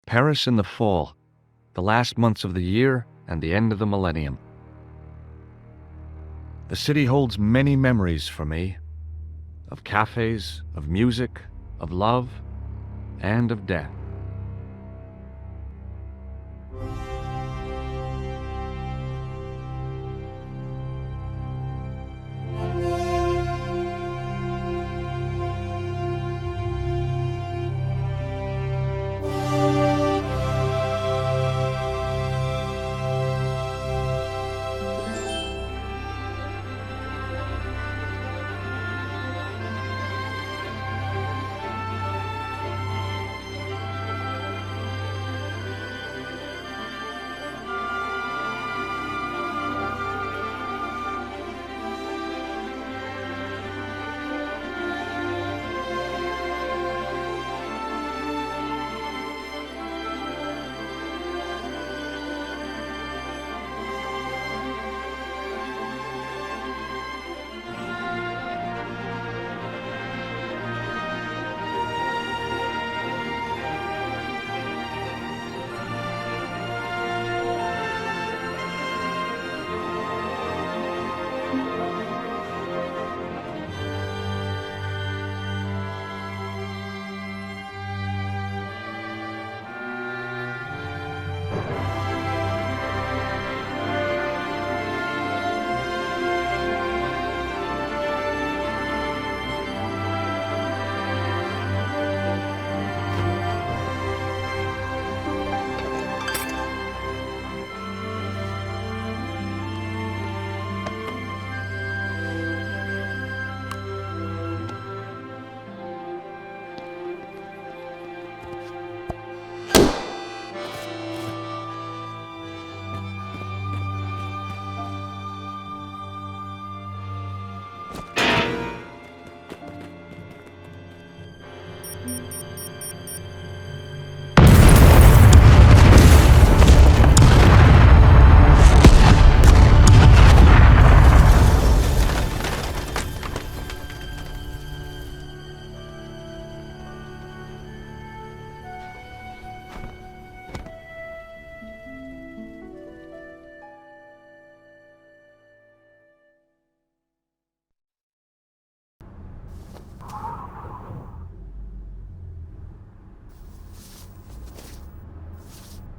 Paris in the fall, the last months of the year and the end of the millennium. The city holds many memories for me, of cafes, of music, of love, and of death.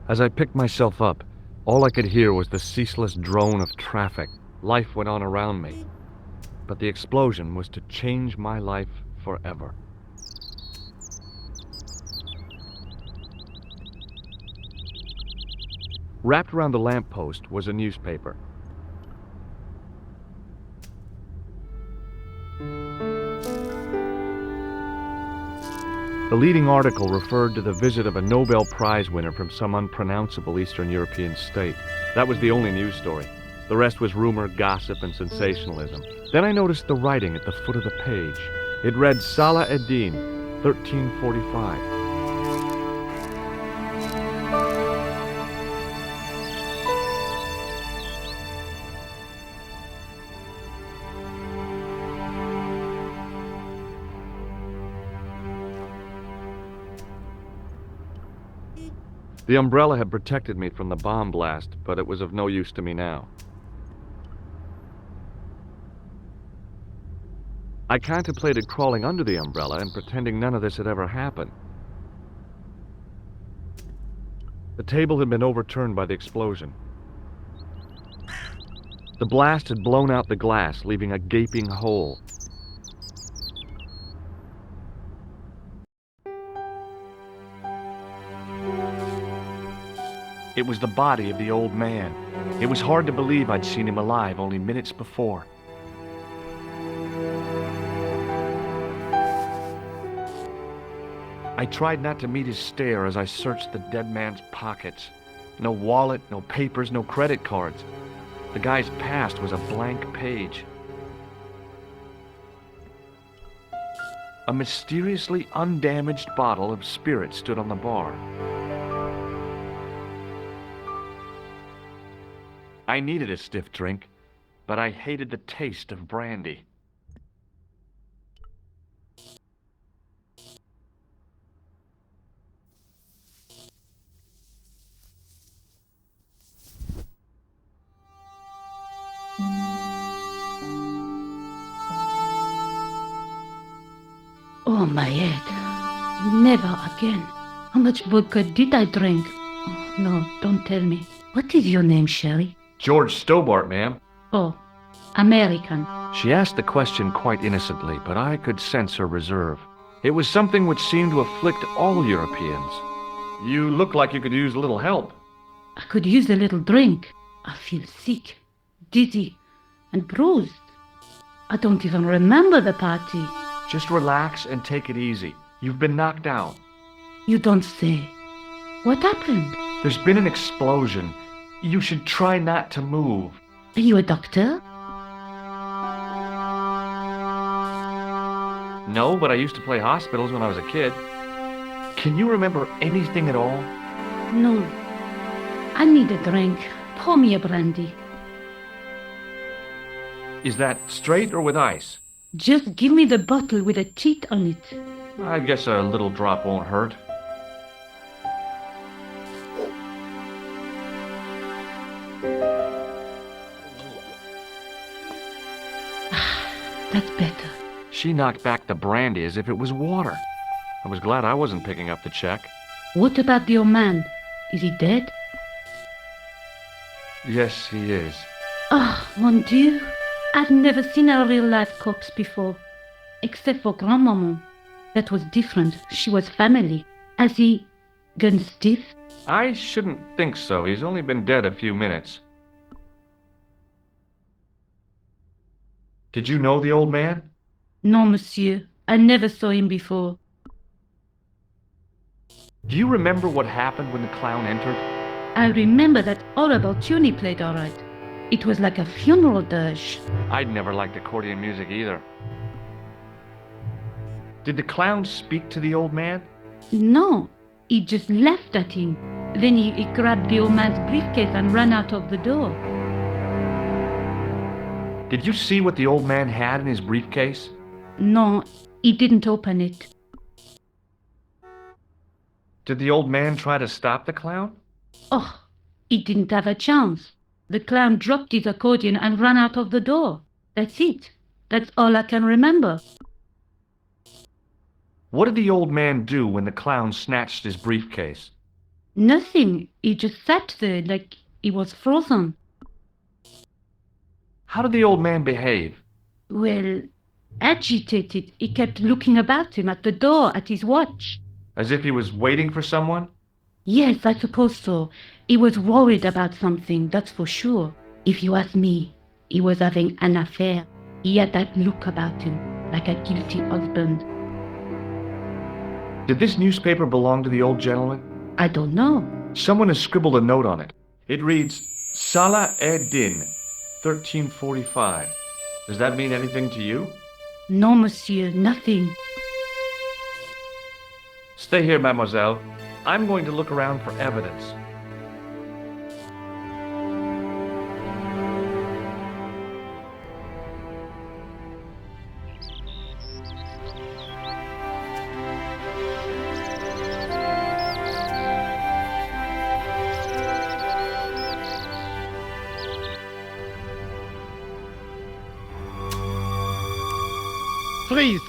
As I picked myself up, all I could hear was the ceaseless drone of traffic. Life went on around me. But the explosion was to change my life forever. Wrapped around the lamppost was a newspaper. The leading article referred to the visit of a Nobel Prize winner from some unpronounceable Eastern European state. That was the only news story. The rest was rumor, gossip, and sensationalism. Then I noticed the writing at the foot of the page. It read Salah ad-Din, 1345. The umbrella had protected me from the bomb blast, but it was of no use to me now. I contemplated crawling under the umbrella and pretending none of this had ever happened. The table had been overturned by the explosion. The blast had blown out the glass, leaving a gaping hole. It was the body of the old man. It was hard to believe I'd seen him alive only minutes before. I tried not to meet his stare as I searched the dead man's pockets. No wallet, no papers, no credit cards. The guy's past was a blank page. A mysteriously undamaged bottle of spirit stood on the bar. I needed a stiff drink, but I hated the taste of brandy. Oh, my head. Never again. How much vodka did I drink? Oh, no, don't tell me. What is your name, Sherry? George Stobbart, ma'am. Oh, American. She asked the question quite innocently, but I could sense her reserve. It was something which seemed to afflict all Europeans. You look like you could use a little help. I could use a little drink. I feel sick, dizzy, and bruised. I don't even remember the party. Just relax and take it easy. You've been knocked out. You don't say. What happened? There's been an explosion. You should try not to move. Are you a doctor? No, but I used to play hospitals when I was a kid. Can you remember anything at all? No. I need a drink. Pour me a brandy. Is that straight or with ice? Just give me the bottle with a teat on it. I guess a little drop won't hurt. That's better. She knocked back the brandy as if it was water. I was glad I wasn't picking up the check. What about your man? Is he dead? Yes, he is. Ah, mon Dieu. I've never seen a real-life corpse before. Except for Grandmaman. That was different. She was family. Has he gone stiff? I shouldn't think so. He's only been dead a few minutes. Did you know the old man? No, monsieur. I never saw him before. Do you remember what happened when the clown entered? I remember that horrible tune he played all right. It was like a funeral dirge. I'd never liked accordion music either. Did the clown speak to the old man? No, he just laughed at him. Then he grabbed the old man's briefcase and ran out of the door. Did you see what the old man had in his briefcase? No, he didn't open it. Did the old man try to stop the clown? Oh, he didn't have a chance. The clown dropped his accordion and ran out of the door. That's it. That's all I can remember. What did the old man do when the clown snatched his briefcase? Nothing. He just sat there like he was frozen. How did the old man behave? Well, agitated. He kept looking about him at the door, at his watch. As if he was waiting for someone? Yes, I suppose so. He was worried about something, that's for sure. If you ask me, he was having an affair. He had that look about him, like a guilty husband. Did this newspaper belong to the old gentleman? I don't know. Someone has scribbled a note on it. It reads, Salah Ed-Din, 1345. Does that mean anything to you? No, monsieur, nothing. Stay here, mademoiselle. I'm going to look around for evidence. Freeze!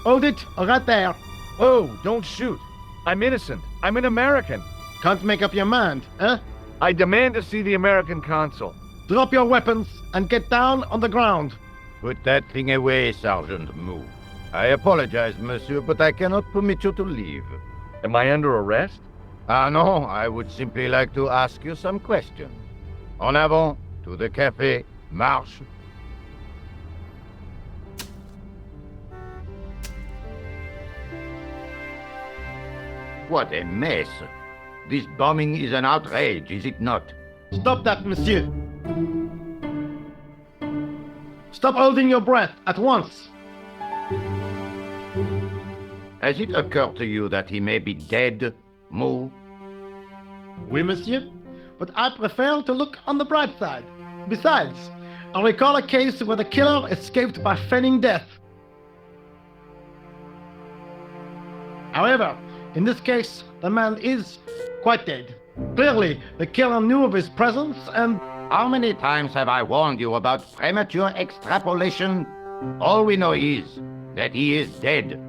Hold it, right there. Oh, don't shoot. I'm innocent. I'm an American. Can't make up your mind, eh? I demand to see the American consul. Drop your weapons and get down on the ground. Put that thing away, Sergeant Mou. I apologize, monsieur, but I cannot permit you to leave. Am I under arrest? Ah, no, I would simply like to ask you some questions. En avant, to the café, marche. What a mess. This bombing is an outrage, is it not? Stop that, monsieur. Stop holding your breath at once. Has it occurred to you that he may be dead, Mou? Oui, monsieur. But I prefer to look on the bright side. Besides, I recall a case where the killer escaped by feigning death. However, in this case, the man is quite dead. Clearly, the killer knew of his presence and... How many times have I warned you about premature extrapolation? All we know is that he is dead.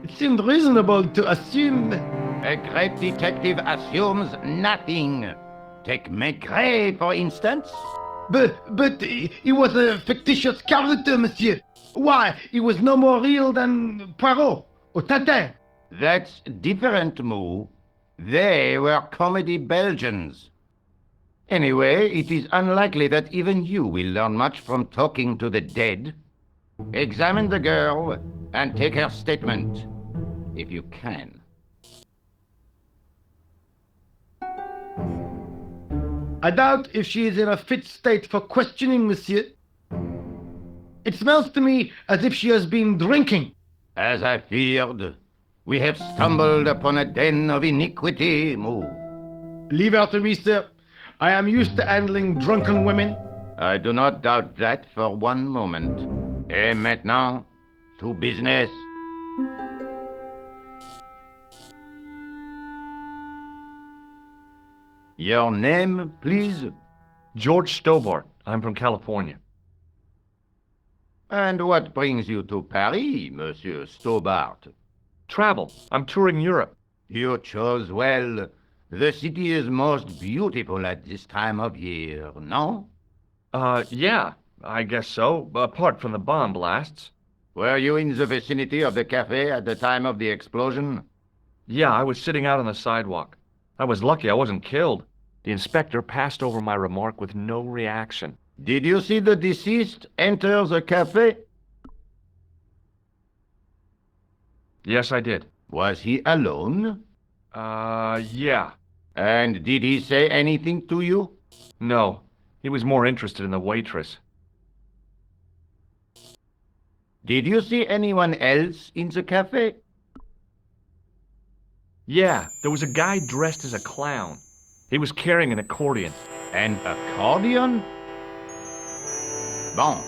It seemed reasonable to assume... A great detective assumes nothing. Take Maigret, for instance. But he was a fictitious character, monsieur. Why, he was no more real than Poirot or Tintin. That's different, Moo. They were comedy Belgians. Anyway, it is unlikely that even you will learn much from talking to the dead. Examine the girl and take her statement, if you can. I doubt if she is in a fit state for questioning, monsieur. It smells to me as if she has been drinking. As I feared, we have stumbled upon a den of iniquity, Moo. Leave her to me, sir. I am used to handling drunken women. I do not doubt that for one moment. Et maintenant, to business. Your name, please? George Stobbart. I'm from California. And what brings you to Paris, Monsieur Stobbart? Travel. I'm touring Europe. You chose well. The city is most beautiful at this time of year, no? Yeah, I guess so, apart from the bomb blasts. Were you in the vicinity of the café at the time of the explosion? Yeah, I was sitting out on the sidewalk. I was lucky I wasn't killed. The inspector passed over my remark with no reaction. Did you see the deceased enter the café? Yes, I did. Was he alone? Yeah. And did he say anything to you? No, he was more interested in the waitress. Did you see anyone else in the café? Yeah, there was a guy dressed as a clown. He was carrying an accordion. An accordion? Bon,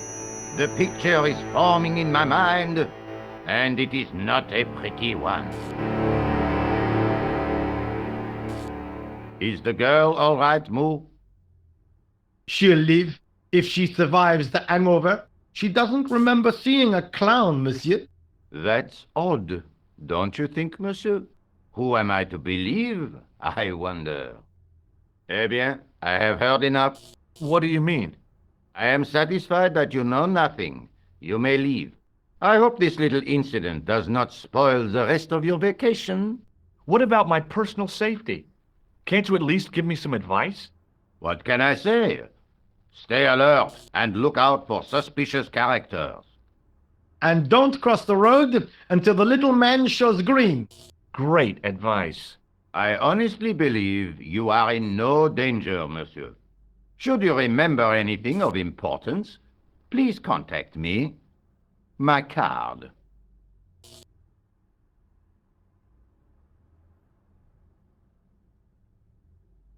the picture is forming in my mind, and it is not a pretty one. Is the girl all right, Moo? She'll live if she survives the hangover. She doesn't remember seeing a clown, monsieur. That's odd, don't you think, monsieur? Who am I to believe, I wonder? Eh bien, I have heard enough. What do you mean? I am satisfied that you know nothing. You may leave. I hope this little incident does not spoil the rest of your vacation. What about my personal safety? Can't you at least give me some advice? What can I say? Stay alert and look out for suspicious characters. And don't cross the road until the little man shows green. Great advice. I honestly believe you are in no danger, monsieur. Should you remember anything of importance, please contact me. My card.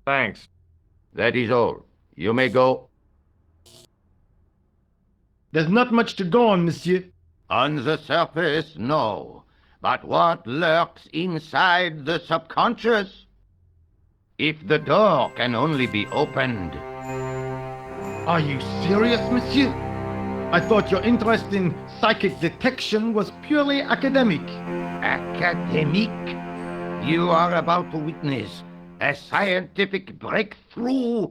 Thanks. That is all. You may go. There's not much to go on, monsieur. On the surface, no. But what lurks inside the subconscious? If the door can only be opened. Are you serious, monsieur? I thought your interest in psychic detection was purely academic. Academic? You are about to witness a scientific breakthrough.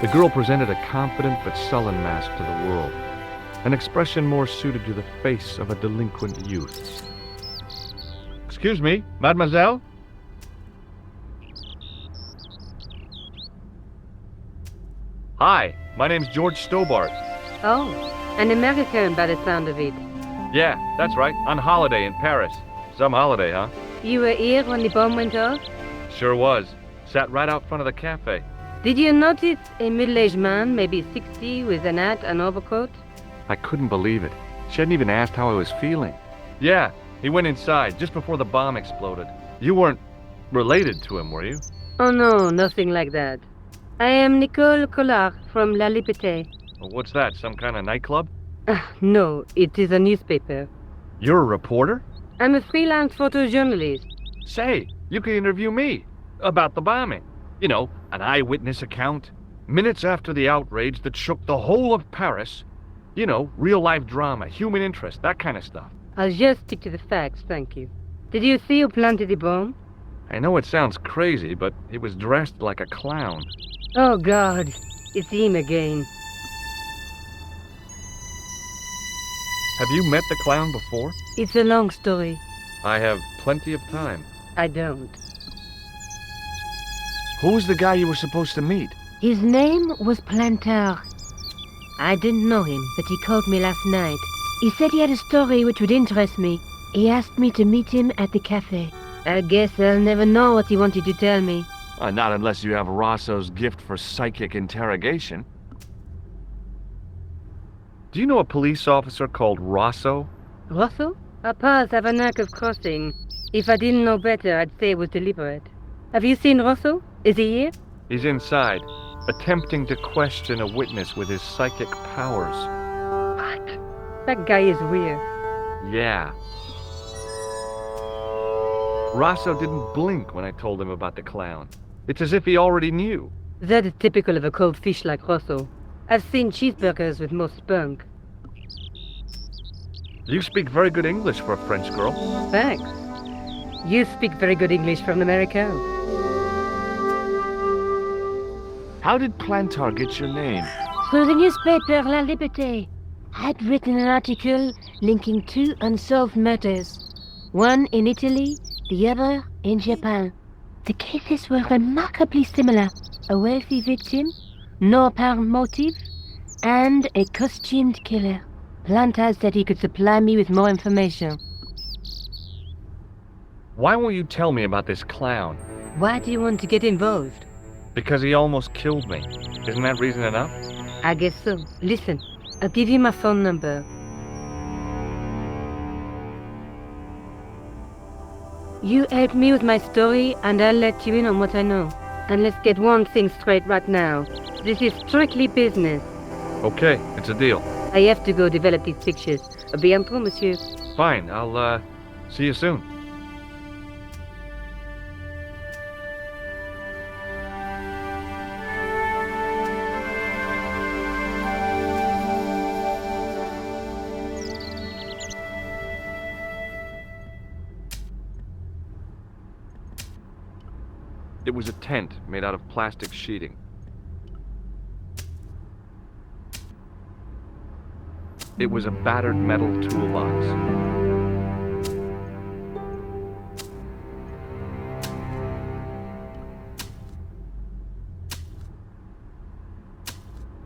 The girl presented a confident but sullen mask to the world, an expression more suited to the face of a delinquent youth. Excuse me, mademoiselle? Hi, my name's George Stobbart. Oh, an American by the sound of it. Yeah, that's right, on holiday in Paris. Some holiday, huh? You were here when the bomb went off? Sure was. Sat right out front of the cafe. Did you notice a middle-aged man, maybe 60, with an hat and overcoat? I couldn't believe it. She hadn't even asked how I was feeling. Yeah, he went inside just before the bomb exploded. You weren't related to him, were you? Oh no, nothing like that. I am Nico Collard from La Liberté. Well, what's that, some kind of nightclub? No, it is a newspaper. You're a reporter? I'm a freelance photojournalist. Say, you can interview me about the bombing. You know, an eyewitness account. Minutes after the outrage that shook the whole of Paris. You know, real-life drama, human interest, that kind of stuff. I'll just stick to the facts, thank you. Did you see who planted the bomb? I know it sounds crazy, but he was dressed like a clown. Oh God, it's him again. Have you met the clown before? It's a long story. I have plenty of time. I don't. Who was the guy you were supposed to meet? His name was Plantard. I didn't know him, but he called me last night. He said he had a story which would interest me. He asked me to meet him at the café. I guess I'll never know what he wanted to tell me. Not unless you have Rosso's gift for psychic interrogation. Do you know a police officer called Rosso? Rosso? Our paths have a knack of crossing. If I didn't know better, I'd say it was deliberate. Have you seen Rosso? Is he here? He's inside, attempting to question a witness with his psychic powers. What? That guy is weird. Yeah. Rosso didn't blink when I told him about the clown. It's as if he already knew. That is typical of a cold fish like Rosso. I've seen cheeseburgers with more spunk. You speak very good English for a French girl. Thanks. You speak very good English for an American. How did Plantard get your name? Through the newspaper La Liberté. I'd written an article linking two unsolved murders. One in Italy, the other in Japan. The cases were remarkably similar. A wealthy victim, no apparent motive, and a costumed killer. Plantard said he could supply me with more information. Why won't you tell me about this clown? Why do you want to get involved? Because he almost killed me. Isn't that reason enough? I guess so. Listen, I'll give you my phone number. You help me with my story, and I'll let you in on what I know. And let's get one thing straight right now. This is strictly business. Okay, it's a deal. I have to go develop these pictures. À bientôt, monsieur. Fine, I'll, see you soon. It was a tent made out of plastic sheeting. It was a battered metal toolbox.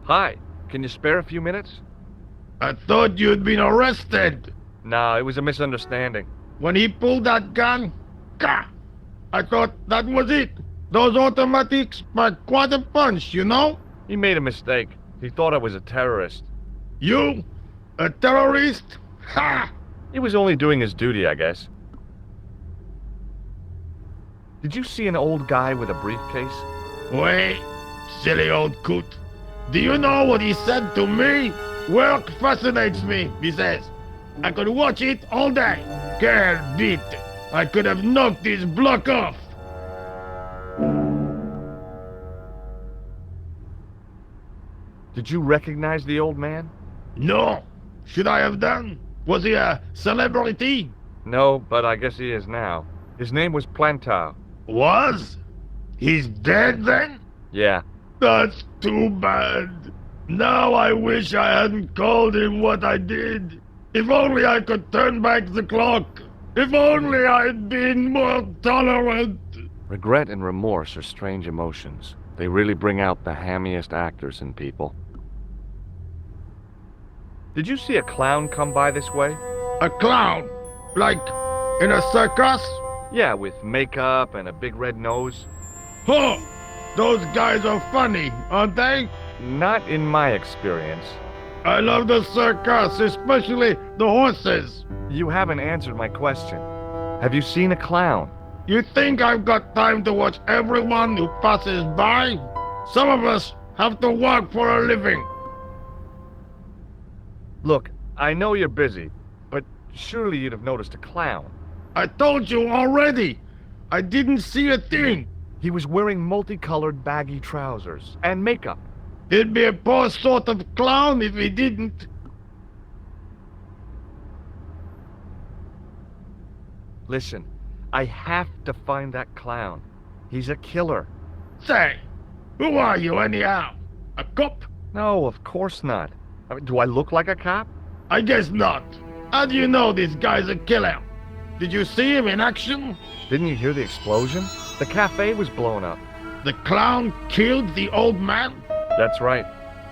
Hi, can you spare a few minutes? I thought you'd been arrested. No, it was a misunderstanding. When he pulled that gun, gah! I thought that was it. Those automatics pack quite a punch, you know? He made a mistake. He thought I was a terrorist. You? A terrorist? Ha! He was only doing his duty, I guess. Did you see an old guy with a briefcase? Wait, silly old coot. Do you know what he said to me? Work fascinates me, he says. I could watch it all day. Quelle bite. I could have knocked his block off. Did you recognize the old man? No. Should I have done? Was he a celebrity? No, but I guess he is now. His name was Plantard. Was? He's dead then? Yeah. That's too bad. Now I wish I hadn't called him what I did. If only I could turn back the clock. If only I'd been more tolerant. Regret and remorse are strange emotions. They really bring out the hammiest actors in people. Did you see a clown come by this way? A clown? Like in a circus? Yeah, with makeup and a big red nose. Huh! Those guys are funny, aren't they? Not in my experience. I love the circus, especially the horses. You haven't answered my question. Have you seen a clown? You think I've got time to watch everyone who passes by? Some of us have to work for a living. Look, I know you're busy, but surely you'd have noticed a clown. I told you already. I didn't see a thing. He was wearing multicolored baggy trousers and makeup. He'd be a poor sort of clown if he didn't. Listen, I have to find that clown. He's a killer. Say, who are you anyhow? A cop? No, of course not. I mean, do I look like a cop? I guess not. How do you know this guy's a killer? Did you see him in action? Didn't you hear the explosion? The cafe was blown up. The clown killed the old man? That's right.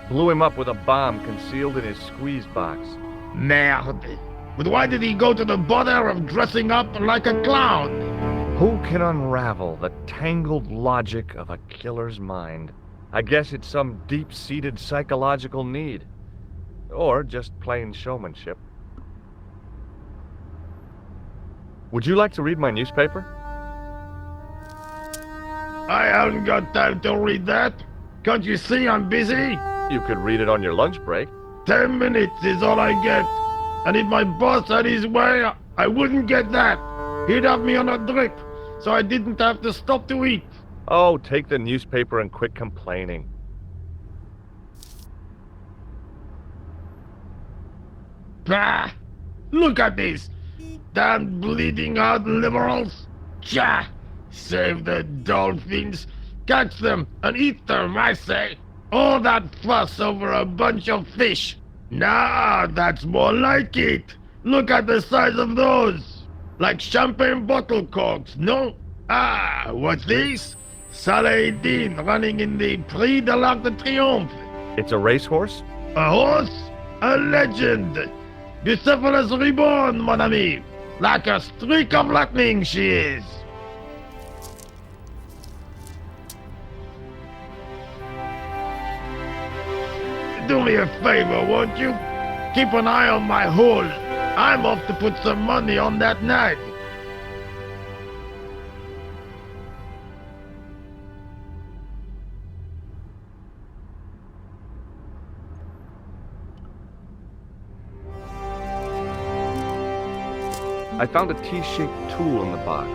Blew him up with a bomb concealed in his squeeze box. Merde. But why did he go to the bother of dressing up like a clown? Who can unravel the tangled logic of a killer's mind? I guess it's some deep-seated psychological need. Or just plain showmanship. Would you like to read my newspaper? I haven't got time to read that. Can't you see I'm busy? You could read it on your lunch break. 10 minutes is all I get. And if my boss had his way, I wouldn't get that. He'd have me on a drip, so I didn't have to stop to eat. Oh, take the newspaper and quit complaining. Bah! Look at this! Damn bleeding out liberals! Tcha! Save the dolphins! Catch them and eat them, I say! All that fuss over a bunch of fish! Nah, that's more like it! Look at the size of those! Like champagne bottle corks, no? Ah, what's this? Saladin running in the Prix de l'Arc de Triomphe! It's a racehorse? A horse? A legend! Bucephalus reborn, mon ami! Like a streak of lightning she is! Do me a favor, won't you? Keep an eye on my hole. I'm off to put some money on that nag. I found a T-shaped tool in the box.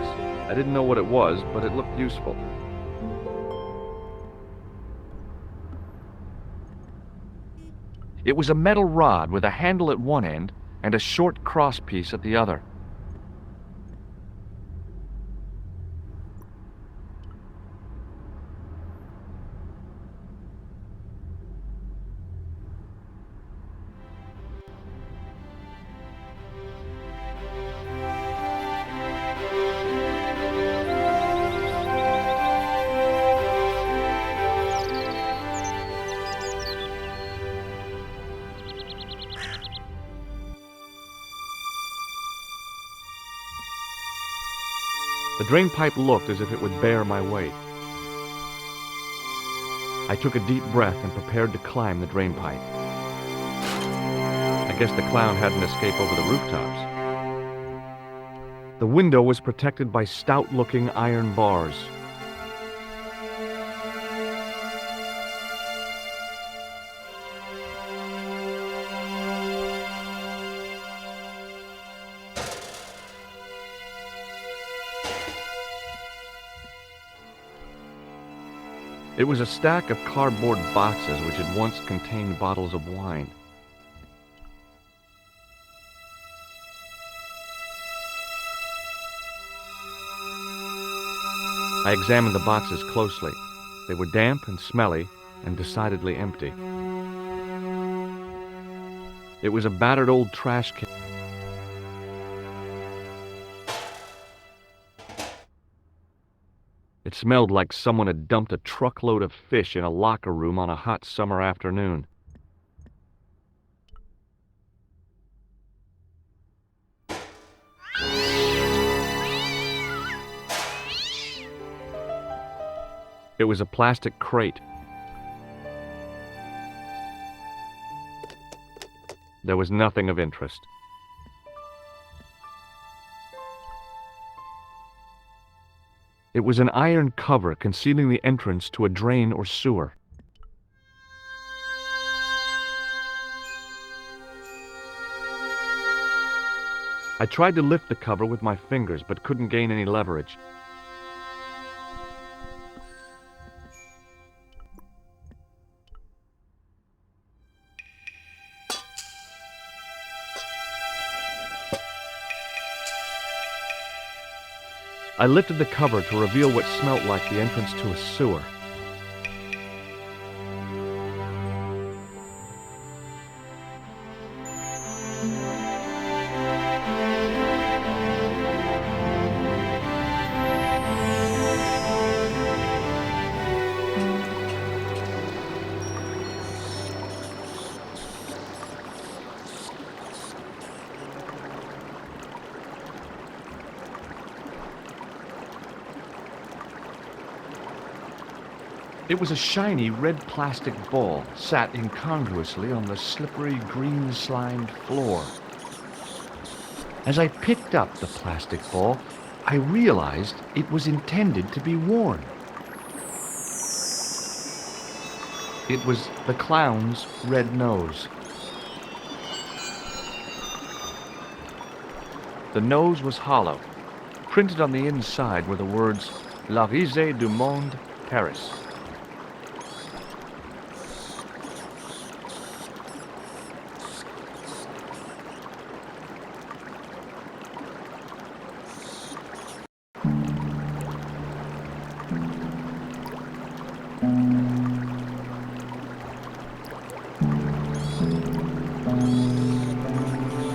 I didn't know what it was, but it looked useful. It was a metal rod with a handle at one end and a short crosspiece at the other. The drain pipe looked as if it would bear my weight. I took a deep breath and prepared to climb the drain pipe. I guess the clown hadn't escaped over the rooftops. The window was protected by stout-looking iron bars. It was a stack of cardboard boxes which had once contained bottles of wine. I examined the boxes closely. They were damp and smelly and decidedly empty. It was a battered old trash can. It smelled like someone had dumped a truckload of fish in a locker room on a hot summer afternoon. It was a plastic crate. There was nothing of interest. It was an iron cover concealing the entrance to a drain or sewer. I tried to lift the cover with my fingers, but couldn't gain any leverage. I lifted the cover to reveal what smelt like the entrance to a sewer. It was a shiny red plastic ball sat incongruously on the slippery green slimed floor. As I picked up the plastic ball, I realized it was intended to be worn. It was the clown's red nose. The nose was hollow. Printed on the inside were the words, La risée du monde, Paris.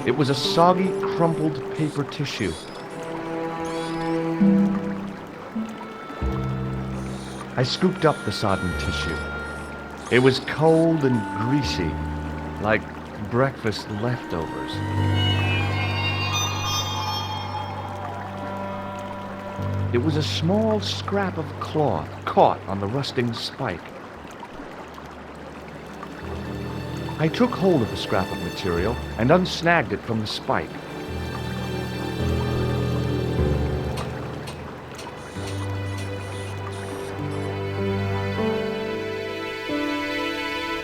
It was a soggy, crumpled paper tissue. I scooped up the sodden tissue. It was cold and greasy, like breakfast leftovers. It was a small scrap of cloth caught on the rusting spike. I took hold of the scrap of material and unsnagged it from the spike.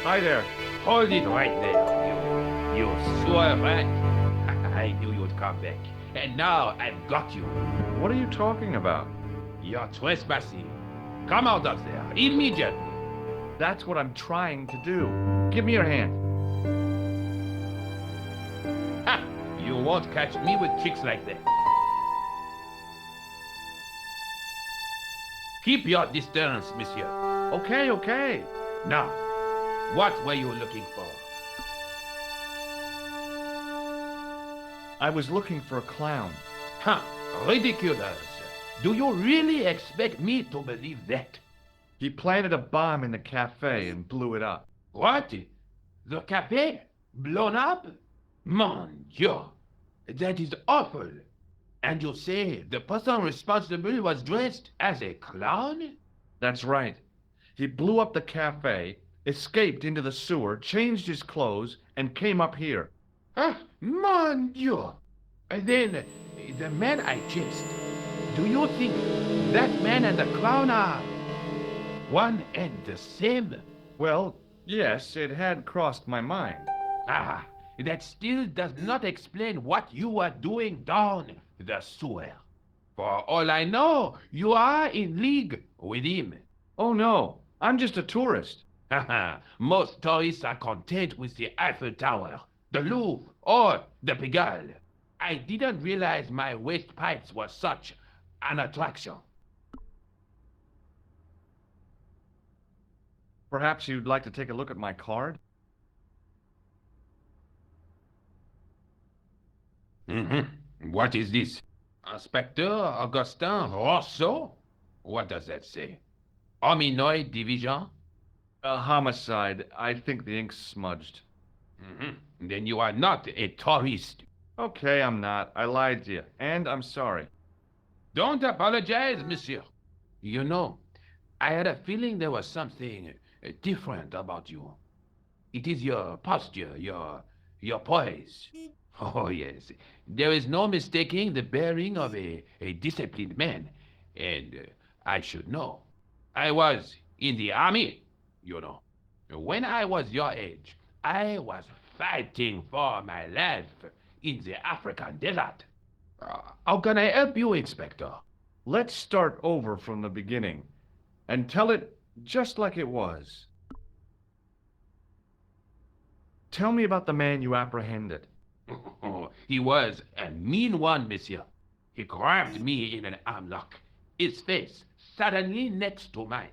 Hi there. Hold it right there, you sewer rat. I knew you'd come back. And now I've got you. What are you talking about? You're trespassing. Come out of there, immediately. That's what I'm trying to do. Give me your hand. Ha! You won't catch me with tricks like that. Keep your distance, monsieur. Okay, okay. Now, what were you looking for? I was looking for a clown. Huh, ridiculous. Do you really expect me to believe that? He planted a bomb in the cafe and blew it up. What? The café? Blown up? Mon Dieu, that is awful. And you say the person responsible was dressed as a clown? That's right. He blew up the cafe, escaped into the sewer, changed his clothes, and came up here. Ah, mon Dieu. Then, the man I chased, do you think that man and the clown are one and the same? Well, yes, it had crossed my mind. Ah, that still does not explain what you are doing down the sewer. For all I know, you are in league with him. Oh no, I'm just a tourist. Haha, most tourists are content with the Eiffel Tower, the Louvre, or the Pigalle. I didn't realize my waste pipes were such an attraction. Perhaps you'd like to take a look at my card? What is this? Inspector Augustin Rousseau? What does that say? Hominoid Division? A homicide. I think the ink's smudged. Then you are not a tourist. Okay, I'm not. I lied to you, and I'm sorry. Don't apologize, monsieur. You know, I had a feeling there was something different about you. It is your posture, your poise. Oh, yes. There is no mistaking the bearing of a disciplined man. And I should know. I was in the army, you know. When I was your age, I was fighting for my life in the African desert. How can I help you, Inspector? Let's start over from the beginning and tell it just like it was. Tell me about the man you apprehended. He was a mean one, monsieur. He grabbed me in an arm lock, his face suddenly next to mine.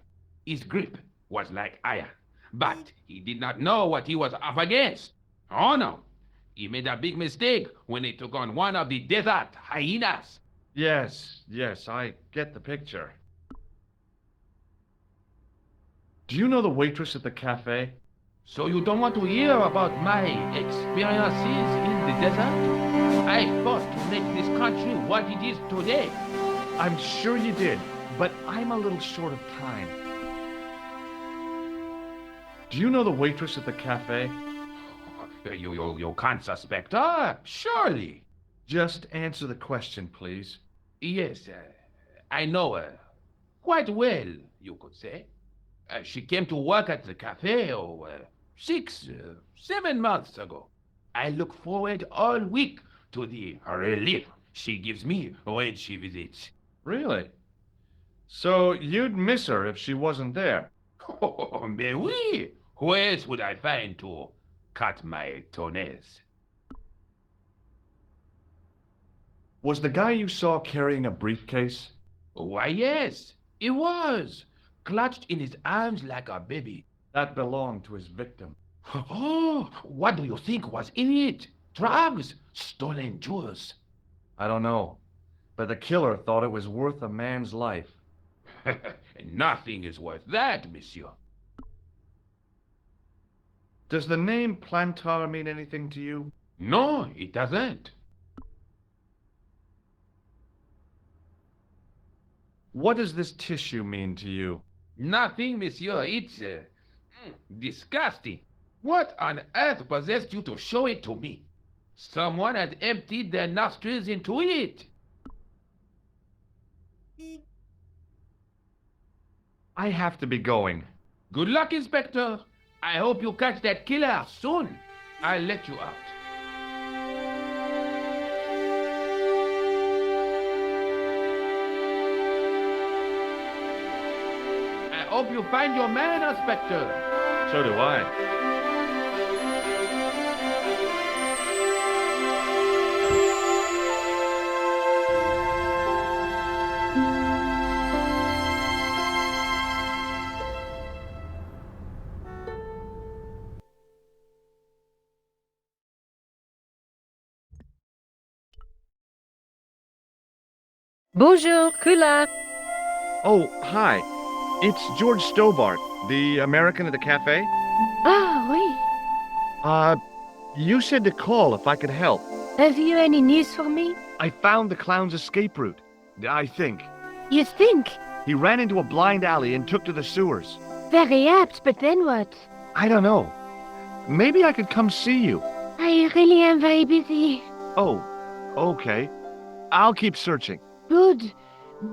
His grip was like iron, but he did not know what he was up against. Oh no, he made a big mistake when he took on one of the desert hyenas. Yes, I get the picture. Do you know the waitress at the cafe? So you don't want to hear about my experiences in the desert? I fought to make this country what it is today. I'm sure you did, but I'm a little short of time. Do you know the waitress at the cafe? You can't suspect her, surely. Just answer the question, please. Yes, I know her. Quite well, you could say. She came to work at the cafe 7 months ago. I look forward all week to the relief she gives me when she visits. Really? So you'd miss her if she wasn't there? Oh, mais oui. Who else would I find to cut my toenails? Was the guy you saw carrying a briefcase? Why, yes, he was. Clutched in his arms like a baby. That belonged to his victim. Oh, what do you think was in it? Drugs? Stolen jewels? I don't know, but the killer thought it was worth a man's life. Nothing is worth that, monsieur. Does the name Plantard mean anything to you? No, it doesn't. What does this tissue mean to you? Nothing, monsieur. It's disgusting. What on earth possessed you to show it to me? Someone had emptied their nostrils into it. I have to be going. Good luck, Inspector. I hope you catch that killer soon. I'll let you out. I hope you find your man, Inspector. So do I. Bonjour, Collard. Oh, hi. It's George Stobbart, the American at the cafe. Ah, oui. You said to call if I could help. Have you any news for me? I found the clown's escape route. I think. You think? He ran into a blind alley and took to the sewers. Very apt, but then what? I don't know. Maybe I could come see you. I really am very busy. Oh, okay. I'll keep searching. Good.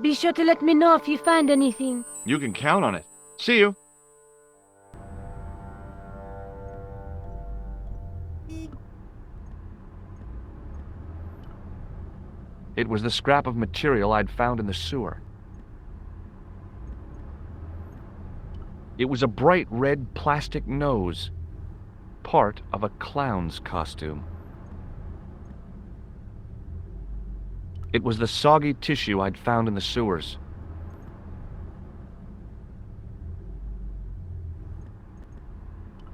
Be sure to let me know if you find anything. You can count on it. See you. It was the scrap of material I'd found in the sewer. It was a bright red plastic nose, part of a clown's costume. It was the soggy tissue I'd found in the sewers.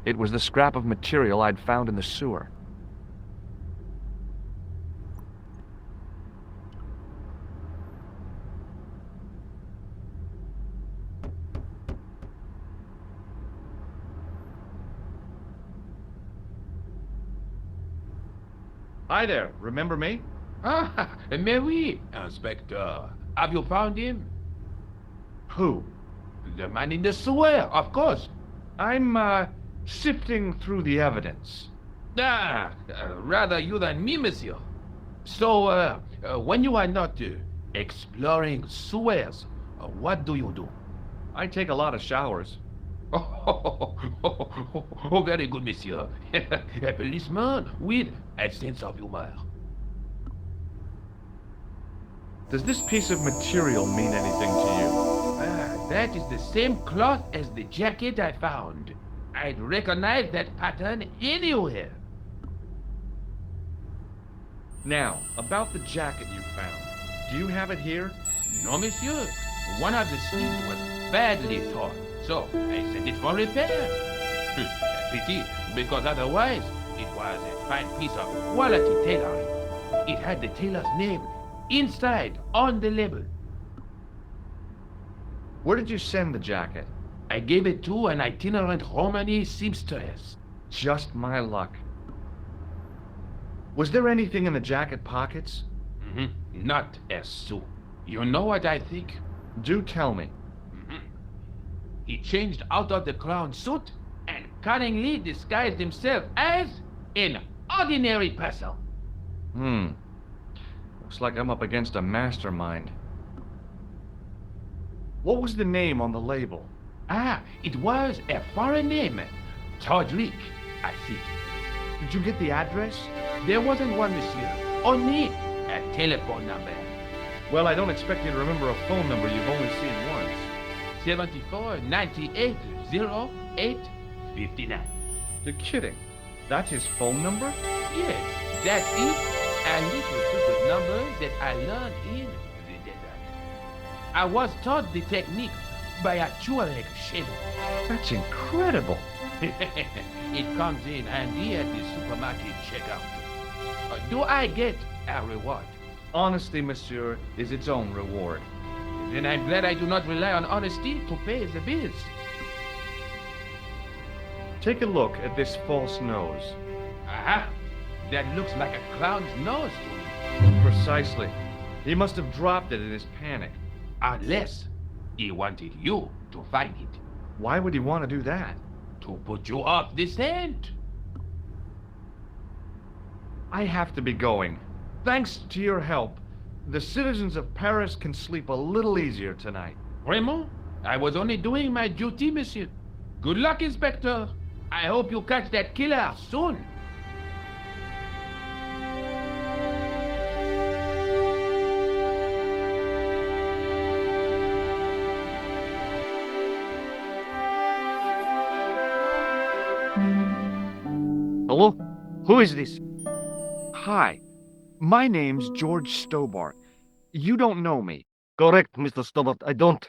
It was the scrap of material I'd found in the sewer. Hi there, remember me? Ah, mais oui, Inspector. Have you found him? Who? The man in the sewer, of course. I'm, sifting through the evidence. Rather you than me, monsieur. So, when you are not exploring sewers, what do you do? I take a lot of showers. Oh, very good, monsieur. A policeman with a sense of humor. Does this piece of material mean anything to you? That is the same cloth as the jacket I found. I'd recognize that pattern anywhere. Now, about the jacket you found. Do you have it here? No, monsieur. One of the sleeves was badly torn, so I sent it for repair. Pity, because otherwise it was a fine piece of quality tailoring. It had the tailor's name inside on the label. Where did you send the jacket? I gave it to an itinerant Romani seamstress. Just my luck. Was there anything in the jacket pockets? Not a sou. You know what I think? Do tell me. He changed out of the clown suit and cunningly disguised himself as an ordinary person. Looks like I'm up against a mastermind. What was the name on the label? It was a foreign name. Todlik, I think. Did you get the address? There wasn't one, monsieur. Only a telephone number. Well, I don't expect you to remember a phone number you've only seen once. 74 98 08 59. You're kidding. That's his phone number? Yes, that's it. A little secret number that I learned in the desert. I was taught the technique by a Tuareg shaman. That's incredible. It comes in handy at the supermarket checkout. Do I get a reward? Honesty, monsieur, is its own reward. Then I'm glad I do not rely on honesty to pay the bills. Take a look at this false nose. Aha! That looks like a clown's nose to me. Precisely. He must have dropped it in his panic. Unless he wanted you to find it. Why would he want to do that? To put you off the scent. I have to be going. Thanks to your help, the citizens of Paris can sleep a little easier tonight. Raymond, I was only doing my duty, monsieur. Good luck, Inspector. I hope you catch that killer soon. Hello? Who is this? Hi, my name's George Stobbart. You don't know me. Correct, Mr. Stobbart. I don't.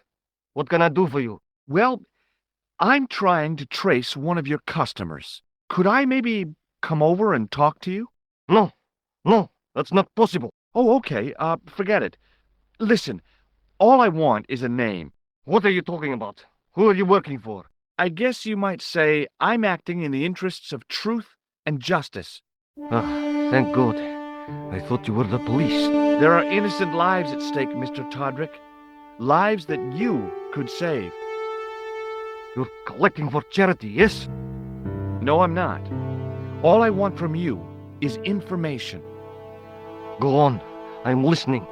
What can I do for you? Well, I'm trying to trace one of your customers. Could I maybe come over and talk to you? No, that's not possible. Oh, okay. Forget it. Listen, all I want is a name. What are you talking about? Who are you working for? I guess you might say I'm acting in the interests of truth and justice. Thank God. I thought you were the police. There are innocent lives at stake, Mr. Todrick. Lives that you could save. You're collecting for charity, yes? No, I'm not. All I want from you is information. Go on. I'm listening.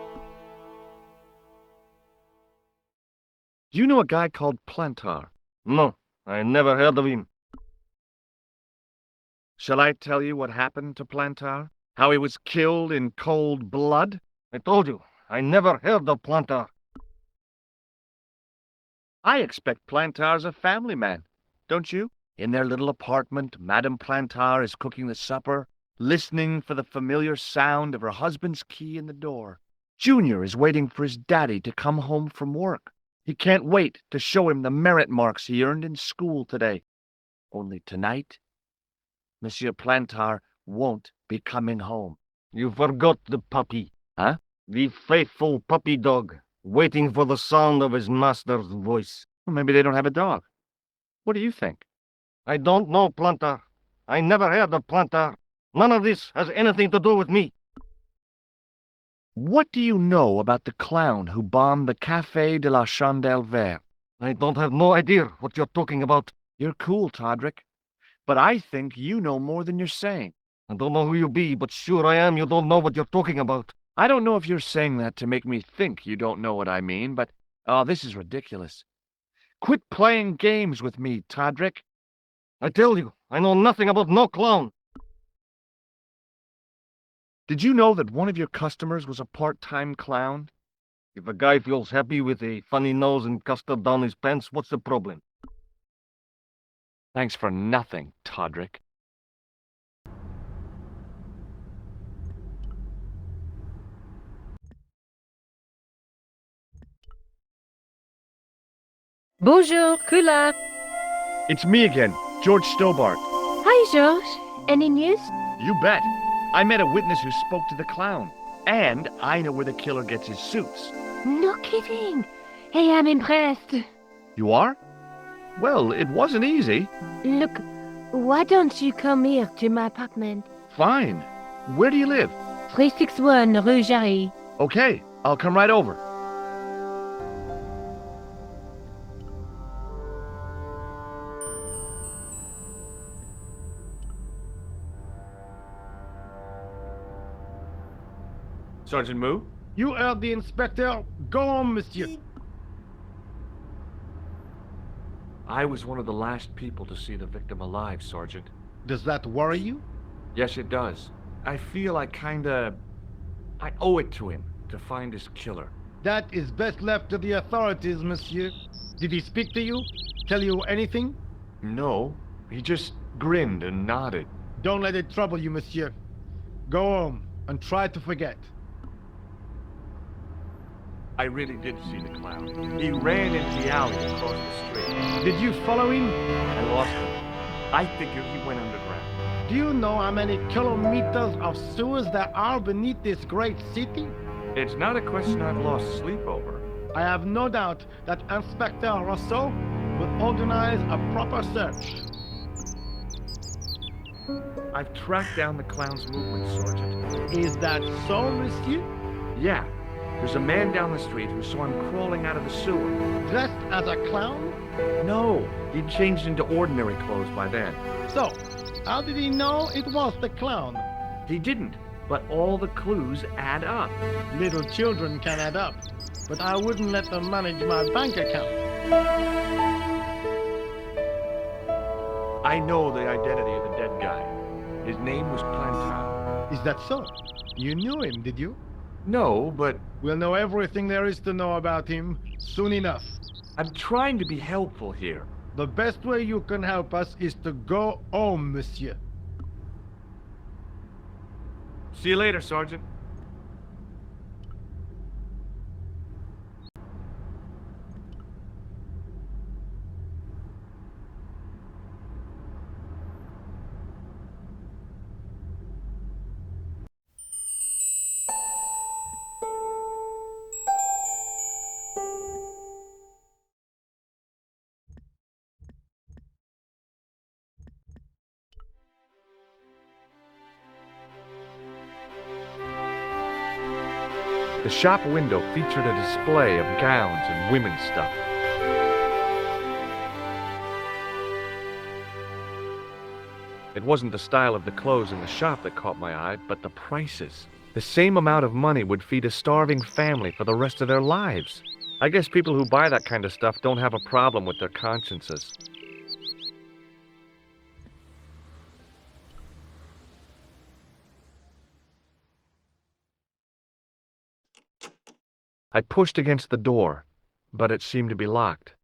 Do you know a guy called Plantard? No, I never heard of him. Shall I tell you what happened to Plantard? How he was killed in cold blood? I told you, I never heard of Plantard. I expect Plantard's a family man, don't you? In their little apartment, Madame Plantard is cooking the supper, listening for the familiar sound of her husband's key in the door. Junior is waiting for his daddy to come home from work. He can't wait to show him the merit marks he earned in school today. Only tonight, Monsieur Plantard won't be coming home. You forgot the puppy. Huh? The faithful puppy dog, waiting for the sound of his master's voice. Well, maybe they don't have a dog. What do you think? I don't know, Plantard. I never heard of Plantard. None of this has anything to do with me. What do you know about the clown who bombed the Café de la Chandelle Verte? I don't have no idea what you're talking about. You're cool, Todrick. But I think you know more than you're saying. I don't know who you be, but sure I am you don't know what you're talking about. I don't know if you're saying that to make me think you don't know what I mean, but... Oh, this is ridiculous. Quit playing games with me, Todrick. I tell you, I know nothing about no clown. Did you know that one of your customers was a part-time clown? If a guy feels happy with a funny nose and custard down his pants, what's the problem? Thanks for nothing, Todrick. Bonjour, Collard. It's me again, George Stobbart. Hi, George. Any news? You bet. I met a witness who spoke to the clown. And I know where the killer gets his suits. No kidding. Hey, I'm impressed. You are? Well, it wasn't easy. Look, why don't you come here to my apartment? Fine. Where do you live? 361 Rue Jarry. Okay, I'll come right over. Sergeant Moo? You heard the inspector. Go on, monsieur. I was one of the last people to see the victim alive, Sergeant. Does that worry you? Yes, it does. I feel I owe it to him to find his killer. That is best left to the authorities, monsieur. Did he speak to you? Tell you anything? No, he just grinned and nodded. Don't let it trouble you, monsieur. Go home and try to forget. I really did see the clown. He ran into the alley across the street. Did you follow him? I lost him. I figured he went underground. Do you know how many kilometers of sewers there are beneath this great city? It's not a question I've lost sleep over. I have no doubt that Inspector Rousseau will organize a proper search. I've tracked down the clown's movements, Sergeant. Is that so, monsieur? Yeah, there's a man down the street who saw him crawling out of the sewer. Dressed as a clown? No, he'd changed into ordinary clothes by then. So, how did he know it was the clown? He didn't, but all the clues add up. Little children can add up, but I wouldn't let them manage my bank account. I know the identity of the dead guy. His name was Plantard. Is that so? You knew him, did you? No, but We'll know everything there is to know about him soon enough. I'm trying to be helpful here. The best way you can help us is to go home, monsieur. See you later, Sergeant. The shop window featured a display of gowns and women's stuff. It wasn't the style of the clothes in the shop that caught my eye, but the prices. The same amount of money would feed a starving family for the rest of their lives. I guess people who buy that kind of stuff don't have a problem with their consciences. I pushed against the door, but it seemed to be locked.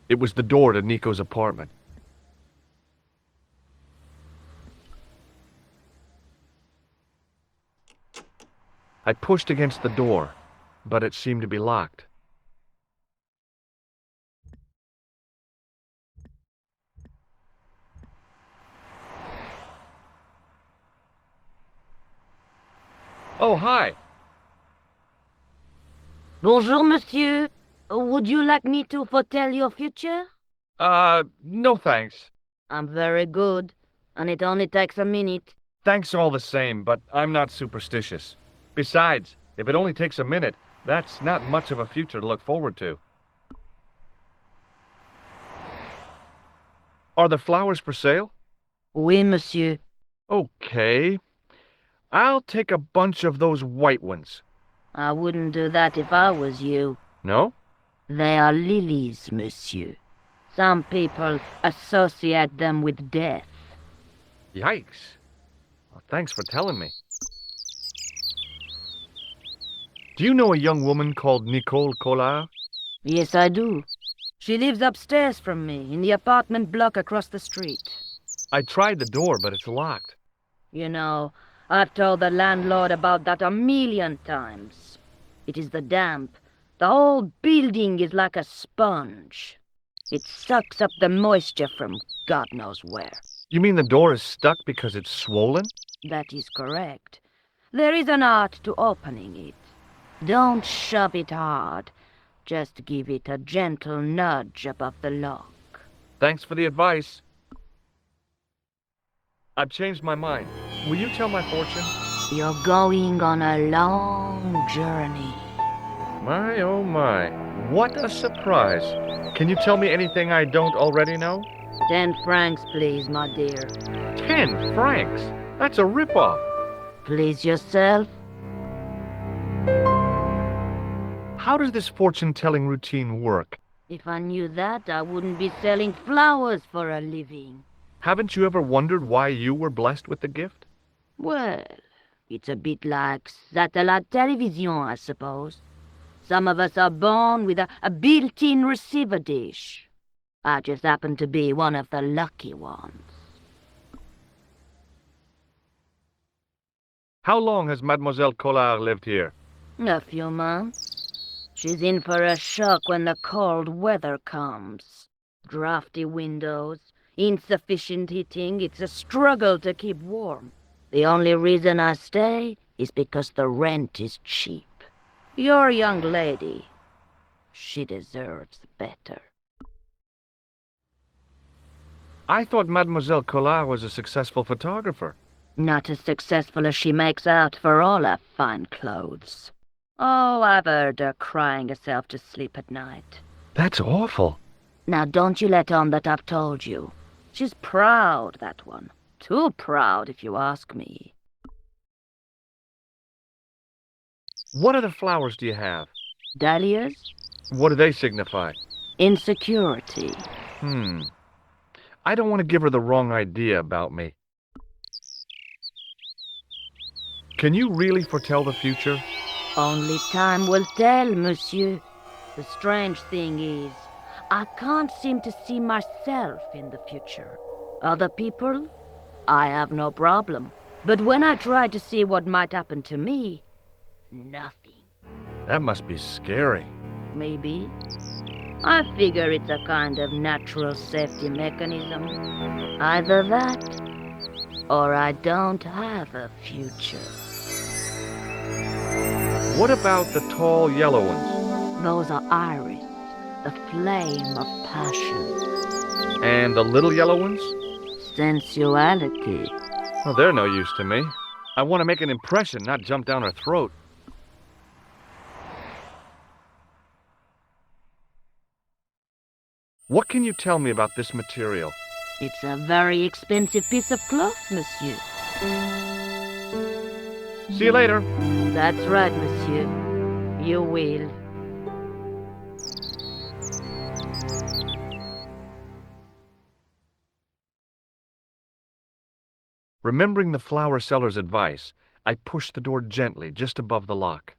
It was the door to Nico's apartment. I pushed against the door, but it seemed to be locked. Oh, hi. Bonjour, monsieur. Would you like me to foretell your future? No thanks. I'm very good, and it only takes a minute. Thanks all the same, but I'm not superstitious. Besides, if it only takes a minute, that's not much of a future to look forward to. Are the flowers for sale? Oui, monsieur. Okay. I'll take a bunch of those white ones. I wouldn't do that if I was you. No? They are lilies, monsieur. Some people associate them with death. Yikes. Well, thanks for telling me. Do you know a young woman called Nico Collard? Yes, I do. She lives upstairs from me, in the apartment block across the street. I tried the door, but it's locked. You know, I've told the landlord about that 1,000,000 times. It is the damp The whole building is like a sponge. It sucks up the moisture from God knows where. You mean the door is stuck because it's swollen? That is correct. There is an art to opening it. Don't shove it hard. Just give it a gentle nudge above the lock. Thanks for the advice. I've changed my mind. Will you tell my fortune? You're going on a long journey. My, oh my. What a surprise. Can you tell me anything I don't already know? 10 francs, please, my dear. 10 francs? That's a ripoff. Please yourself. How does this fortune-telling routine work? If I knew that, I wouldn't be selling flowers for a living. Haven't you ever wondered why you were blessed with the gift? Well, it's a bit like satellite television, I suppose. Some of us are born with a built-in receiver dish. I just happen to be one of the lucky ones. How long has Mademoiselle Collard lived here? A few months. She's in for a shock when the cold weather comes. Drafty windows, insufficient heating, it's a struggle to keep warm. The only reason I stay is because the rent is cheap. You're a young lady. She deserves better. I thought Mademoiselle Collard was a successful photographer. Not as successful as she makes out for all her fine clothes. Oh, I've heard her crying herself to sleep at night. That's awful. Now don't you let on that I've told you. She's proud, that one. Too proud, if you ask me. What other flowers do you have? Dahlias? What do they signify? Insecurity. I don't want to give her the wrong idea about me. Can you really foretell the future? Only time will tell, monsieur. The strange thing is, I can't seem to see myself in the future. Other people, I have no problem. But when I try to see what might happen to me, nothing. That must be scary. Maybe. I figure it's a kind of natural safety mechanism. Either that, or I don't have a future. What about the tall yellow ones? Those are iris, the flame of passion. And the little yellow ones? Sensuality. Well, they're no use to me. I want to make an impression, not jump down her throat. What can you tell me about this material? It's a very expensive piece of cloth, monsieur. See you later. That's right, monsieur. You will. Remembering the flower seller's advice, I pushed the door gently just above the lock.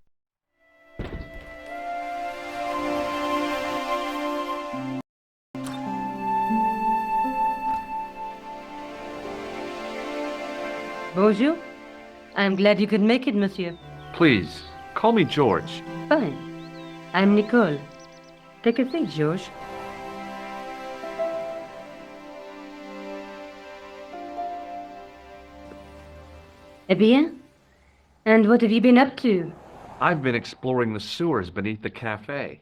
Bonjour. I'm glad you could make it, monsieur. Please, call me George. Fine. I'm Nicole. Take a seat, George. Eh bien? And what have you been up to? I've been exploring the sewers beneath the café.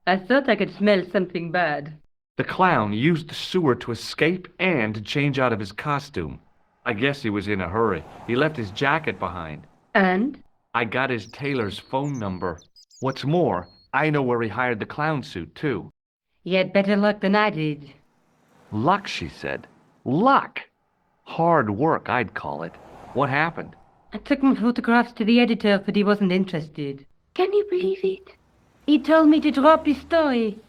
I thought I could smell something bad. The clown used the sewer to escape and to change out of his costume. I guess he was in a hurry. He left his jacket behind. And? I got his tailor's phone number. What's more, I know where he hired the clown suit, too. You had better luck than I did. Luck, she said. Luck! Hard work, I'd call it. What happened? I took my photographs to the editor, but he wasn't interested. Can you believe it? He told me to drop his story.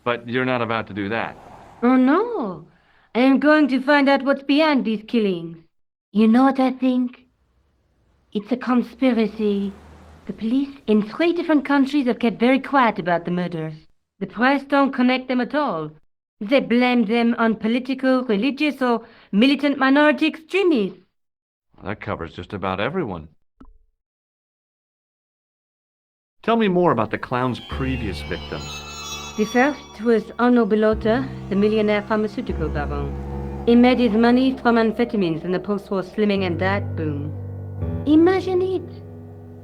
But you're not about to do that. Oh, no. I am going to find out what's behind these killings. You know what I think? It's a conspiracy. The police in 3 different countries have kept very quiet about the murders. The press don't connect them at all. They blame them on political, religious, or militant minority extremists. That covers just about everyone. Tell me more about the clown's previous victims. The first was Arno Bellotta, the millionaire pharmaceutical baron. He made his money from amphetamines in the post-war slimming and diet boom. Imagine it!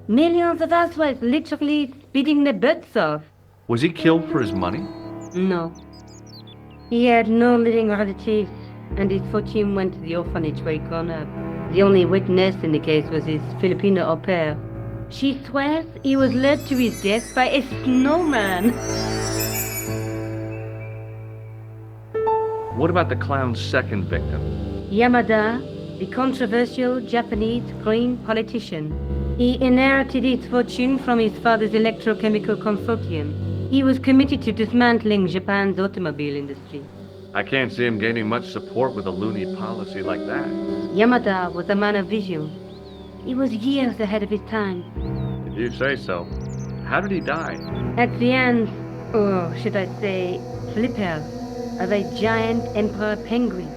Millions of housewives literally speeding their butts off. Was he killed for his money? No. He had no living relatives, and his fortune went to the orphanage where he grown up. The only witness in the case was his Filipino au pair. She swears he was led to his death by a snowman. What about the clown's second victim? Yamada, the controversial Japanese green politician. He inherited his fortune from his father's electrochemical consortium. He was committed to dismantling Japan's automobile industry. I can't see him gaining much support with a loony policy like that. Yamada was a man of vision. He was years ahead of his time. If you say so. How did he die? At the hands, or should I say, flippers, of a giant emperor penguin.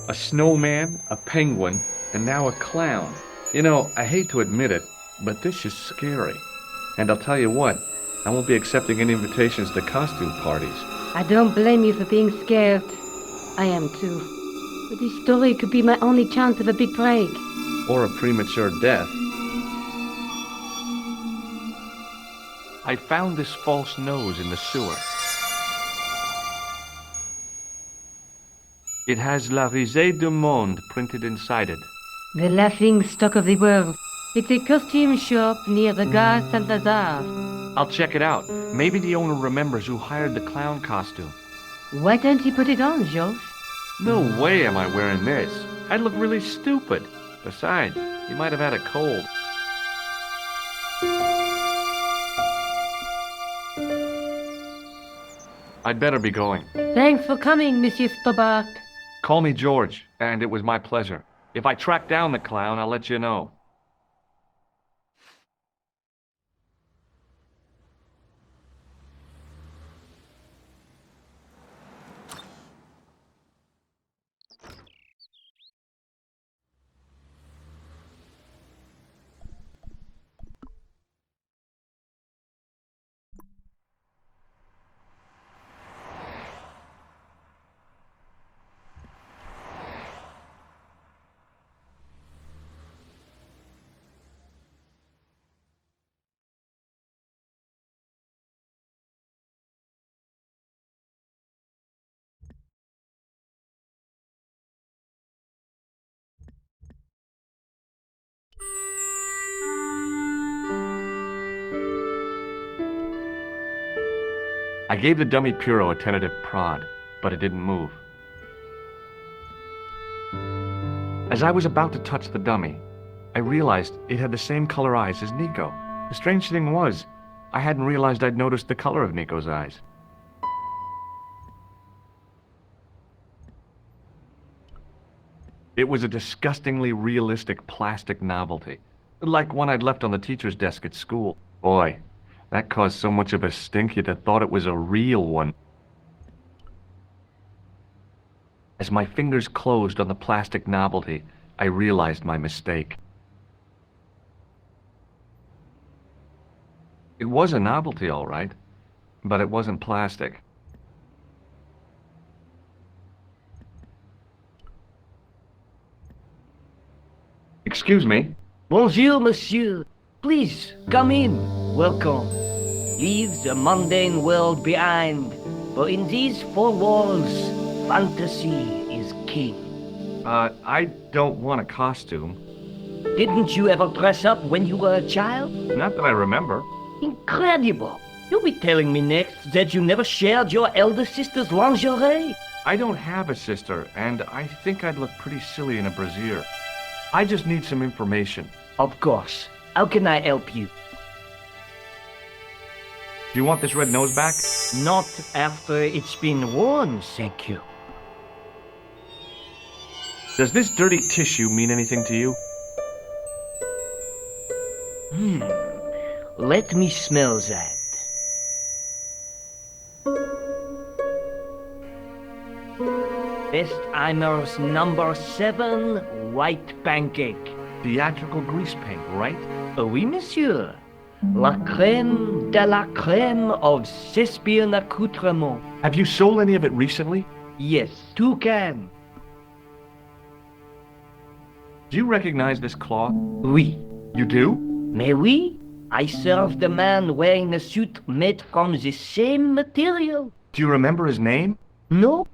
A snowman, a penguin, and now a clown. You know, I hate to admit it, but this is scary. And I'll tell you what, I won't be accepting any invitations to costume parties. I don't blame you for being scared. I am too. But this story could be my only chance of a big break. Or a premature death. I found this false nose in the sewer. It has La Risée du Monde printed inside it. The laughing stock of the world. It's a costume shop near the Gare Saint-Lazare. I'll check it out. Maybe the owner remembers who hired the clown costume. Why don't you put it on, George? No way am I wearing this. I'd look really stupid. Besides, you might have had a cold. I'd better be going. Thanks for coming, Monsieur Stobbart. Call me George, and it was my pleasure. If I track down the clown, I'll let you know. I gave the dummy Puro a tentative prod, but it didn't move. As I was about to touch the dummy, I realized it had the same color eyes as Nico. The strange thing was, I hadn't realized I'd noticed the color of Nico's eyes. It was a disgustingly realistic plastic novelty, like one I'd left on the teacher's desk at school. Boy, that caused so much of a stink you'd have thought it was a real one. As my fingers closed on the plastic novelty, I realized my mistake. It was a novelty, all right, but it wasn't plastic. Excuse me. Bonjour, monsieur. Please, come in. Welcome. Leave the mundane world behind, for in these four walls, fantasy is king. I don't want a costume. Didn't you ever dress up when you were a child? Not that I remember. Incredible. You'll be telling me next that you never shared your elder sister's lingerie. I don't have a sister, and I think I'd look pretty silly in a brassiere. I just need some information. Of course. How can I help you? Do you want this red nose back? Not after it's been worn, thank you. Does this dirty tissue mean anything to you? Let me smell that. Bestheimer's number 7 white pancake. theatrical grease paint, right? Oui, monsieur. La crème de la crème of Thespian accoutrement. Have you sold any of it recently? Yes, 2 cans. Do you recognize this cloth? Oui. You do? Mais oui, I served a man wearing a suit made from the same material. Do you remember his name? No?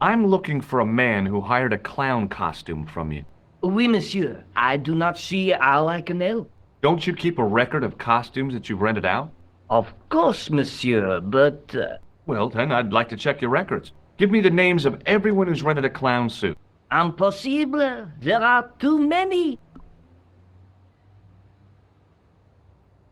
I'm looking for a man who hired a clown costume from you. Oui, monsieur. I do not see how I can help. Don't you keep a record of costumes that you've rented out? Of course, monsieur, but... Well, then I'd like to check your records. Give me the names of everyone who's rented a clown suit. Impossible. There are too many.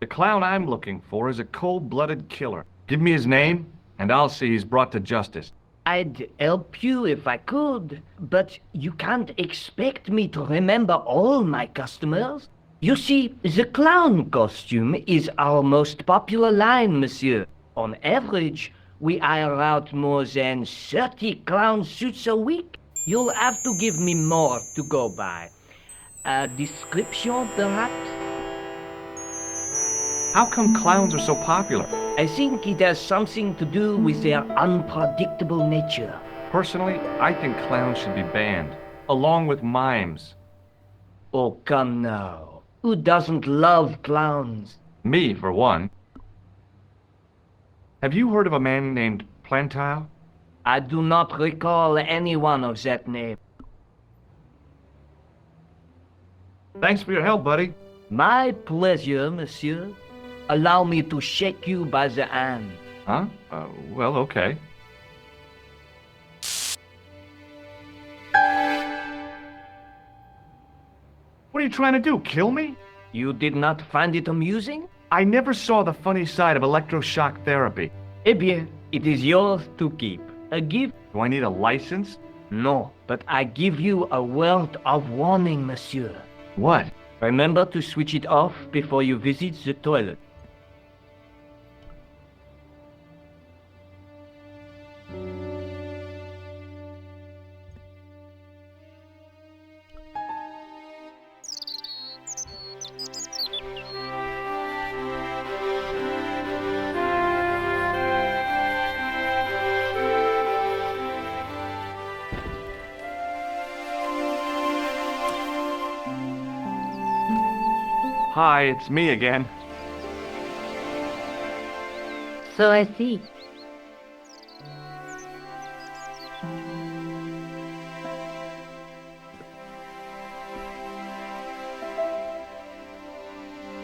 The clown I'm looking for is a cold-blooded killer. Give me his name, and I'll see he's brought to justice. I'd help you if I could, but you can't expect me to remember all my customers. You see, the clown costume is our most popular line, monsieur. On average, we hire out more than 30 clown suits a week. You'll have to give me more to go by. A description, perhaps? How come clowns are so popular? I think it has something to do with their unpredictable nature. Personally, I think clowns should be banned, along with mimes. Oh, come now. Who doesn't love clowns? Me, for one. Have you heard of a man named Plantard? I do not recall anyone of that name. Thanks for your help, buddy. My pleasure, monsieur. Allow me to shake you by the hand. Huh? Well, okay. What are you trying to do, kill me? You did not find it amusing? I never saw the funny side of electroshock therapy. Eh bien, it is yours to keep. A gift? Do I need a license? No, but I give you a word of warning, monsieur. What? Remember to switch it off before you visit the toilet. Hi, it's me again. So I see.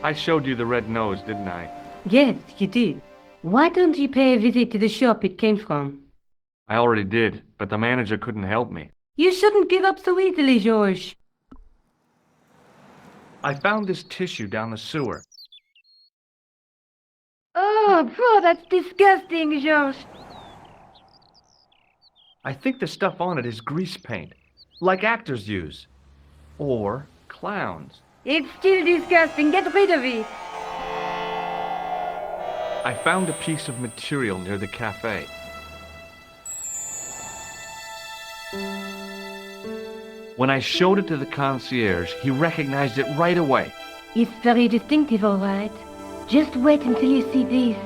I showed you the red nose, didn't I? Yes, you did. Why don't you pay a visit to the shop it came from? I already did, but the manager couldn't help me. You shouldn't give up so easily, George. I found this tissue down the sewer. Oh, bro, that's disgusting, George. I think the stuff on it is grease paint, like actors use. Or clowns. It's still disgusting. Get rid of it. I found a piece of material near the café. When I showed it to the concierge, he recognized it right away. It's very distinctive, all right. Just wait until you see this.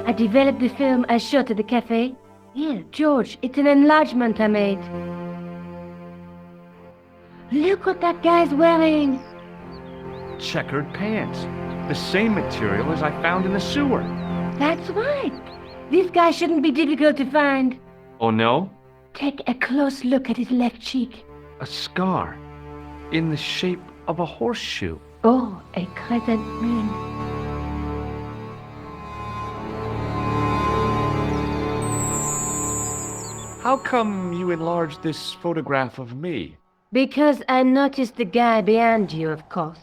I developed the film I shot at the cafe. Here, George, it's an enlargement I made. Look what that guy's wearing. Checkered pants. The same material as I found in the sewer. That's right. This guy shouldn't be difficult to find. Oh no? Take a close look at his left cheek. A scar. In the shape of a horseshoe. Oh, a crescent moon. How come you enlarged this photograph of me? Because I noticed the guy behind you, of course.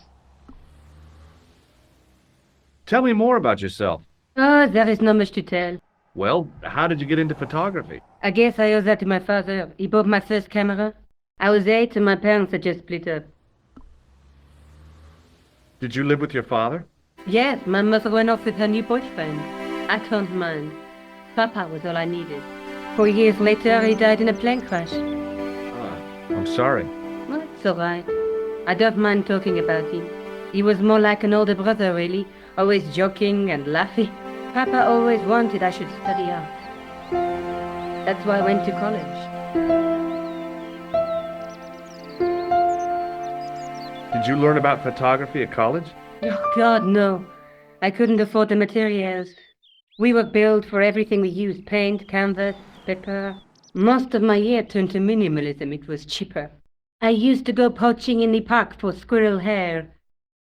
Tell me more about yourself. Oh, there is not much to tell. Well, how did you get into photography? I guess I owe that to my father. He bought my first camera. I was 8 and my parents had just split up. Did you live with your father? Yes, my mother went off with her new boyfriend. I don't mind. Papa was all I needed. 4 years later, he died in a plane crash. I'm sorry. Well, it's It's all right. I don't mind talking about him. He was more like an older brother, really, always joking and laughing. Papa always wanted I should study art. That's why I went to college. Did you learn about photography at college? Oh, God, no. I couldn't afford the materials. We were billed for everything we used, paint, canvas, paper. Most of my year turned to minimalism. It was cheaper. I used to go poaching in the park for squirrel hair.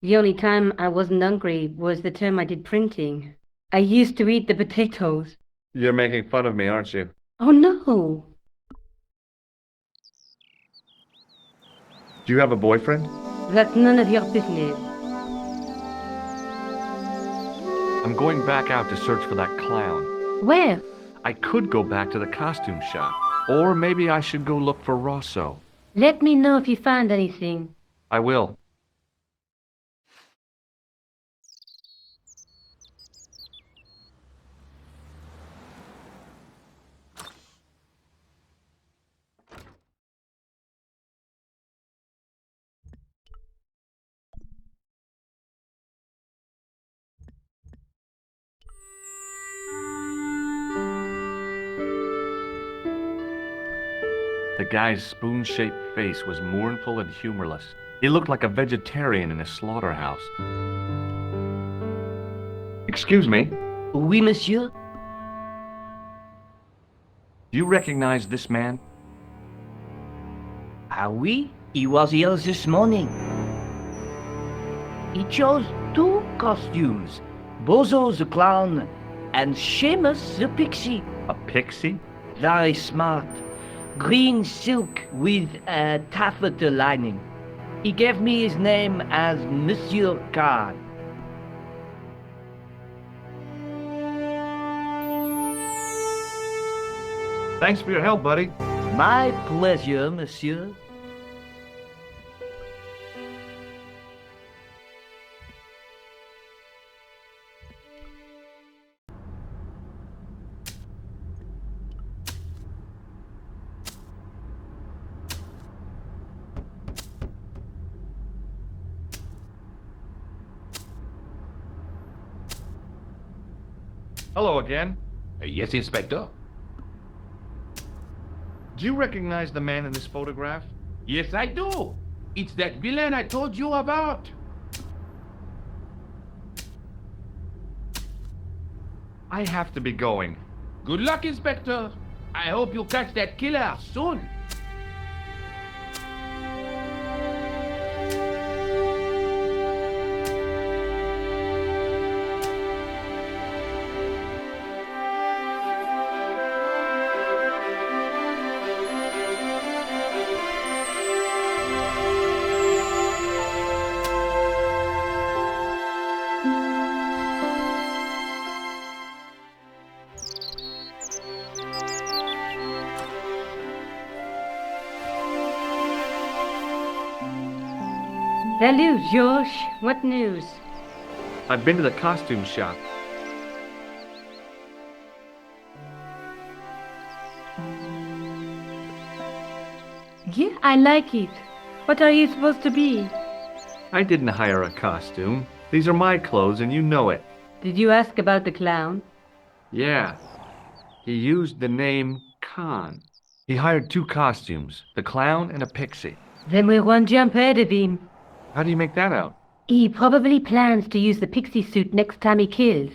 The only time I wasn't hungry was the term I did printing. I used to eat the potatoes. You're making fun of me, aren't you? Oh, no. Do you have a boyfriend? That's none of your business. I'm going back out to search for that clown. Where? I could go back to the costume shop. Or maybe I should go look for Rosso. Let me know if you find anything. I will. The guy's spoon-shaped face was mournful and humorless. He looked like a vegetarian in a slaughterhouse. Excuse me, Oui, monsieur? do you recognize this man? Ah oui, he was here this morning. He chose 2 costumes, Bozo the clown and Seamus the pixie. A pixie? Very smart. Green silk with a taffeta lining. He gave me his name as Monsieur Card. Thanks for your help, buddy. My pleasure, monsieur. Hello again. Yes, Inspector. Do you recognize the man in this photograph? Yes, I do. It's that villain I told you about. I have to be going. Good luck, Inspector. I hope you catch that killer soon. Salut, George. What news? I've been to the costume shop. Yeah, I like it. What are you supposed to be? I didn't hire a costume. These are my clothes and you know it. Did you ask about the clown? Yeah. He used the name Khan. He hired 2 costumes, the clown and a pixie. Then we're one jump ahead of him. How do you make that out? He probably plans to use the pixie suit next time he kills.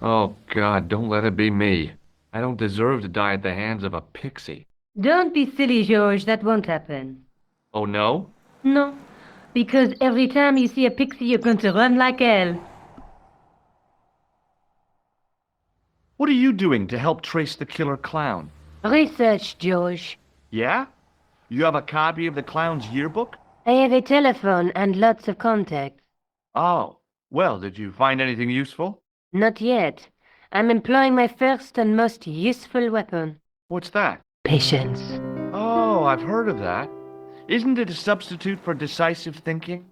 Oh, God, don't let it be me. I don't deserve to die at the hands of a pixie. Don't be silly, George. That won't happen. Oh, no? No, because every time you see a pixie, you're going to run like hell. What are you doing to help trace the killer clown? Research, George. Yeah? You have a copy of the clown's yearbook? I have a telephone and lots of contacts. Oh, well, did you find anything useful? Not yet. I'm employing my first and most useful weapon. What's that? Patience. Oh, I've heard of that. Isn't it a substitute for decisive thinking?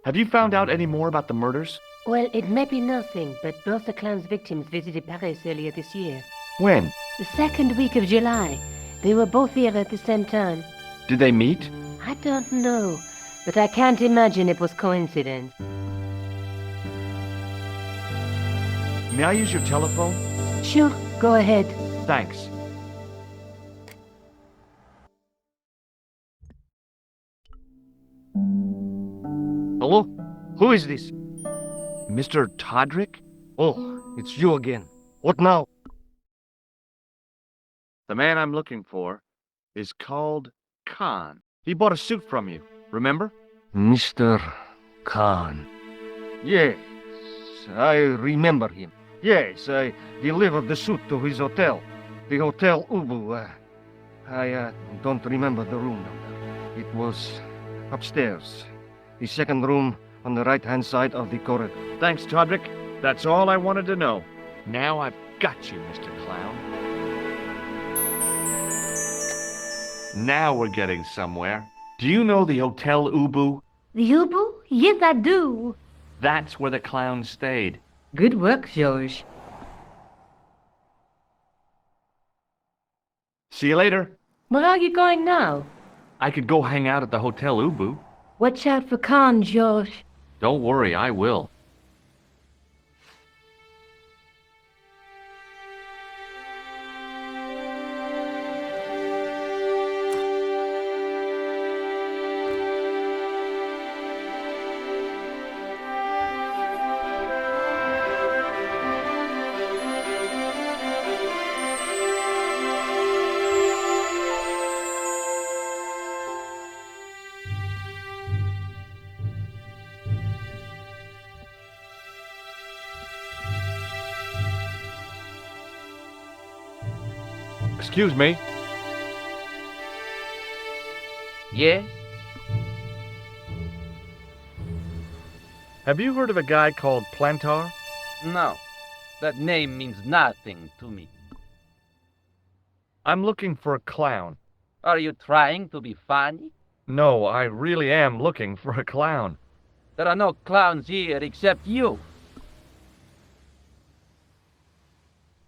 Have you found out any more about the murders? Well, it may be nothing, but both the clown's victims visited Paris earlier this year. When? The second week of July. They were both here at the same time. Did they meet? I don't know, but I can't imagine it was coincidence. May I use your telephone? Sure, go ahead. Thanks. Hello? Who is this? Mr. Todrick? Oh, it's you again. What now? The man I'm looking for is called Khan. He bought a suit from you, remember? Mr. Khan. Yes, I remember him. Yes, I delivered the suit to his hotel. The Hotel Ubu. I don't remember the room number. It was upstairs. The second room on the right-hand side of the corridor. Thanks, Todrick. That's all I wanted to know. Now I've got you, Mr. Clown. Now we're getting somewhere. Do you know the Hotel Ubu? The Ubu? Yes, I do. That's where the clown stayed. Good work, George. See you later. Where are you going now? I could go hang out at the Hotel Ubu. Watch out for Khan, George. Don't worry, I will. Excuse me. Yes? Have you heard of a guy called Plantard? No. That name means nothing to me. I'm looking for a clown. Are you trying to be funny? No, I really am looking for a clown. There are no clowns here except you.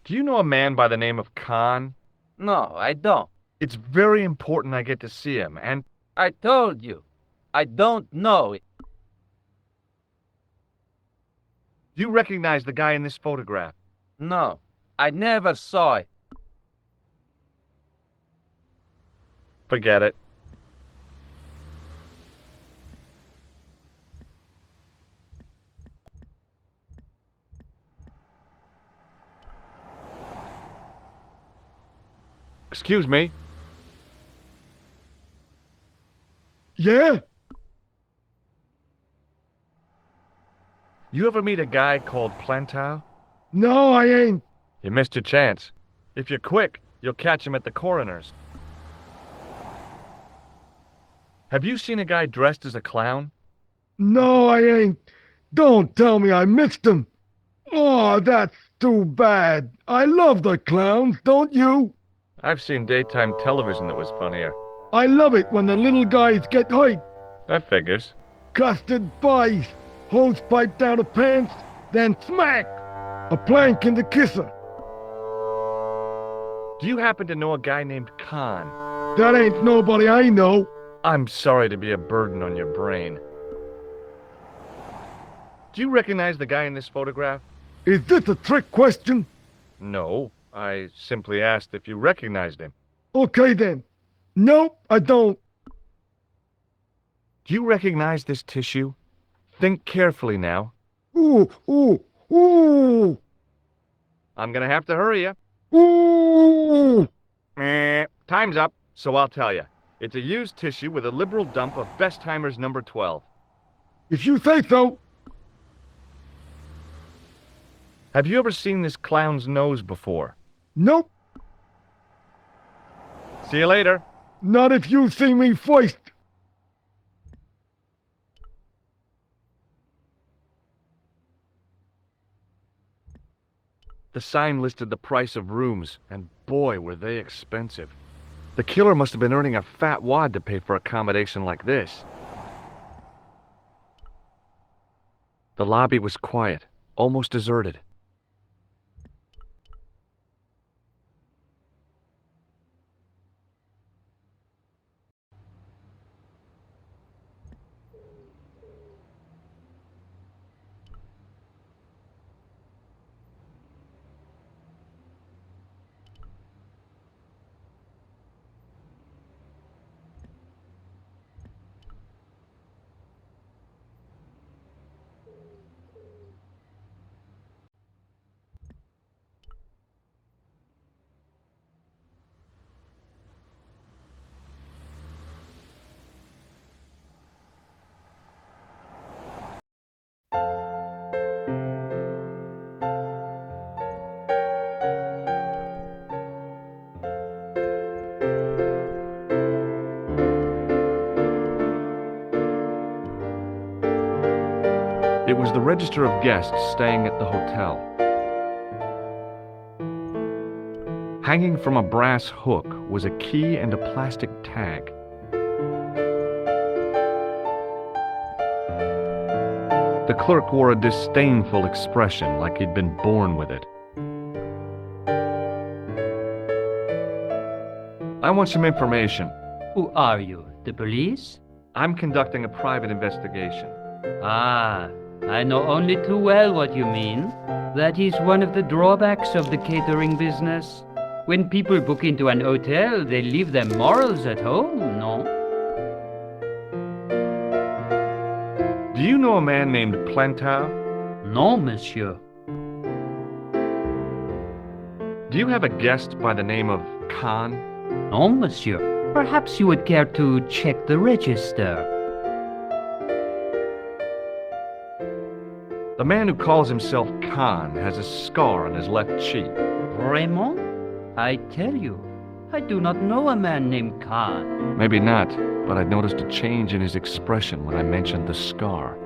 Do you know a man by the name of Khan? No, I don't. It's very important I get to see him, and I told you. I don't know it. do you recognize the guy in this photograph? No, I never saw it. Forget it. Excuse me. Yeah? You ever meet a guy called Plantard? No, I ain't. You missed your chance. If you're quick, you'll catch him at the coroner's. Have you seen a guy dressed as a clown? No, I ain't. Don't tell me I missed him. Oh, that's too bad. I love the clowns, don't you? I've seen daytime television that was funnier. I love it when the little guys get hyped. That figures. Custard pies, hose pipe down the pants, then smack! A plank in the kisser. Do you happen to know a guy named Khan? That ain't nobody I know. I'm sorry to be a burden on your brain. Do you recognize the guy in this photograph? Is this a trick question? No, I simply asked if you recognized him. Okay then. Nope, I don't. Do you recognize this tissue? Think carefully now. Ooh, ooh, ooh, I'm gonna have to hurry you. ooh! Time's up, so I'll tell you. It's a used tissue with a liberal dump of Bestheimer's number 12. If you say so. Have you ever seen this clown's nose before? Nope, See you later. not if you see me first. The sign listed the price of rooms, and boy, were they expensive. The killer must have been earning a fat wad to pay for accommodation like this. The lobby was quiet, almost deserted. the register of guests staying at the hotel. Hanging from a brass hook was a key and a plastic tag. The clerk wore a disdainful expression, like he'd been born with it. I want some information. Who are you? The police? I'm conducting a private investigation. Ah, I know only too well what you mean. That is one of the drawbacks of the catering business. When people book into an hotel, they leave their morals at home, no? Do you know a man named Plantard? No, monsieur. Do you have a guest by the name of Khan? No, monsieur. Perhaps you would care to check the register. The man who calls himself Khan has a scar on his left cheek. Raymond? I tell you, I do not know a man named Khan. Maybe not, but I noticed a change in his expression when I mentioned the scar.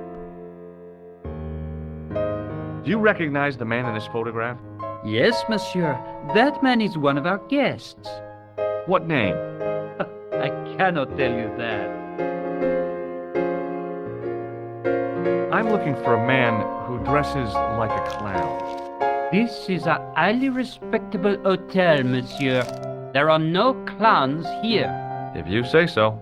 Do you recognize the man in this photograph? Yes, monsieur. That man is one of our guests. What name? I cannot tell you that. I'm looking for a man who dresses like a clown. This is a highly respectable hotel, monsieur. There are no clowns here. If you say so.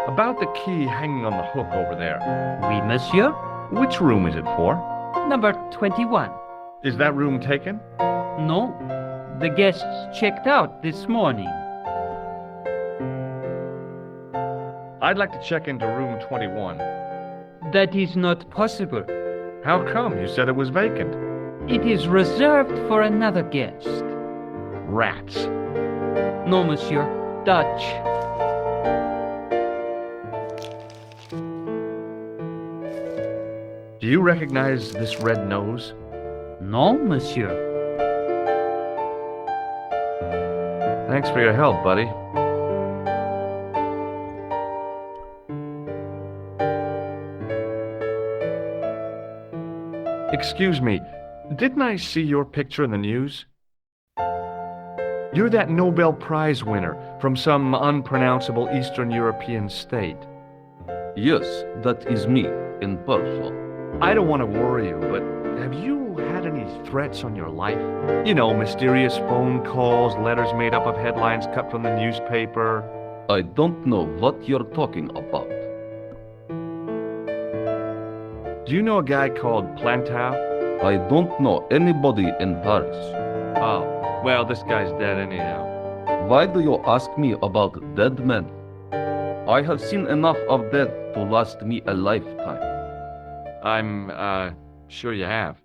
About the key hanging on the hook over there. Oui, monsieur. Which room is it for? Number 21. Is that room taken? No. The guests checked out this morning. I'd like to check into room 21. That is not possible. How come? You said it was vacant. It is reserved for another guest. Rats. No, monsieur. Dutch. Do you recognize this red nose? No, monsieur. Thanks for your help, buddy. Excuse me, didn't I see your picture in the news? You're that Nobel Prize winner from some unpronounceable Eastern European state. Yes, that is me, in person. I don't want to worry you, but have you had any threats on your life? You know, mysterious phone calls, letters made up of headlines cut from the newspaper. I don't know what you're talking about. Do you know a guy called Plantard? I don't know anybody in Paris. Oh, well, this guy's dead anyhow. Why do you ask me about dead men? I have seen enough of death to last me a lifetime. I'm, sure you have.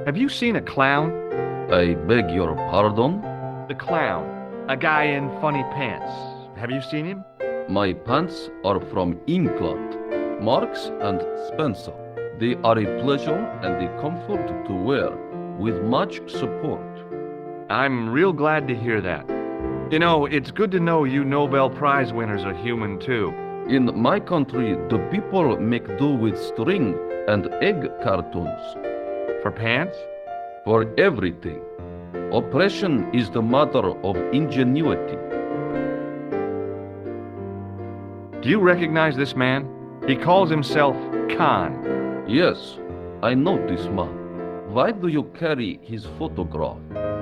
Have you seen a clown? I beg your pardon? The clown. A guy in funny pants. Have you seen him? My pants are from England, Marks and Spencer. They are a pleasure and a comfort to wear, with much support. I'm real glad to hear that. You know, it's good to know you Nobel Prize winners are human too. In my country, the people make do with string and egg cartoons. For pants? For everything. Oppression is the mother of ingenuity. Do you recognize this man? He calls himself Khan. Yes, I know this man. Why do you carry his photograph?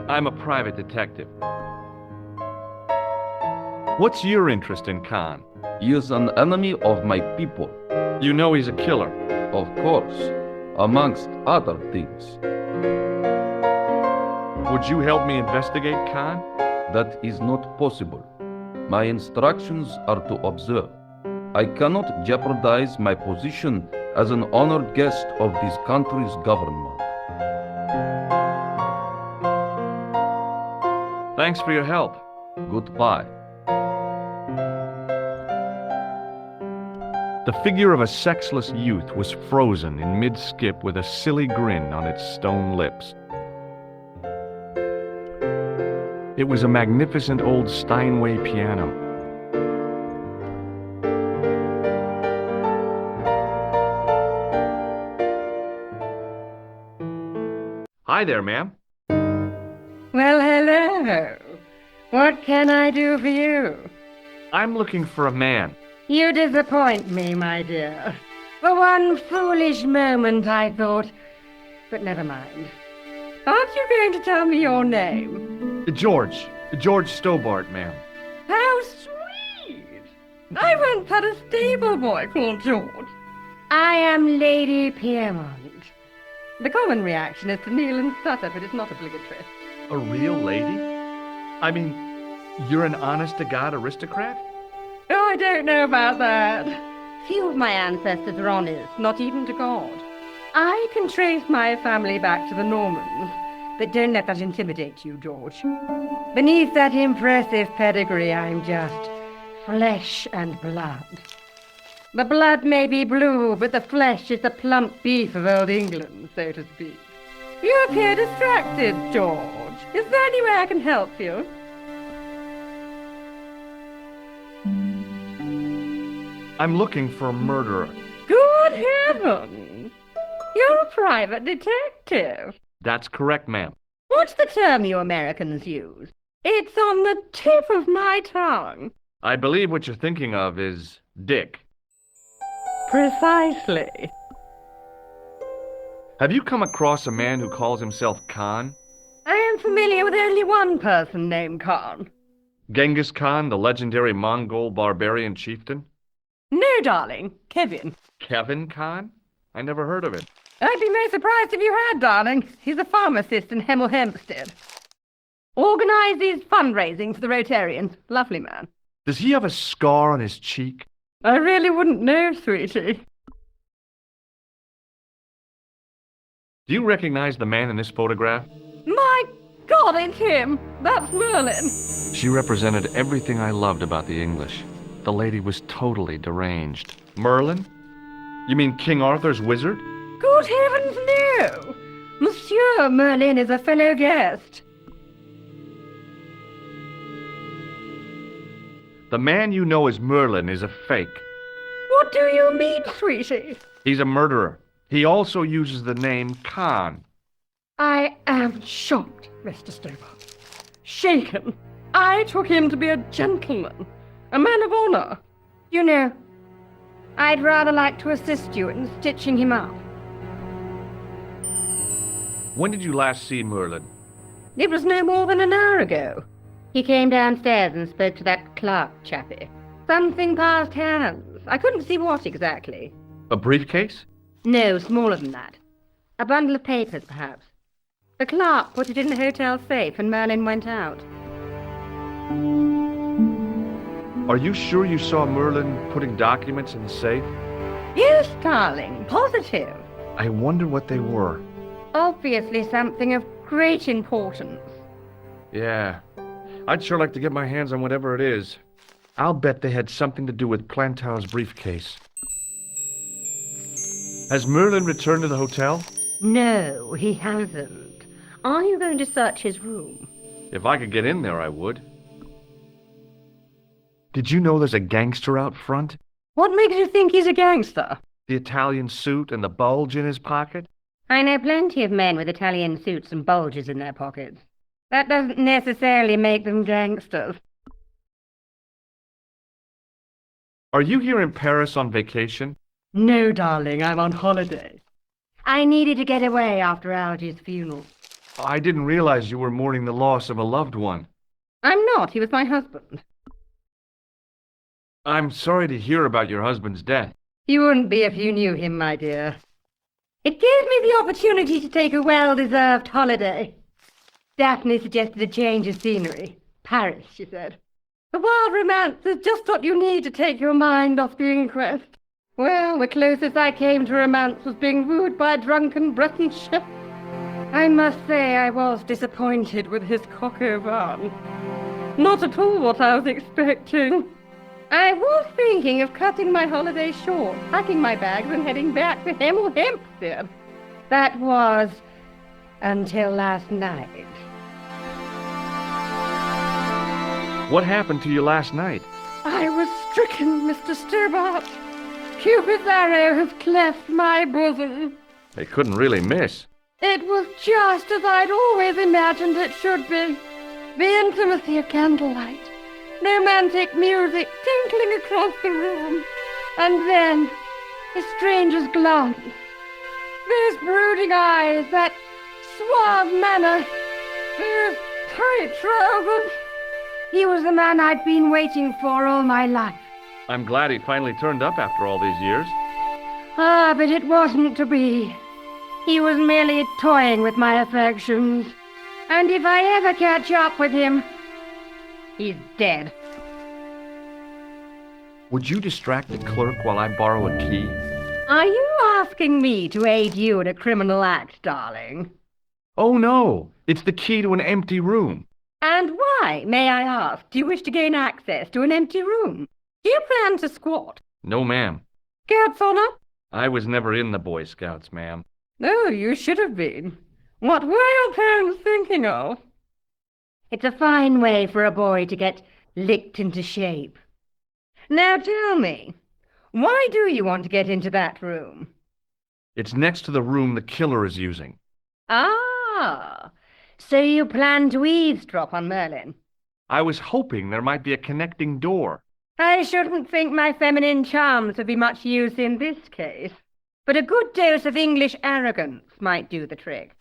I'm a private detective. What's your interest in Khan? He is an enemy of my people. You know he's a killer. Of course, amongst other things. Would you help me investigate Khan? That is not possible. My instructions are to observe. I cannot jeopardize my position as an honored guest of this country's government. Thanks for your help. Goodbye. The figure of a sexless youth was frozen in mid-skip with a silly grin on its stone lips. It was a magnificent old Steinway piano. Hi there, ma'am. Well, hello. What can I do for you? I'm looking for a man. You disappoint me, my dear. For one foolish moment I thought... But never mind. Aren't you going to tell me your name? George. George Stobbart, ma'am. How sweet! I once had a stable boy called George. I am Lady Piermont. The common reaction is to kneel and stutter, but it's not obligatory. A real lady? I mean, you're an honest-to-God aristocrat? Oh, I don't know about that. Few of my ancestors are honest, not even to God. I can trace my family back to the Normans, but don't let that intimidate you, George. Beneath that impressive pedigree, I'm just flesh and blood. The blood may be blue, but the flesh is the plump beef of old England, so to speak. You appear distracted, George. Is there any way I can help you? I'm looking for a murderer. Good heavens! You're a private detective. That's correct, ma'am. What's the term you Americans use? It's on the tip of my tongue. I believe what you're thinking of is Dick. Precisely. Have you come across a man who calls himself Khan? I am familiar with only one person named Khan. Genghis Khan, the legendary Mongol barbarian chieftain? No, darling. Kevin. Kevin Khan? I never heard of him. I'd be most surprised if you had, darling. He's a pharmacist in Hemel Hempstead. Organizes fundraising for the Rotarians. Lovely man. Does he have a scar on his cheek? I really wouldn't know, sweetie. Do you recognize the man in this photograph? My God, it's him. That's Merlin. She represented everything I loved about the English. The lady was totally deranged. Merlin? You mean King Arthur's wizard? Good heavens, no! Monsieur Merlin is a fellow guest. The man you know as Merlin is a fake. What do you mean, sweetie? He's a murderer. He also uses the name Khan. I am shocked, Mr. Stobbart. Shaken. I took him to be a gentleman, a man of honor. You know, I'd rather like to assist you in stitching him up. When did you last see Merlin? It was no more than an hour ago. He came downstairs and spoke to that clerk chappie. Something passed hands. I couldn't see what exactly. A briefcase? No, smaller than that. A bundle of papers, perhaps. The clerk put it in the hotel safe and Merlin went out. Are you sure you saw Merlin putting documents in the safe? Yes, darling, positive. I wonder what they were. Obviously something of great importance. Yeah. I'd sure like to get my hands on whatever it is. I'll bet they had something to do with Plantard's briefcase. Has Merlin returned to the hotel? No, he hasn't. Are you going to search his room? If I could get in there, I would. Did you know there's a gangster out front? What makes you think he's a gangster? The Italian suit and the bulge in his pocket? I know plenty of men with Italian suits and bulges in their pockets. That doesn't necessarily make them gangsters. Are you here in Paris on vacation? No, darling, I'm on holiday. I needed to get away after Algy's funeral. I didn't realize you were mourning the loss of a loved one. I'm not. He was my husband. I'm sorry to hear about your husband's death. You wouldn't be if you knew him, my dear. It gave me the opportunity to take a well-deserved holiday. Daphne suggested a change of scenery. Paris, she said. The wild romance is just what you need to take your mind off the inquest. Well, the closest I came to romance was being wooed by a drunken Breton chef. I must say I was disappointed with his coq au vin. Not at all what I was expecting. I was thinking of cutting my holiday short, packing my bags and heading back to Hemel Hempstead. That was until last night. What happened to you last night? I was stricken, Mr. Stobbart. Cupid's arrow has cleft my bosom. They couldn't really miss. It was just as I'd always imagined it should be. The intimacy of candlelight, romantic music tinkling across the room, and then a stranger's glance. Those brooding eyes, that suave manner, those tight trousers. He was the man I'd been waiting for all my life. I'm glad he finally turned up after all these years. Ah, but it wasn't to be. He was merely toying with my affections. And if I ever catch up with him, he's dead. Would you distract the clerk while I borrow a key? Are you asking me to aid you in a criminal act, darling? Oh no, it's the key to an empty room. And why, may I ask, do you wish to gain access to an empty room? Do you plan to squat? No, ma'am. Scouts honor? I was never in the Boy Scouts, ma'am. No, you should have been. What were your parents thinking of? It's a fine way for a boy to get licked into shape. Now tell me, why do you want to get into that room? It's next to the room the killer is using. Ah, so you plan to eavesdrop on Merlin? I was hoping there might be a connecting door. I shouldn't think my feminine charms would be much use in this case, but a good dose of English arrogance might do the trick.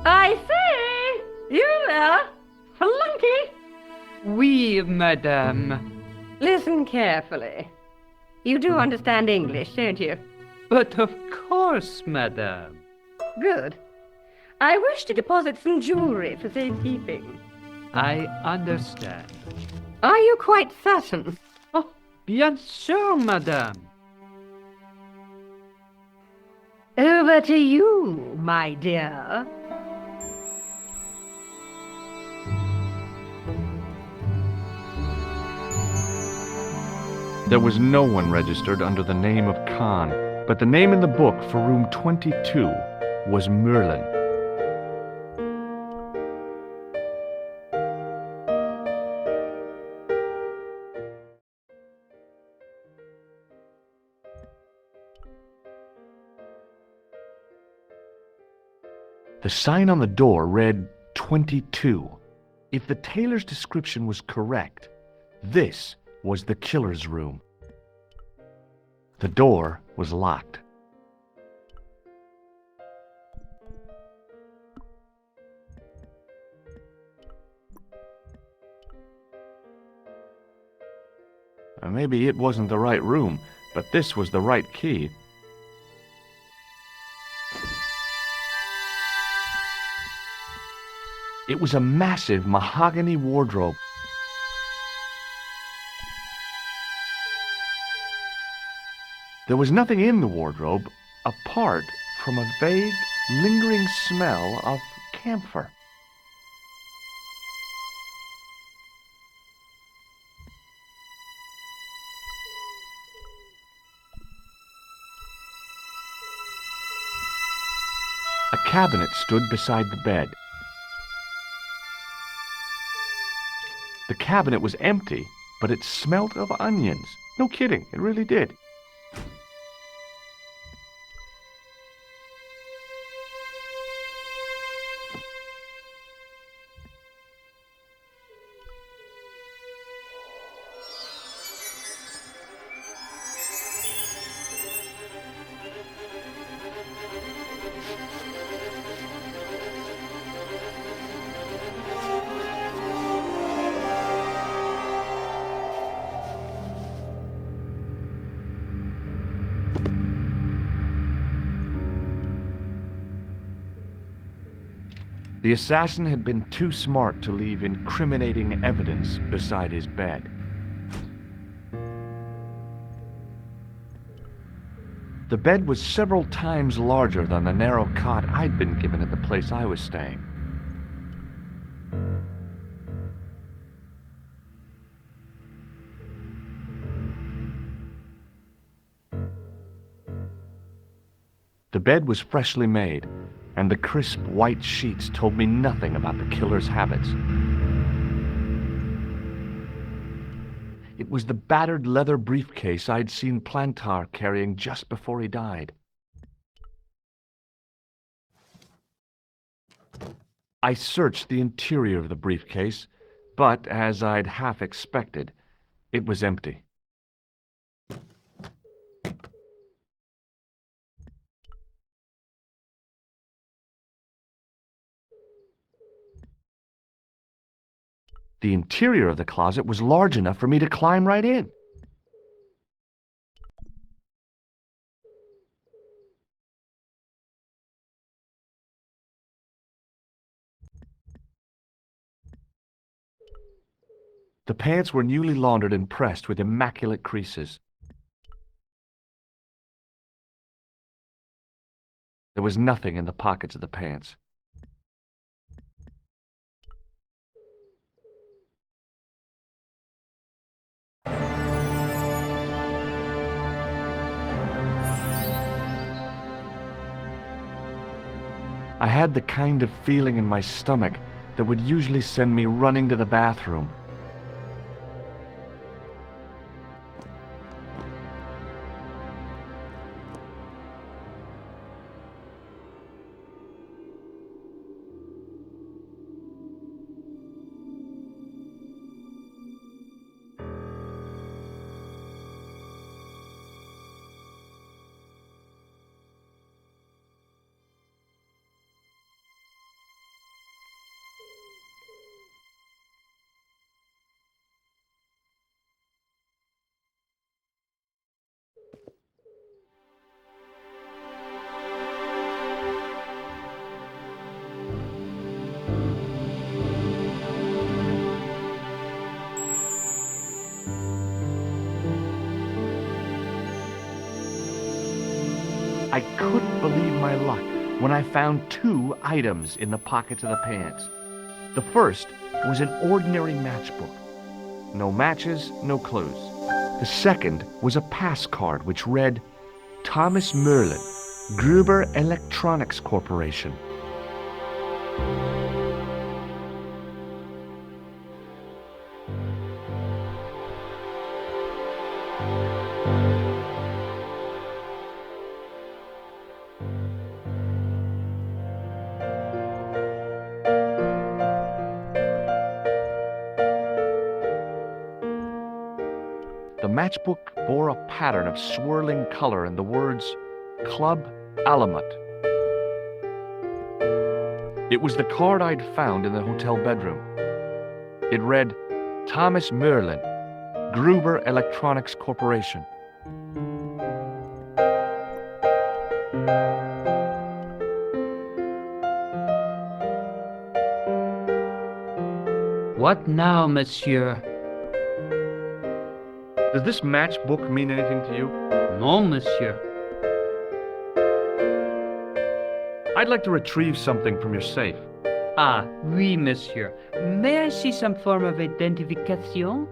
I say! You there? Flunky! Oui, madame. Listen carefully. You do understand English, don't you? But of course, madame. Good. I wish to deposit some jewelry for safekeeping. I understand. Are you quite certain? Oh, bien sûr, madame. Over to you, my dear. There was no one registered under the name of Khan, but the name in the book for room 22 was Merlin. The sign on the door read 22. If the tailor's description was correct, this was the killer's room. The door was locked. Maybe it wasn't the right room, but this was the right key. It was a massive mahogany wardrobe. There was nothing in the wardrobe apart from a vague, lingering smell of camphor. A cabinet stood beside the bed. The cabinet was empty, but it smelt of onions. No kidding, it really did. The assassin had been too smart to leave incriminating evidence beside his bed. The bed was several times larger than the narrow cot I'd been given at the place I was staying. The bed was freshly made, and the crisp white sheets told me nothing about the killer's habits. It was the battered leather briefcase I'd seen Plantard carrying just before he died. I searched the interior of the briefcase, but as I'd half expected, it was empty. The interior of the closet was large enough for me to climb right in. The pants were newly laundered and pressed with immaculate creases. There was nothing in the pockets of the pants. I had the kind of feeling in my stomach that would usually send me running to the bathroom. I couldn't believe my luck when I found 2 items in the pockets of the pants. The first was an ordinary matchbook. No matches, no clues. The second was a pass card which read, Thomas Merlin, Gruber Electronics Corporation. The matchbook bore a pattern of swirling color and the words, Club Alamut. It was the card I'd found in the hotel bedroom. It read, Thomas Merlin, Gruber Electronics Corporation. What now, monsieur? Does this matchbook mean anything to you? No, monsieur. I'd like to retrieve something from your safe. Ah, oui, monsieur. May I see some form of identification?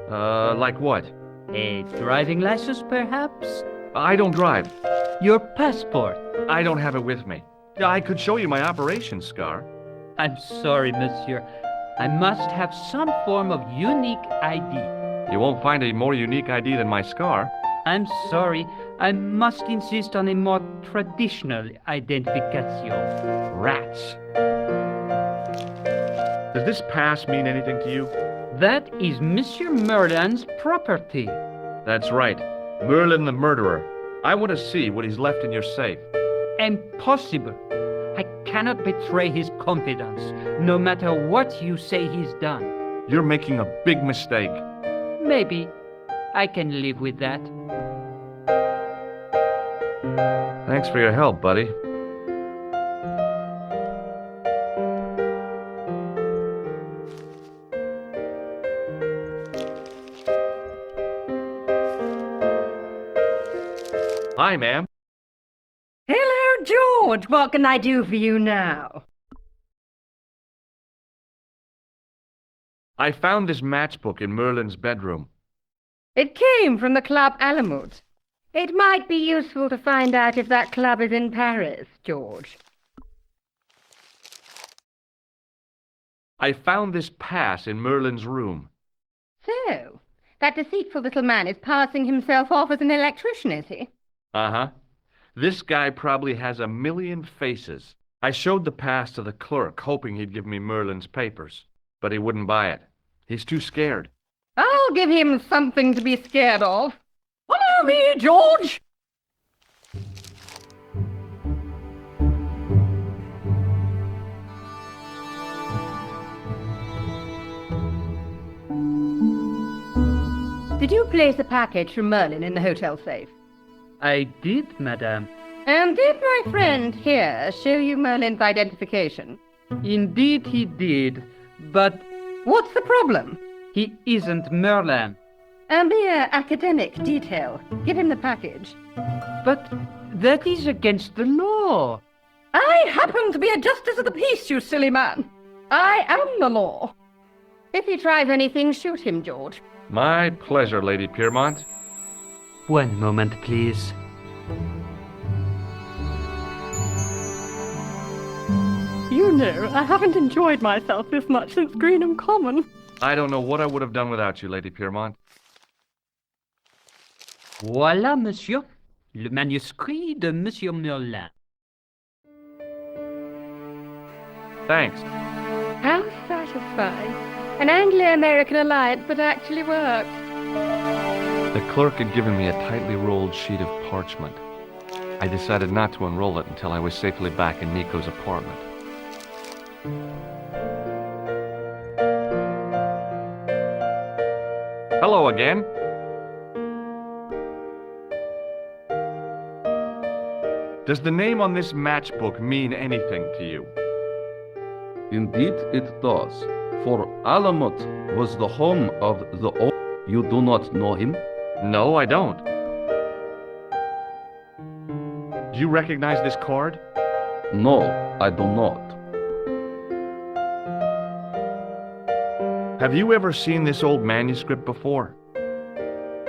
Like what? A driving license, perhaps? I don't drive. Your passport? I don't have it with me. I could show you my operation scar. I'm sorry, monsieur. I must have some form of unique ID. You won't find a more unique ID than my scar. I'm sorry. I must insist on a more traditional identification. Rats. Does this pass mean anything to you? That is Monsieur Merlin's property. That's right. Merlin the murderer. I want to see what he's left in your safe. Impossible. I cannot betray his confidence, no matter what you say he's done. You're making a big mistake. Maybe. I can live with that. Thanks for your help, buddy. Hi, ma'am. Hello, George. What can I do for you now? I found this matchbook in Merlin's bedroom. It came from the Club Alamut. It might be useful to find out if that club is in Paris, George. I found this pass in Merlin's room. So, that deceitful little man is passing himself off as an electrician, is he? Uh-huh. This guy probably has a million faces. I showed the pass to the clerk, hoping he'd give me Merlin's papers, but he wouldn't buy it. He's too scared. I'll give him something to be scared of. Follow me, George! Did you place a package from Merlin in the hotel safe? I did, madame. And did my friend here show you Merlin's identification? Indeed he did, but What's the problem? he isn't Merlin. A mere academic detail. Give him the package. But that is against the law. I happen to be a justice of the peace, you silly man. I am the law. If he tries anything, shoot him, George. My pleasure, Lady Piermont. One moment, please. You know, I haven't enjoyed myself this much since Greenham Common. I don't know what I would have done without you, Lady Piermont. Voilà, monsieur. Le manuscrit de Monsieur Merlin. Thanks. How satisfying. An Anglo-American alliance that actually worked. The clerk had given me a tightly rolled sheet of parchment. I decided not to unroll it until I was safely back in Nico's apartment. Hello again. Does the name on this matchbook mean anything to you? Indeed it does, for Alamut was the home of the old... You do not know him? No, I don't. Do you recognize this card? No, I do not. Have you ever seen this old manuscript before?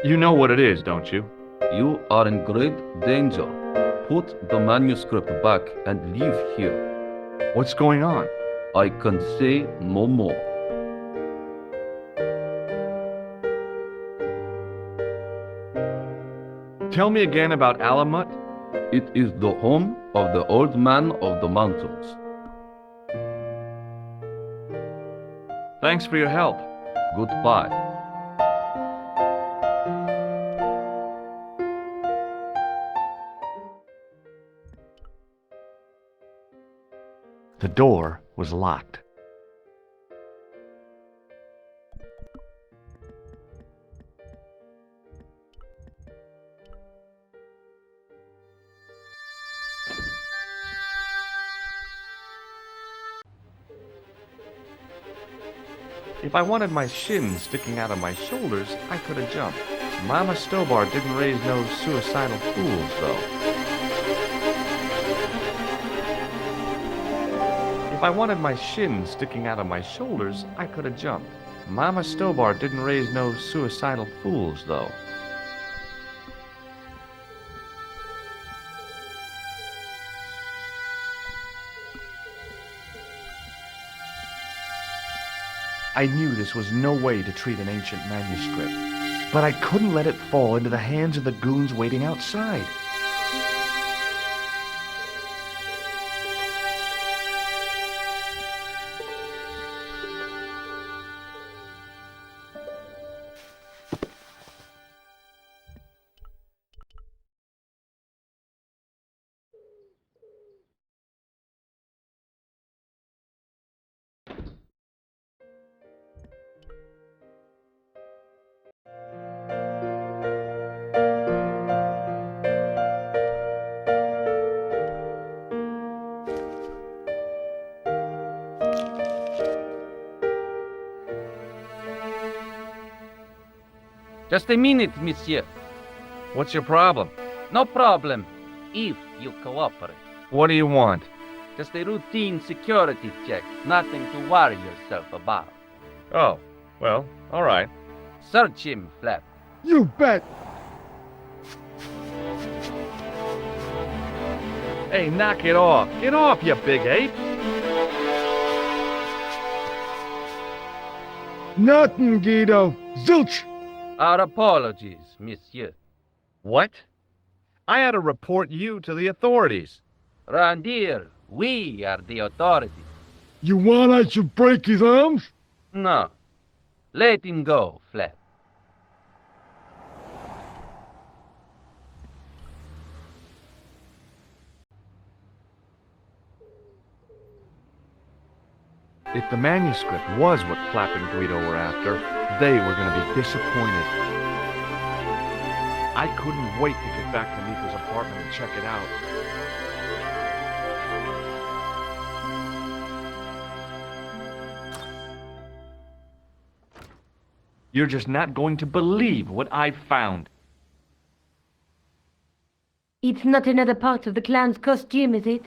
You know what it is, don't you? You are in great danger. Put the manuscript back and leave here. What's going on? I can say no more. Tell me again about Alamut. It is the home of the old man of the mountains. Thanks for your help. Goodbye. The door was locked. If I wanted my shins sticking out of my shoulders, I could have jumped. Mama Stobbart didn't raise no suicidal fools, though. If I wanted my shins sticking out of my shoulders, I could have jumped. Mama Stobbart didn't raise no suicidal fools, though. I knew this was no way to treat an ancient manuscript, but I couldn't let it fall into the hands of the goons waiting outside. Just a minute, monsieur. What's your problem? No problem, if you cooperate. What do you want? Just a routine security check, nothing to worry yourself about. Oh, well, all right. Search him, Flap. You bet. Hey, knock it off. Get off, you big ape. Nothing, Guido. Zilch! Our apologies, monsieur. What? I had to report you to the authorities. Randir, we are the authorities. You want I should break his arms? No. Let him go, Flap. If the manuscript was what Flap and Guido were after, they were going to be disappointed. I couldn't wait to get back to Nico's apartment and check it out. You're just not going to believe what I found. It's not another part of the clown's costume, is it?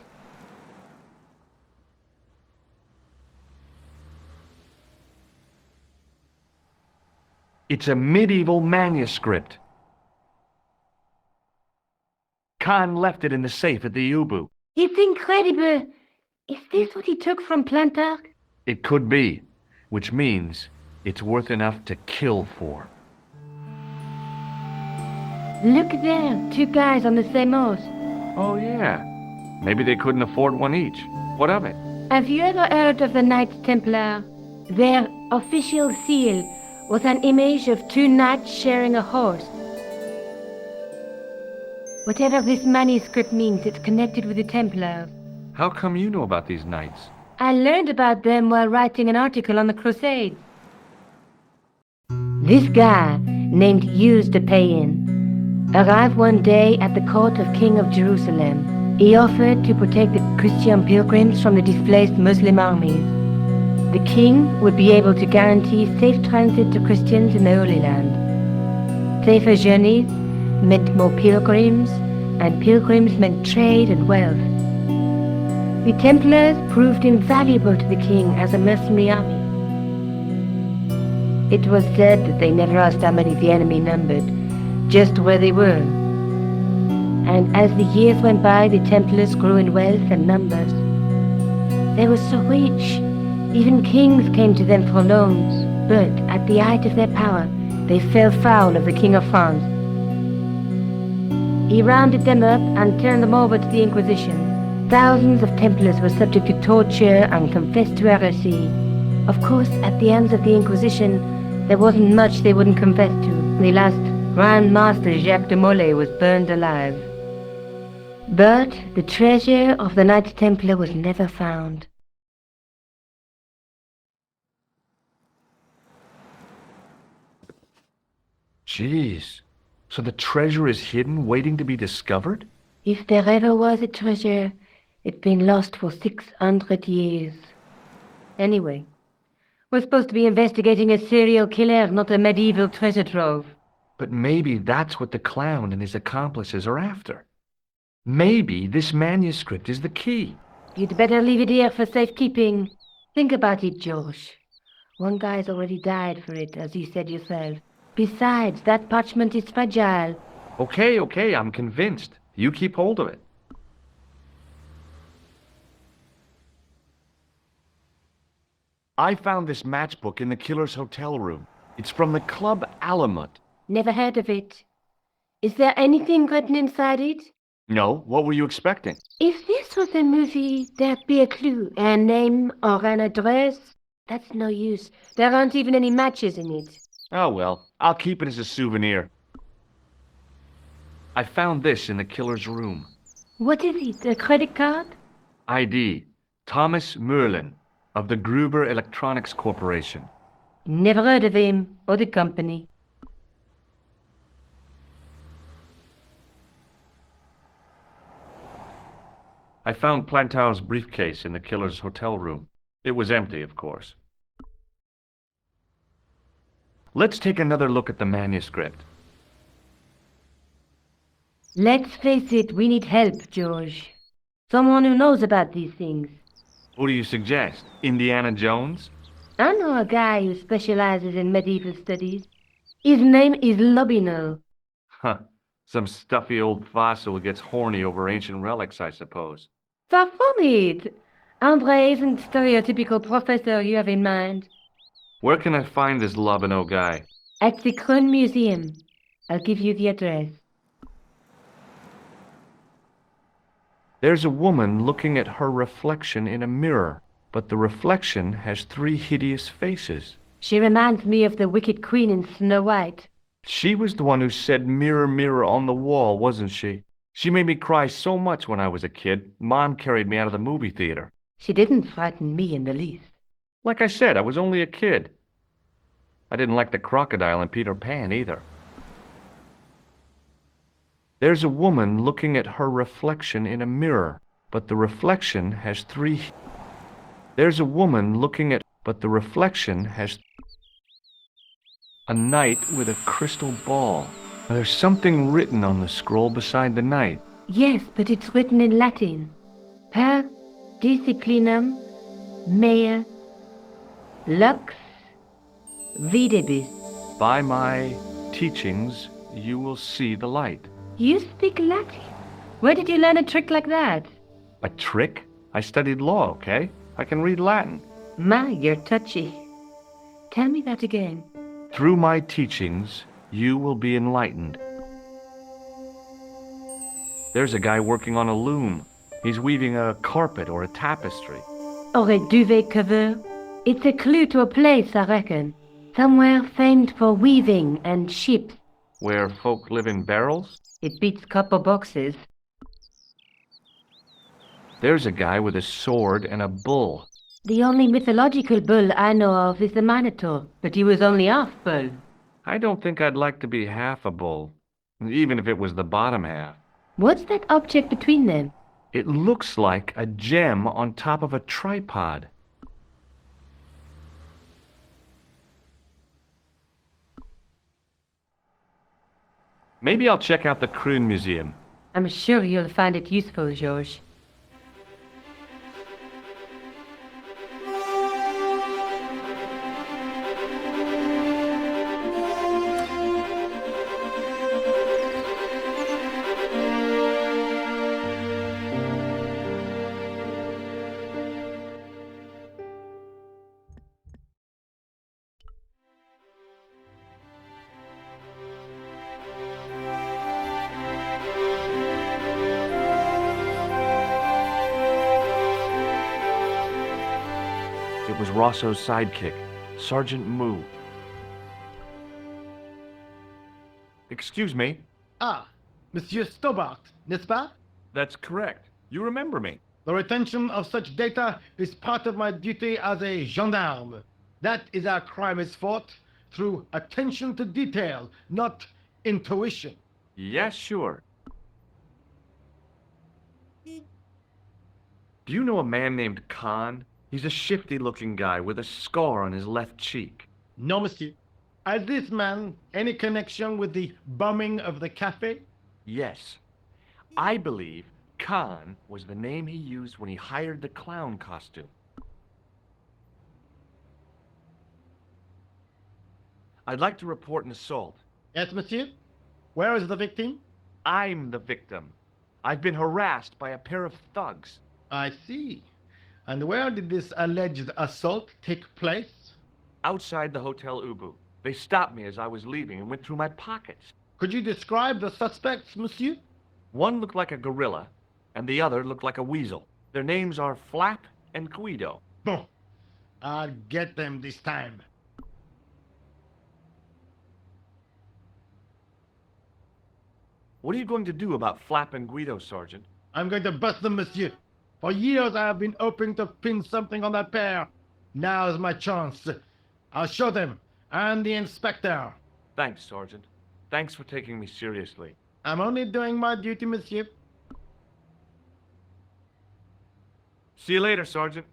It's a medieval manuscript. Khan left it in the safe at the Ubu. It's incredible. Is this what he took from Plantard? It could be, which means it's worth enough to kill for. Look there, two guys on the same horse. Oh, yeah. Maybe they couldn't afford one each. What of it? Have you ever heard of the Knights Templar? Their official seal was an image of two knights sharing a horse. Whatever this manuscript means, it's connected with the Templars. How come you know about these knights? I learned about them while writing an article on the Crusades. This guy, named Hughes the Pagan, arrived one day at the court of King of Jerusalem. He offered to protect the Christian pilgrims from the displaced Muslim armies. The king would be able to guarantee safe transit to Christians in the Holy Land. Safer journeys meant more pilgrims, and pilgrims meant trade and wealth. The Templars proved invaluable to the king as a mercenary army. It was said that they never asked how many the enemy numbered, just where they were. And as the years went by, the Templars grew in wealth and numbers. They were so rich, even kings came to them for loans, but at the height of their power, they fell foul of the King of France. He rounded them up and turned them over to the Inquisition. Thousands of Templars were subject to torture and confessed to heresy. Of course, at the hands of the Inquisition, there wasn't much they wouldn't confess to. The last Grand Master Jacques de Molay was burned alive. But the treasure of the Knights Templar was never found. Jeez. So the treasure is hidden, waiting to be discovered? If there ever was a treasure, it's been lost for 600 years. Anyway, we're supposed to be investigating a serial killer, not a medieval treasure trove. But maybe that's what the clown and his accomplices are after. Maybe this manuscript is the key. You'd better leave it here for safekeeping. Think about it, George. One guy's already died for it, as you said yourself. Besides, that parchment is fragile. Okay, I'm convinced. You keep hold of it. I found this matchbook in the killer's hotel room. It's from the Club Alamut. Never heard of it. Is there anything written inside it? No, what were you expecting? If this was a movie, there'd be a clue, a name or an address. That's no use. There aren't even any matches in it. Oh well, I'll keep it as a souvenir. I found this in the killer's room. What is it, a credit card? ID, Thomas Merlin, of the Gruber Electronics Corporation. Never heard of him, or the company. I found Plantard's briefcase in the killer's hotel room. It was empty, of course. Let's take another look at the manuscript. Let's face it, we need help, George. Someone who knows about these things. Who do you suggest? Indiana Jones? I know a guy who specializes in medieval studies. His name is Lobinel. Huh. Some stuffy old fossil who gets horny over ancient relics, I suppose. Far from it. Andre isn't the stereotypical professor you have in mind. Where can I find this Lobino guy? At the Kroon Museum. I'll give you the address. There's a woman looking at her reflection in a mirror, but the reflection has 3 hideous faces. She reminds me of the Wicked Queen in Snow White. She was the one who said mirror, mirror on the wall, wasn't she? She made me cry so much when I was a kid, Mom carried me out of the movie theater. She didn't frighten me in the least. Like I said, I was only a kid. I didn't like the crocodile in Peter Pan either. There's a woman looking at her reflection in a mirror, but the reflection has 3... There's a woman looking at... but the reflection has... a knight with a crystal ball. There's something written on the scroll beside the knight. Yes, but it's written in Latin. Per disciplinam mea lux videbis. By my teachings, you will see the light. You speak Latin? Where did you learn a trick like that? A trick? I studied law, okay? I can read Latin. My, you're touchy. Tell me that again. Through my teachings, you will be enlightened. There's a guy working on a loom. He's weaving a carpet or a tapestry. Or a duvet cover. It's a clue to a place, I reckon. Somewhere famed for weaving and ships. Where folk live in barrels? It beats copper boxes. There's a guy with a sword and a bull. The only mythological bull I know of is the Minotaur, but he was only half bull. I don't think I'd like to be half a bull, even if it was the bottom half. What's that object between them? It looks like a gem on top of a tripod. Maybe I'll check out the Kroon Museum. I'm sure you'll find it useful, George. It was Rosso's sidekick, Sergeant Moo. Excuse me? Ah, Monsieur Stobbart, n'est-ce pas? That's correct. You remember me. The retention of such data is part of my duty as a gendarme. That is how crime is fought, through attention to detail, not intuition. Yes, sure. Do you know a man named Khan? He's a shifty-looking guy with a scar on his left cheek. No, monsieur. Has this man any connection with the bombing of the café? Yes. I believe Khan was the name he used when he hired the clown costume. I'd like to report an assault. Yes, monsieur. Where is the victim? I'm the victim. I've been harassed by a pair of thugs. I see. And where did this alleged assault take place? Outside the Hotel Ubu. They stopped me as I was leaving and went through my pockets. Could you describe the suspects, monsieur? One looked like a gorilla, and the other looked like a weasel. Their names are Flap and Guido. Bon. I'll get them this time. What are you going to do about Flap and Guido, Sergeant? I'm going to bust them, monsieur. For years I have been hoping to pin something on that pair. Now's my chance. I'll show them, and the inspector. Thanks, Sergeant. Thanks for taking me seriously. I'm only doing my duty, monsieur. See you later, Sergeant.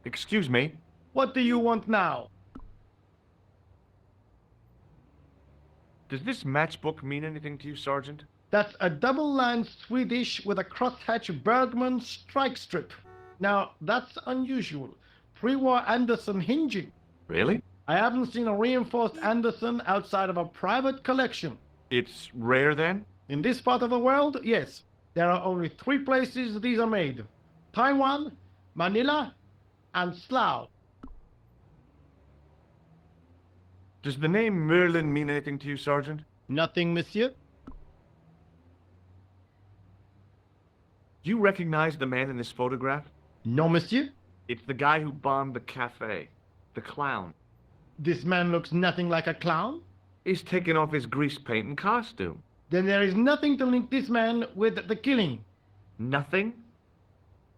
Excuse me? What do you want now? Does this matchbook mean anything to you, Sergeant? That's a double-line Swedish with a crosshatch Bergman strike strip. Now, that's unusual. pre-war Anderson hinging. Really? I haven't seen a reinforced Anderson outside of a private collection. It's rare then? In this part of the world, yes. There are only 3 places these are made. Taiwan, Manila, and Slough. Does the name Merlin mean anything to you, Sergeant? Nothing, monsieur. Do you recognize the man in this photograph? No, monsieur. It's the guy who bombed the café. The clown. This man looks nothing like a clown. He's taken off his grease paint and costume. Then there is nothing to link this man with the killing. Nothing?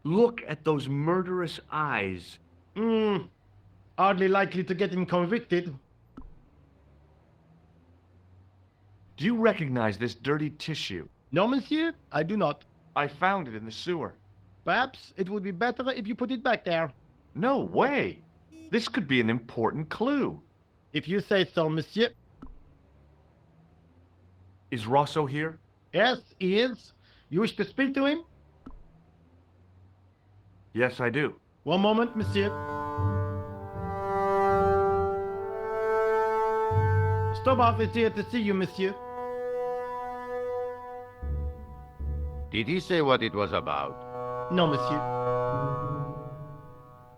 Look at those murderous eyes. Hardly likely to get him convicted. Do you recognize this dirty tissue? No, monsieur, I do not. I found it in the sewer. Perhaps it would be better if you put it back there. No way. This could be an important clue. If you say so, monsieur. Is Rosso here? Yes, he is. You wish to speak to him? Yes, I do. One moment, monsieur. Stobbart is here to see you, monsieur. Did he say what it was about? No, monsieur.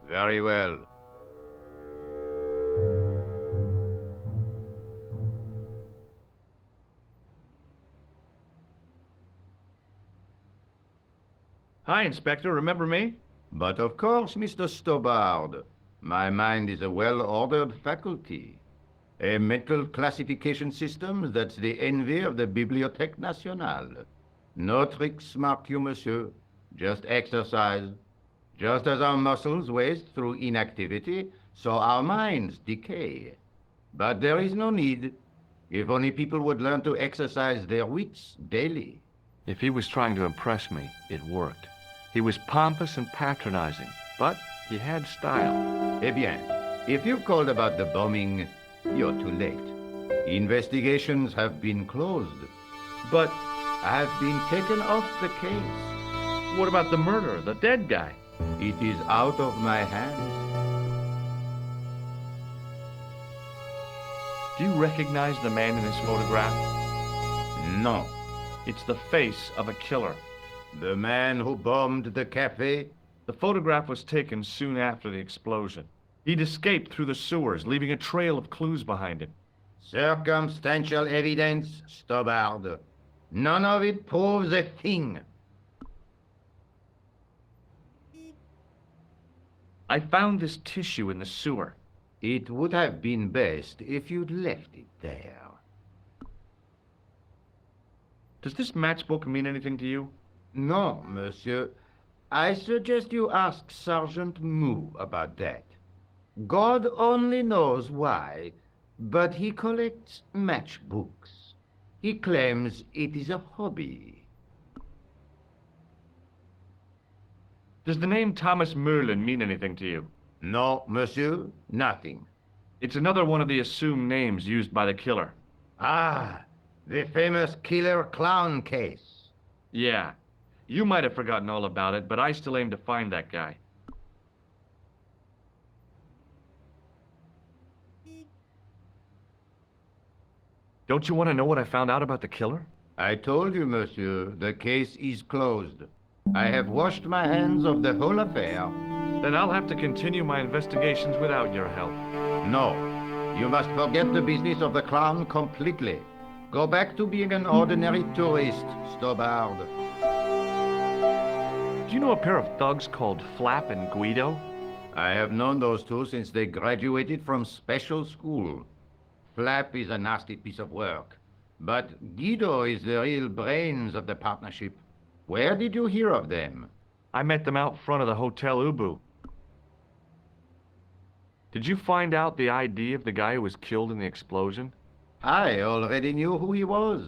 Very well. Hi, Inspector. Remember me? But of course, Mr. Stobbart. My mind is a well-ordered faculty. A mental classification system that's the envy of the Bibliothèque Nationale. No tricks, mark you, monsieur. Just exercise. Just as our muscles waste through inactivity, so our minds decay. But there is no need. If only people would learn to exercise their wits daily. If he was trying to impress me, it worked. He was pompous and patronizing, but he had style. Eh bien, if you called about the bombing, you're too late. Investigations have been closed. But I've been taken off the case. what about the murderer, the dead guy? It is out of my hands. Do you recognize the man in this photograph? No. It's the face of a killer. The man who bombed the cafe? The photograph was taken soon after the explosion. He'd escaped through the sewers, leaving a trail of clues behind him. Circumstantial evidence, Stobbart. None of it proves a thing. I found this tissue in the sewer. It would have been best if you'd left it there. Does this matchbook mean anything to you? No, monsieur. I suggest you ask Sergeant Moo about that. God only knows why, but he collects matchbooks. He claims it is a hobby. Does the name Thomas Merlin mean anything to you? No, monsieur, nothing. It's another one of the assumed names used by the killer. Ah, the famous killer clown case. Yeah. You might have forgotten all about it, but I still aim to find that guy. Don't you want to know what I found out about the killer? I told you, monsieur, the case is closed. I have washed my hands of the whole affair. Then I'll have to continue my investigations without your help. No, you must forget the business of the clown completely. Go back to being an ordinary tourist, Stobbart. Do you know a pair of thugs called Flap and Guido? I have known those two since they graduated from special school. Flap is a nasty piece of work, but Guido is the real brains of the partnership. Where did you hear of them? I met them out front of the Hotel Ubu. Did you find out the ID of the guy who was killed in the explosion? I already knew who he was.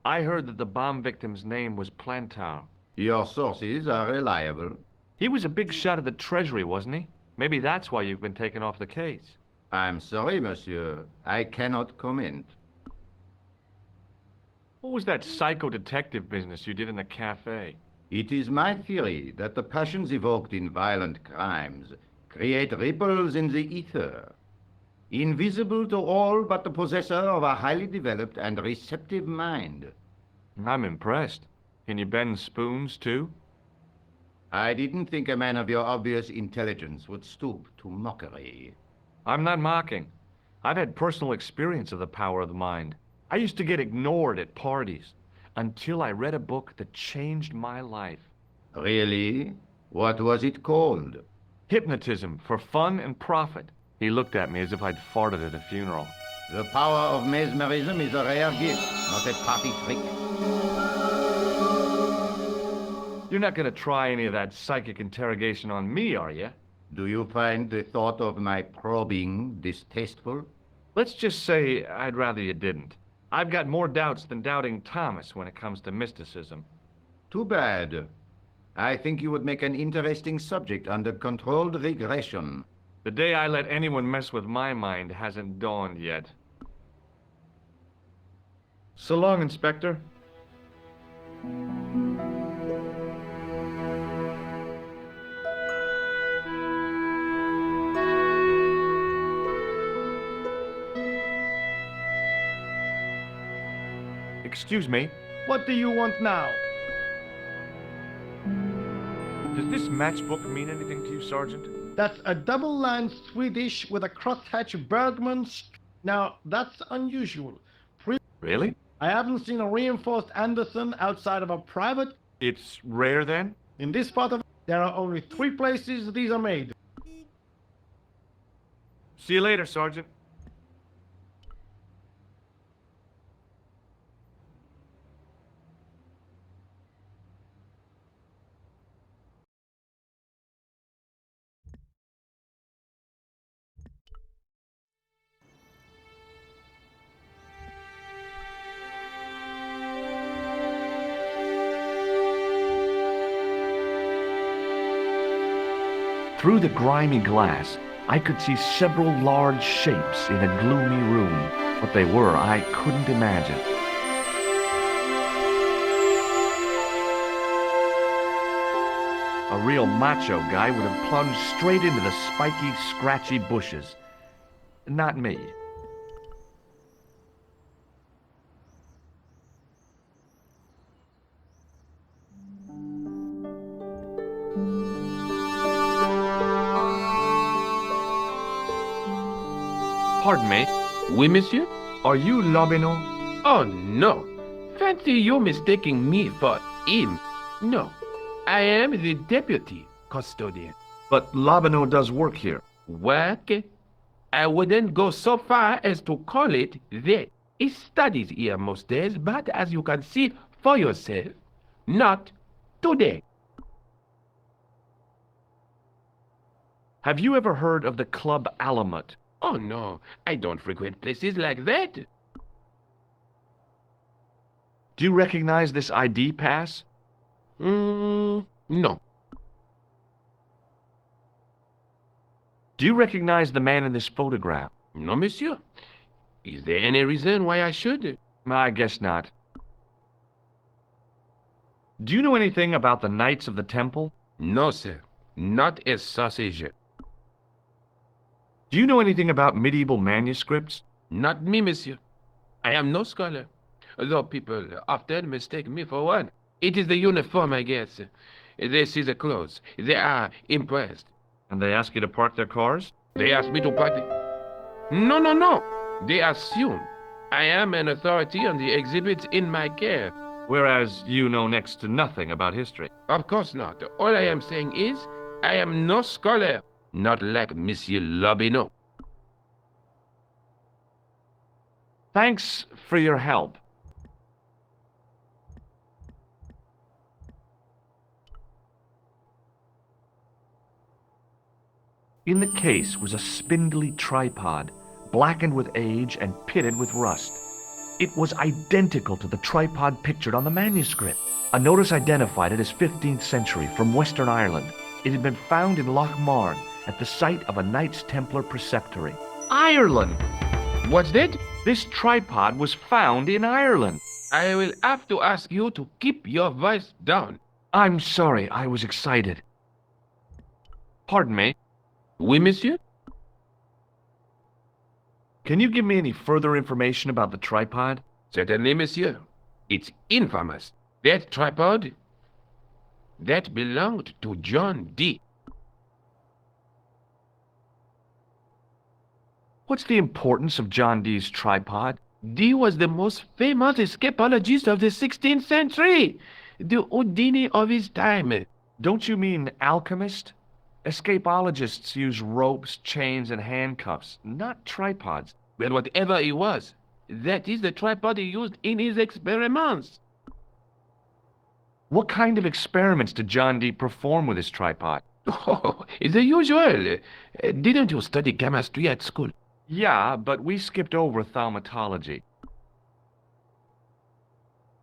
I heard that the bomb victim's name was Plantard. Your sources are reliable. He was a big shot at the Treasury, wasn't he? Maybe that's why you've been taken off the case. I'm sorry, monsieur. I cannot comment. What was that psycho detective business you did in the cafe? It is my theory that the passions evoked in violent crimes create ripples in the ether, invisible to all but the possessor of a highly developed and receptive mind. I'm impressed. Can you bend spoons, too? I didn't think a man of your obvious intelligence would stoop to mockery. I'm not mocking. I've had personal experience of the power of the mind. I used to get ignored at parties until I read a book that changed my life. Really? What was it called? Hypnotism for Fun and Profit. He looked at me as if I'd farted at a funeral. The power of mesmerism is a rare gift, not a party trick. You're not going to try any of that psychic interrogation on me, are you? Do you find the thought of my probing distasteful? Let's just say I'd rather you didn't. I've got more doubts than doubting Thomas when it comes to mysticism. Too bad. I think you would make an interesting subject under controlled regression. The day I let anyone mess with my mind hasn't dawned yet. So long, Inspector. Excuse me. What do you want now? Does this matchbook mean anything to you, Sergeant? That's a double-line Swedish with a crosshatch Bergman. Now, that's unusual. Really? I haven't seen a reinforced Anderson outside of a private. It's rare, then? In this part of there are only 3 places these are made. See you later, Sergeant. Through the grimy glass, I could see several large shapes in a gloomy room. What they were, I couldn't imagine. A real macho guy would have plunged straight into the spiky, scratchy bushes. Not me. Pardon me. Oui, monsieur? Are you Lobino? Oh, no. Fancy you mistaking me for him. No. I am the deputy custodian. But Lobino does work here. Work? I wouldn't go so far as to call it that. He studies here most days, but as you can see for yourself, not today. Have you ever heard of the Club Alamut? Oh, no. I don't frequent places like that. Do you recognize this ID pass? No. Do you recognize the man in this photograph? No, monsieur. Is there any reason why I should? I guess not. Do you know anything about the Knights of the Temple? No, sir. Not a sausage. Do you know anything about medieval manuscripts? Not me, monsieur. I am no scholar, though people often mistake me for one. It is the uniform, I guess. They see the clothes. They are impressed. And they ask you to park their cars? They ask me to park the... No. They assume I am an authority on the exhibits in my care. Whereas you know next to nothing about history. Of course not. All I am saying is, I am no scholar. Not like Monsieur Lobino. Thanks for your help. In the case was a spindly tripod, blackened with age and pitted with rust. It was identical to the tripod pictured on the manuscript. A notice identified it as 15th century from Western Ireland. It had been found in Loch Marne at the site of a Knights Templar preceptory. Ireland! What's that? This tripod was found in Ireland. I will have to ask you to keep your voice down. I'm sorry, I was excited. Pardon me. Oui, monsieur? Can you give me any further information about the tripod? Certainly, monsieur. It's infamous. That tripod, that belonged to John D. What's the importance of John Dee's tripod? Dee was the most famous escapologist of the 16th century, the Houdini of his time. Don't you mean alchemist? Escapologists use ropes, chains, and handcuffs, not tripods. Well, whatever he was, that is the tripod he used in his experiments. What kind of experiments did John Dee perform with his tripod? Oh, the usual. Didn't you study chemistry at school? Yeah, but we skipped over thaumatology.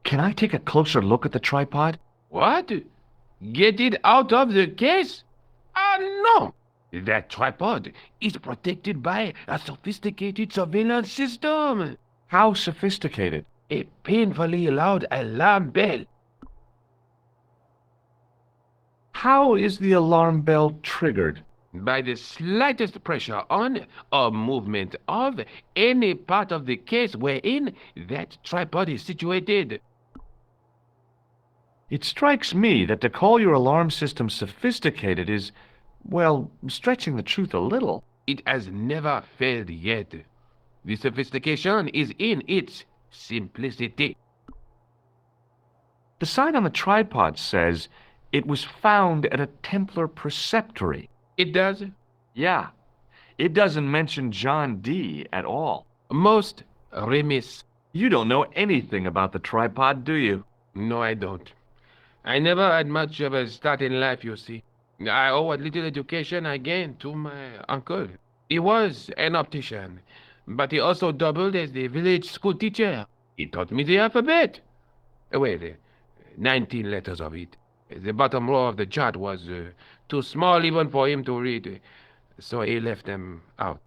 Can I take a closer look at the tripod? What? Get it out of the case? Ah, no! That tripod is protected by a sophisticated surveillance system. How sophisticated? A painfully loud alarm bell. How is the alarm bell triggered? By the slightest pressure on or movement of any part of the case wherein that tripod is situated. It strikes me that to call your alarm system sophisticated is, well, stretching the truth a little. It has never failed yet. The sophistication is in its simplicity. The sign on the tripod says it was found at a Templar preceptory. It does? Yeah, it doesn't mention John Dee at all. Most remiss. You don't know anything about the tripod, do you? No, I don't. I never had much of a start in life, you see. I owe what little education I gained to my uncle. He was an optician, but he also doubled as the village school teacher. He taught me the alphabet. Well, 19 letters of it. The bottom row of the chart was too small even for him to read, so he left them out.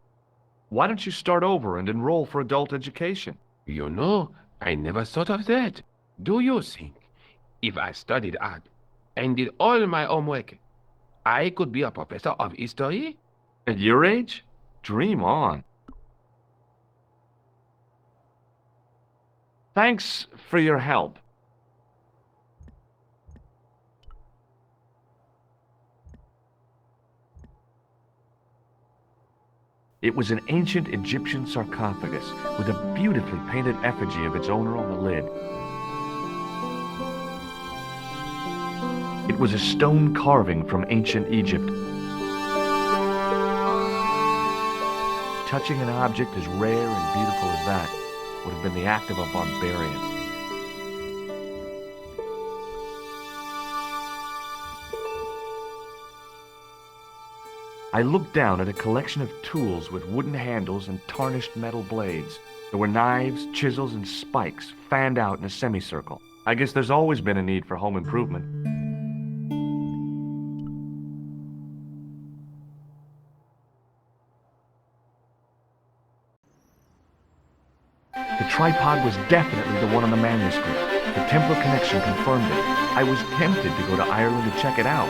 Why don't you start over and enroll for adult education? You know, I never thought of that. Do you think if I studied art and did all my homework, I could be a professor of history? At your age? Dream on. Thanks for your help. It was an ancient Egyptian sarcophagus with a beautifully painted effigy of its owner on the lid. It was a stone carving from ancient Egypt. Touching an object as rare and beautiful as that would have been the act of a barbarian. I looked down at a collection of tools with wooden handles and tarnished metal blades. There were knives, chisels, and spikes fanned out in a semicircle. I guess there's always been a need for home improvement. The tripod was definitely the one on the manuscript. The Templar connection confirmed it. I was tempted to go to Ireland to check it out.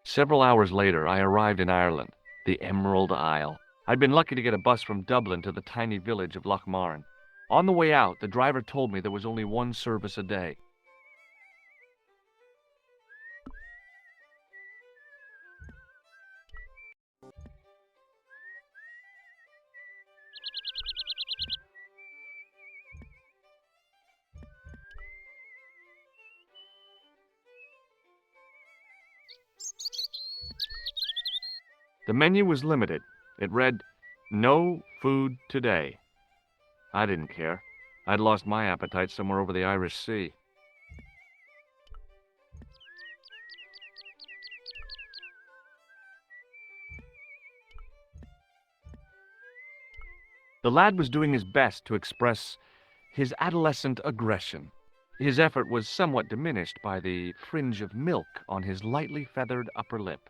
Several hours later, I arrived in Ireland, the Emerald Isle. I'd been lucky to get a bus from Dublin to the tiny village of Lochmarne. On the way out, the driver told me there was only one service a day. The menu was limited. It read, "No food today." I didn't care. I'd lost my appetite somewhere over the Irish Sea. The lad was doing his best to express his adolescent aggression. His effort was somewhat diminished by the fringe of milk on his lightly feathered upper lip.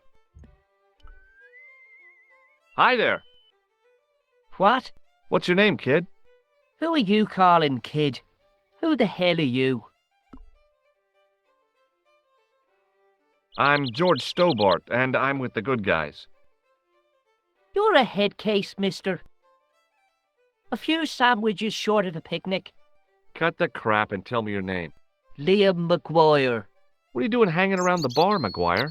Hi there. What? What's your name, kid? Who are you calling kid? Who the hell are you? I'm George Stobbart, and I'm with the good guys. You're a head case, mister. A few sandwiches short of a picnic. Cut the crap and tell me your name. Liam McGuire. What are you doing hanging around the bar, McGuire?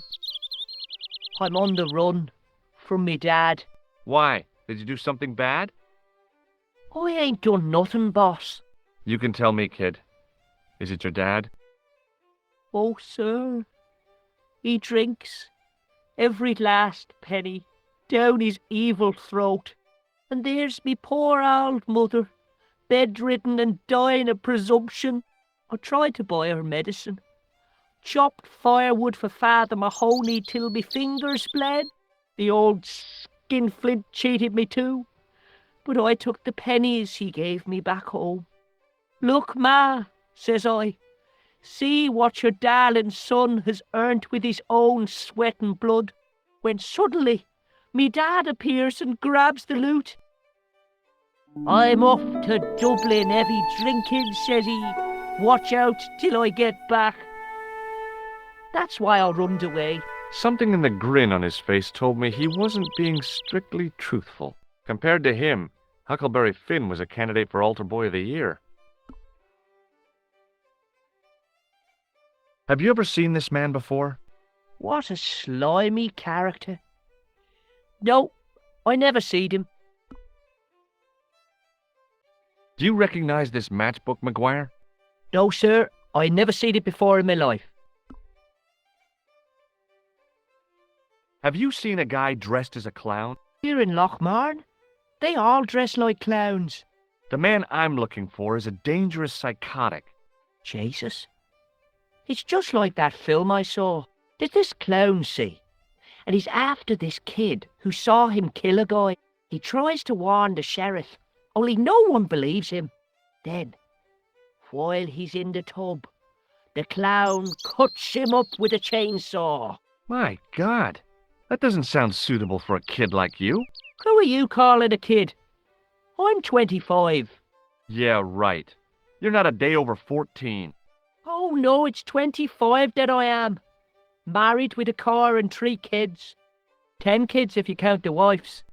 I'm on the run from me dad. Why? Did you do something bad? I ain't done nothing, boss. You can tell me, kid. Is it your dad? Oh, sir. He drinks every last penny down his evil throat. And there's me poor old mother, bedridden and dying of presumption. I tried to buy her medicine. Chopped firewood for Father Mahoney till me fingers bled. The old skinflint cheated me too. But I took the pennies he gave me back home. Look, Ma, says I, see what your darling son has earned with his own sweat and blood. When suddenly, me dad appears and grabs the loot. I'm off to Dublin heavy drinking, says he. Watch out till I get back. That's why I runned away. Something in the grin on his face told me he wasn't being strictly truthful. Compared to him, Huckleberry Finn was a candidate for Altar Boy of the Year. Have you ever seen this man before? What a slimy character. No, I never seed him. Do you recognize this matchbook, McGuire? No, sir, I never seed it before in my life. Have you seen a guy dressed as a clown? Here in Lochmarn, they all dress like clowns. The man I'm looking for is a dangerous psychotic. Jesus. It's just like that film I saw. Did this clown see? And he's after this kid who saw him kill a guy. He tries to warn the sheriff, only no one believes him. Then, while he's in the tub, the clown cuts him up with a chainsaw. My God, that doesn't sound suitable for a kid like you. Who are you calling a kid? I'm 25. Yeah, right. You're not a day over 14. Oh no, it's 25 that I am. Married with a car and 3 kids. 10 kids if you count the wives.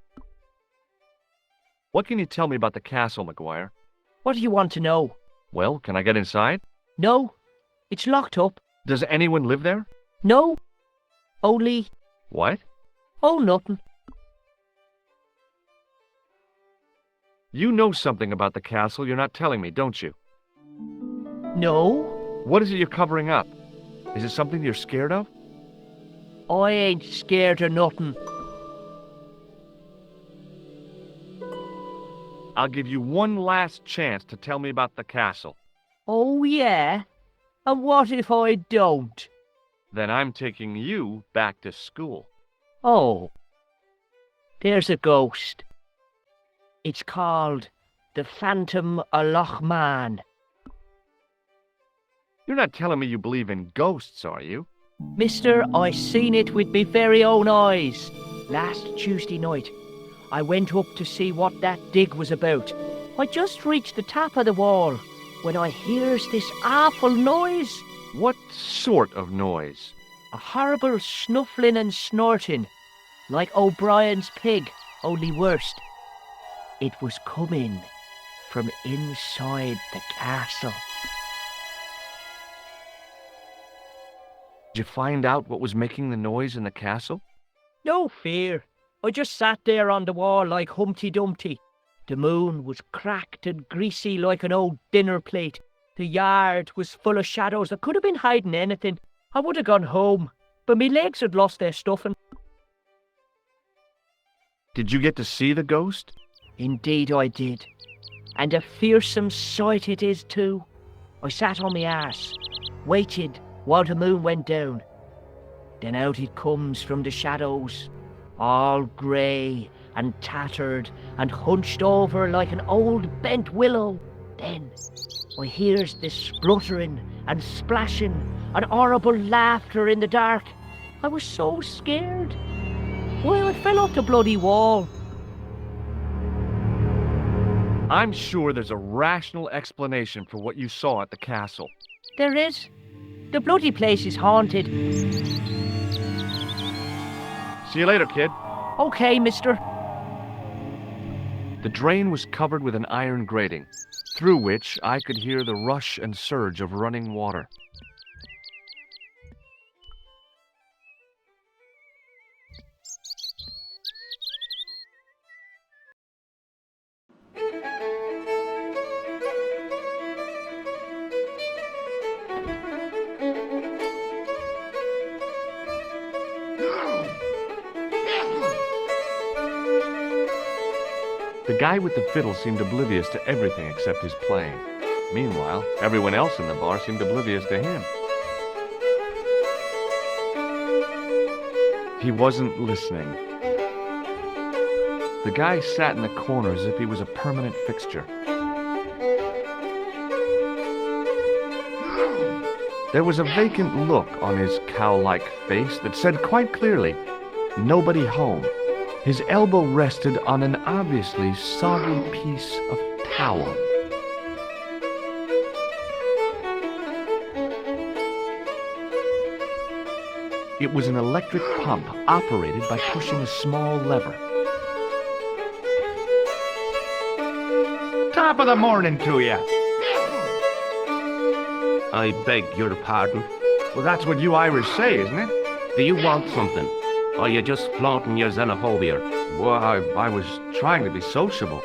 What can you tell me about the castle, McGuire? What do you want to know? Well, can I get inside? No, it's locked up. Does anyone live there? No, only... What? Oh, nothing. You know something about the castle you're not telling me, don't you? No, What is it you're covering up? Is it something you're scared of? I ain't scared of nothing. I'll give you one last chance to tell me about the castle. Oh, yeah? And what if I don't? Then I'm taking you back to school. Oh, there's a ghost. It's called the Phantom of Lochmarn. You're not telling me you believe in ghosts, are you? Mister, I seen it with me very own eyes. Last Tuesday night, I went up to see what that dig was about. I just reached the top of the wall when I hears this awful noise. What sort of noise? A horrible snuffling and snorting, like O'Brien's pig, only worse. It was coming from inside the castle. Did you find out what was making the noise in the castle? No fear. I just sat there on the wall like Humpty Dumpty. The moon was cracked and greasy like an old dinner plate. The yard was full of shadows. I could have been hiding anything. I would have gone home, but me legs had lost their stuffing. Did you get to see the ghost? Indeed I did. And a fearsome sight it is too. I sat on my arse, waited while the moon went down. Then out it comes from the shadows, all grey and tattered and hunched over like an old bent willow. Then I hears this spluttering and splashing and horrible laughter in the dark. I was so scared. Well, it fell off the bloody wall. I'm sure there's a rational explanation for what you saw at the castle. There is. The bloody place is haunted. See you later, kid. Okay, mister. The drain was covered with an iron grating, through which I could hear the rush and surge of running water. The guy with the fiddle seemed oblivious to everything except his playing. Meanwhile, everyone else in the bar seemed oblivious to him. He wasn't listening. The guy sat in the corner as if he was a permanent fixture. There was a vacant look on his cow-like face that said quite clearly, "Nobody home." His elbow rested on an obviously soggy piece of towel. It was an electric pump operated by pushing a small lever. Top of the morning to you. I beg your pardon. Well, that's what you Irish say, isn't it? Do you want something? Or are you just flaunting your xenophobia? Well, I was trying to be sociable.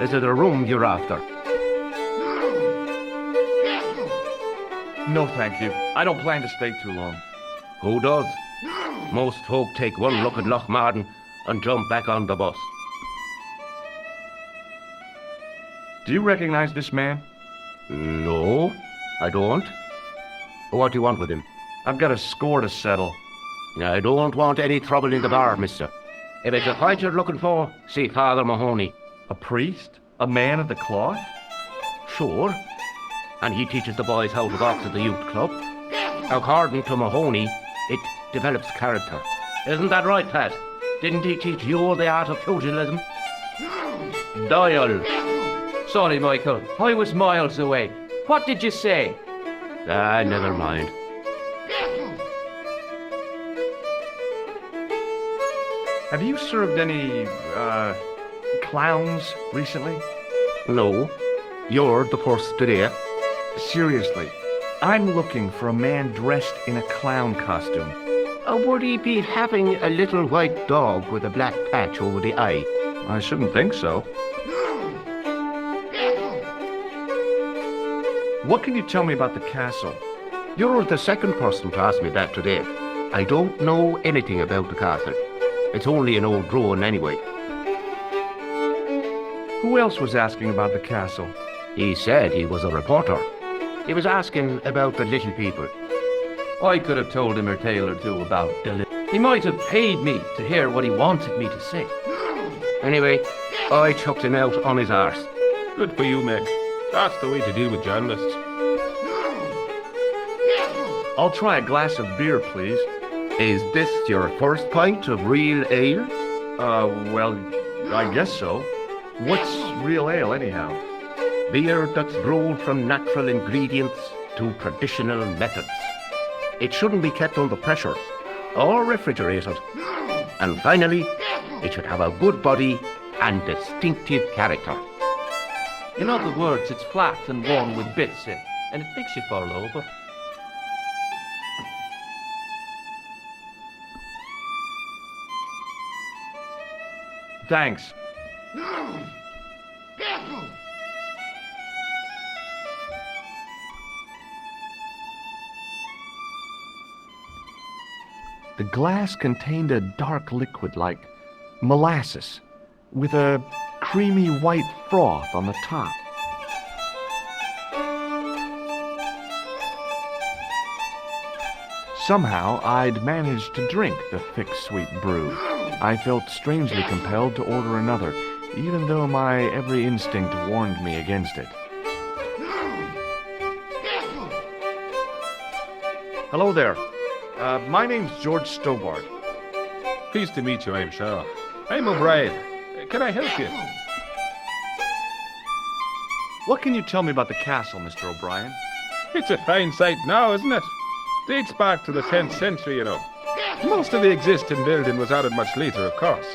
Is it a room you're after? No, thank you. I don't plan to stay too long. Who does? Most folk take one look at Loch Martin and jump back on the bus. Do you recognize this man? No, I don't. What do you want with him? I've got a score to settle. I don't want any trouble in the bar, mister. If it's a fight you're looking for, see Father Mahoney. A priest? A man of the cloth? Sure. And he teaches the boys how to box at the youth club. According to Mahoney, it develops character. Isn't that right, Pat? Didn't he teach you the art of pugilism? Doyle. Sorry, Michael. I was miles away. What did you say? Never mind. Have you served any, clowns recently? No. You're the first today. Seriously, I'm looking for a man dressed in a clown costume. Would he be having a little white dog with a black patch over the eye? I shouldn't think so. What can you tell me about the castle? You're the second person to ask me that today. I don't know anything about the castle. It's only an old ruin anyway. Who else was asking about the castle? He said he was a reporter. He was asking about the little people. I could have told him a tale or two about the He might have paid me to hear what he wanted me to say. Anyway, I chucked him out on his arse. Good for you, Meg. That's the way to deal with journalists. I'll try a glass of beer, please. Is this your first pint of real ale? Well, I guess so. What's real ale, anyhow? Beer that's brewed from natural ingredients to traditional methods. It shouldn't be kept under pressure or refrigerated. And finally, it should have a good body and distinctive character. In other words, it's flat and worn with bits in, and it makes you fall over. Thanks. The glass contained a dark liquid like molasses, with a creamy white froth on the top. Somehow, I'd managed to drink the thick, sweet brew. I felt strangely compelled to order another, even though my every instinct warned me against it. Hello there. My name's George Stobbart. Pleased to meet you, I'm sure. I'm O'Brien. Can I help you? What can you tell me about the castle, Mr. O'Brien? It's a fine site now, isn't it? Dates back to the 10th century, you know. Most of the existing building was added much later, of course.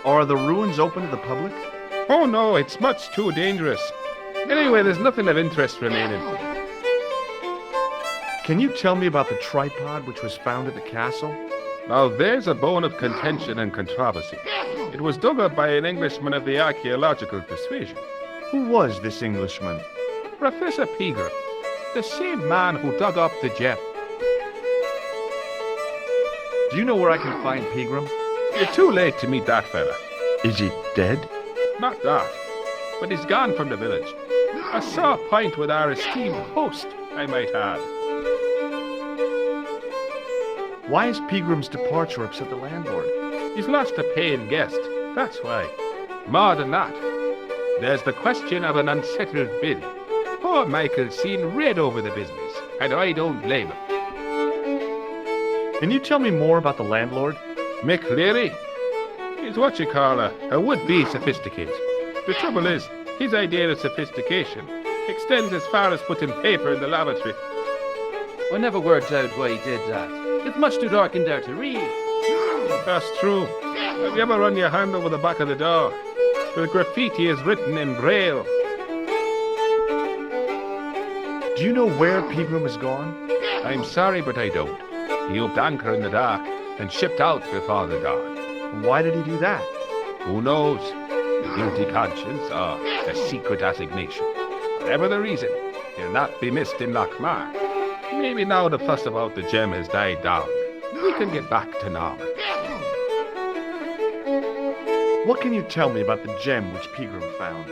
Are the ruins open to the public? Oh no, it's much too dangerous. Anyway, there's nothing of interest remaining. Can you tell me about the tripod which was found at the castle? Now there's a bone of contention and controversy. It was dug up by an Englishman of the archaeological persuasion. Who was this Englishman? Professor Pegram, the same man who dug up the gem. Do you know where I can find Pegram? You're too late to meet that fella. Is he dead? Not that, but he's gone from the village. A sore point with our esteemed host, I might add. Why has Pegram's departure upset the landlord? He's lost a paying guest, that's why. More than that, there's the question of an unsettled bill. Poor Michael's seen red over the business, and I don't blame him. Can you tell me more about the landlord? Mick Leary? He's what you call a would-be sophisticated. The trouble is, his idea of sophistication extends as far as putting paper in the lavatory. I never worked out why he did that. It's much too dark in there to read. That's true. Have you ever run your hand over the back of the door? The graffiti is written in Braille. Do you know where Pegram has gone? I'm sorry, but I don't. He upped anchor in the dark and shipped out before the dawn. Why did he do that? Who knows? A guilty conscience or a secret assignation. Whatever the reason, he'll not be missed in Lochmar. Maybe now the fuss about the gem has died down, we can get back to normal. What can you tell me about the gem which Pegram found?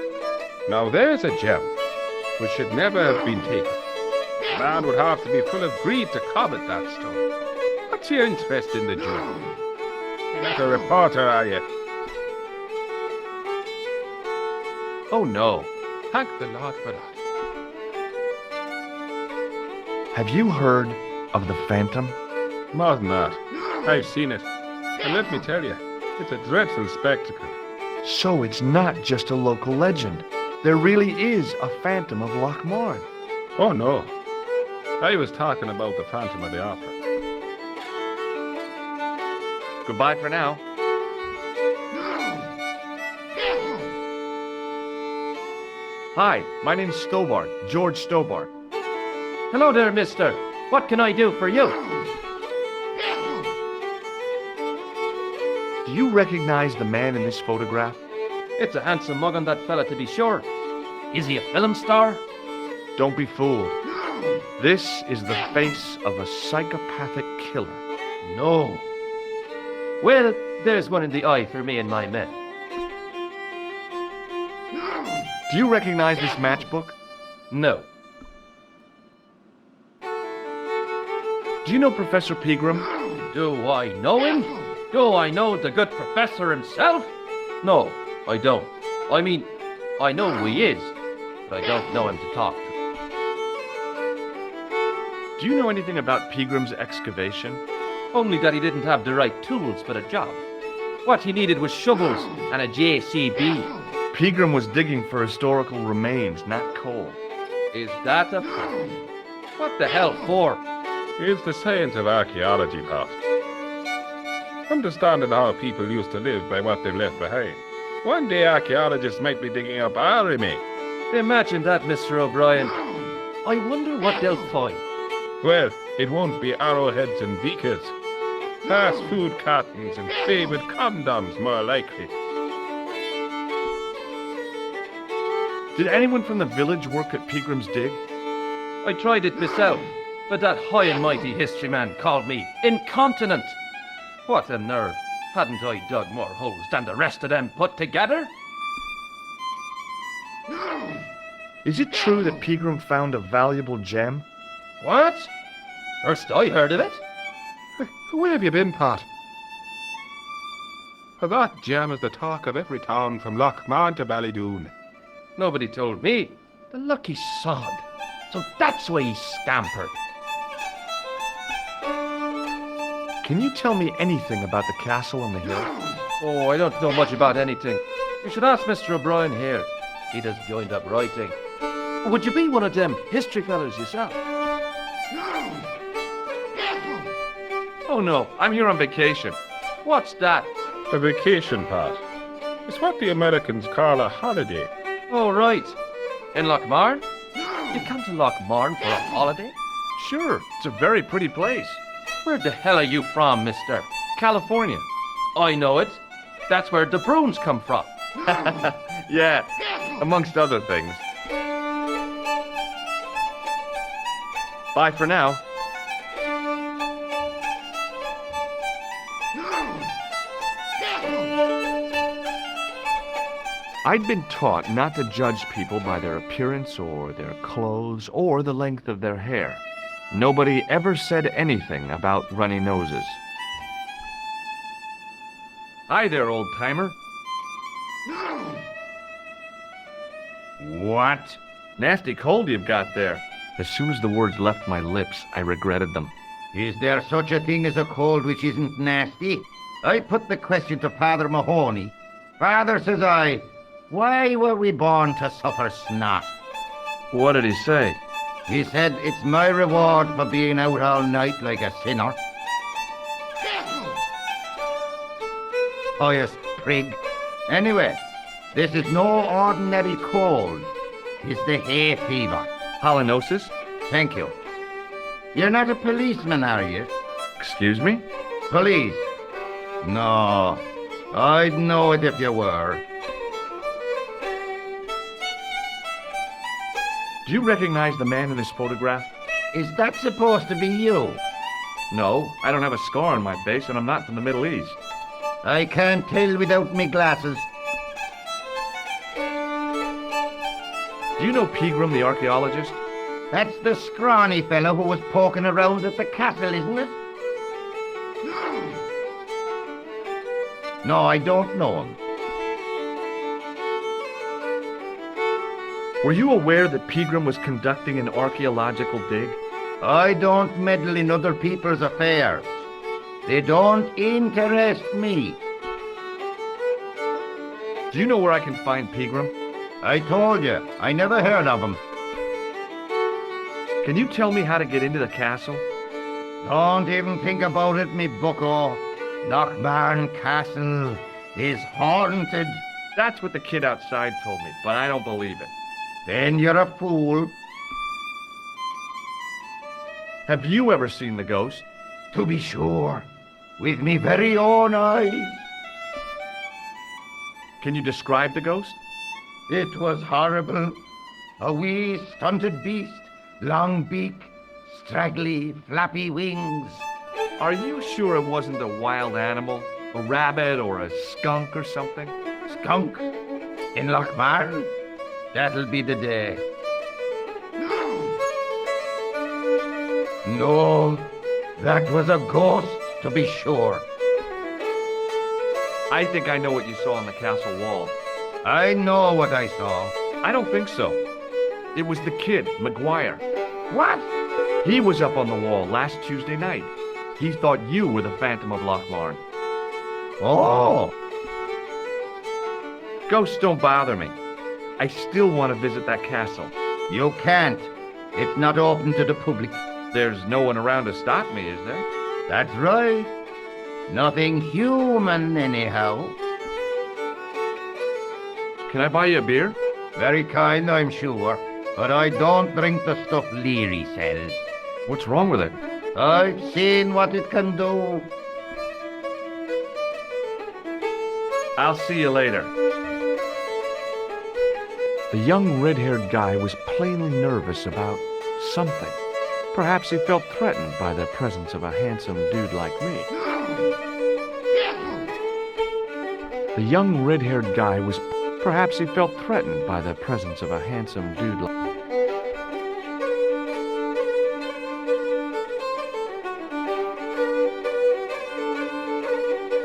Now there's a gem which should never have been taken. A man would have to be full of greed to covet that stone. What's your interest in the jewel? You're not a reporter, are you? Oh no. Thank the Lord for that. Have you heard of the Phantom? More than that. I've seen it. And let me tell you, it's a dreadful spectacle. So it's not just a local legend. There really is a Phantom of Lochmar. Oh no. I was talking about the Phantom of the Opera. Goodbye for now. Hi, my name's Stobbart, George Stobbart. Hello there, mister. What can I do for you? Do you recognize the man in this photograph? It's a handsome mug on that fella, to be sure. Is he a film star? Don't be fooled. This is the face of a psychopathic killer. No. Well, there's one in the eye for me and my men. Do you recognize this matchbook? No. Do you know Professor Pegram? Do I know him? Do I know the good professor himself? No, I don't. I mean, I know who he is, but I don't know him to talk to. Do you know anything about Pegram's excavation? Only that he didn't have the right tools for the job. What he needed was shovels and a JCB. Pegram was digging for historical remains, not coal. Is that a fact? What the hell for? It's the science of archaeology, Pat. Understanding how people used to live by what they've left behind. One day archaeologists might be digging up our remains. Imagine that, Mr. O'Brien. I wonder what they'll find. Well, it won't be arrowheads and beakers. Fast food cartons and favored condoms, more likely. Did anyone from the village work at Pegram's dig? I tried it myself, but that high and mighty history man called me incontinent. What a nerve. Hadn't I dug more holes than the rest of them put together? Is it true that Pegram found a valuable gem? What? First I heard of it. Where have you been, Pat? That gem is the talk of every town from Lochmarn to Ballydoon. Nobody told me. The lucky sod. So that's why he scampered. Can you tell me anything about the castle on the hill? Oh, I don't know much about anything. You should ask Mr. O'Brien here. He does joined up writing. Would you be one of them history fellas yourself? Oh no, I'm here on vacation. What's that? A vacation, Pat. It's what the Americans call a holiday. Oh, right. In Lochmarn? You come to Lochmarn for a holiday? Sure, it's a very pretty place. Where the hell are you from, mister? California. I know it. That's where the prunes come from. Yeah, amongst other things. Bye for now. I'd been taught not to judge people by their appearance or their clothes or the length of their hair. Nobody ever said anything about runny noses. Hi there, old-timer. What? Nasty cold you've got there. As soon as the words left my lips, I regretted them. Is there such a thing as a cold which isn't nasty? I put the question to Father Mahoney. Father, says I, why were we born to suffer snot? What did he say? He said, it's my reward for being out all night like a sinner. Pious prig. Anyway, this is no ordinary cold. It's the hay fever. Pollinosis? Thank you. You're not a policeman, are you? Excuse me? Police? No, I'd know it if you were. Do you recognize the man in this photograph? Is that supposed to be you? No, I don't have a scar on my face, and I'm not from the Middle East. I can't tell without me glasses. Do you know Pegram, the archaeologist? That's the scrawny fellow who was poking around at the castle, isn't it? No, I don't know him. Were you aware that Pegram was conducting an archaeological dig? I don't meddle in other people's affairs. They don't interest me. Do you know where I can find Pegram? I told you, I never heard of him. Can you tell me how to get into the castle? Don't even think about it, me bucko. Lochmarn Castle is haunted. That's what the kid outside told me, but I don't believe it. Then you're a fool. Have you ever seen the ghost? To be sure, with me very own eyes. Can you describe the ghost? It was horrible. A wee stunted beast, long beak, straggly, flappy wings. Are you sure it wasn't a wild animal? A rabbit or a skunk or something? Skunk? In Lochmarn? That'll be the day. No, that was a ghost, to be sure. I think I know what you saw on the castle wall. I know what I saw. I don't think so. It was the kid, McGuire. What? He was up on the wall last Tuesday night. He thought you were the Phantom of Lochmarn. Oh! Ghosts don't bother me. I still want to visit that castle. You can't. It's not open to the public. There's no one around to stop me, is there? That's right. Nothing human, anyhow. Can I buy you a beer? Very kind, I'm sure. But I don't drink the stuff Leary sells. What's wrong with it? I've seen what it can do. I'll see you later. The young red-haired guy was plainly nervous about something. Perhaps he felt threatened by the presence of a handsome dude like me. The young red-haired guy was... Perhaps he felt threatened by the presence of a handsome dude like...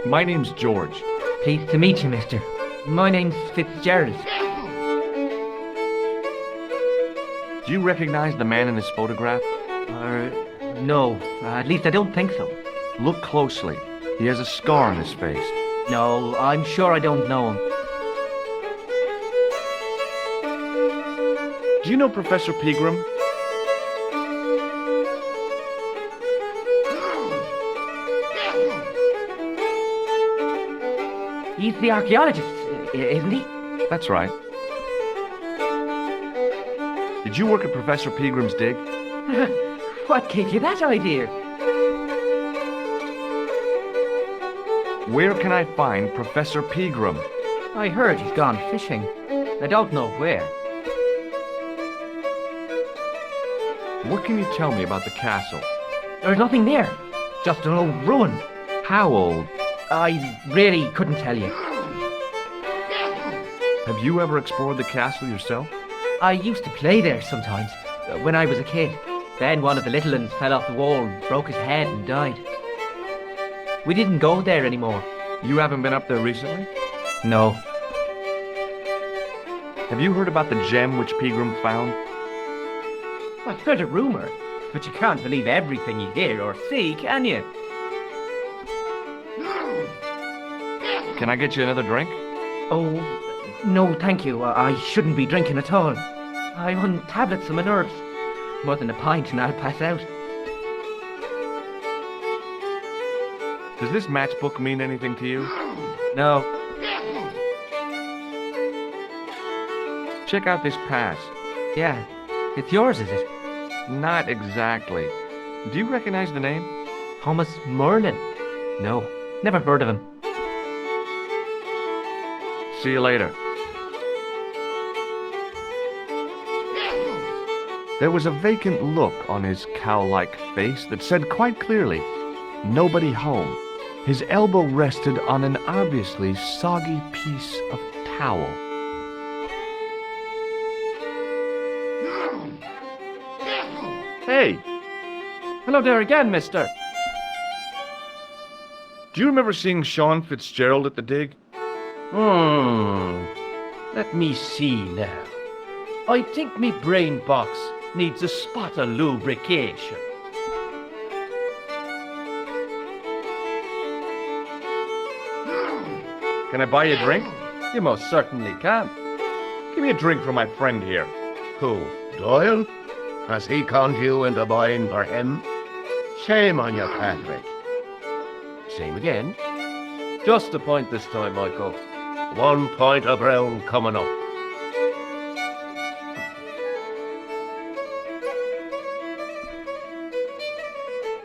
My name's George. Pleased to meet you, mister. My name's Fitzgerald. Do you recognize the man in this photograph? No. At least I don't think so. Look closely. He has a scar on his face. No, I'm sure I don't know him. Do you know Professor Pegram? He's the archaeologist, isn't he? That's right. Did you work at Professor Pegram's dig? What gave you that idea? Where can I find Professor Pegram? I heard he's gone fishing. I don't know where. What can you tell me about the castle? There's nothing there. Just an old ruin. How old? I really couldn't tell you. Have you ever explored the castle yourself? I used to play there sometimes, when I was a kid. Then one of the little ones fell off the wall, broke his head and died. We didn't go there anymore. You haven't been up there recently? No. Have you heard about the gem which Pegram found? I've heard a rumour, but you can't believe everything you hear or see, can you? Can I get you another drink? Oh, no thank you. I shouldn't be drinking at all. I'm on tablets for my nerves. More than a pint and I'll pass out. Does this matchbook mean anything to you? No. Check out this pass. Yeah, it's yours, is it? Not exactly. Do you recognize the name? Thomas Merlin? No, never heard of him. See you later. There was a vacant look on his cow-like face that said quite clearly, "Nobody home." His elbow rested on an obviously soggy piece of towel. Hey! Hello there again, mister. Do you remember seeing Sean Fitzgerald at the dig? Let me see now. I think me brain box needs a spot of lubrication. Can I buy you a drink? You most certainly can. Give me a drink for my friend here. Who, Doyle? Has he conned you into buying for him? Shame on you, Patrick. Same again. Just a point this time, Michael. 1 point of brown coming up.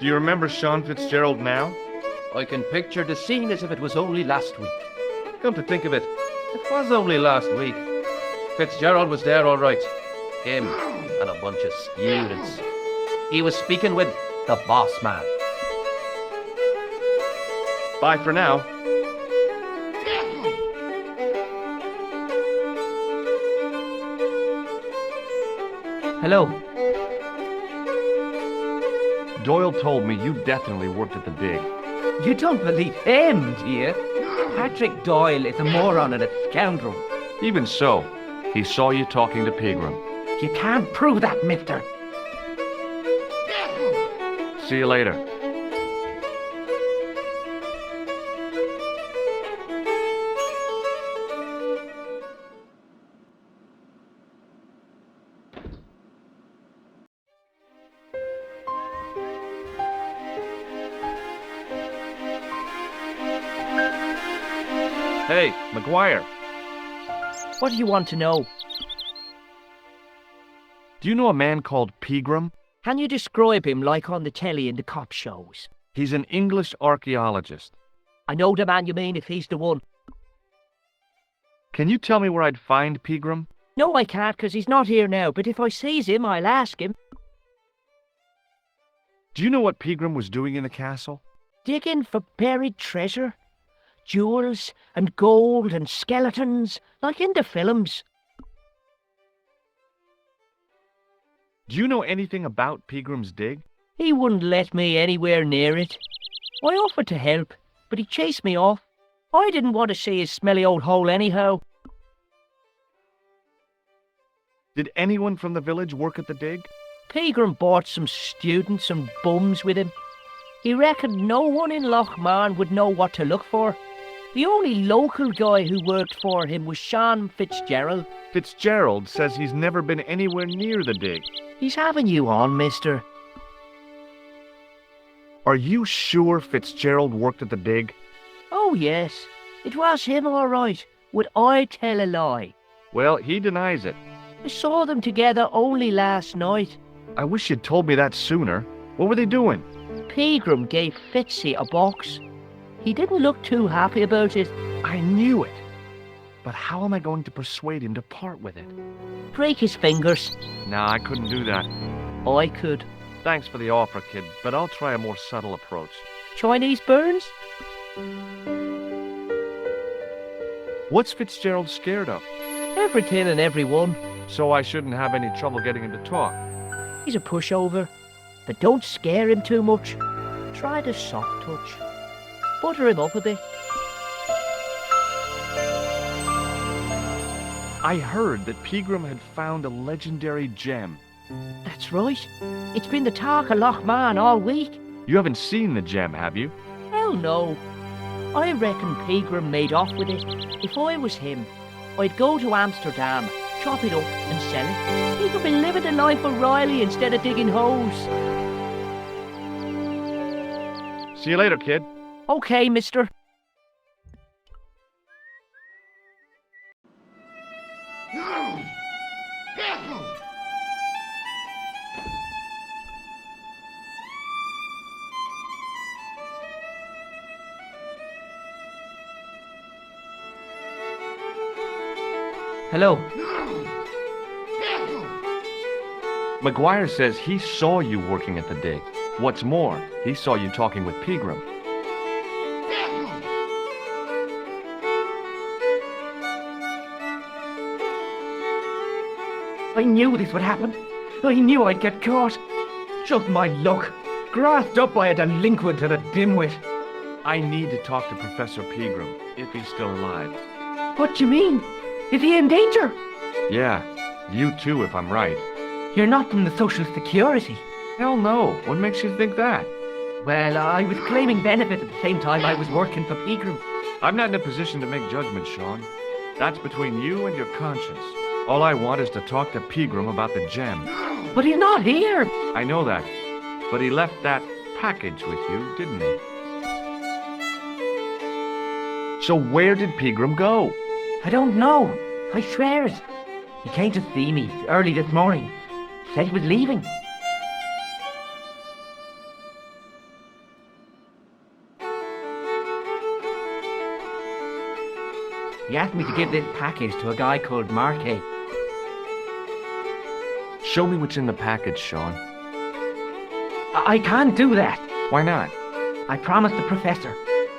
Do you remember Sean Fitzgerald now? I can picture the scene as if it was only last week. Come to think of it, it was only last week. Fitzgerald was there all right. Him and a bunch of students. He was speaking with the boss man. Bye for now. Hello. Doyle told me you definitely worked at the dig. You don't believe him, do you? Patrick Doyle is a moron and a scoundrel. Even so, he saw you talking to Pegram. You can't prove that, mister. See you later. Hey, McGuire. What do you want to know? Do you know a man called Pegram? Can you describe him like on the telly in the cop shows? He's an English archaeologist. I know the man you mean if he's the one. Can you tell me where I'd find Pegram? No, I can't, 'cause he's not here now, but if I sees him, I'll ask him. Do you know what Pegram was doing in the castle? Digging for buried treasure? Jewels and gold and skeletons, like in the films. Do you know anything about Peagram's dig? He wouldn't let me anywhere near it. I offered to help, but he chased me off. I didn't want to see his smelly old hole anyhow. Did anyone from the village work at the dig? Peagram bought some students and bums with him. He reckoned no one in Lochmarn would know what to look for. The only local guy who worked for him was Sean Fitzgerald. Fitzgerald says he's never been anywhere near the dig. He's having you on, mister. Are you sure Fitzgerald worked at the dig? Oh, yes. It was him, all right. Would I tell a lie? Well, he denies it. I saw them together only last night. I wish you'd told me that sooner. What were they doing? Peagram gave Fitzy a box. He didn't look too happy about it. I knew it. But how am I going to persuade him to part with it? Break his fingers. Nah, I couldn't do that. I could. Thanks for the offer, kid, but I'll try a more subtle approach. Chinese burns? What's Fitzgerald scared of? Everything and everyone. So I shouldn't have any trouble getting him to talk. He's a pushover. But don't scare him too much. Try the soft touch. Butter him up a bit. I heard that Peagram had found a legendary gem. That's right. It's been the talk of Lochmarn all week. You haven't seen the gem, have you? Hell no. I reckon Peagram made off with it. If I was him, I'd go to Amsterdam, chop it up and sell it. He could be living the life of Riley instead of digging holes. See you later, kid. Okay, mister. Hello. McGuire says he saw you working at the dig. What's more, he saw you talking with Peagram. I knew this would happen. I knew I'd get caught. Just my luck. Grasped up by a delinquent and a dimwit. I need to talk to Professor Peagram, if he's still alive. What do you mean? Is he in danger? Yeah, you too, if I'm right. You're not from the Social Security. Hell no. What makes you think that? Well, I was claiming benefit at the same time I was working for Peagram. I'm not in a position to make judgments, Sean. That's between you and your conscience. All I want is to talk to Peagram about the gem. But he's not here. I know that. But he left that package with you, didn't he? So where did Peagram go? I don't know. I swear it. He came to see me early this morning. Said he was leaving. He asked me to give this package to a guy called Marquet. Show me what's in the package, Sean. I can't do that. Why not? I promised the professor.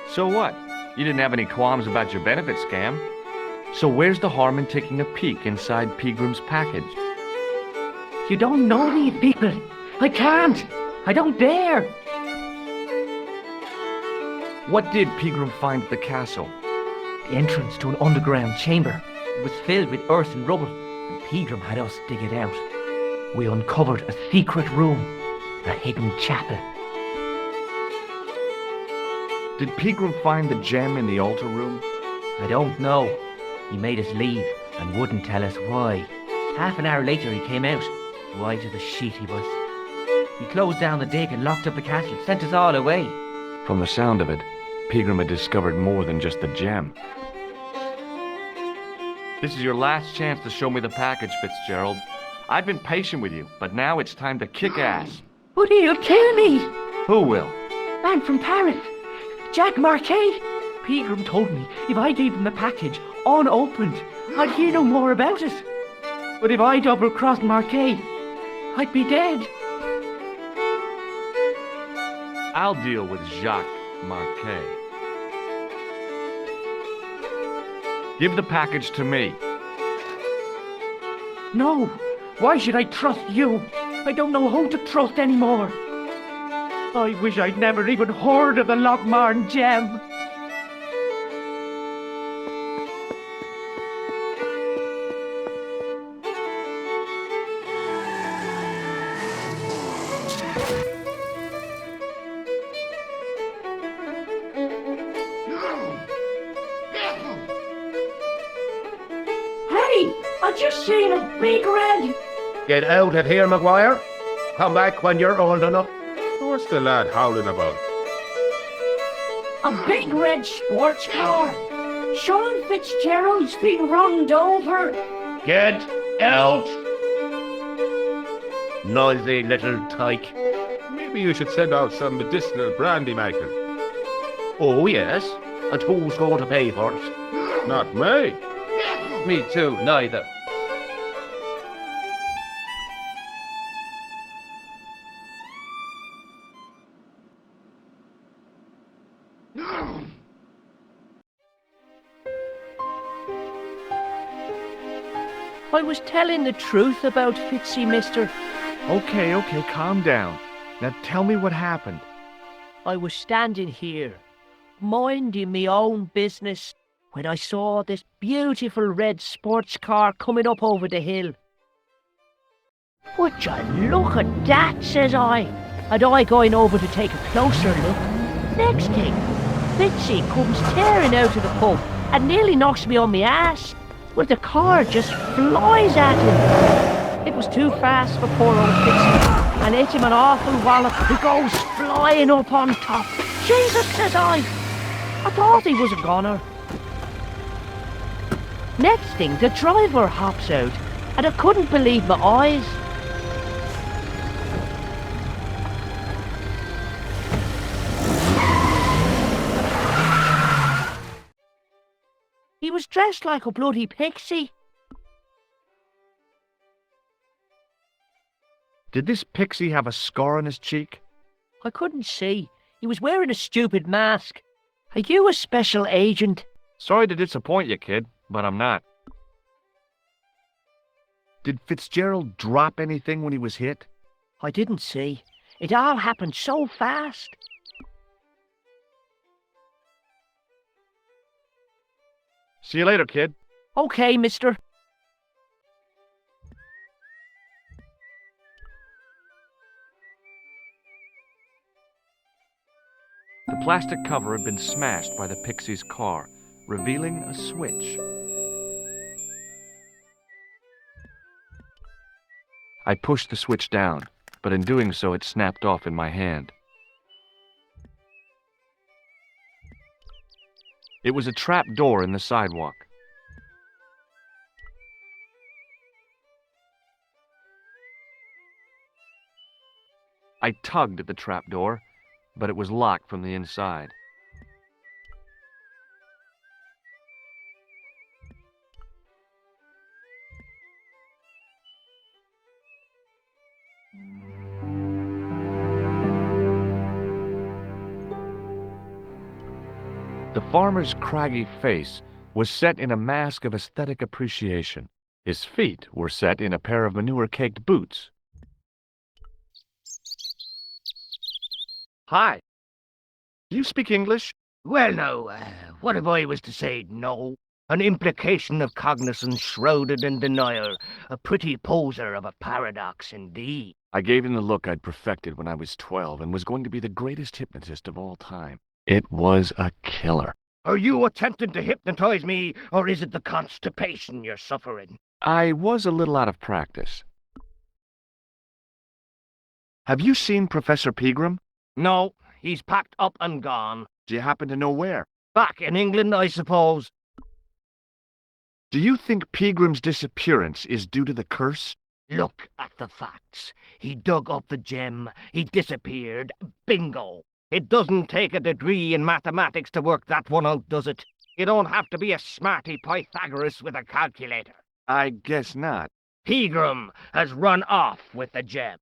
So what? You didn't have any qualms about your benefit scam. So where's the harm in taking a peek inside Peagram's package? You don't know these people. I can't. I don't dare. What did Peagram find at the castle? The entrance to an underground chamber. It was filled with earth and rubble, and Peagram had us dig it out. We uncovered a secret room, a hidden chapel. Did Peagram find the gem in the altar room? I don't know. He made us leave and wouldn't tell us why. Half an hour later he came out, white as a sheet he was. He closed down the dig and locked up the castle, sent us all away. From the sound of it, Peagram had discovered more than just the gem. This is your last chance to show me the package, Fitzgerald. I've been patient with you, but now it's time to kick ass. But he'll kill me! Who will? Man from Paris, Jack Marquet. Peagram told me if I gave him the package unopened, I'd hear no more about it. But if I double-crossed Marquet, I'd be dead. I'll deal with Jacques Marquet. Give the package to me. No! Why should I trust you? I don't know who to trust anymore. I wish I'd never even heard of the Lochmarn gem. Hey! I just seen a big red... Get out of here, Maguire. Come back when you're old enough. What's the lad howling about? A big red sports car. Sean Fitzgerald's been runned over. Get out! Noisy little tyke. Maybe you should send out some medicinal brandy, Michael. Oh, yes? And who's going to pay for it? Not me. Me too, neither. I was telling the truth about Fitzy, mister. Okay, calm down. Now tell me what happened. I was standing here, minding me own business, when I saw this beautiful red sports car coming up over the hill. Would you look at that, says I, and I going over to take a closer look. Next thing, Fitzy comes tearing out of the pub and nearly knocks me on my ass. Well, the car just flies at him. It was too fast for poor old Fitzy, and hit him an awful wallop. He goes flying up on top. Jesus, says I thought he was a goner. Next thing, the driver hops out, and I couldn't believe my eyes. He was dressed like a bloody pixie. Did this pixie have a scar on his cheek? I couldn't see. He was wearing a stupid mask. Are you a special agent? Sorry to disappoint you, kid, but I'm not. Did Fitzgerald drop anything when he was hit? I didn't see. It all happened so fast. See you later, kid. Okay, mister. The plastic cover had been smashed by the pixie's car, revealing a switch. I pushed the switch down, but in doing so it snapped off in my hand. It was a trap door in the sidewalk. I tugged at the trap door, but it was locked from the inside. The farmer's craggy face was set in a mask of aesthetic appreciation. His feet were set in a pair of manure-caked boots. Hi. Do you speak English? Well, no, what if I was to say no? An implication of cognizance shrouded in denial. A pretty poser of a paradox indeed. I gave him the look I'd perfected when I was 12 and was going to be the greatest hypnotist of all time. It was a killer. Are you attempting to hypnotize me, or is it the constipation you're suffering? I was a little out of practice. Have you seen Professor Pegram? No, he's packed up and gone. Do you happen to know where? Back in England, I suppose. Do you think Pegram's disappearance is due to the curse? Look at the facts. He dug up the gem. He disappeared. Bingo. It doesn't take a degree in mathematics to work that one out, does it? You don't have to be a smarty Pythagoras with a calculator. I guess not. Pegram has run off with the gem.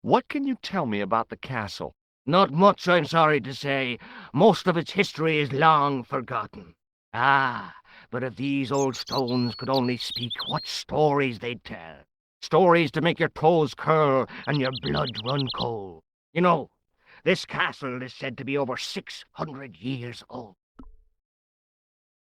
What can you tell me about the castle? Not much, I'm sorry to say. Most of its history is long forgotten. Ah, but if these old stones could only speak, what stories they'd tell. Stories to make your toes curl and your blood run cold. You know, this castle is said to be over 600 years old.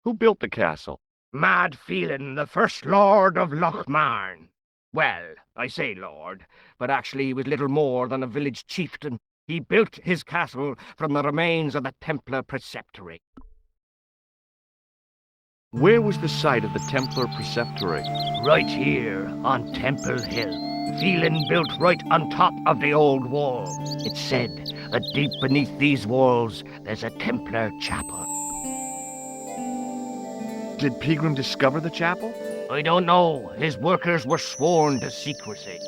Who built the castle? Mad Phelan, the first lord of Lochmarn. Well, I say lord, but actually he was little more than a village chieftain. He built his castle from the remains of the Templar preceptory. Where was the site of the Templar preceptory? Right here, on Temple Hill. Phelan built right on top of the old wall. It's said that deep beneath these walls, there's a Templar chapel. Did Pegram discover the chapel? I don't know. His workers were sworn to secrecy.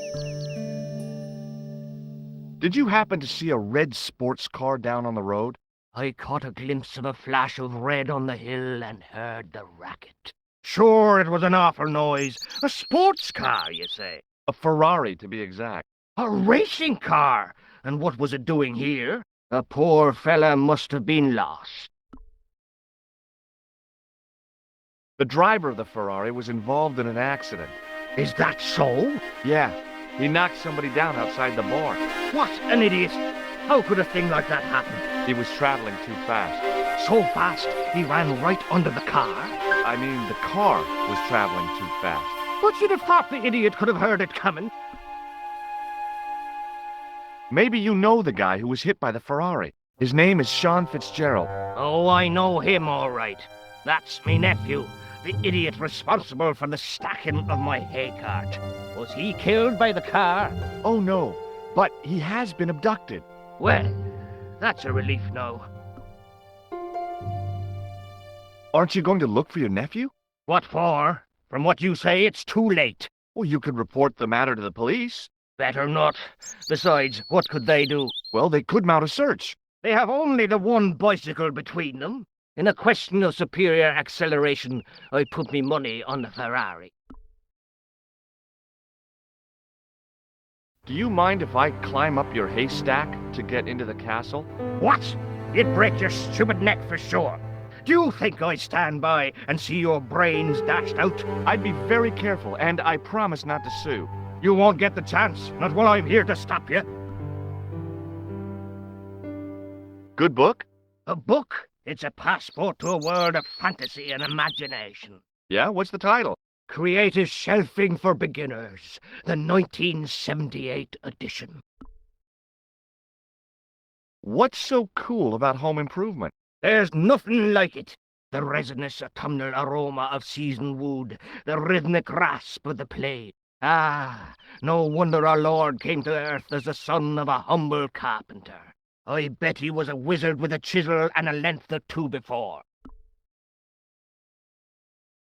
Did you happen to see a red sports car down on the road? I caught a glimpse of a flash of red on the hill and heard the racket. Sure, it was an awful noise. A sports car, you say? A Ferrari, to be exact. A racing car? And what was it doing here? The poor fella must have been lost. The driver of the Ferrari was involved in an accident. Is that so? Yeah, he knocked somebody down outside the bar. What an idiot! How could a thing like that happen? He was traveling too fast. So fast, he ran right under the car? I mean, the car was traveling too fast. But you'd have thought the idiot could have heard it coming. Maybe you know the guy who was hit by the Ferrari. His name is Sean Fitzgerald. Oh, I know him all right. That's me nephew, the idiot responsible for the stacking of my hay cart. Was he killed by the car? Oh, no, but he has been abducted. Well, that's a relief now. Aren't you going to look for your nephew? What for? From what you say, it's too late. Well, you could report the matter to the police. Better not. Besides, what could they do? Well, they could mount a search. They have only the one bicycle between them. In a question of superior acceleration, I put me money on the Ferrari. Do you mind if I climb up your haystack to get into the castle? What? You'd break your stupid neck for sure. Do you think I'd stand by and see your brains dashed out? I'd be very careful, and I promise not to sue. You won't get the chance, not while I'm here to stop you. Good book? A book? It's a passport to a world of fantasy and imagination. Yeah, what's the title? Creative Shelving for Beginners, the 1978 edition. What's so cool about home improvement? There's nothing like it. The resinous autumnal aroma of seasoned wood, the rhythmic rasp of the plate. Ah, no wonder our Lord came to earth as the son of a humble carpenter. I bet he was a wizard with a chisel and a length or two before.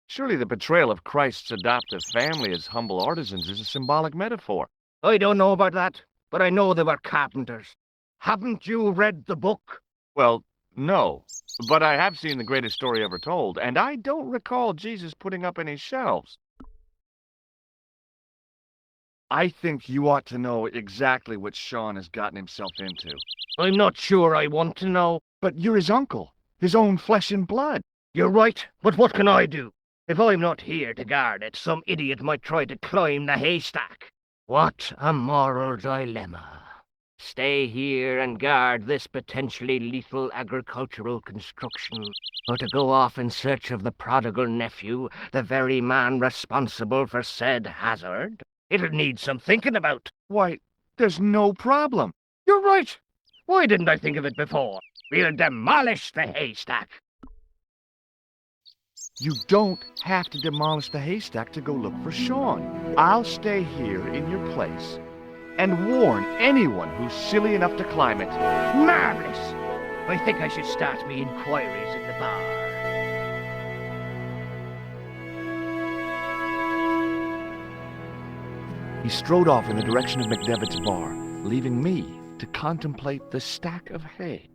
Surely the portrayal of Christ's adoptive family as humble artisans is a symbolic metaphor. I don't know about that, but I know they were carpenters. Haven't you read the book? Well, no, but I have seen The Greatest Story Ever Told, and I don't recall Jesus putting up any shelves. I think you ought to know exactly what Sean has gotten himself into. I'm not sure I want to know. But you're his uncle, his own flesh and blood. You're right, but what can I do? If I'm not here to guard it, some idiot might try to climb the haystack. What a moral dilemma. Stay here and guard this potentially lethal agricultural construction, or to go off in search of the prodigal nephew, the very man responsible for said hazard? It'll need some thinking about. Why, there's no problem. You're right. Why didn't I think of it before? We'll demolish the haystack. You don't have to demolish the haystack to go look for Sean. I'll stay here in your place and warn anyone who's silly enough to climb it. Marvelous! I think I should start me inquiries in the bar. He strode off in the direction of McDevitt's bar, leaving me to contemplate the stack of hay.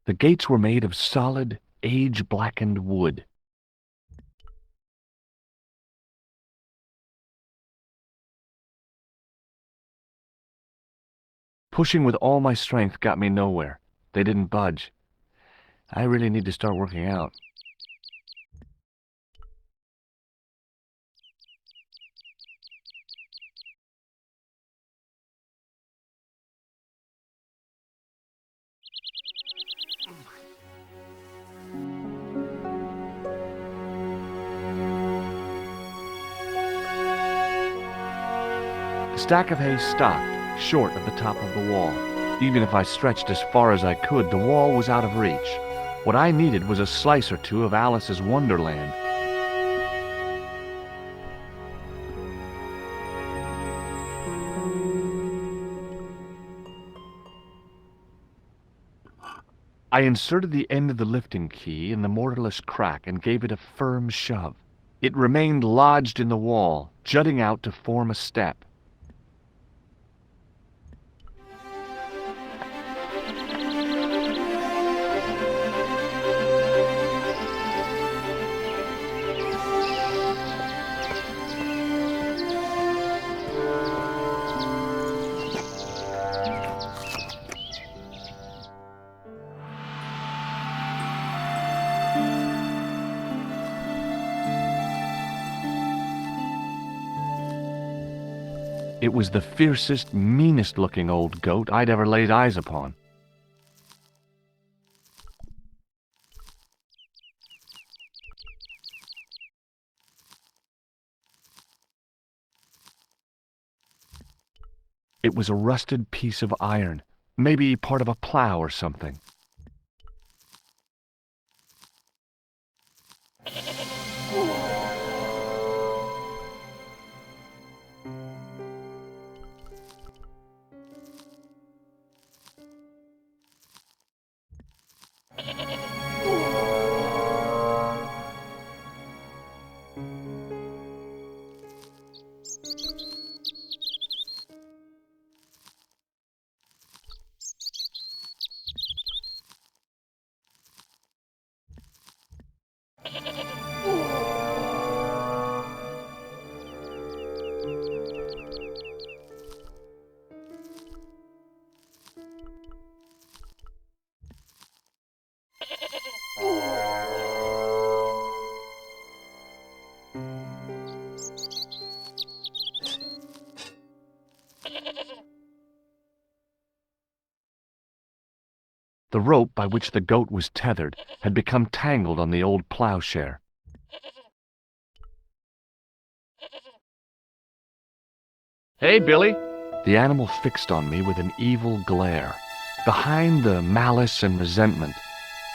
The gates were made of solid, age-blackened wood. Pushing with all my strength got me nowhere. They didn't budge. I really need to start working out. The stack of hay stopped, short of the top of the wall. Even if I stretched as far as I could, the wall was out of reach. What I needed was a slice or two of Alice's Wonderland. I inserted the end of the lifting key in the mortarless crack and gave it a firm shove. It remained lodged in the wall, jutting out to form a step. It was the fiercest, meanest-looking old goat I'd ever laid eyes upon. It was a rusted piece of iron, maybe part of a plow or something. The rope by which the goat was tethered had become tangled on the old plowshare. Hey, Billy! The animal fixed on me with an evil glare. Behind the malice and resentment,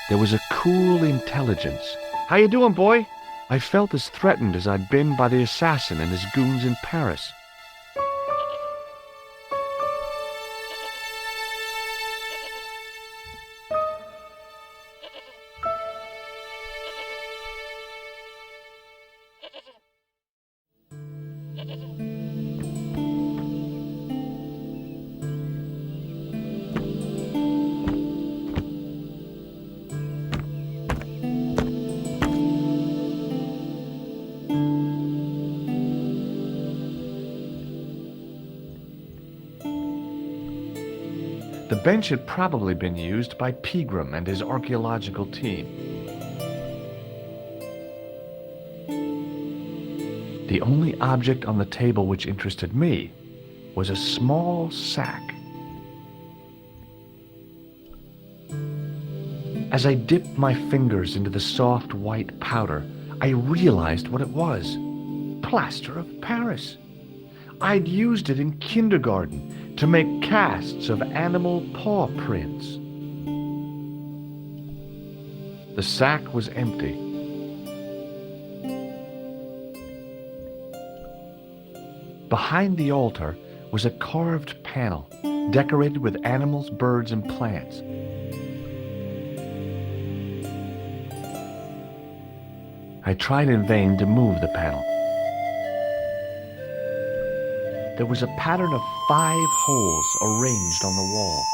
there was a cool intelligence. How you doing, boy? I felt as threatened as I'd been by the assassin and his goons in Paris. The bench had probably been used by Pegram and his archaeological team. The only object on the table which interested me was a small sack. As I dipped my fingers into the soft white powder, I realized what it was. Plaster of Paris. I'd used it in kindergarten to make casts of animal paw prints. The sack was empty. Behind the altar was a carved panel, decorated with animals, birds, and plants. I tried in vain to move the panel. There was a pattern of 5 holes arranged on the wall.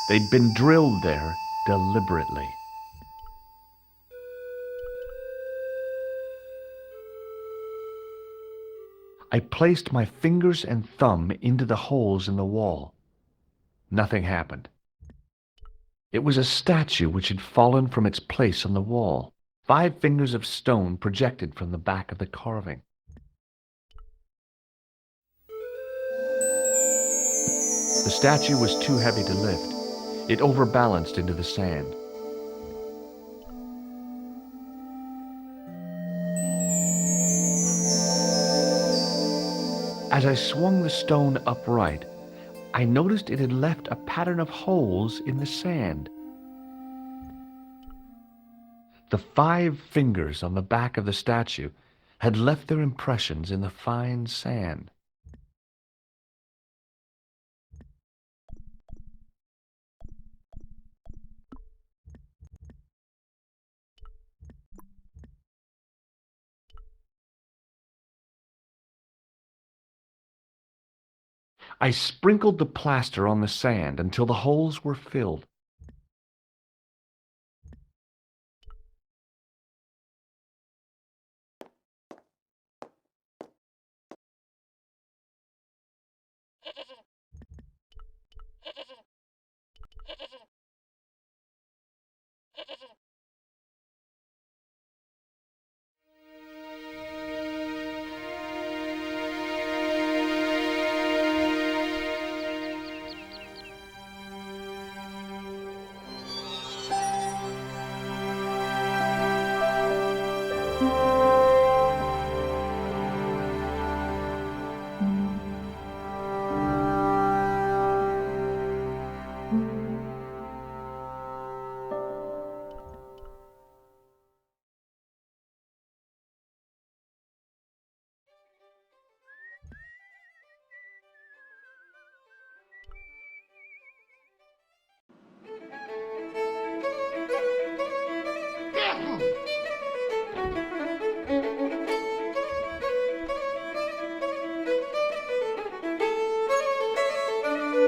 They'd been drilled there deliberately. I placed my fingers and thumb into the holes in the wall. Nothing happened. It was a statue which had fallen from its place on the wall, 5 fingers of stone projected from the back of the carving. The statue was too heavy to lift. It overbalanced into the sand. As I swung the stone upright, I noticed it had left a pattern of holes in the sand. The 5 fingers on the back of the statue had left their impressions in the fine sand. I sprinkled the plaster on the sand until the holes were filled.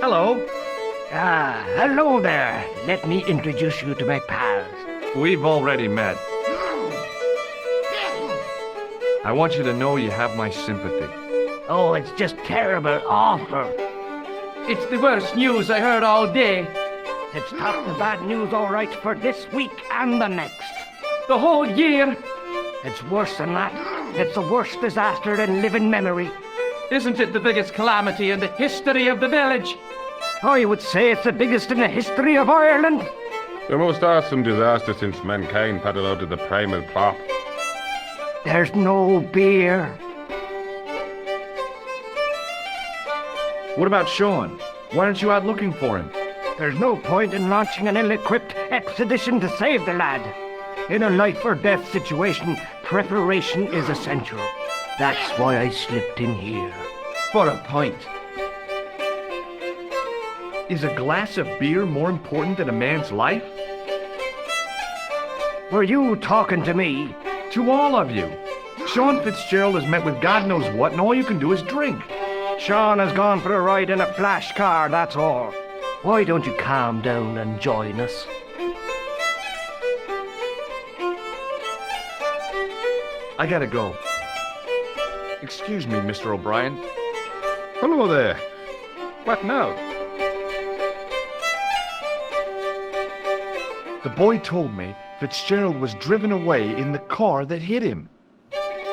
Hello. Hello there. Let me introduce you to my pals. We've already met. I want you to know you have my sympathy. Oh, it's just terrible, awful. It's the worst news I heard all day. It's top the bad news all right for this week and the next. The whole year. It's worse than that. It's the worst disaster in living memory. Isn't it the biggest calamity in the history of the village? I would say it's the biggest in the history of Ireland. The most awesome disaster since mankind paddled out of the primal plop. There's no beer. What about Sean? Why aren't you out looking for him? There's no point in launching an ill-equipped expedition to save the lad. In a life-or-death situation, preparation is essential. That's why I slipped in here. For a pint. Is a glass of beer more important than a man's life? Were you talking to me? To all of you. Sean Fitzgerald has met with God knows what, and all you can do is drink. Sean has gone for a ride in a flash car, that's all. Why don't you calm down and join us? I gotta go. Excuse me, Mr. O'Brien. Hello there. What now? The boy told me Fitzgerald was driven away in the car that hit him.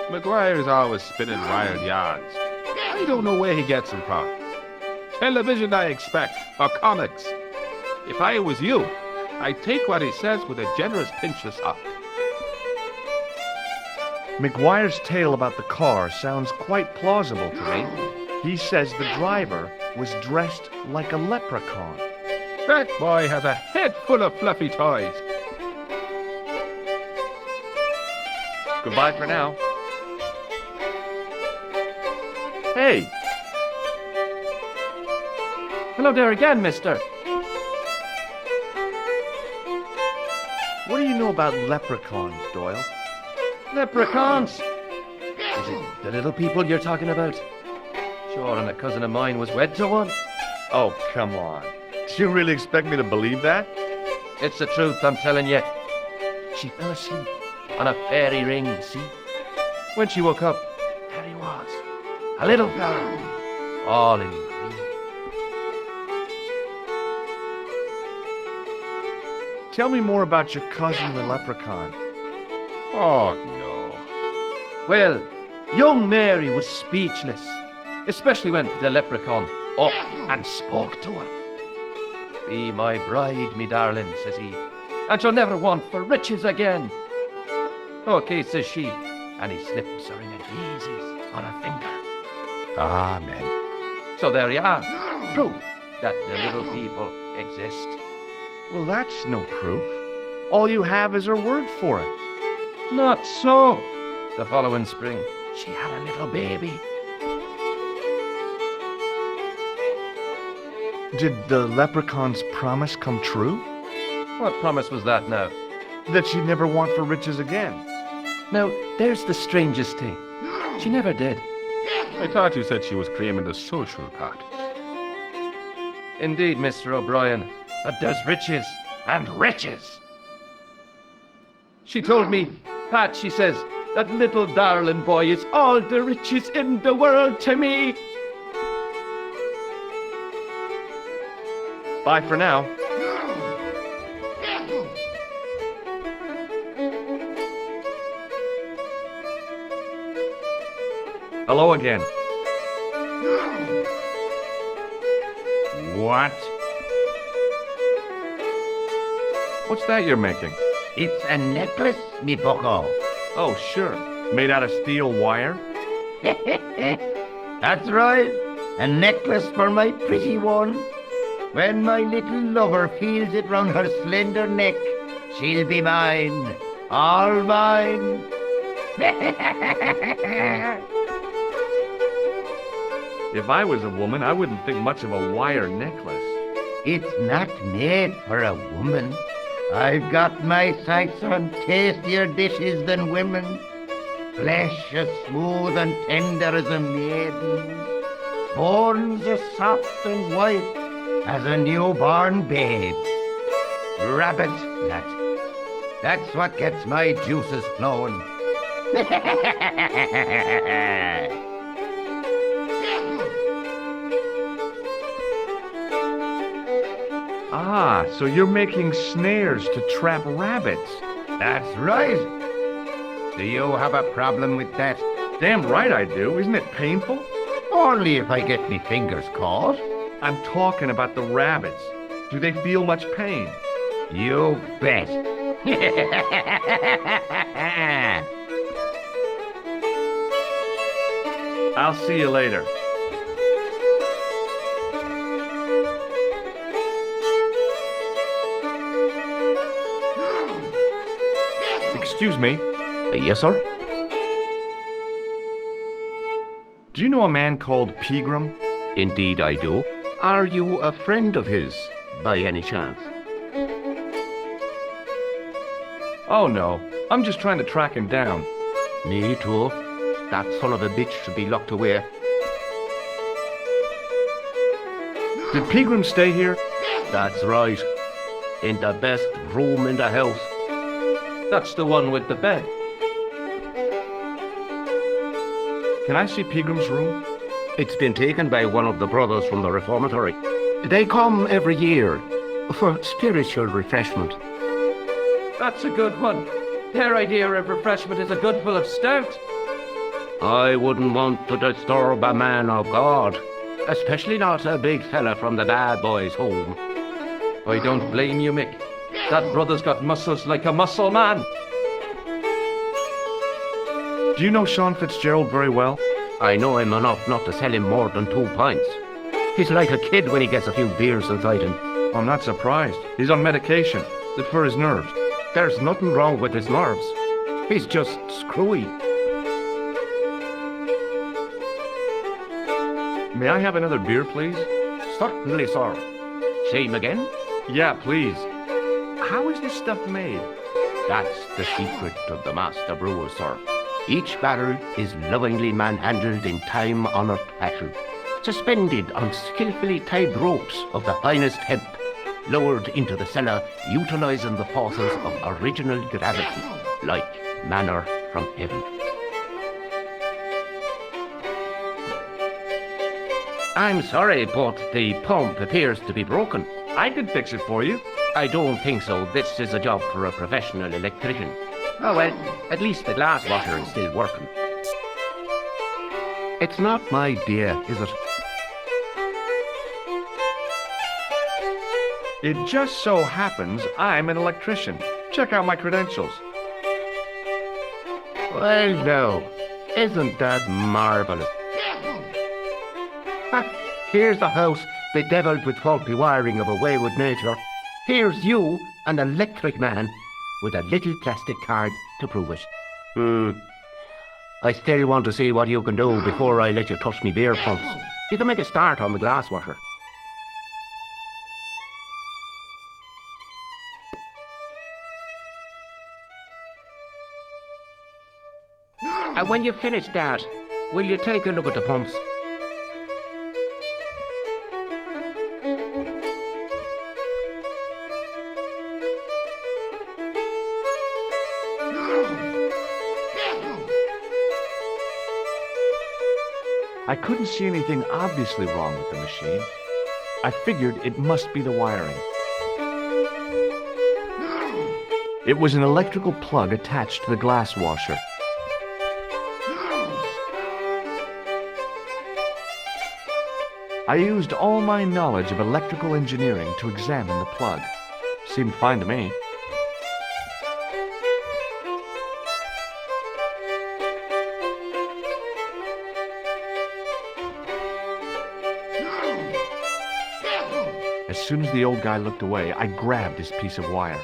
McGuire's always spinning wild yarns. I don't know where he gets them from. Television, I expect, or comics. If I was you, I'd take what he says with a generous pinch of salt. McGuire's tale about the car sounds quite plausible to me. He says the driver was dressed like a leprechaun. That boy has a head full of fluffy toys. Goodbye for now. Hey! Hello there again, mister. What do you know about leprechauns, Doyle? Leprechauns? Is it the little people you're talking about? Sure, and a cousin of mine was wed to one. Oh, come on. Do you really expect me to believe that? It's the truth, I'm telling you. She fell asleep on a fairy ring, see? When she woke up, there he was. A little fella, all in green. Tell me more about your cousin, the leprechaun. Oh, no. Well, young Mary was speechless, especially when the leprechaun up and spoke to her. "Be my bride, me darling," says he, "and she'll never want for riches again." "Okay," says she, and he slips her in a daisies on her finger. Amen. So there you are, proof that the little people exist. Well, that's no proof. All you have is her word for it. Not so. The following spring, she had a little baby. Did the leprechaun's promise come true? What promise was that now? That she'd never want for riches again. Now, there's the strangest thing. She never did. I thought you said she was claiming the social part. Indeed, Mr. O'Brien, but there's riches and riches. She told me, Pat, she says, that little darling boy is all the riches in the world to me. Bye for now. Hello again. What? What's that you're making? It's a necklace, me bucko. Oh, sure. Made out of steel wire? That's right. A necklace for my pretty one. When my little lover feels it round her slender neck, she'll be mine. All mine. If I was a woman, I wouldn't think much of a wire necklace. It's not made for a woman. I've got my sights on tastier dishes than women. Flesh as smooth and tender as a maiden's. Bones as soft and white as a newborn babe's. Rabbit, that's what gets my juices flowing. Ah, so you're making snares to trap rabbits. That's right. Do you have a problem with that? Damn right I do. Isn't it painful? Only if I get me fingers caught. I'm talking about the rabbits. Do they feel much pain? You bet. I'll see you later. Excuse me. Yes, sir? Do you know a man called Pegram? Indeed I do. Are you a friend of his, by any chance? Oh, no. I'm just trying to track him down. Me too. That son of a bitch should be locked away. Did Pegram stay here? That's right. In the best room in the house. That's the one with the bed. Can I see Pegram's room? It's been taken by one of the brothers from the reformatory. They come every year for spiritual refreshment. That's a good one. Their idea of refreshment is a good full of stout. I wouldn't want to disturb a man of God, especially not a big fella from the bad boys' home. I don't blame you, Mick. That brother's got muscles like a muscle man. Do you know Sean Fitzgerald very well? I know him enough not to sell him more than 2 pints. He's like a kid when he gets a few beers inside him. I'm not surprised. He's on medication. It's for his nerves. There's nothing wrong with his nerves. He's just screwy. May I have another beer, please? Certainly, sir. Same again? Yeah, please. How is this stuff made? That's the secret of the master brewer, sir. Each barrel is lovingly manhandled in time-honored fashion, suspended on skillfully tied ropes of the finest hemp, lowered into the cellar, utilizing the forces of original gravity, like manna from heaven. I'm sorry, but the pump appears to be broken. I can fix it for you. I don't think so. This is a job for a professional electrician. Oh well, at least the glass washer is still working. It's not my dear, is it? It just so happens I'm an electrician. Check out my credentials. Well, now, isn't that marvellous? Ah, here's a house bedeviled with faulty wiring of a wayward nature. Here's you, an electric man, with a little plastic card to prove it. I still want to see what you can do before I let you touch me beer pumps. You can make a start on the glass washer. And when you finish that, will you take a look at the pumps? I couldn't see anything obviously wrong with the machine. I figured it must be the wiring. It was an electrical plug attached to the glass washer. I used all my knowledge of electrical engineering to examine the plug. Seemed fine to me. As soon as the old guy looked away, I grabbed his piece of wire.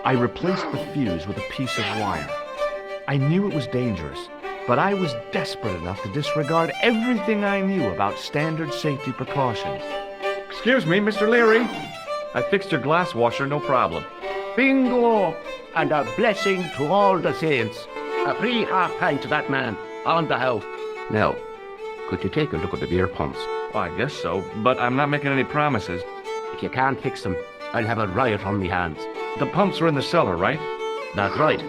I replaced the fuse with a piece of wire. I knew it was dangerous, but I was desperate enough to disregard everything I knew about standard safety precautions. Excuse me, Mr. Leary. I fixed your glass washer, no problem. Bingo! And a blessing to all the saints. A free half pint to that man, on the house. Now, could you take a look at the beer pumps? Well, I guess so, but I'm not making any promises. If you can't fix them, I'll have a riot on me hands. The pumps are in the cellar, right? That's right.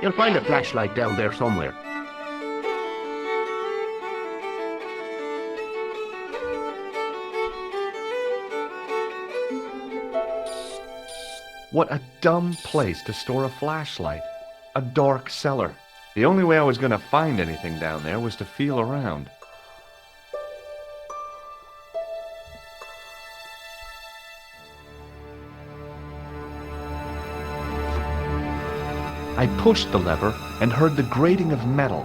You'll find a flashlight down there somewhere. What a dumb place to store a flashlight. A dark cellar. The only way I was going to find anything down there was to feel around. I pushed the lever and heard the grating of metal,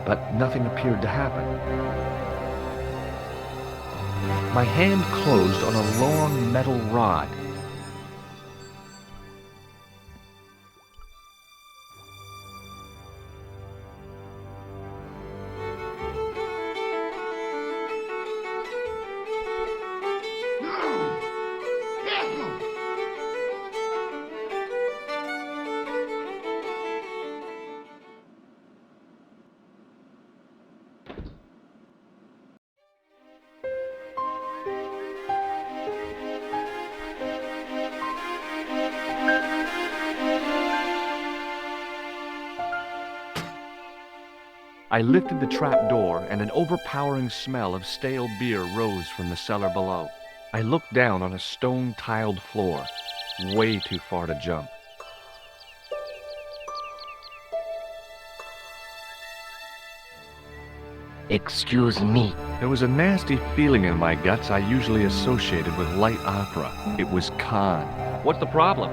but nothing appeared to happen. My hand closed on a long metal rod. I lifted the trap door, and an overpowering smell of stale beer rose from the cellar below. I looked down on a stone-tiled floor, way too far to jump. Excuse me. There was a nasty feeling in my guts I usually associated with light opera. It was Khan. What's the problem?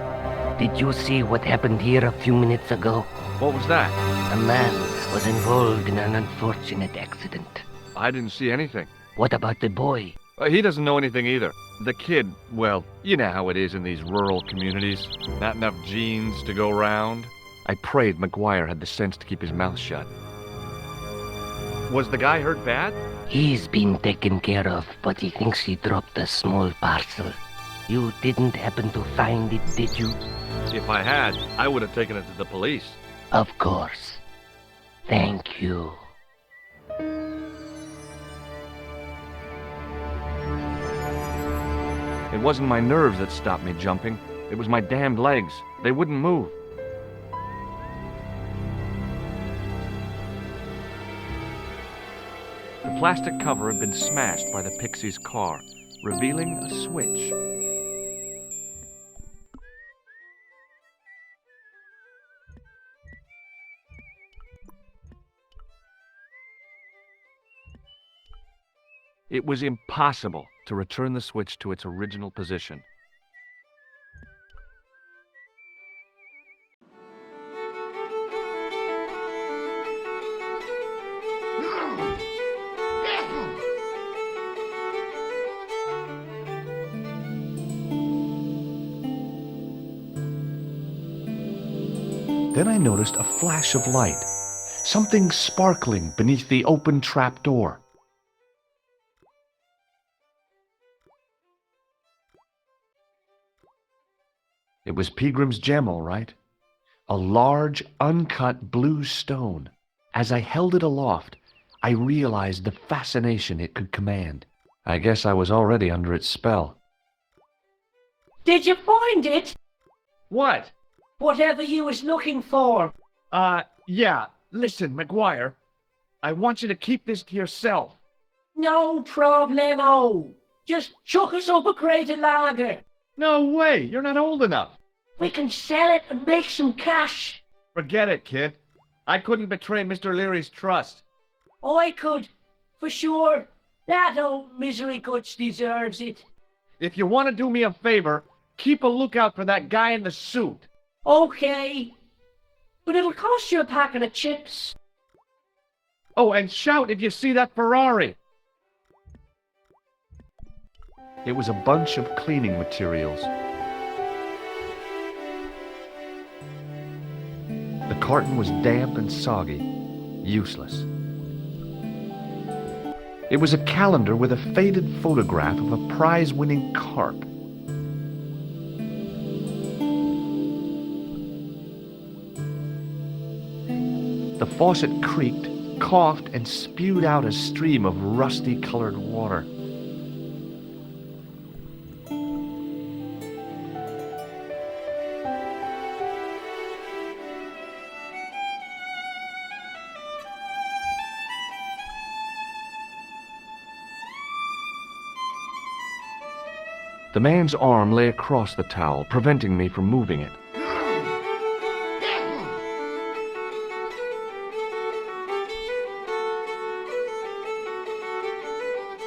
Did you see what happened here a few minutes ago? What was that? A man was involved in an unfortunate accident. I didn't see anything. What about the boy? He doesn't know anything either. The kid, well, you know how it is in these rural communities. Not enough genes to go round. I prayed McGuire had the sense to keep his mouth shut. Was the guy hurt bad? He's been taken care of, but he thinks he dropped a small parcel. You didn't happen to find it, did you? If I had, I would have taken it to the police. Of course. Thank you. It wasn't my nerves that stopped me jumping. It was my damned legs. They wouldn't move. The plastic cover had been smashed by the Pixie's car, revealing a switch. It was impossible to return the switch to its original position. Then I noticed a flash of light, something sparkling beneath the open trap door. It was Peagram's gem, all right. A large, uncut blue stone. As I held it aloft, I realized the fascination it could command. I guess I was already under its spell. Did you find it? What? Whatever you was looking for. Yeah. Listen, McGuire. I want you to keep this to yourself. No problemo. Just chuck us up a crate of lager. No way. You're not old enough. We can sell it and make some cash. Forget it, kid. I couldn't betray Mr. Leary's trust. I could, for sure. That old misery guts deserves it. If you want to do me a favor, keep a lookout for that guy in the suit. Okay. But it'll cost you a packet of chips. Oh, and shout if you see that Ferrari. It was a bunch of cleaning materials. The carton was damp and soggy, useless. It was a calendar with a faded photograph of a prize-winning carp. The faucet creaked, coughed, and spewed out a stream of rusty-colored water. The man's arm lay across the towel, preventing me from moving it.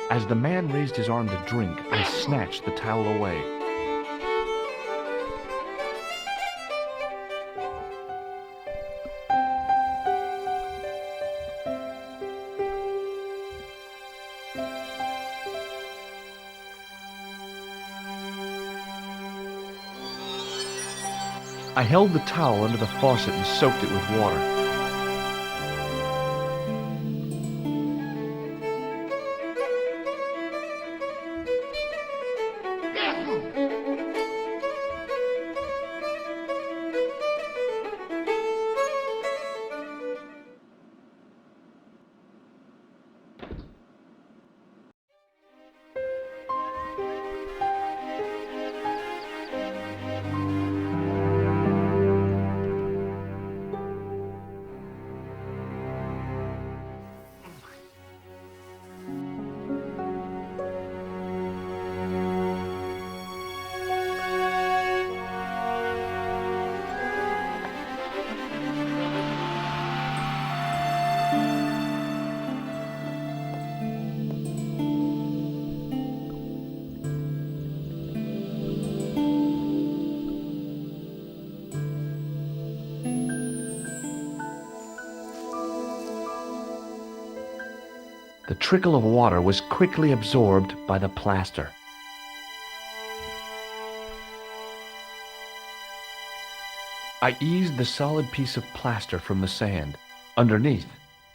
As the man raised his arm to drink, I snatched the towel away. I held the towel under the faucet and soaked it with water. The trickle of water was quickly absorbed by the plaster. I eased the solid piece of plaster from the sand. Underneath,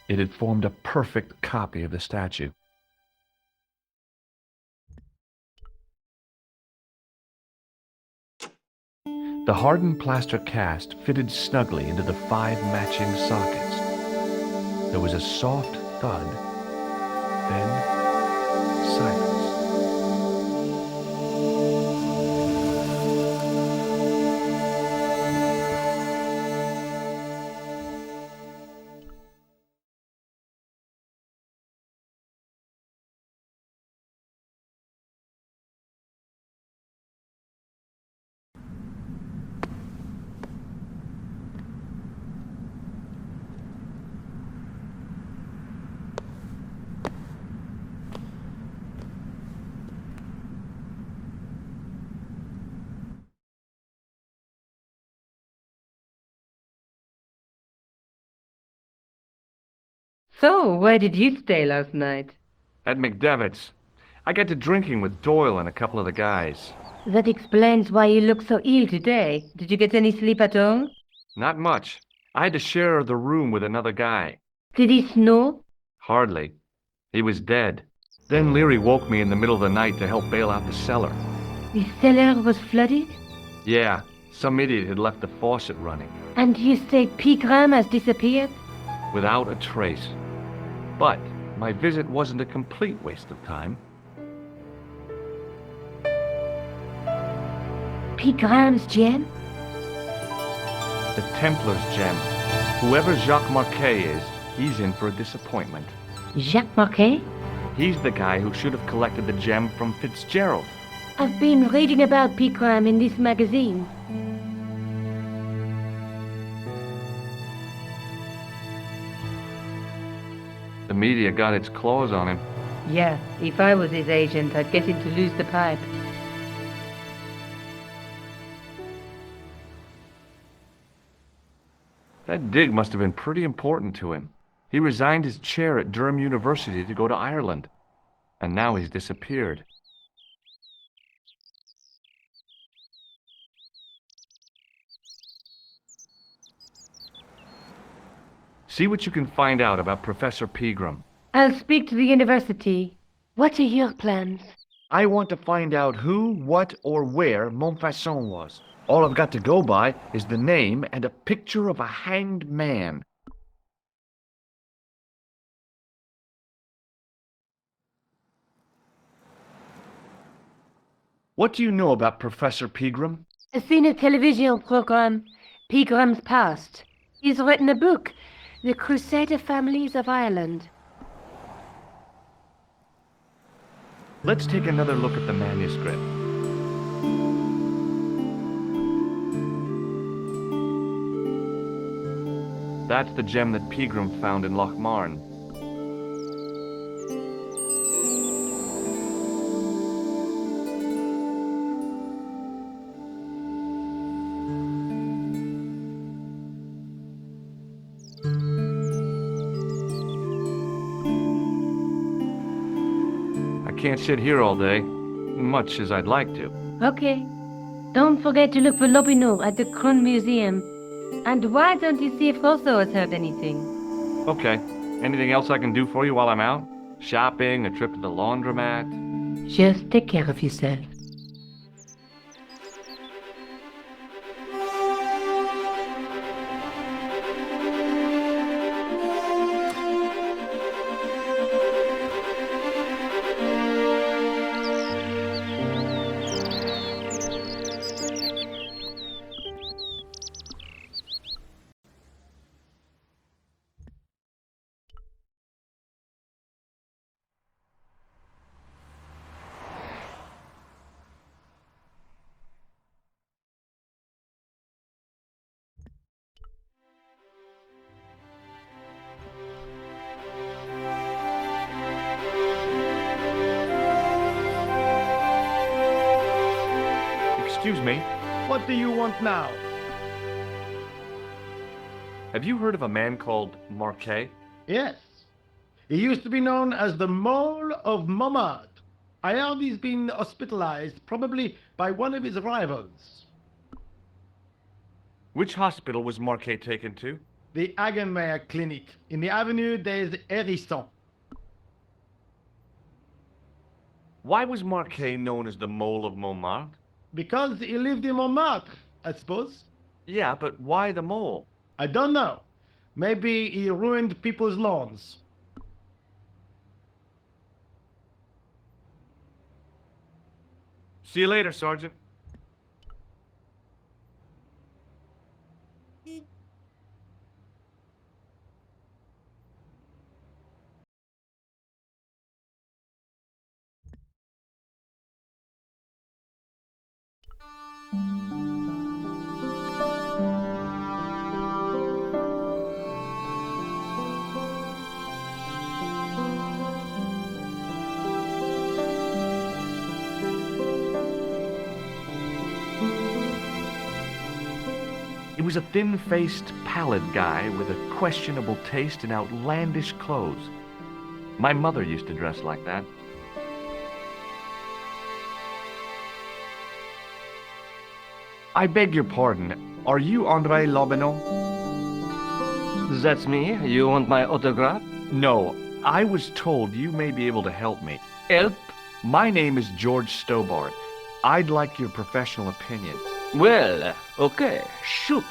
it had formed a perfect copy of the statue. The hardened plaster cast fitted snugly into the 5 matching sockets. There was a soft thud. Then, silence. So, where did you stay last night? At McDevitt's. I got to drinking with Doyle and a couple of the guys. That explains why you look so ill today. Did you get any sleep at all? Not much. I had to share the room with another guy. Did he snore? Hardly. He was dead. Then Leary woke me in the middle of the night to help bail out the cellar. The cellar was flooded? Yeah, some idiot had left the faucet running. And you say Pegram has disappeared? Without a trace. But my visit wasn't a complete waste of time. Pegram's gem? The Templars gem. Whoever Jacques Marquet is, he's in for a disappointment. Jacques Marquet? He's the guy who should have collected the gem from Fitzgerald. I've been reading about Pegram in this magazine. The media got its claws on him. Yeah, if I was his agent, I'd get him to lose the pipe. That dig must have been pretty important to him. He resigned his chair at Durham University to go to Ireland. And now he's disappeared. See what you can find out about Professor Pegram. I'll speak to the university. What are your plans? I want to find out who, what, or where Montfaucon was. All I've got to go by is the name and a picture of a hanged man. What do you know about Professor Pegram? I've seen a television program, Pegram's Past. He's written a book, The Crusader Families of Ireland. Let's take another look at the manuscript. That's the gem that Pegram found in Lochmarn. I can't sit here all day, much as I'd like to. Okay. Don't forget to look for Lobineau at the Kroon Museum. And why don't you see if Rosso has heard anything? Okay. Anything else I can do for you while I'm out? Shopping, a trip to the laundromat? Just take care of yourself. Excuse me. What do you want now? Have you heard of a man called Marquet? Yes. He used to be known as the Mole of Montmartre. I heard he's been hospitalized, probably by one of his rivals. Which hospital was Marquet taken to? The Hagenmeyer Clinic in the Avenue des Hérissons. Why was Marquet known as the Mole of Montmartre? Because he lived in Montmartre, I suppose. Yeah, but why the mole? I don't know. Maybe he ruined people's lawns. See you later, Sergeant. He was a thin-faced, pallid guy with a questionable taste in outlandish clothes. My mother used to dress like that. I beg your pardon. Are you André Lobineau? That's me. You want my autograph? No. I was told you may be able to help me. Help? My name is George Stobbart. I'd like your professional opinion. Well, okay. Shoot.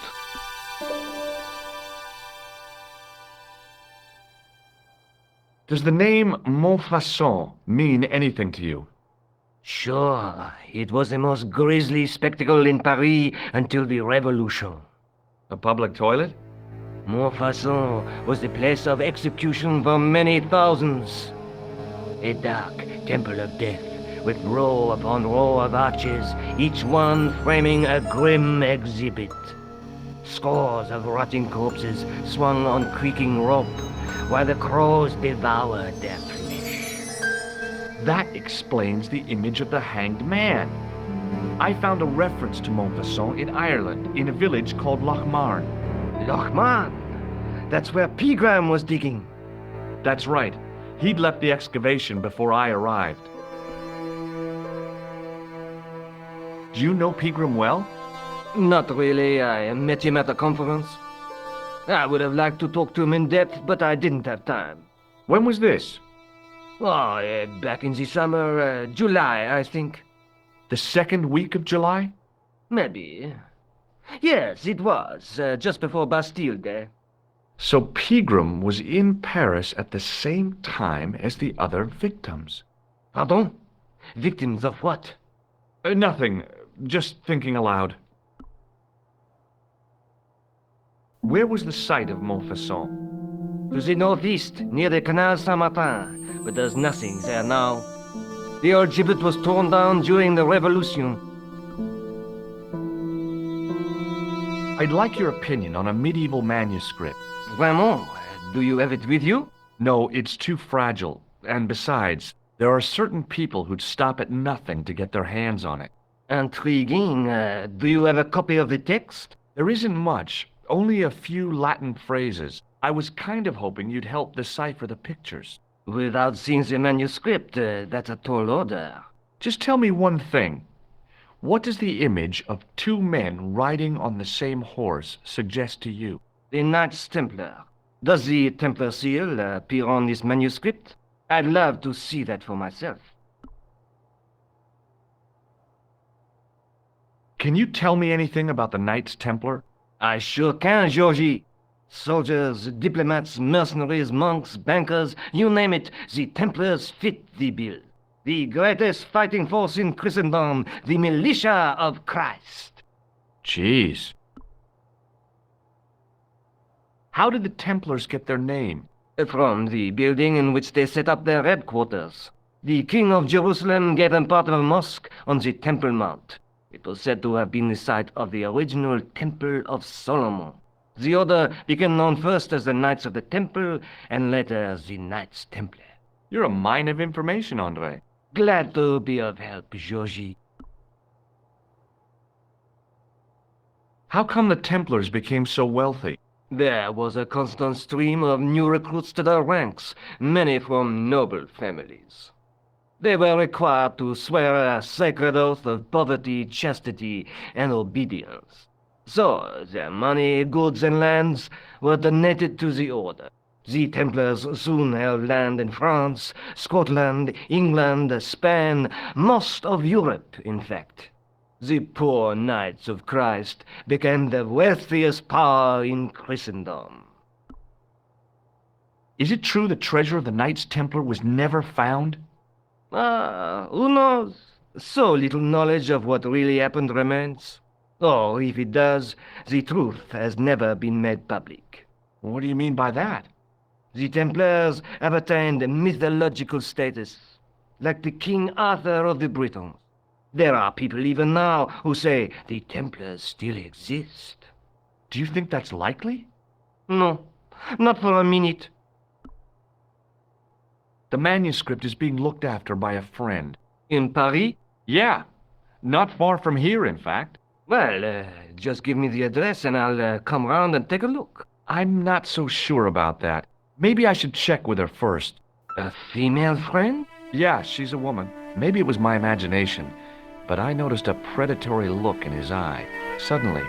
Does the name Montfaucon mean anything to you? Sure, it was the most grisly spectacle in Paris until the Revolution. A public toilet? Montfaucon was the place of execution for many thousands. A dark temple of death, with row upon row of arches, each one framing a grim exhibit. Scores of rotting corpses swung on creaking rope, while the crows devoured their flesh. That explains the image of the hanged man. I found a reference to Montfaucon in Ireland, in a village called Lochmarn. Lochmarn? That's where Pegram was digging. That's right. He'd left the excavation before I arrived. Do you know Pegram well? Not really. I met him at a conference. I would have liked to talk to him in depth, but I didn't have time. When was this? Oh, back in the summer, July, I think. The second week of July? Maybe. Yes, it was, just before Bastille Day. So Pegram was in Paris at the same time as the other victims. Pardon? Victims of what? Nothing. Just thinking aloud. Where was the site of Montfaucon? To the northeast, near the Canal Saint-Martin, but there's nothing there now. The old gibbet was torn down during the Revolution. I'd like your opinion on a medieval manuscript. Vraiment? Do you have it with you? No, it's too fragile. And besides, there are certain people who'd stop at nothing to get their hands on it. Intriguing. Do you have a copy of the text? There isn't much. Only a few Latin phrases. I was kind of hoping you'd help decipher the pictures. Without seeing the manuscript, that's a tall order. Just tell me one thing. What does the image of two men riding on the same horse suggest to you? The Knights Templar. Does the Templar seal appear on this manuscript? I'd love to see that for myself. Can you tell me anything about the Knights Templar? I sure can, Georgie. Soldiers, diplomats, mercenaries, monks, bankers, you name it, the Templars fit the bill. The greatest fighting force in Christendom, the militia of Christ. Jeez. How did the Templars get their name? From the building in which they set up their headquarters. The King of Jerusalem gave them part of a mosque on the Temple Mount. It was said to have been the site of the original Temple of Solomon. The order became known first as the Knights of the Temple, and later as the Knights Templar. You're a mine of information, André. Glad to be of help, Georgie. How come the Templars became so wealthy? There was a constant stream of new recruits to their ranks, many from noble families. They were required to swear a sacred oath of poverty, chastity, and obedience. So, their money, goods, and lands were donated to the order. The Templars soon held land in France, Scotland, England, Spain, most of Europe, in fact. The poor Knights of Christ became the wealthiest power in Christendom. Is it true the treasure of the Knights Templar was never found? Who knows? So little knowledge of what really happened remains. Or, if it does, the truth has never been made public. What do you mean by that? The Templars have attained mythological status, like the King Arthur of the Britons. There are people even now who say the Templars still exist. Do you think that's likely? No, not for a minute. The manuscript is being looked after by a friend. In Paris? Yeah, not far from here, in fact. Well, just give me the address and I'll come round and take a look. I'm not so sure about that. Maybe I should check with her first. A female friend? Yeah, she's a woman. Maybe it was my imagination, but I noticed a predatory look in his eye. Suddenly,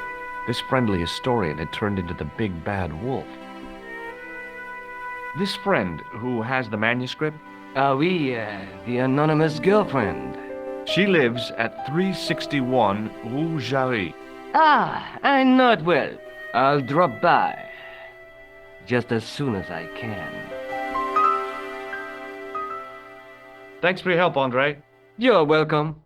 this friendly historian had turned into the big bad wolf. This friend who has the manuscript? Oui, the anonymous girlfriend. She lives at 361 Rue Jarry. Ah, I know it well. I'll drop by. Just as soon as I can. Thanks for your help, Andre. You're welcome.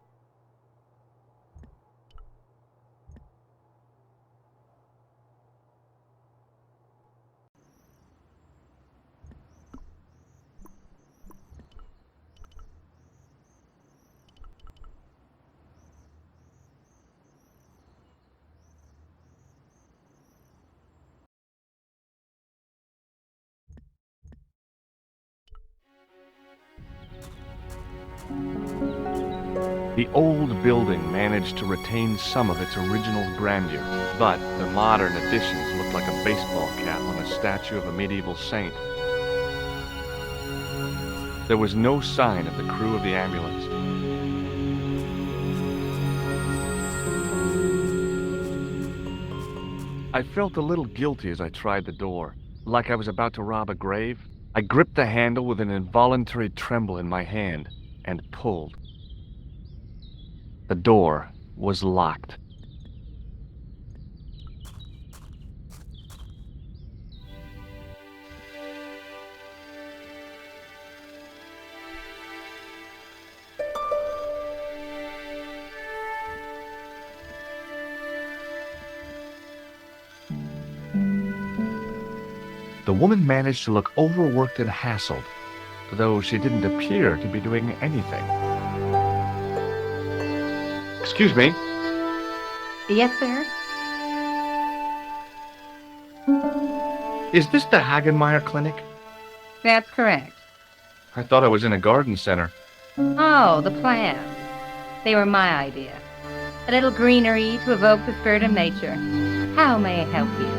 The old building managed to retain some of its original grandeur, but the modern additions looked like a baseball cap on a statue of a medieval saint. There was no sign of the crew of the ambulance. I felt a little guilty as I tried the door, like I was about to rob a grave. I gripped the handle with an involuntary tremble in my hand and pulled. The door was locked. The woman managed to look overworked and hassled, though she didn't appear to be doing anything. Excuse me. Yes, sir? Is this the Hagenmeyer Clinic? That's correct. I thought I was in a garden center. Oh, the plants. They were my idea. A little greenery to evoke the spirit of nature. How may I help you?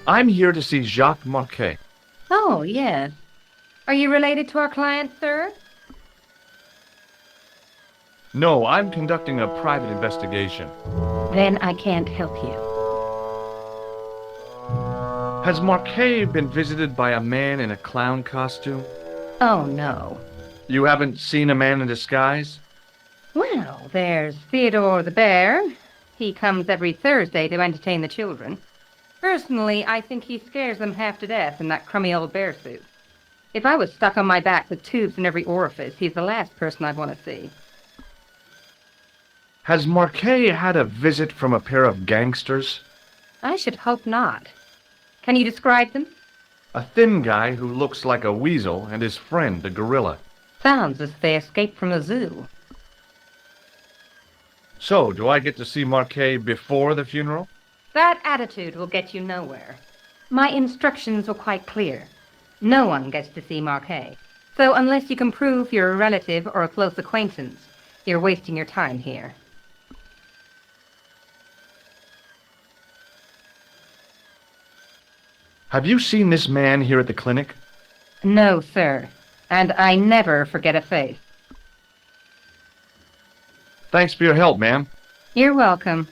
I'm here to see Jacques Marquet. Oh, yes. Are you related to our client, sir? No, I'm conducting a private investigation. Then I can't help you. Has Marquet been visited by a man in a clown costume? Oh, no. You haven't seen a man in disguise? Well, there's Theodore the bear. He comes every Thursday to entertain the children. Personally, I think he scares them half to death in that crummy old bear suit. If I was stuck on my back with tubes in every orifice, he's the last person I'd want to see. Has Marquet had a visit from a pair of gangsters? I should hope not. Can you describe them? A thin guy who looks like a weasel and his friend, a gorilla. Sounds as if they escaped from a zoo. So, do I get to see Marquet before the funeral? That attitude will get you nowhere. My instructions were quite clear. No one gets to see Marquet. So unless you can prove you're a relative or a close acquaintance, you're wasting your time here. Have you seen this man here at the clinic? No, sir. And I never forget a face. Thanks for your help, ma'am. You're welcome.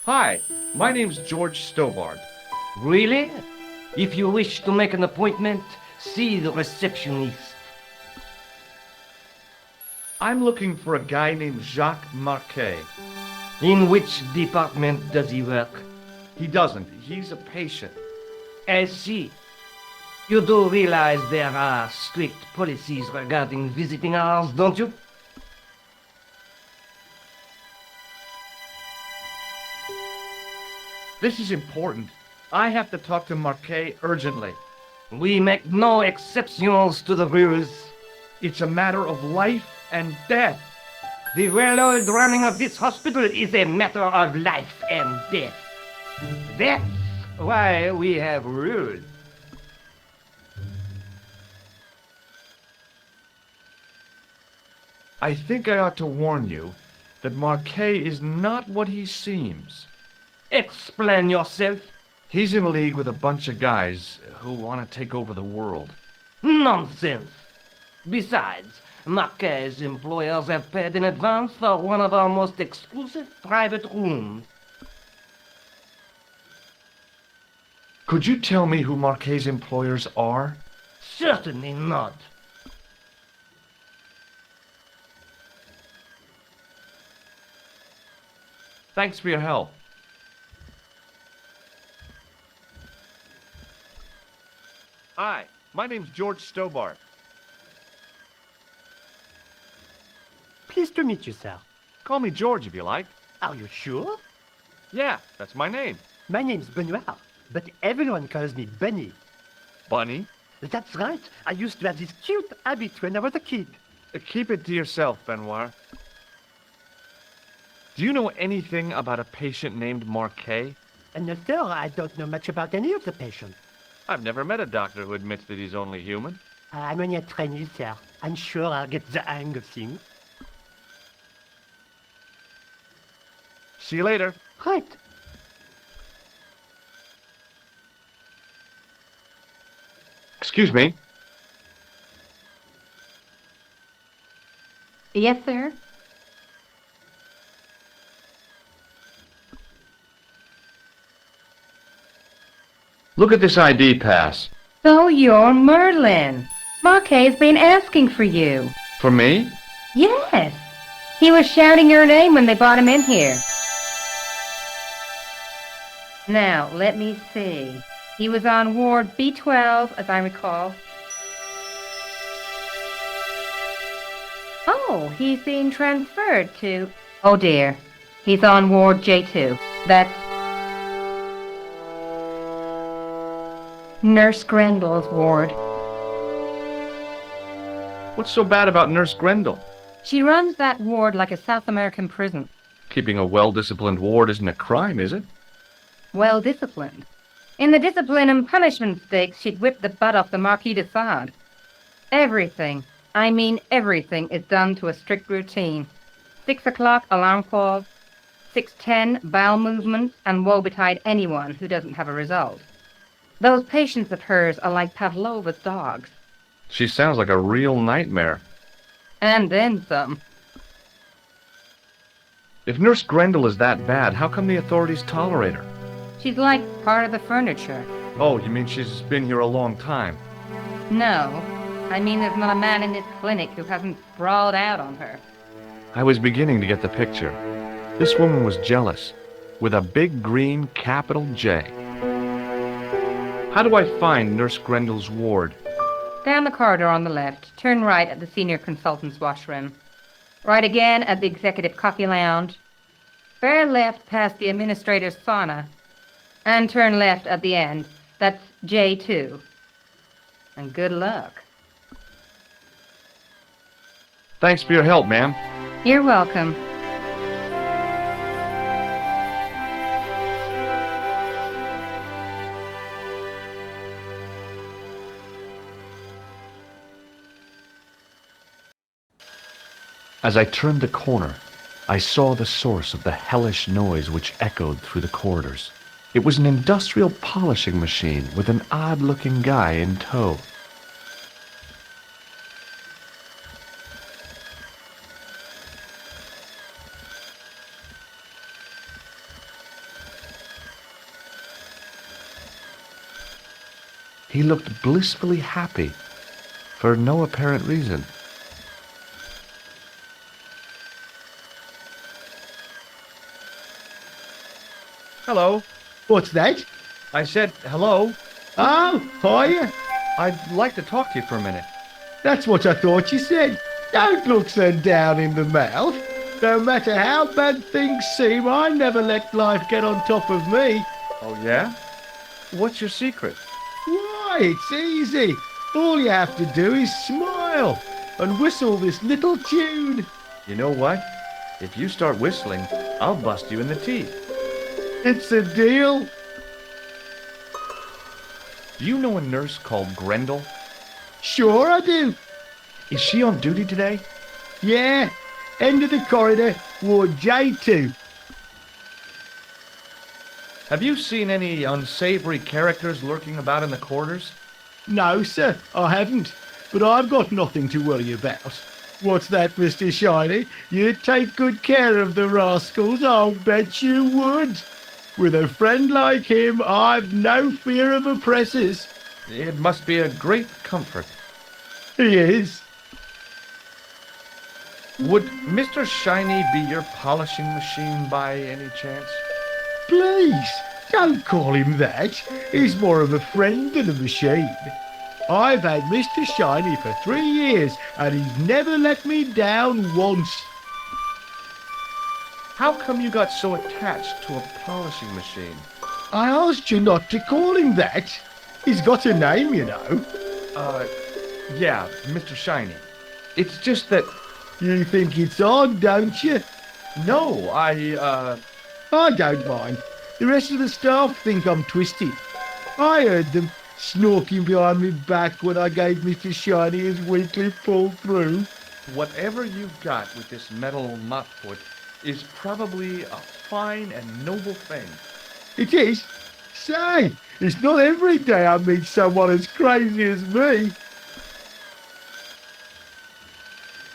Hi, my name's George Stobbart. Really? If you wish to make an appointment, see the receptionist. I'm looking for a guy named Jacques Marquet. In which department does he work? He doesn't. He's a patient. I see. You do realize there are strict policies regarding visiting hours, don't you? This is important. I have to talk to Marquet urgently. We make no exceptions to the rules. It's a matter of life and death. The well-oiled running of this hospital is a matter of life and death. That's why we have rules. I think I ought to warn you that Marquet is not what he seems. Explain yourself. He's in league with a bunch of guys who want to take over the world. Nonsense. Besides, Marquet's employers have paid in advance for one of our most exclusive private rooms. Could you tell me who Marquet's employers are? Certainly not. Thanks for your help. Hi, my name's George Stobbart. Pleased to meet you, sir. Call me George if you like. Are you sure? Yeah, that's my name. My name's Benoit, but everyone calls me Bunny. Bunny? That's right. I used to have this cute habit when I was a kid. Keep it to yourself, Benoit. Do you know anything about a patient named Marquet? No, sir, I don't know much about any of the patients. I've never met a doctor who admits that he's only human. I'm only a trainee, sir. I'm sure I'll get the hang of things. See you later. Right. Excuse me. Yes, sir. Look at this ID pass. So you're Merlin. Marquet's been asking for you. For me? Yes. He was shouting your name when they brought him in here. Now, let me see. He was on Ward B12, as I recall. Oh, he's being transferred to... Oh, dear. He's on Ward J2. That's... Nurse Grendel's ward. What's so bad about Nurse Grendel? She runs that ward like a South American prison. Keeping a well-disciplined ward isn't a crime, is it? Well disciplined. In the discipline and punishment stakes, she'd whip the butt off the Marquis de Sade. Everything, I mean everything, is done to a strict routine. 6 o'clock alarm call, 6:10 bowel movements, and woe betide anyone who doesn't have a result. Those patients of hers are like Pavlova's dogs. She sounds like a real nightmare. And then some. If Nurse Grendel is that bad, how come the authorities tolerate her? She's like part of the furniture. Oh, you mean she's been here a long time? No, I mean there's not a man in this clinic who hasn't sprawled out on her. I was beginning to get the picture. This woman was jealous, with a big green capital J. How do I find Nurse Grendel's ward? Down the corridor on the left, turn right at the senior consultant's washroom. Right again at the executive coffee lounge. Fair left past the administrator's sauna. And turn left at the end. That's J2. And good luck. Thanks for your help, ma'am. You're welcome. As I turned the corner, I saw the source of the hellish noise which echoed through the corridors. It was an industrial polishing machine with an odd-looking guy in tow. He looked blissfully happy, for no apparent reason. Hello. What's that? I said hello. Oh, hiya. I'd like to talk to you for a minute. That's what I thought you said. Don't look so down in the mouth. No matter how bad things seem, I never let life get on top of me. Oh, yeah? What's your secret? Why, it's easy. All you have to do is smile and whistle this little tune. You know what? If you start whistling, I'll bust you in the teeth. It's a deal. Do you know a nurse called Grendel? Sure I do. Is she on duty today? Yeah. End of the corridor, Ward J2. Have you seen any unsavory characters lurking about in the quarters? No, sir, I haven't. But I've got nothing to worry about. What's that, Mr. Shiny? You'd take good care of the rascals, I'll bet you would. With a friend like him, I've no fear of oppressors. It must be a great comfort. He is. Would Mr. Shiny be your polishing machine by any chance? Please, don't call him that. He's more of a friend than a machine. I've had Mr. Shiny for 3 years, and he's never let me down once. How come you got so attached to a polishing machine? I asked you not to call him that. He's got a name, you know. Yeah, Mr. Shiny. It's just that... You think it's odd, don't you? No, I don't mind. The rest of the staff think I'm twisted. I heard them snorking behind me back when I gave Mr. Shiny his weekly pull-through. Whatever you've got with this metal mop-foot is probably a fine and noble thing. It is? Say, it's not every day I meet someone as crazy as me.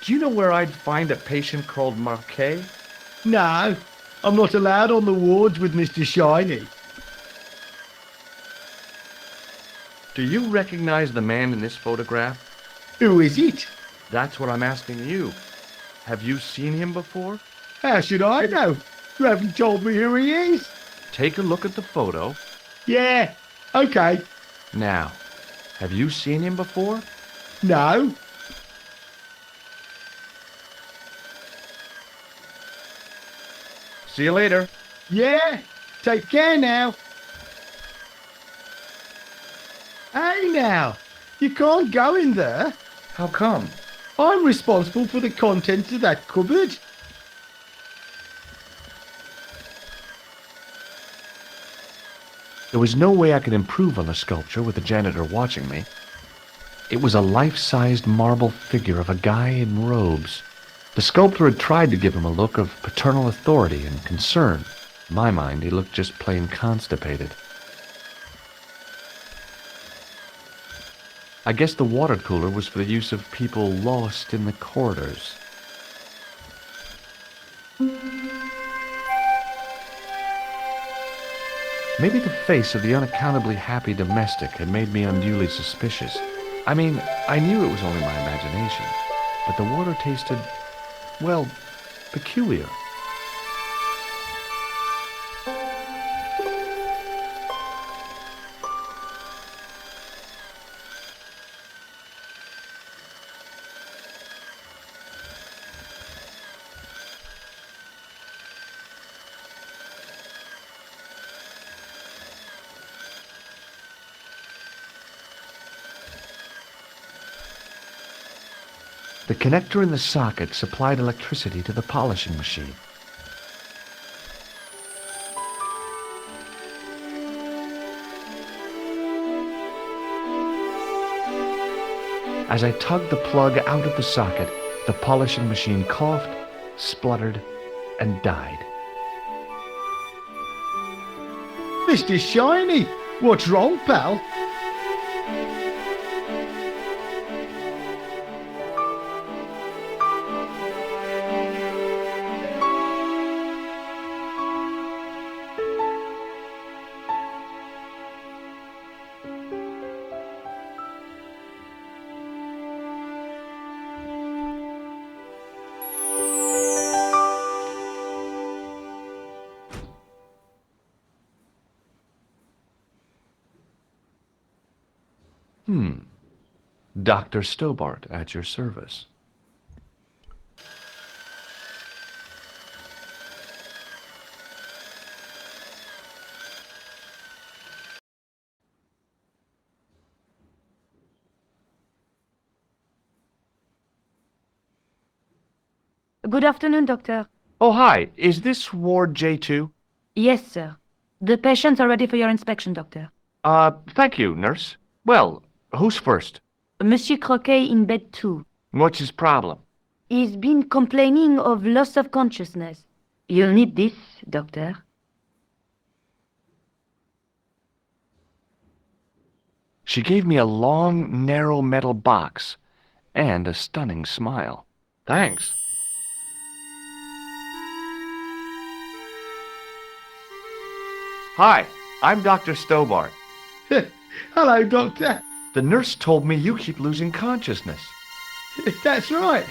Do you know where I'd find a patient called Marquet? No, I'm not allowed on the wards with Mr. Shiny. Do you recognize the man in this photograph? Who is it? That's what I'm asking you. Have you seen him before? How should I know? You haven't told me who he is. Take a look at the photo. Yeah, okay. Now, have you seen him before? No. See you later. Yeah, take care now. Hey now, you can't go in there. How come? I'm responsible for the contents of that cupboard. There was no way I could improve on the sculpture with the janitor watching me. It was a life-sized marble figure of a guy in robes. The sculptor had tried to give him a look of paternal authority and concern. In my mind, he looked just plain constipated. I guess the water cooler was for the use of people lost in the corridors. Maybe the face of the unaccountably happy domestic had made me unduly suspicious. I mean, I knew it was only my imagination, but the water tasted, well, peculiar. The connector in the socket supplied electricity to the polishing machine. As I tugged the plug out of the socket, the polishing machine coughed, spluttered, and died. Mr. Shiny, what's wrong, pal? Dr. Stobbart at your service. Good afternoon, Doctor. Oh, hi. Is this Ward J2? Yes, sir. The patients are ready for your inspection, Doctor. Thank you, nurse. Well, who's first? Monsieur Croquet in bed 2. What's his problem? He's been complaining of loss of consciousness. You'll need this, Doctor. She gave me a long, narrow metal box and a stunning smile. Thanks. Hi, I'm Dr. Stobbart. Hello, Doctor. The nurse told me you keep losing consciousness. That's right.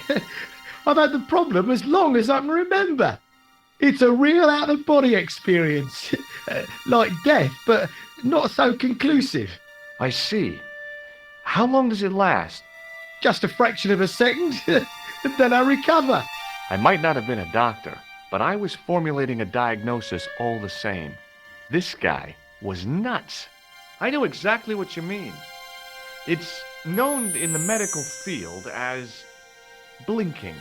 I've had the problem as long as I can remember. It's a real out-of-body experience. Like death, but not so conclusive. I see. How long does it last? Just a fraction of a second, and then I recover. I might not have been a doctor, but I was formulating a diagnosis all the same. This guy was nuts. I know exactly what you mean. It's known in the medical field as blinking.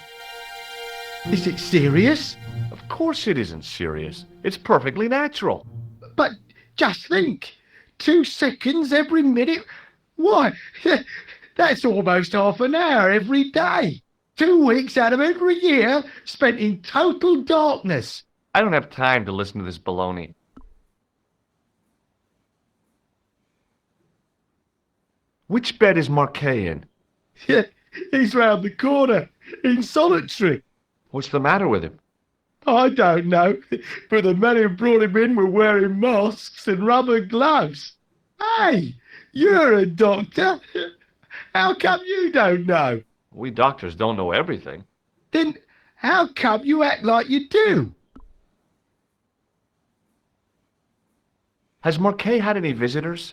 Is it serious? Of course it isn't serious. It's perfectly natural. But just think, 2 seconds every minute? Why, that's almost half an hour every day. 2 weeks out of every year spent in total darkness. I don't have time to listen to this baloney. Which bed is Marquet in? He's round the corner, in solitary. What's the matter with him? I don't know, but the men who brought him in were wearing masks and rubber gloves. Hey, you're a doctor. How come you don't know? We doctors don't know everything. Then how come you act like you do? Has Marquet had any visitors?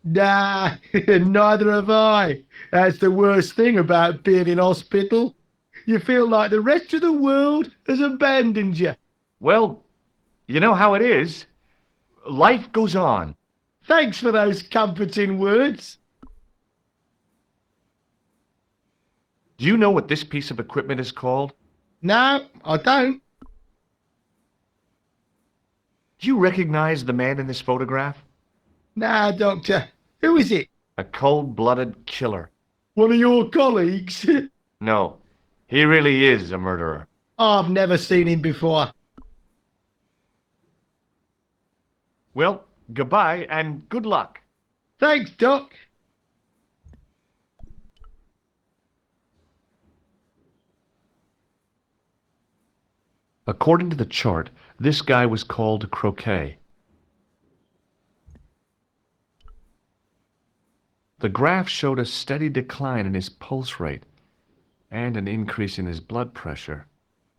Nah, neither have I. That's the worst thing about being in hospital. You feel like the rest of the world has abandoned you. Well, you know how it is. Life goes on. Thanks for those comforting words. Do you know what this piece of equipment is called? No, I don't. Do you recognize the man in this photograph? Nah, Doctor. Who is it? A cold-blooded killer. One of your colleagues? No, he really is a murderer. I've never seen him before. Well, goodbye and good luck. Thanks, Doc. According to the chart, this guy was called Croquet. The graph showed a steady decline in his pulse rate and an increase in his blood pressure.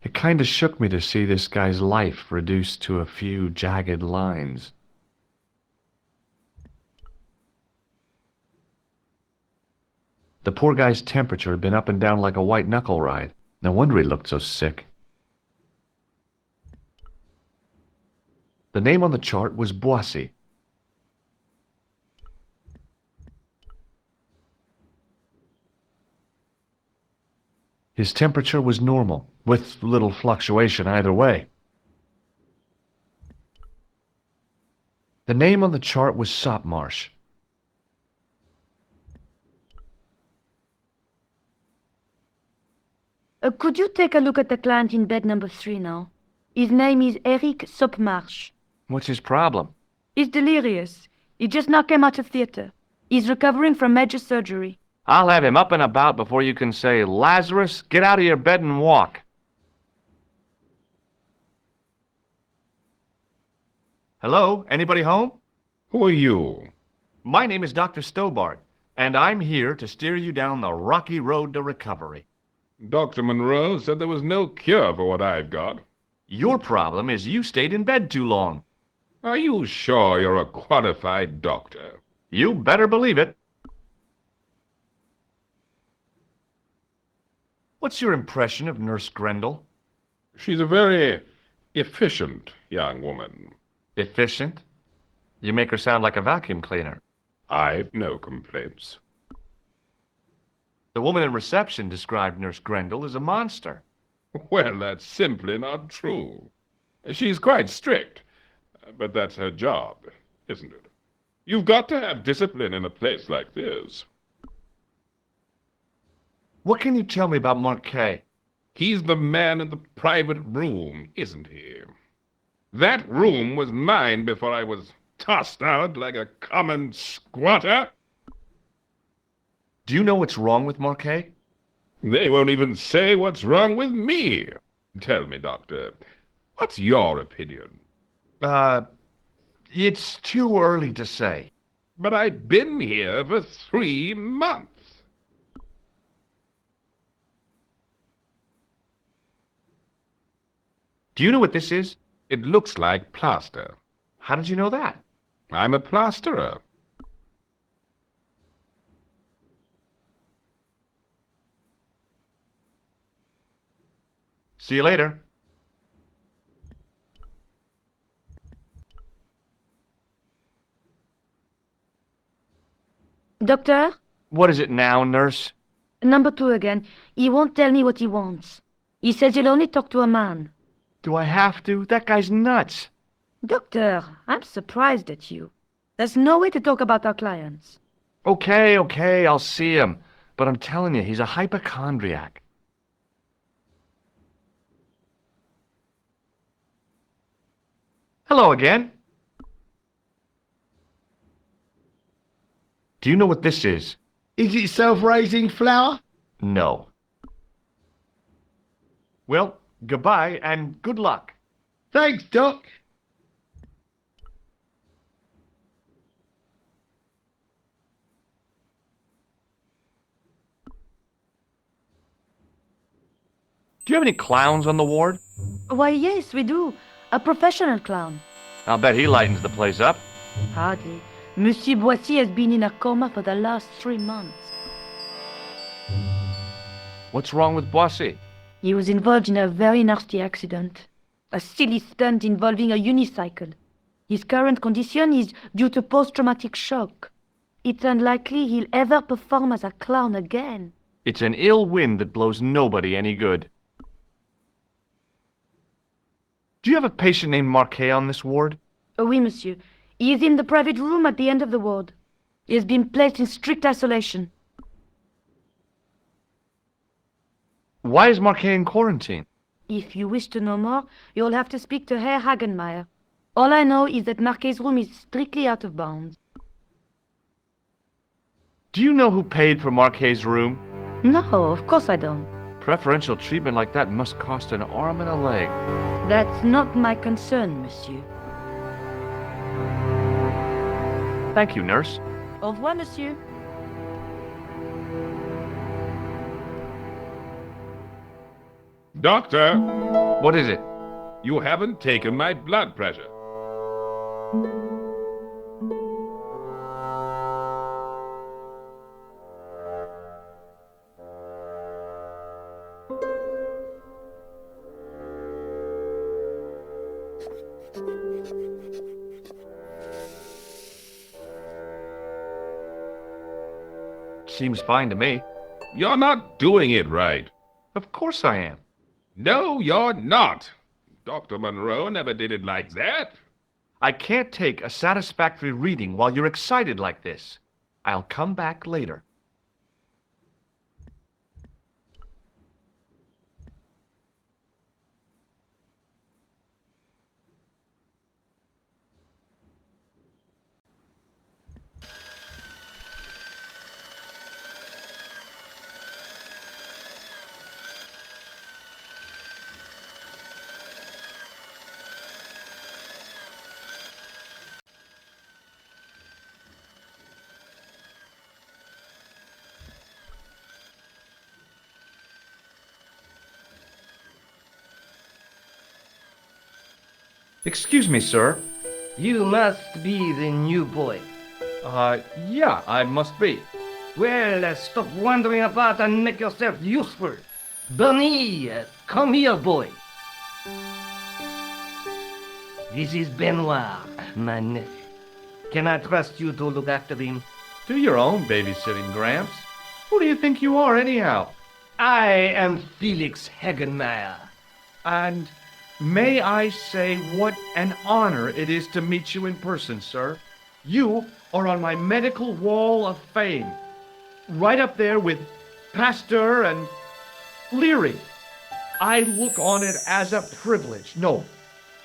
It kind of shook me to see this guy's life reduced to a few jagged lines. The poor guy's temperature had been up and down like a white knuckle ride. No wonder he looked so sick. The name on the chart was Boissy. His temperature was normal, with little fluctuation either way. The name on the chart was Sopmarsh. Could you take a look at the client in bed number 3 now? His name is Eric Sopmarsh. What's his problem? He's delirious. He just now came out of theater. He's recovering from major surgery. I'll have him up and about before you can say, Lazarus, get out of your bed and walk. Hello? Anybody home? Who are you? My name is Dr. Stobbart, and I'm here to steer you down the rocky road to recovery. Dr. Monroe said there was no cure for what I've got. Your problem is you stayed in bed too long. Are you sure you're a qualified doctor? You better believe it. What's your impression of Nurse Grendel? She's a very efficient young woman. Efficient? You make her sound like a vacuum cleaner. I've no complaints. The woman in reception described Nurse Grendel as a monster. Well, that's simply not true. She's quite strict, but that's her job, isn't it? You've got to have discipline in a place like this. What can you tell me about Marquet? He's the man in the private room, isn't he? That room was mine before I was tossed out like a common squatter. Do you know what's wrong with Marquet? They won't even say what's wrong with me. Tell me, Doctor, what's your opinion? It's too early to say. But I've been here for 3 months. Do you know what this is? It looks like plaster. How did you know that? I'm a plasterer. See you later. Doctor? What is it now, nurse? Number 2 again. He won't tell me what he wants. He says he'll only talk to a man. Do I have to? That guy's nuts. Doctor, I'm surprised at you. There's no way to talk about our clients. Okay, I'll see him. But I'm telling you, he's a hypochondriac. Hello again. Do you know what this is? Is it self-raising flour? No. Well, goodbye and good luck. Thanks, Doc. Do you have any clowns on the ward? Why, yes, we do. A professional clown. I'll bet he lightens the place up. Hardly. Monsieur Boissy has been in a coma for the last 3 months. What's wrong with Boissy? He was involved in a very nasty accident. A silly stunt involving a unicycle. His current condition is due to post-traumatic shock. It's unlikely he'll ever perform as a clown again. It's an ill wind that blows nobody any good. Do you have a patient named Marquet on this ward? Oui, monsieur. He is in the private room at the end of the ward. He has been placed in strict isolation. Why is Marquet in quarantine? If you wish to know more, you'll have to speak to Herr Hagenmeier. All I know is that Marquet's room is strictly out of bounds. Do you know who paid for Marquet's room? No, of course I don't. Preferential treatment like that must cost an arm and a leg. That's not my concern, monsieur. Thank you, nurse. Au revoir, monsieur. Doctor! What is it? You haven't taken my blood pressure. Seems fine to me. You're not doing it right. Of course I am. No, you're not. Dr. Monroe never did it like that. I can't take a satisfactory reading while you're excited like this. I'll come back later. Excuse me, sir. You must be the new boy. Yeah, I must be. Well, stop wandering about and make yourself useful. Bernie, come here, boy. This is Benoit, my nephew. Can I trust you to look after him? Do your own babysitting, Gramps. Who do you think you are, anyhow? I am Felix Hagenmeyer. And may I say what an honor it is to meet you in person, sir. You are on my medical wall of fame. Right up there with Pasteur and Leary. I look on it as a privilege, no,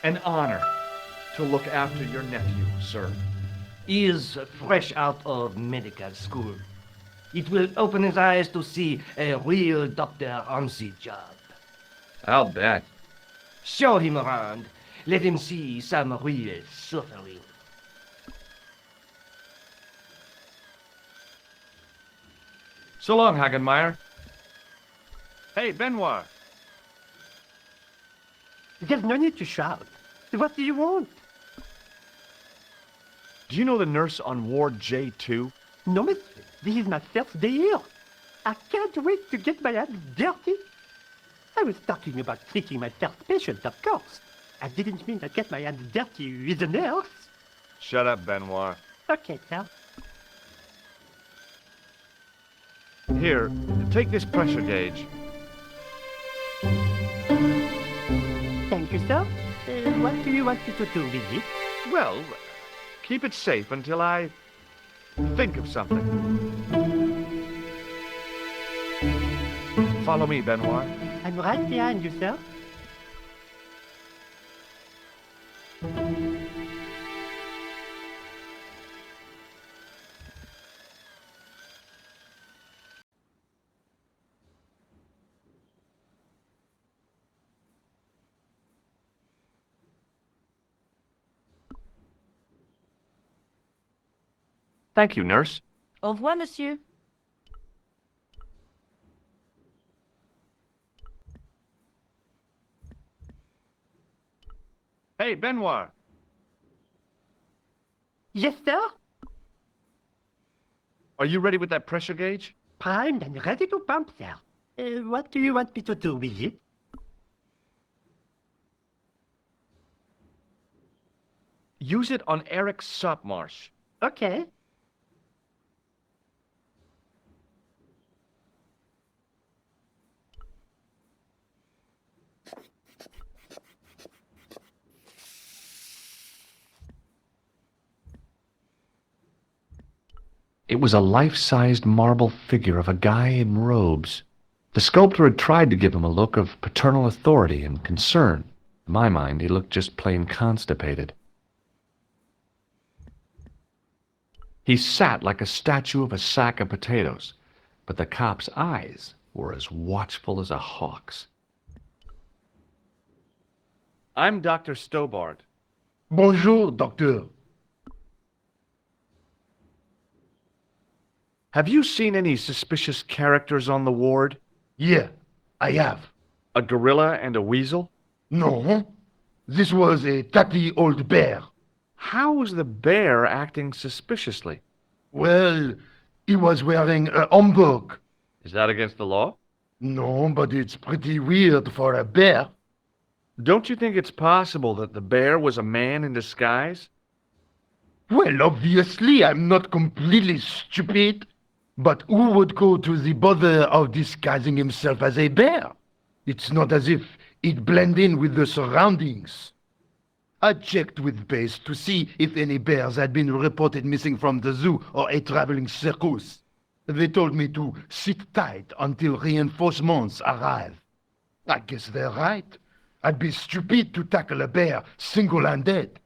an honor, to look after your nephew, sir. He is fresh out of medical school. It will open his eyes to see a real doctor on the job. I'll bet. Show him around. Let him see some real suffering. So long, Hagenmeyer. Hey, Benoit. There's no need to shout. What do you want? Do you know the nurse on Ward J2? No, monsieur. This is my first day here. I can't wait to get my hands dirty. I was talking about treating my first patient, of course. I didn't mean I'd get my hands dirty with a nurse. Shut up, Benoit. Okay, sir. Here, take this pressure gauge. Thank you, sir. What do you want me to do with it? Well, keep it safe until I think of something. Follow me, Benoit. I'm right behind you, sir. Thank you, nurse. Au revoir, monsieur. Hey, Benoit. Yes, sir. Are you ready with that pressure gauge? Primed and ready to pump, sir. What do you want me to do with it? Use it on Eric Sopmarsh. Okay. It was a life-sized marble figure of a guy in robes. The sculptor had tried to give him a look of paternal authority and concern. In my mind, he looked just plain constipated. He sat like a statue of a sack of potatoes, but the cop's eyes were as watchful as a hawk's. I'm Dr. Stobbart. Bonjour, docteur. Have you seen any suspicious characters on the ward? Yeah, I have. A gorilla and a weasel? No, this was a tatty old bear. How was the bear acting suspiciously? Well, he was wearing a homburg. Is that against the law? No, but it's pretty weird for a bear. Don't you think it's possible that the bear was a man in disguise? Well, obviously, I'm not completely stupid. But who would go to the bother of disguising himself as a bear? It's not as if he'd blend in with the surroundings. I checked with base to see if any bears had been reported missing from the zoo or a traveling circus. They told me to sit tight until reinforcements arrive. I guess they're right. I'd be stupid to tackle a bear single-handed.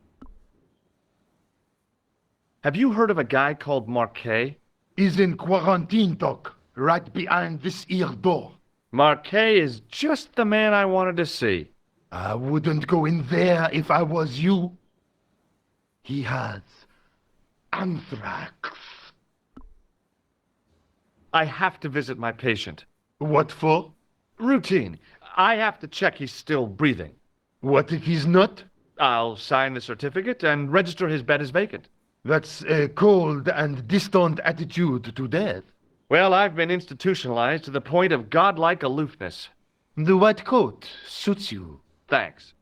Have you heard of a guy called Marquet? He's in quarantine, Doc, right behind this here door. Marquet is just the man I wanted to see. I wouldn't go in there if I was you. He has anthrax. I have to visit my patient. What for? Routine. I have to check he's still breathing. What if he's not? I'll sign the certificate and register his bed as vacant. That's a cold and distant attitude to death. Well, I've been institutionalized to the point of godlike aloofness. The white coat suits you. Thanks.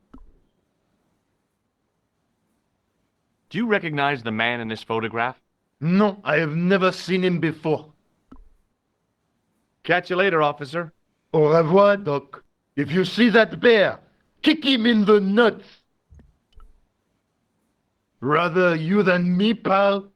Do you recognize the man in this photograph? No, I have never seen him before. Catch you later, officer. Au revoir, Doc. If you see that bear, kick him in the nuts. Rather you than me, pal.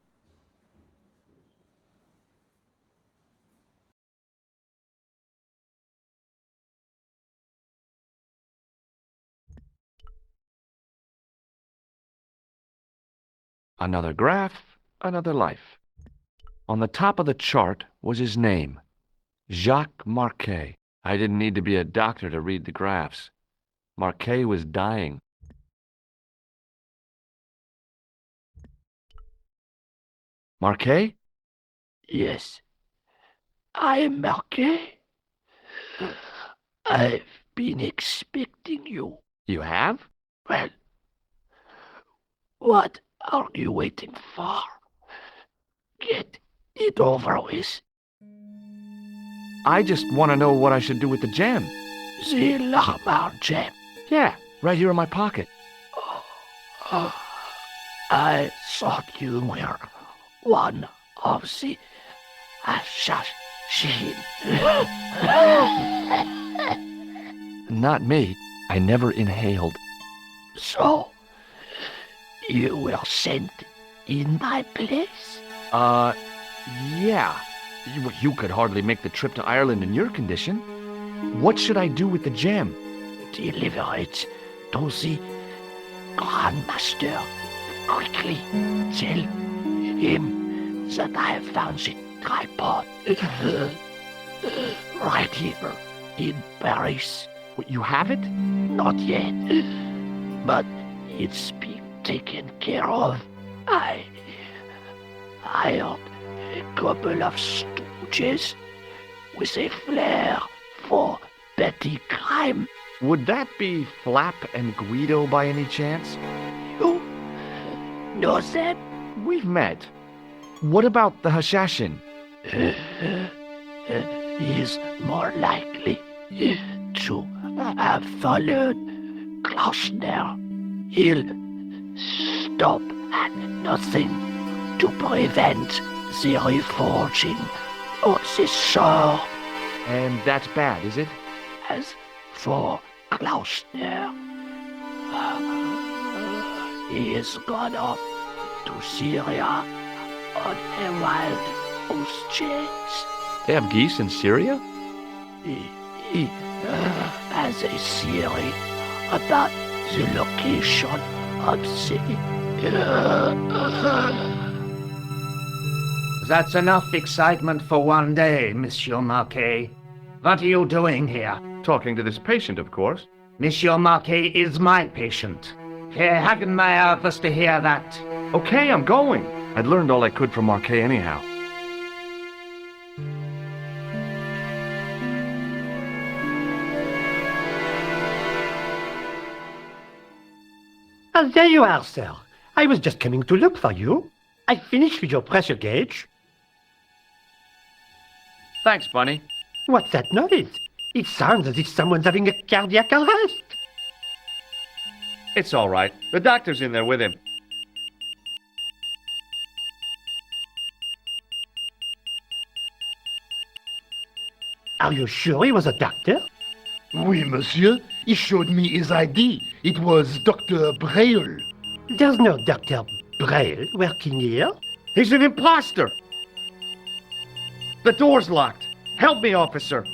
Another graph, another life. On the top of the chart was his name, Jacques Marquet. I didn't need to be a doctor to read the graphs. Marquet was dying. Marquet? Yes, I am Marquet. I've been expecting you. You have? Well, what are you waiting for? Get it over with. I just want to know what I should do with the gem. The Lamar gem. Yeah, right here in my pocket. I thought you were one of the assassins. Not me. I never inhaled. So, you were sent in my place? Yeah. You could hardly make the trip to Ireland in your condition. What should I do with the gem? Deliver it to the Grandmaster. Quickly, tell him that I have found the tripod. Right here in Paris. You have it? Not yet, but it's been taken care of. I hired a couple of stooges with a flair for petty crime. Would that be Flap and Guido by any chance? You know them? We've met. What about the Hashashin? He's more likely to have followed Klausner. He'll stop at nothing to prevent the reforging of the sword. And that's bad, is it? As for Klausner, he is gone off to Syria on a wild goose chase. They have geese in Syria? He has a theory about the location of That's enough excitement for one day, Monsieur Marquet. What are you doing here? Talking to this patient, of course. Monsieur Marquet is my patient. Herr Hagenmeyer was to hear that. Okay, I'm going. I'd learned all I could from Marquet anyhow. There you are, sir. I was just coming to look for you. I finished with your pressure gauge. Thanks, Bunny. What's that noise? It sounds as if someone's having a cardiac arrest. It's all right. The doctor's in there with him. Are you sure he was a doctor? Oui, monsieur. He showed me his ID. It was Dr. Braille. There's no Dr. Braille working here. He's an imposter! The door's locked. Help me, officer.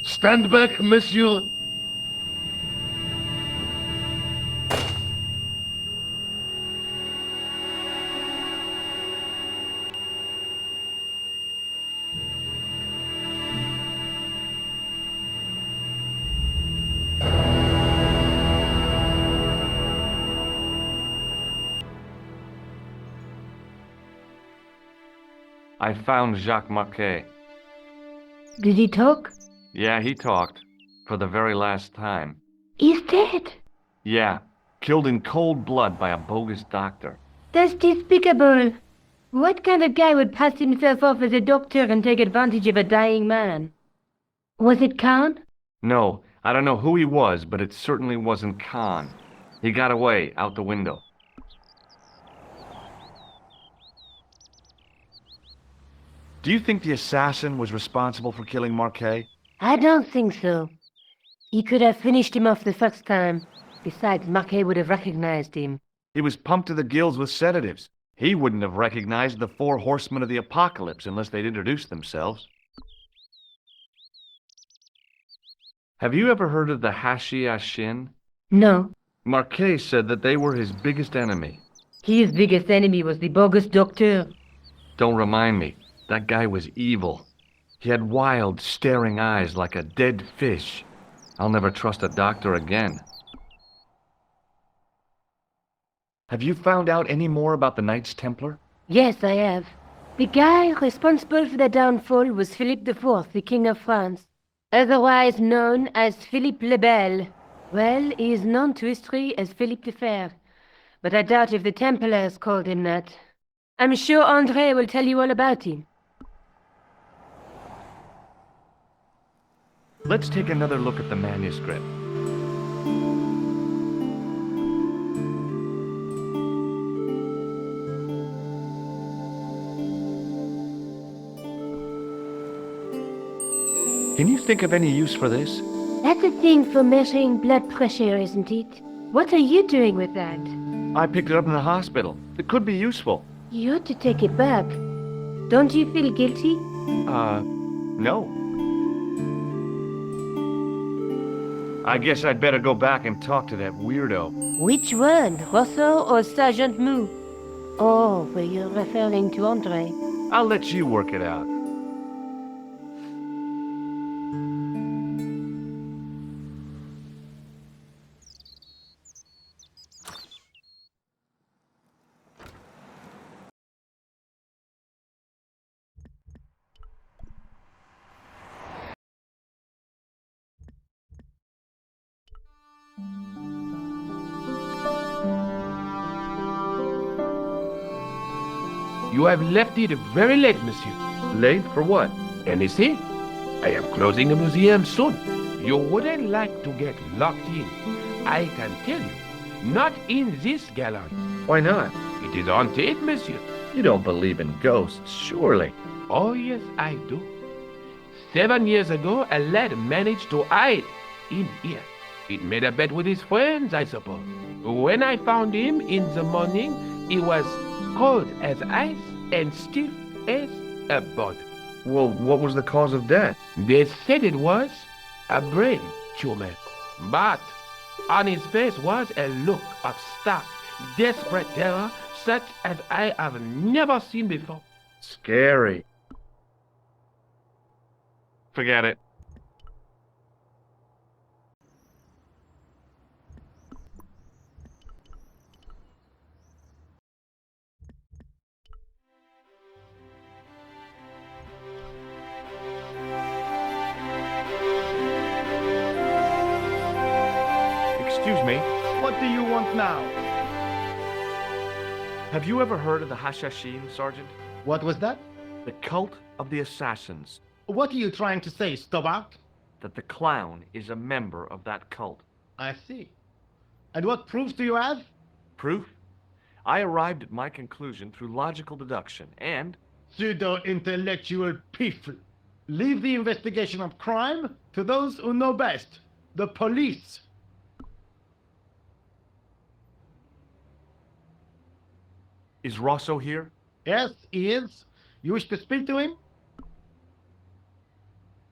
Stand back, monsieur. I found Jacques Marquet. Did he talk? Yeah, he talked. For the very last time. He's dead. Yeah, killed in cold blood by a bogus doctor. That's despicable. What kind of guy would pass himself off as a doctor and take advantage of a dying man? Was it Khan? No, I don't know who he was, but it certainly wasn't Khan. He got away, out the window. Do you think the assassin was responsible for killing Marquet? I don't think so. He could have finished him off the first time. Besides, Marquet would have recognized him. He was pumped to the gills with sedatives. He wouldn't have recognized the 4 horsemen of the apocalypse unless they'd introduced themselves. Have you ever heard of the Hashiashin? No. Marquet said that they were his biggest enemy. His biggest enemy was the bogus doctor. Don't remind me. That guy was evil. He had wild, staring eyes like a dead fish. I'll never trust a doctor again. Have you found out any more about the Knights Templar? Yes, I have. The guy responsible for their downfall was Philip IV, the King of France, otherwise known as Philippe le Bel. Well, he is known to history as Philippe the Fair, but I doubt if the Templars called him that. I'm sure André will tell you all about him. Let's take another look at the manuscript. Can you think of any use for this? That's a thing for measuring blood pressure, isn't it? What are you doing with that? I picked it up in the hospital. It could be useful. You ought to take it back. Don't you feel guilty? No. I guess I'd better go back and talk to that weirdo. Which one, Rousseau or Sergeant Mou? Oh, were you referring to André? I'll let you work it out. You have left it very late, monsieur. Late for what? Anything? I am closing the museum soon. You wouldn't like to get locked in. I can tell you, not in this gallery. Why not? It is haunted, monsieur. You don't believe in ghosts, surely. Oh, yes, I do. 7 years ago, a lad managed to hide in here. He made a bet with his friends, I suppose. When I found him in the morning, he was cold as ice and stiff as a board. Well, what was the cause of death? They said it was a brain tumor. But on his face was a look of stark, desperate terror such as I have never seen before. Scary. Forget it. Excuse me. What do you want now? Have you ever heard of the Hashashin, Sergeant? What was that? The cult of the assassins. What are you trying to say, Stobbart? That the clown is a member of that cult. I see. And what proofs do you have? Proof? I arrived at my conclusion through logical deduction and... Pseudo-intellectual people. Leave the investigation of crime to those who know best. The police. Is Rosso here? Yes, he is. You wish to speak to him?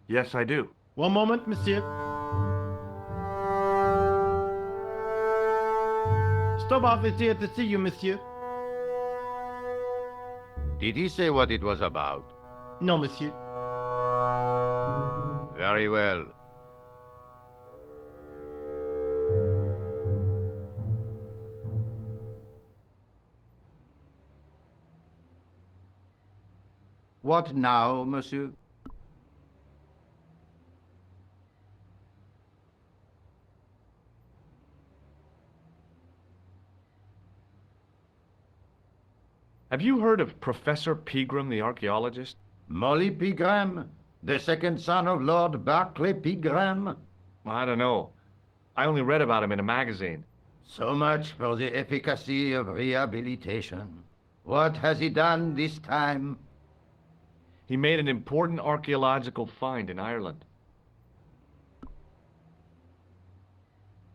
Yes, I do. One moment, monsieur. Stobbart is here to see you, monsieur. Did he say what it was about? No, monsieur. Very well. What now, monsieur? Have you heard of Professor Pegram, the archaeologist? Molly Pegram, the second son of Lord Barclay Pegram? I don't know. I only read about him in a magazine. So much for the efficacy of rehabilitation. What has he done this time? He made an important archaeological find in Ireland.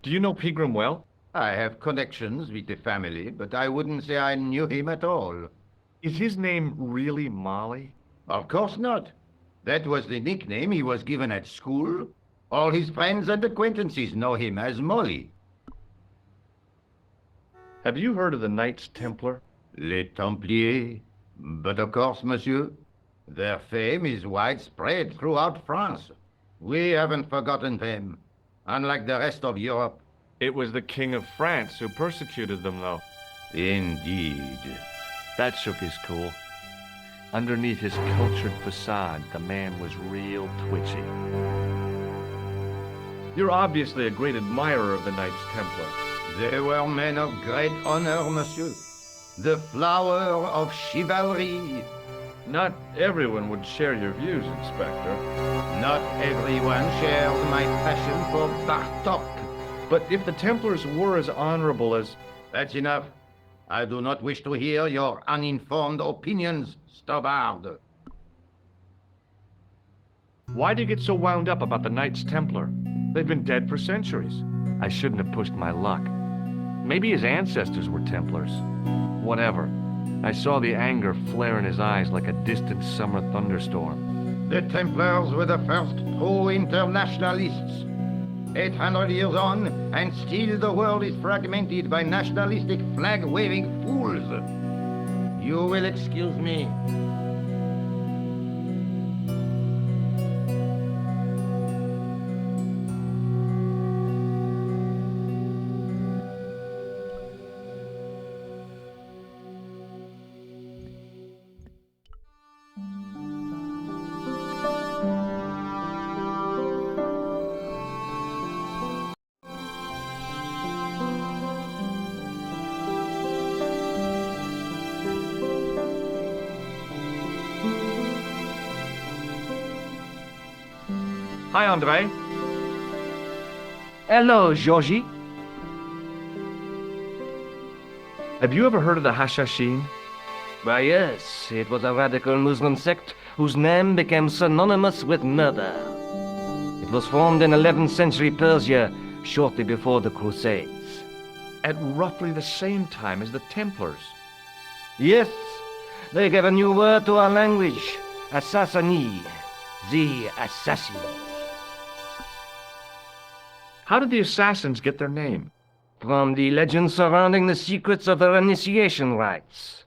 Do you know Pegram well? I have connections with the family, but I wouldn't say I knew him at all. Is his name really Molly? Of course not. That was the nickname he was given at school. All his friends and acquaintances know him as Molly. Have you heard of the Knights Templar? Les Templiers. But of course, monsieur, their fame is widespread throughout France. We haven't forgotten them, unlike the rest of Europe. It was the King of France who persecuted them, though. Indeed. That shook his cool. Underneath his cultured facade, the man was real twitchy. You're obviously a great admirer of the Knights Templar. They were men of great honor, monsieur. The flower of chivalry. Not everyone would share your views, Inspector. Not everyone shares my passion for Bartok. But if the Templars were as honorable as... That's enough. I do not wish to hear your uninformed opinions, Stobbart. Why do you get so wound up about the Knights Templar? They've been dead for centuries. I shouldn't have pushed my luck. Maybe his ancestors were Templars. Whatever. I saw the anger flare in his eyes like a distant summer thunderstorm. The Templars were the first true internationalists. 800 years on, and still the world is fragmented by nationalistic flag-waving fools. You will excuse me. Hi, Andre. Hello, Georgie. Have you ever heard of the Hashashin? Why, yes, it was a radical Muslim sect whose name became synonymous with murder. It was formed in 11th century Persia, shortly before the Crusades. At roughly the same time as the Templars. Yes, they gave a new word to our language, Assassini, the assassin. How did the Assassins get their name? From the legend surrounding the secrets of their initiation rites.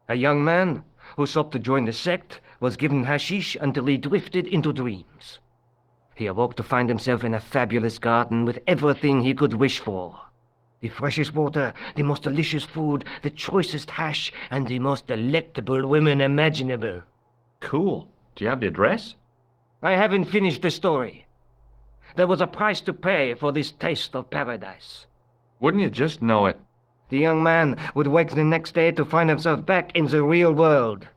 A young man who sought to join the sect was given hashish until he drifted into dreams. He awoke to find himself in a fabulous garden with everything he could wish for. The freshest water, the most delicious food, the choicest hash, and the most delectable women imaginable. Cool. Do you have the address? I haven't finished the story. There was a price to pay for this taste of paradise. Wouldn't you just know it? The young man would wake the next day to find himself back in the real world.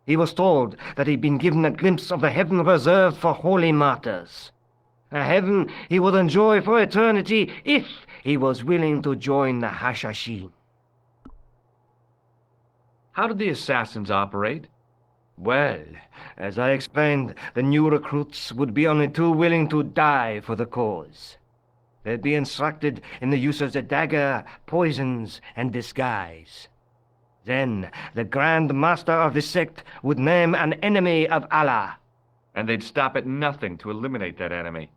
He was told that he'd been given a glimpse of the heaven reserved for holy martyrs. A heaven he would enjoy for eternity if he was willing to join the Hashashin. How did the Assassins operate? Well, as I explained, the new recruits would be only too willing to die for the cause. They'd be instructed in the use of the dagger, poisons, and disguise. Then, the Grand Master of the sect would name an enemy of Allah. And they'd stop at nothing to eliminate that enemy.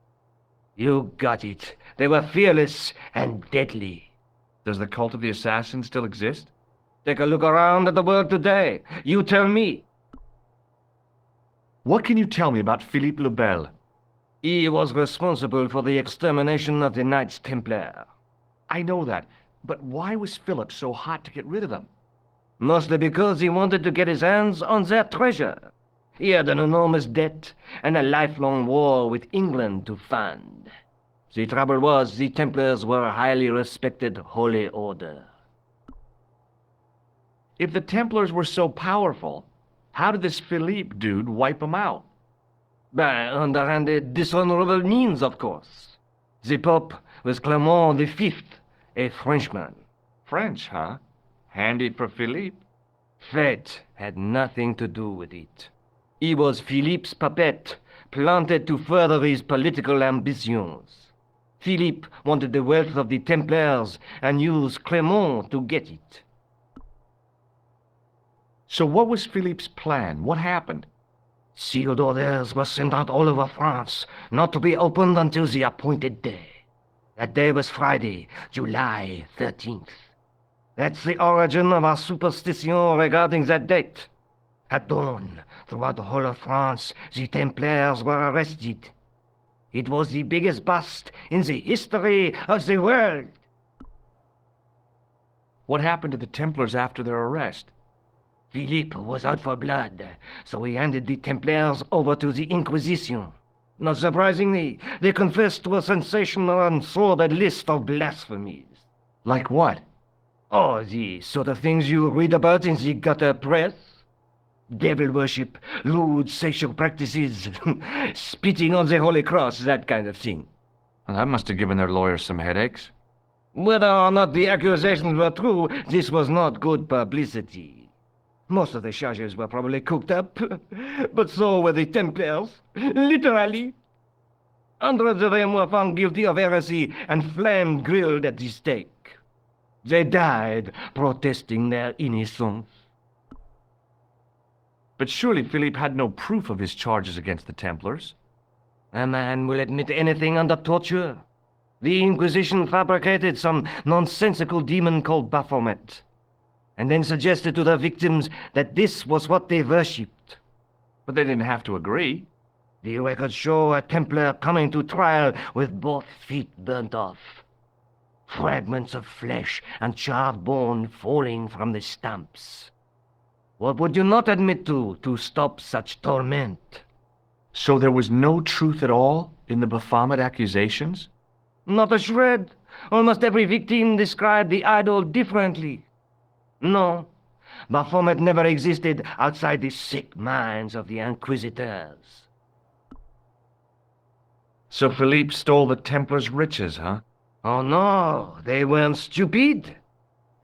You got it. They were fearless and deadly. Does the cult of the Assassins still exist? Take a look around at the world today. You tell me. What can you tell me about Philippe le Bel? He was responsible for the extermination of the Knights Templar. I know that, but why was Philip so hot to get rid of them? Mostly because he wanted to get his hands on their treasure. He had an enormous debt and a lifelong war with England to fund. The trouble was, the Templars were a highly respected holy order. If the Templars were so powerful, how did this Philippe dude wipe them out? By underhanded, dishonorable means, of course. The Pope was Clement V, a Frenchman. French, huh? Handy for Philippe. Fate had nothing to do with it. He was Philippe's puppet, planted to further his political ambitions. Philippe wanted the wealth of the Templars and used Clement to get it. So what was Philippe's plan? What happened? Sealed orders were sent out all over France, not to be opened until the appointed day. That day was Friday, July 13th. That's the origin of our superstition regarding that date. At dawn, throughout the whole of France, the Templars were arrested. It was the biggest bust in the history of the world. What happened to the Templars after their arrest? Philippe was out for blood, so he handed the Templars over to the Inquisition. Not surprisingly, they confessed to a sensational and sordid list of blasphemies. Like what? Oh, the sort of things you read about in the gutter press. Devil worship, lewd sexual practices, spitting on the Holy Cross, that kind of thing. Well, that must have given their lawyers some headaches. Whether or not the accusations were true, this was not good publicity. Most of the charges were probably cooked up, but so were the Templars, literally. Hundreds of them were found guilty of heresy and flame-grilled at the stake. They died protesting their innocence. But surely Philippe had no proof of his charges against the Templars. A man will admit anything under torture. The Inquisition fabricated some nonsensical demon called Baphomet, and then suggested to the victims that this was what they worshipped. But they didn't have to agree. The records show a Templar coming to trial with both feet burnt off. Fragments of flesh and charred bone falling from the stumps. What would you not admit to stop such torment? So there was no truth at all in the Baphomet accusations? Not a shred. Almost every victim described the idol differently. No, Baphomet never existed outside the sick minds of the Inquisitors. So Philippe stole the Templars' riches, huh? Oh no, they weren't stupid.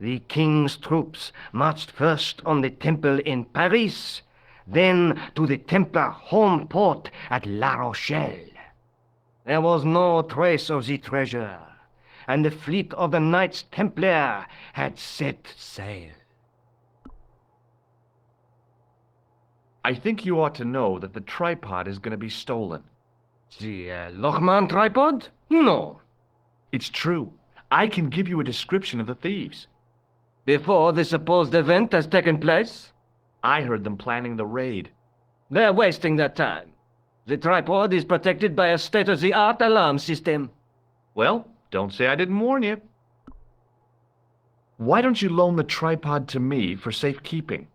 The king's troops marched first on the temple in Paris, then to the Templar home port at La Rochelle. There was no trace of the treasure, and the fleet of the Knights Templar had set sail. I think you ought to know that the tripod is going to be stolen. The Lochman tripod? No. It's true. I can give you a description of the thieves. Before the supposed event has taken place? I heard them planning the raid. They're wasting their time. The tripod is protected by a state-of-the-art alarm system. Well, don't say I didn't warn you. Why don't you loan the tripod to me for safekeeping?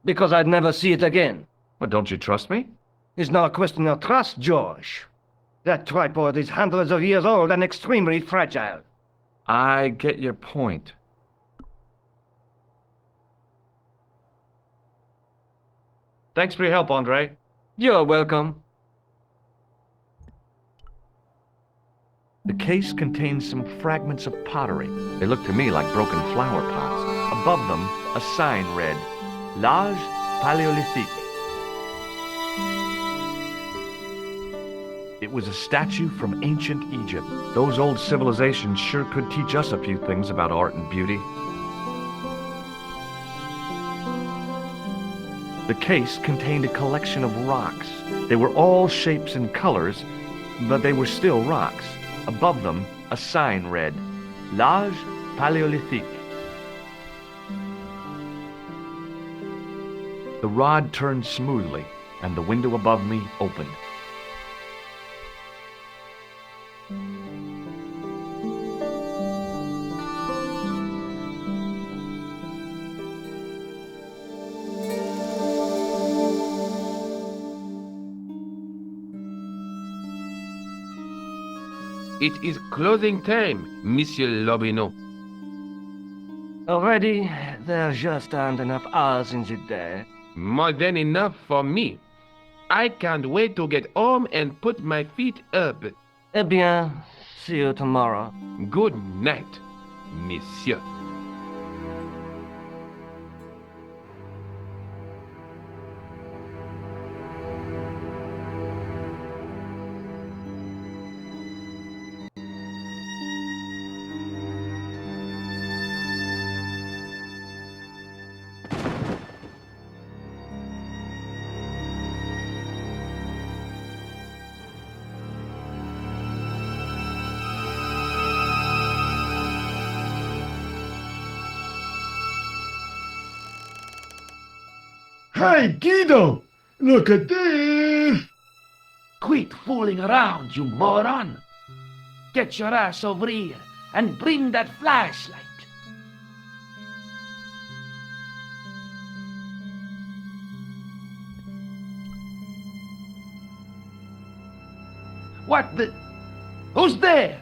Because I'd never see it again. Well, don't you trust me? It's not a question of trust, George. That tripod is hundreds of years old and extremely fragile. I get your point. Thanks for your help, Andre. You're welcome. The case contains some fragments of pottery. They look to me like broken flower pots. Above them, a sign read, L'Age Paléolithique. It was a statue from ancient Egypt. Those old civilizations sure could teach us a few things about art and beauty. The case contained a collection of rocks. They were all shapes and colors, but they were still rocks. Above them, a sign read, L'Age Paléolithique. The rod turned smoothly, and the window above me opened. It is clothing time, Monsieur Lobineau. Already, there just aren't enough hours in the day. More than enough for me. I can't wait to get home and put my feet up. Eh bien, see you tomorrow. Good night, monsieur. Hey, Guido! Look at this! Quit fooling around, you moron! Get your ass over here and bring that flashlight. What the... Who's there?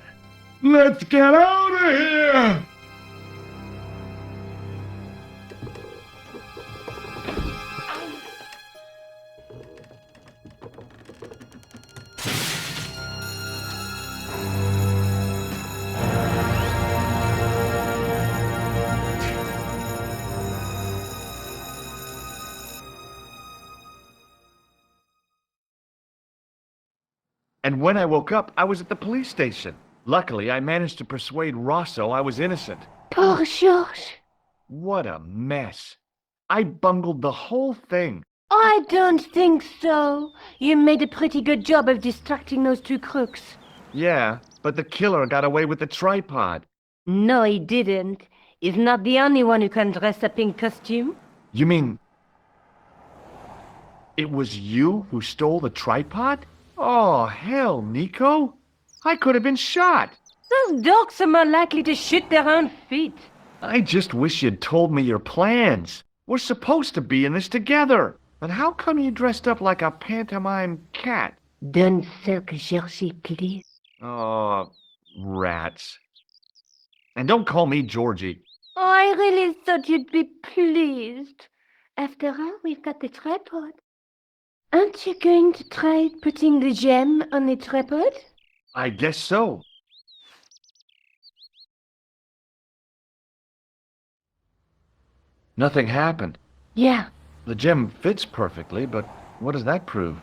Let's get out of here! And when I woke up, I was at the police station. Luckily, I managed to persuade Rosso I was innocent. Poor George. What a mess. I bungled the whole thing. I don't think so. You made a pretty good job of distracting those two crooks. Yeah, but the killer got away with the tripod. No, he didn't. He's not the only one who can dress up in costume. You mean... it was you who stole the tripod? Oh, hell, Nico. I could have been shot. Those dogs are more likely to shoot their own feet. I just wish you'd told me your plans. We're supposed to be in this together. But how come you dressed up like a pantomime cat? Don't sulk, Georgie, please. Oh, rats. And don't call me Georgie. Oh, I really thought you'd be pleased. After all, we've got the tripod. Aren't you going to try putting the gem on the tripod? I guess so. Nothing happened. Yeah. The gem fits perfectly, but what does that prove?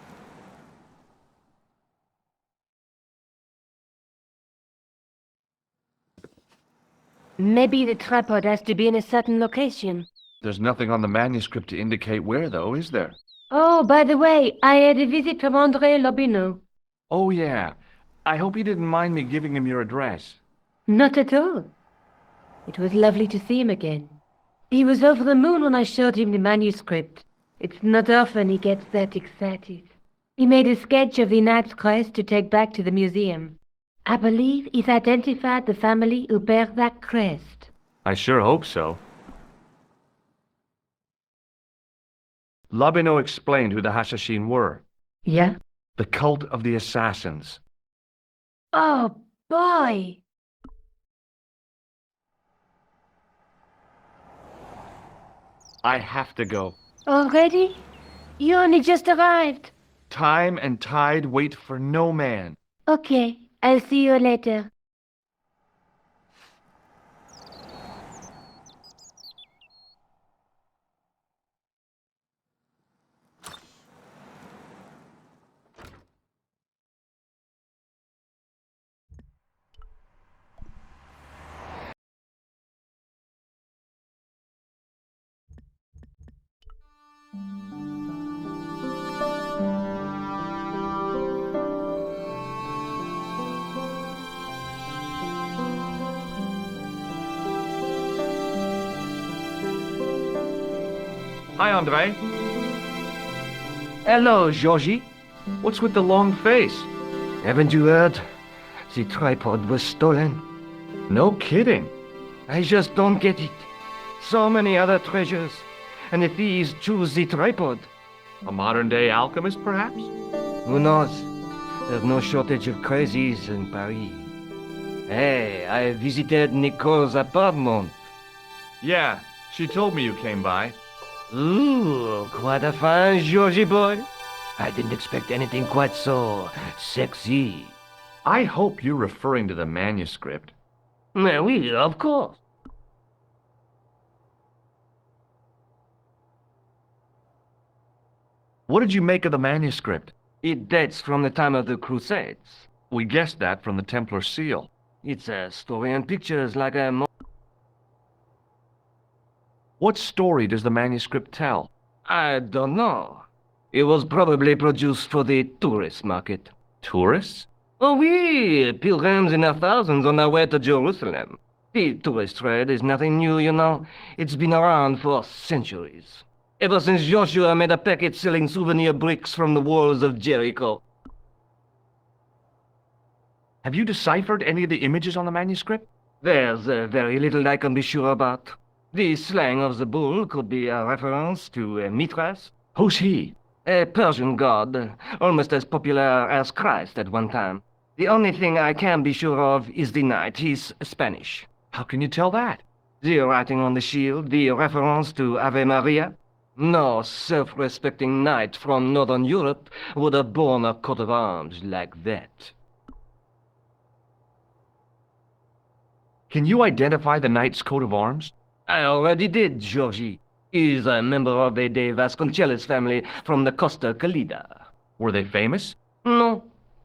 Maybe the tripod has to be in a certain location. There's nothing on the manuscript to indicate where, though, is there? Oh, by the way, I had a visit from André Lobineau. Oh, yeah. I hope you didn't mind me giving him your address. Not at all. It was lovely to see him again. He was over the moon when I showed him the manuscript. It's not often he gets that excited. He made a sketch of the Knight's crest to take back to the museum. I believe he's identified the family who bear that crest. I sure hope so. Lobineau explained who the Hashashin were. Yeah? The cult of the assassins. Oh, boy! I have to go. Already? You only just arrived. Time and tide wait for no man. Okay, I'll see you later. Hi, André. Hello, Georgie. What's with the long face? Haven't you heard? The tripod was stolen. No kidding. I just don't get it. So many other treasures, and the thieves choose the tripod. A modern-day alchemist, perhaps? Who knows? There's no shortage of crazies in Paris. Hey, I visited Nico's apartment. Yeah, she told me you came by. Ooh, quite a fine Georgie boy. I didn't expect anything quite so sexy. I hope you're referring to the manuscript. Oui, of course. What did you make of the manuscript? It dates from the time of the Crusades. We guessed that from the Templar seal. It's a story and pictures like a... What story does the manuscript tell? I don't know. It was probably produced for the tourist market. Tourists? Oh, oui, pilgrims in their thousands on their way to Jerusalem. The tourist trade is nothing new, you know. It's been around for centuries. Ever since Joshua made a packet selling souvenir bricks from the walls of Jericho. Have you deciphered any of the images on the manuscript? There's very little I can be sure about. The slang of the bull could be a reference to Mithras. Who's he? A Persian god, almost as popular as Christ at one time. The only thing I can be sure of is the knight. He's Spanish. How can you tell that? The writing on the shield, the reference to Ave Maria. No self-respecting knight from Northern Europe would have borne a coat of arms like that. Can you identify the knight's coat of arms? I already did, Georgie. He's a member of the De Vasconcelos family from the Costa Calida. Were they famous? No,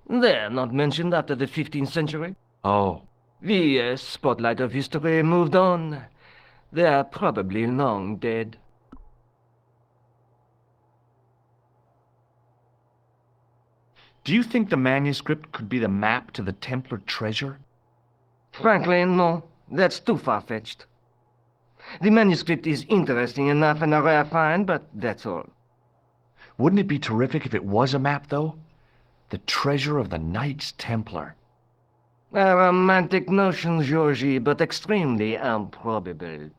they're not mentioned after the 15th century. Oh. The spotlight of history moved on. They're probably long dead. Do you think the manuscript could be the map to the Templar treasure? Frankly, no. That's too far-fetched. The manuscript is interesting enough and a rare find, but that's all. Wouldn't it be terrific if it was a map, though? The treasure of the Knights Templar. A romantic notion, Georgie, but extremely improbable.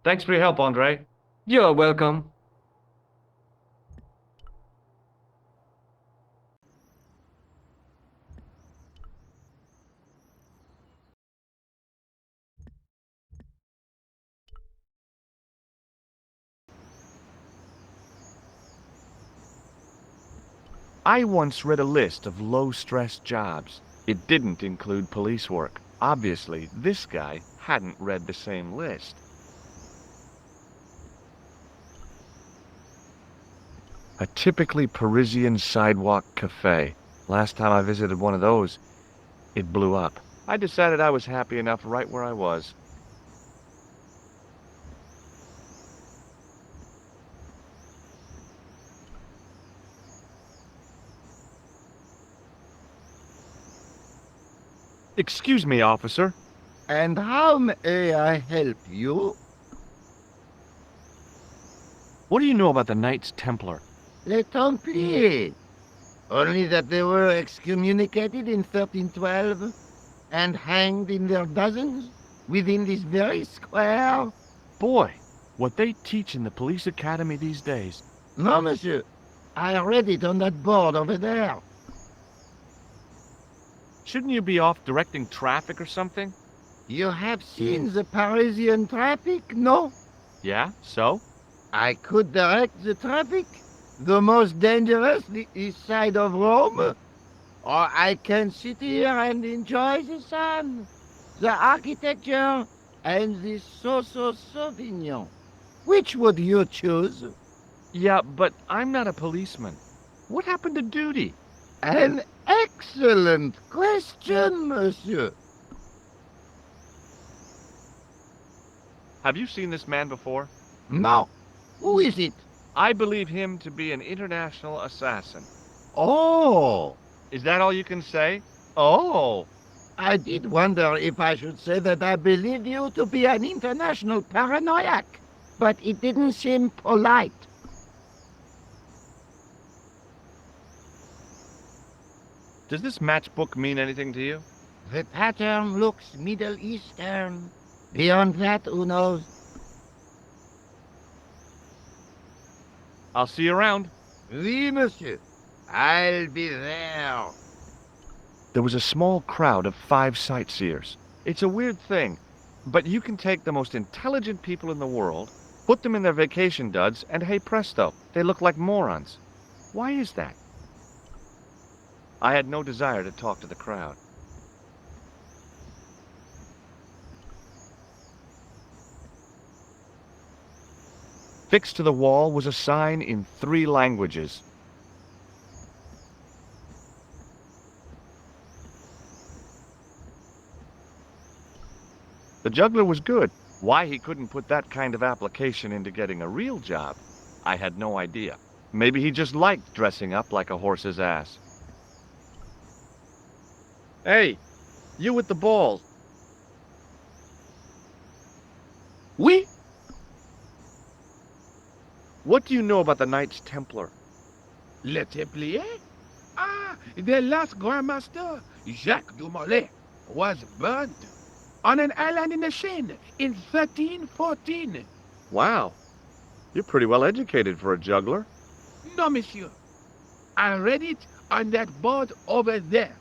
Thanks for your help, Andre. You're welcome. I once read a list of low-stress jobs. It didn't include police work. Obviously, this guy hadn't read the same list. A typically Parisian sidewalk café. Last time I visited one of those, it blew up. I decided I was happy enough right where I was. Excuse me, officer. And how may I help you? What do you know about the Knights Templar? Les Templiers. Only that they were excommunicated in 1312 and hanged in their dozens within this very square. Boy, what they teach in the police academy these days. No, monsieur. I read it on that board over there. Shouldn't you be off directing traffic or something? You have seen the Parisian traffic, no? Yeah, so? I could direct the traffic. The most dangerous, the east side of Rome. Or I can sit here and enjoy the sun, the architecture, and the Sauvignon. Which would you choose? Yeah, but I'm not a policeman. What happened to duty? An excellent question, monsieur. Have you seen this man before? No. Who is it? I believe him to be an international assassin. Oh. Is that all you can say? Oh. I did wonder if I should say that I believe you to be an international paranoiac, but it didn't seem polite. Does this matchbook mean anything to you? The pattern looks Middle Eastern. Beyond that, who knows? I'll see you around. Oui, monsieur. I'll be there. there was a small crowd of 5 sightseers. It's a weird thing, but you can take the most intelligent people in the world, put them in their vacation duds, and hey presto, they look like morons. Why is that? I had no desire to talk to the crowd. Fixed to the wall was a sign in 3 languages. The juggler was good. Why he couldn't put that kind of application into getting a real job, I had no idea. Maybe he just liked dressing up like a horse's ass. Hey, you with the balls. Oui? What do you know about the Knights Templar? Les Templiers? Ah, the last Grandmaster, Jacques du Molay, was burnt on an island in the Seine in 1314. Wow, you're pretty well educated for a juggler. No, monsieur. I read it on that board over there.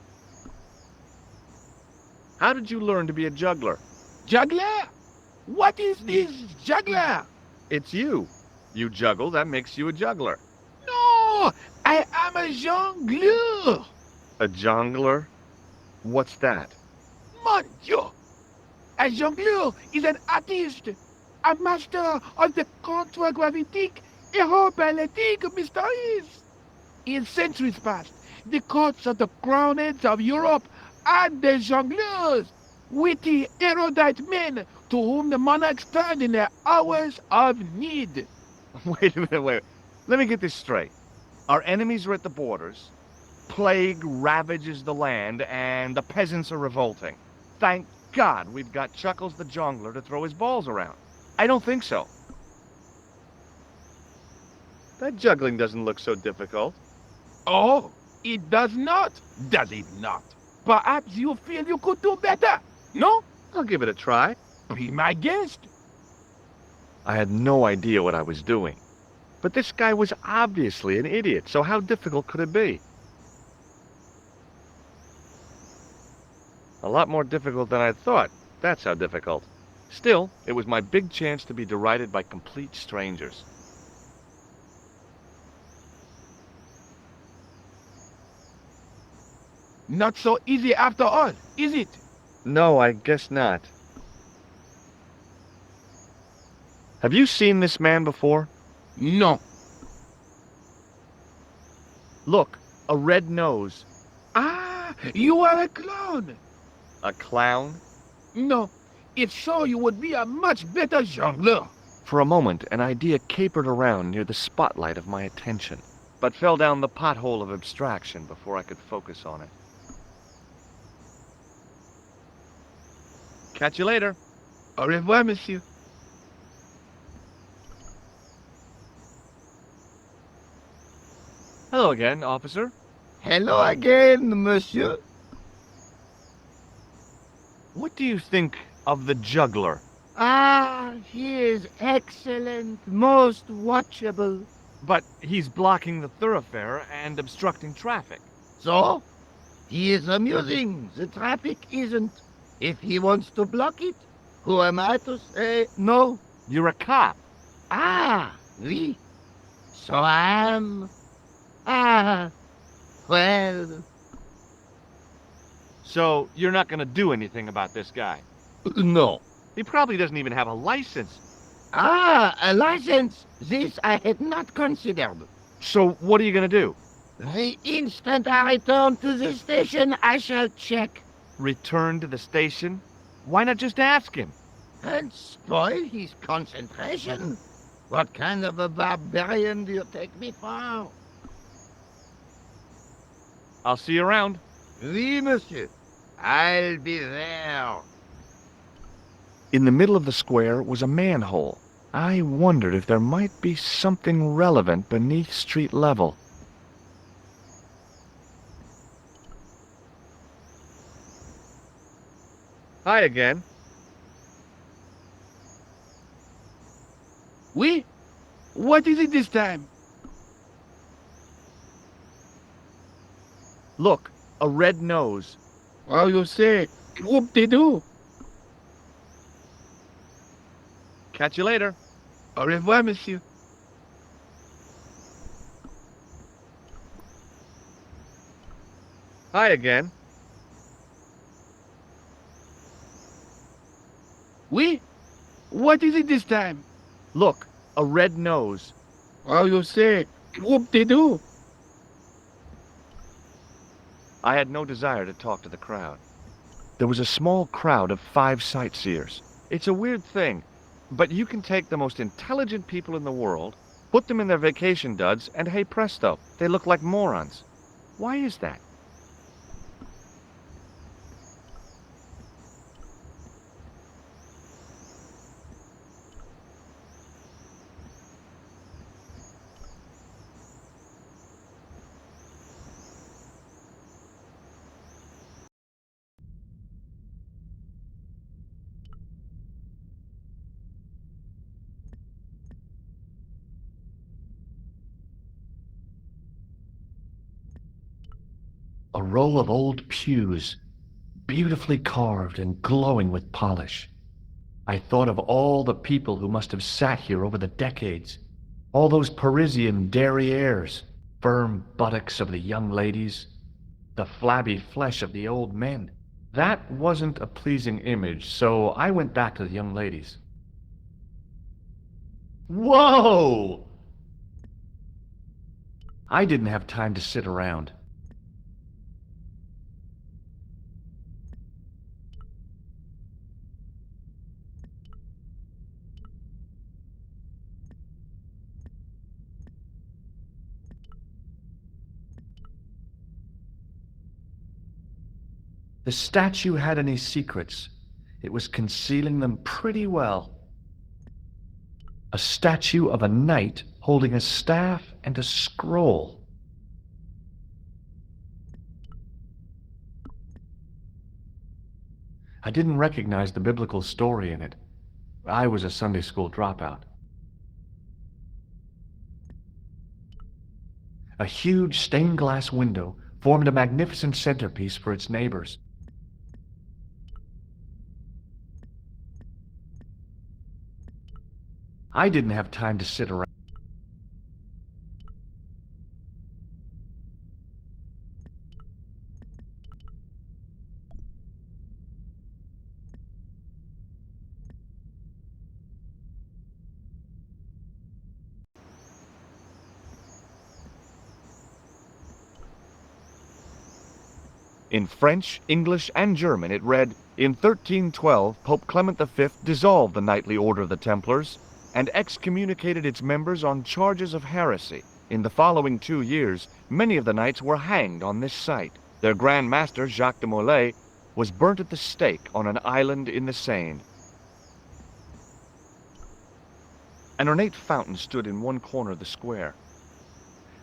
How did you learn to be a juggler? Juggler? What is this juggler? It's you. You juggle, that makes you a juggler. No, I am a jongleur. A jongler? What's that? Mon Dieu! A jongleur is an artist, a master of the contragravitic aeroballetic mysteries. In centuries past, the courts of the crowned heads of Europe had the jongleurs, witty, erudite men to whom the monarchs turned in their hours of need. Wait a minute, wait. Let me get this straight. Our enemies are at the borders, plague ravages the land, and the peasants are revolting. Thank God we've got Chuckles the Jongler to throw his balls around. I don't think so. That juggling doesn't look so difficult. Oh, it does not, does it not? Perhaps you feel you could do better, no? I'll give it a try. Be my guest. I had no idea what I was doing. But this guy was obviously an idiot, so how difficult could it be? A lot more difficult than I thought. That's how difficult. Still, it was my big chance to be derided by complete strangers. Not so easy after all, is it? No, I guess not. Have you seen this man before? No. Look, a red nose. Ah, you are a clown. A clown? No, if so, you would be a much better jongleur. For a moment, an idea capered around near the spotlight of my attention, but fell down the pothole of abstraction before I could focus on it. Catch you later. Au revoir, monsieur. Hello again, officer. Hello again, monsieur. What do you think of the juggler? Ah, he is excellent, most watchable. But he's blocking the thoroughfare and obstructing traffic. So? He is amusing. The traffic isn't. If he wants to block it, who am I to say no? You're a cop. Ah, oui. So I am. Ah, well. So you're not going to do anything about this guy? No. He probably doesn't even have a license. Ah, a license. This I had not considered. So what are you going to do? The instant I return to the station, I shall check. Return to the station? Why not just ask him? And spoil his concentration? What kind of a barbarian do you take me for? I'll see you around. Oui, monsieur. I'll be there. In the middle of the square was a manhole. I wondered if there might be something relevant beneath street level. Hi again. Oui? What is it this time? Look, a red nose. Well, you say, whoop-de-doo. Catch you later. Au revoir, monsieur. Hi again. Oui? What is it this time? Look, a red nose. Well, you say, whoop-de-doo. I had no desire to talk to the crowd. There was a small crowd of 5 sightseers. It's a weird thing, but you can take the most intelligent people in the world, put them in their vacation duds, and hey presto, they look like morons. Why is that? A row of old pews, beautifully carved and glowing with polish. I thought of all the people who must have sat here over the decades. All those Parisian derrieres, firm buttocks of the young ladies, the flabby flesh of the old men. That wasn't a pleasing image, so I went back to the young ladies. Whoa! I didn't have time to sit around. The statue had any secrets. It was concealing them pretty well. A statue of a knight holding a staff and a scroll. I didn't recognize the biblical story in it. I was a Sunday school dropout. A huge stained glass window formed a magnificent centerpiece for its neighbors. I didn't have time to sit around. In French, English, and German it read, "In 1312, Pope Clement V dissolved the Knightly Order of the Templars and excommunicated its members on charges of heresy. In the following 2 years, many of the knights were hanged on this site. Their Grand Master, Jacques de Molay, was burnt at the stake on an island in the Seine." An ornate fountain stood in one corner of the square.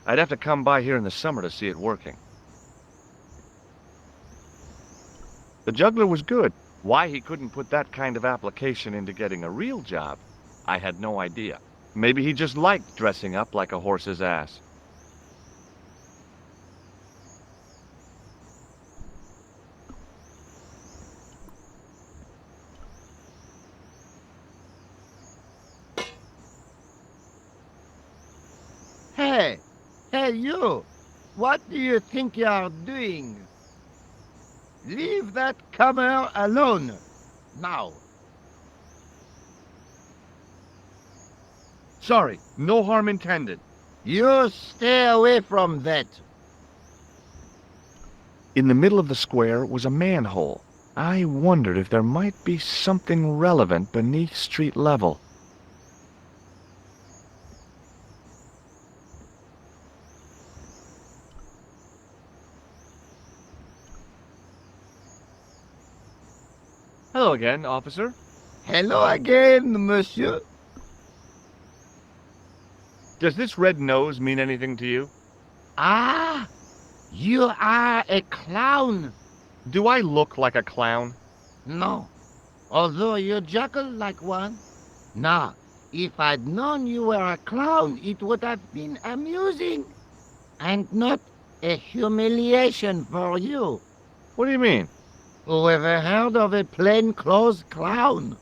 I'd have to come by here in the summer to see it working. The juggler was good. Why he couldn't put that kind of application into getting a real job, I had no idea. Maybe he just liked dressing up like a horse's ass. Hey! Hey, you! What do you think you are doing? Leave that comer alone! Now! Sorry, no harm intended. You stay away from that! In the middle of the square was a manhole. I wondered if there might be something relevant beneath street level. Hello again, officer. Hello again, monsieur. Does this red nose mean anything to you? Ah! You are a clown! Do I look like a clown? No. Although you chuckle like one. Now, if I'd known you were a clown, it would have been amusing. And not a humiliation for you. What do you mean? Who ever heard of a plain-clothes clown?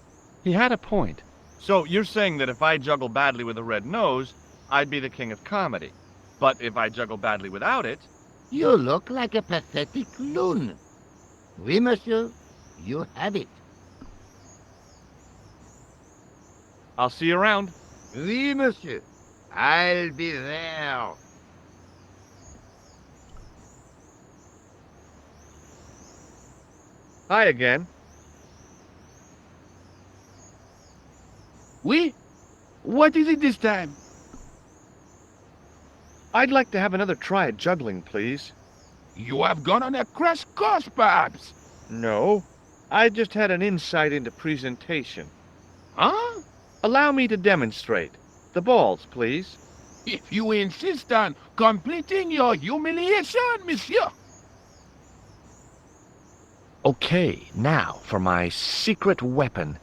He had a point. So you're saying that if I juggle badly with a red nose, I'd be the king of comedy. But if I juggle badly without it... You look like a pathetic loon. Oui, monsieur, you have it. I'll see you around. Oui, monsieur. I'll be there. Hi again. Oui? What is it this time? I'd like to have another try at juggling, please. You have gone on a crash course, perhaps? No, I just had an insight into presentation. Huh? Allow me to demonstrate. The balls, please. If you insist on completing your humiliation, monsieur. Okay, now for my secret weapon.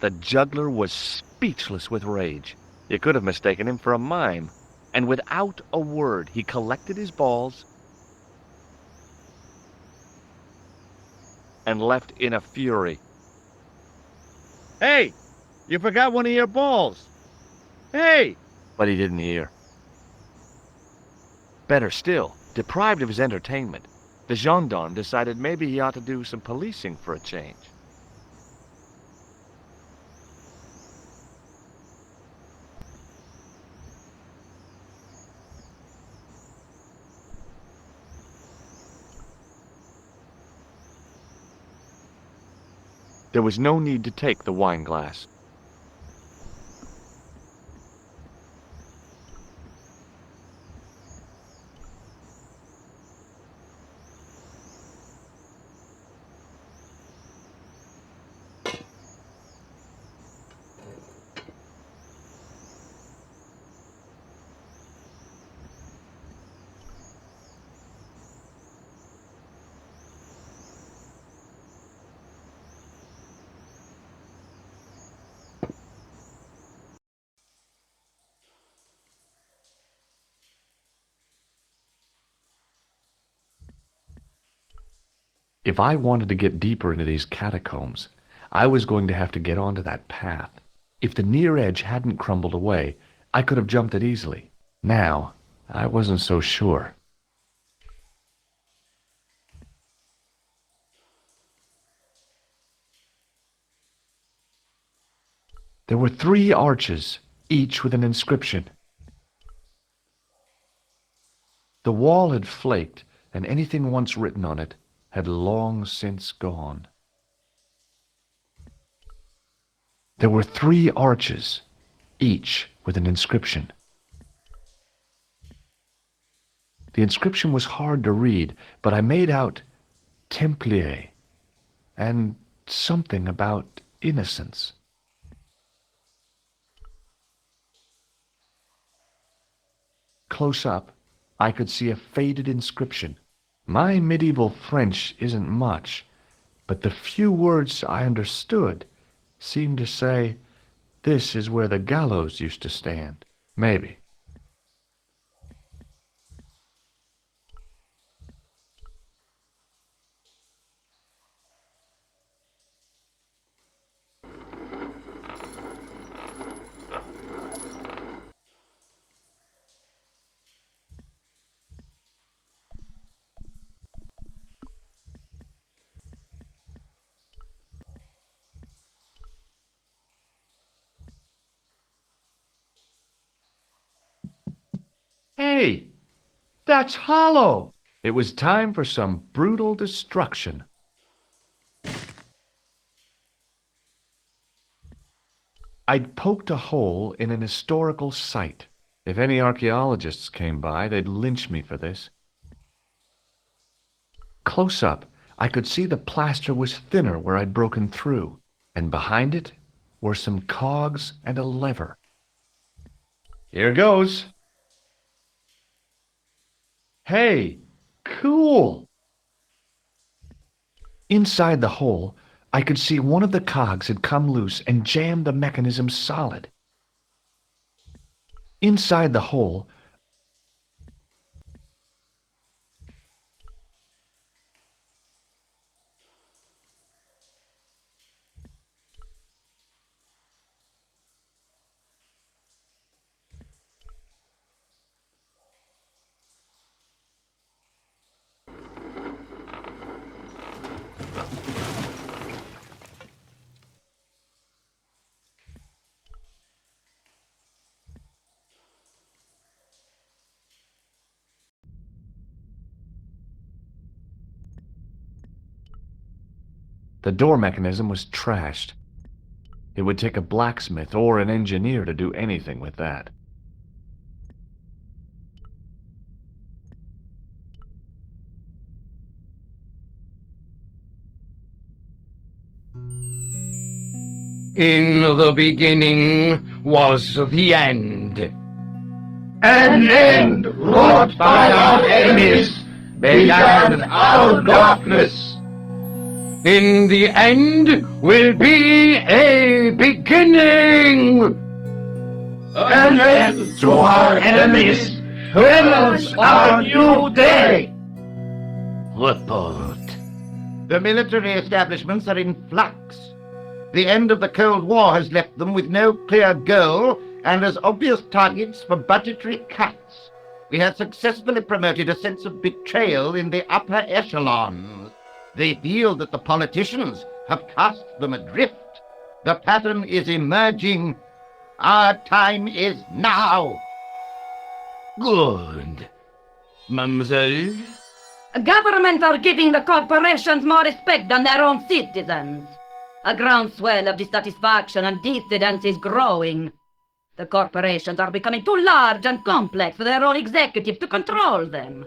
The juggler was speechless with rage. You could have mistaken him for a mime. And without a word, he collected his balls and left in a fury. Hey, you forgot one of your balls. Hey! But he didn't hear. Better still, deprived of his entertainment, the gendarme decided maybe he ought to do some policing for a change. There was no need to take the wine glass. If I wanted to get deeper into these catacombs, I was going to have to get onto that path. If the near edge hadn't crumbled away, I could have jumped it easily. Now, I wasn't so sure. There were 3 arches, each with an inscription. The wall had flaked, and anything once written on it had long since gone. There were 3 arches, each with an inscription. The inscription was hard to read, but I made out Templier and something about innocence. Close up, I could see a faded inscription. My medieval French isn't much, but the few words I understood seemed to say, "This is where the gallows used to stand." Maybe. Hey, that's hollow! It was time for some brutal destruction. I'd poked a hole in an historical site. If any archaeologists came by, they'd lynch me for this. Close up, I could see the plaster was thinner where I'd broken through, and behind it were some cogs and a lever. Here goes. Hey, cool! Inside the hole, I could see one of the cogs had come loose and jammed the mechanism solid. Inside the hole, The door mechanism was trashed. It would take a blacksmith or an engineer to do anything with that. In the beginning was the end. An end wrought by our enemies began our darkness. In the end will be a beginning. An end to our enemies heralds our new day. Report. The military establishments are in flux. The end of the Cold War has left them with no clear goal and as obvious targets for budgetary cuts. We have successfully promoted a sense of betrayal in the upper echelons. They feel that the politicians have cast them adrift. The pattern is emerging. Our time is now. Good. Mademoiselle? Governments are giving the corporations more respect than their own citizens. A groundswell of dissatisfaction and dissidence is growing. The corporations are becoming too large and complex for their own executives to control them.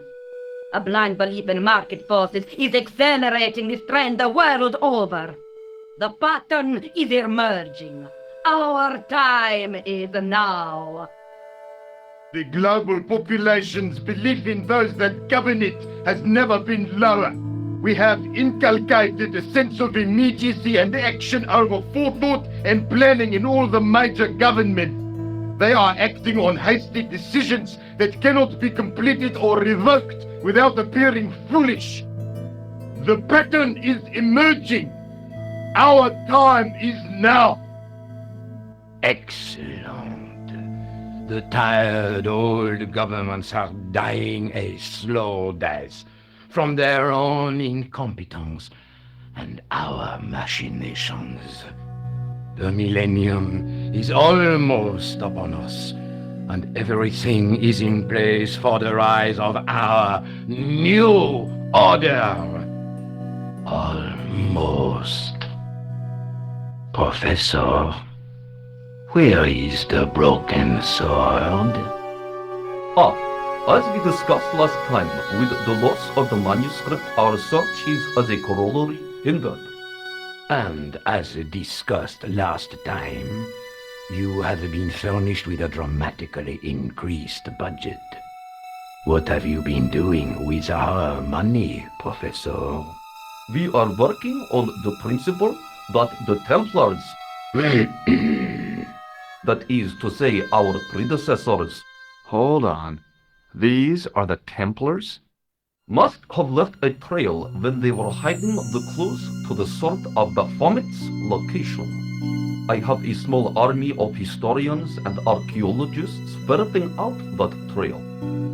A blind belief in market forces is accelerating this trend the world over. The pattern is emerging. Our time is now. The global population's belief in those that govern it has never been lower. We have inculcated a sense of immediacy and action over forethought and planning in all the major governments. They are acting on hasty decisions that cannot be completed or revoked without appearing foolish. The pattern is emerging. Our time is now. Excellent. The tired old governments are dying a slow death from their own incompetence and our machinations. The millennium is almost upon us, and everything is in place for the rise of our new order. Almost. Professor, where is the broken sword? As we discussed last time, with the loss of the manuscript, our search is as a corollary hindered. And as discussed last time, you have been furnished with a dramatically increased budget. What have you been doing with our money, Professor? We are working on the principle that the Templars, that is to say, our predecessors, Hold on. These are the Templars? must have left a trail when they were hiding the clues to the sword of Baphomet's location. I have a small army of historians and archaeologists ferreting out that trail.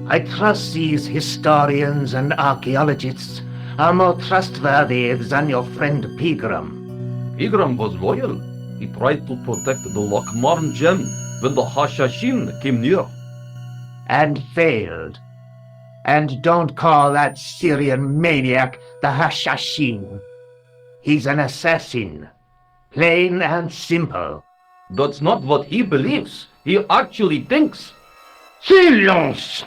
I trust these historians and archaeologists are more trustworthy than your friend Pegram. Pegram was loyal. He tried to protect the Lochmarn gem when the Hashashin came near. And failed. And don't call that Syrian maniac the Hashashin. He's an assassin. Plain and simple. That's not what he believes. He actually thinks. Silence!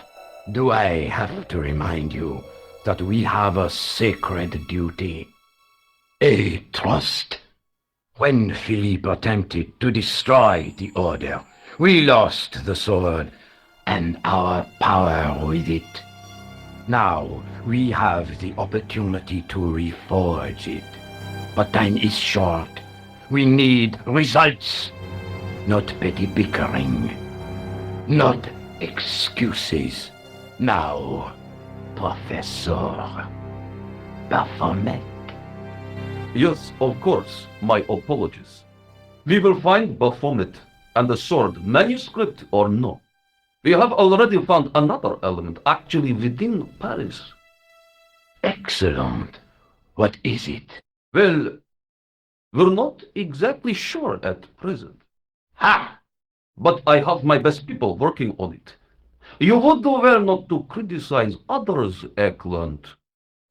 Do I have to remind you that we have a sacred duty? A trust? When Philippe attempted to destroy the Order, we lost the sword and our power with it. Now we have the opportunity to reforge it. But time is short. We need results, not petty bickering, not excuses. Now, Professor Baphomet. Yes, of course. My apologies. We will find Baphomet and the sword, manuscript or no. We have already found another element actually within Paris. Excellent. What is it? Well, we're not exactly sure at present. Ha! But I have my best people working on it. You would do well not to criticize others, Eklund.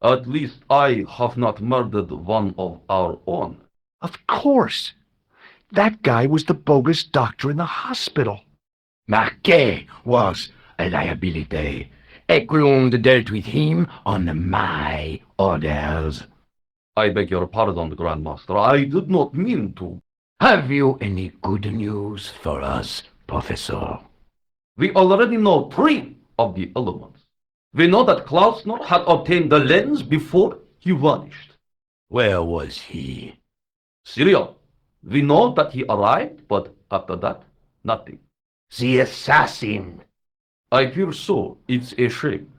At least I have not murdered one of our own. Of course. That guy was the bogus doctor in the hospital. Marquet was a liability. Eklund dealt with him on my orders. I beg your pardon, Grandmaster. I did not mean to. Have you any good news for us, Professor? We already know 3 of the elements. We know that Klausner had obtained the lens before he vanished. Where was he? Syria. We know that he arrived, but after that, nothing. The assassin. I fear so. It's a shame.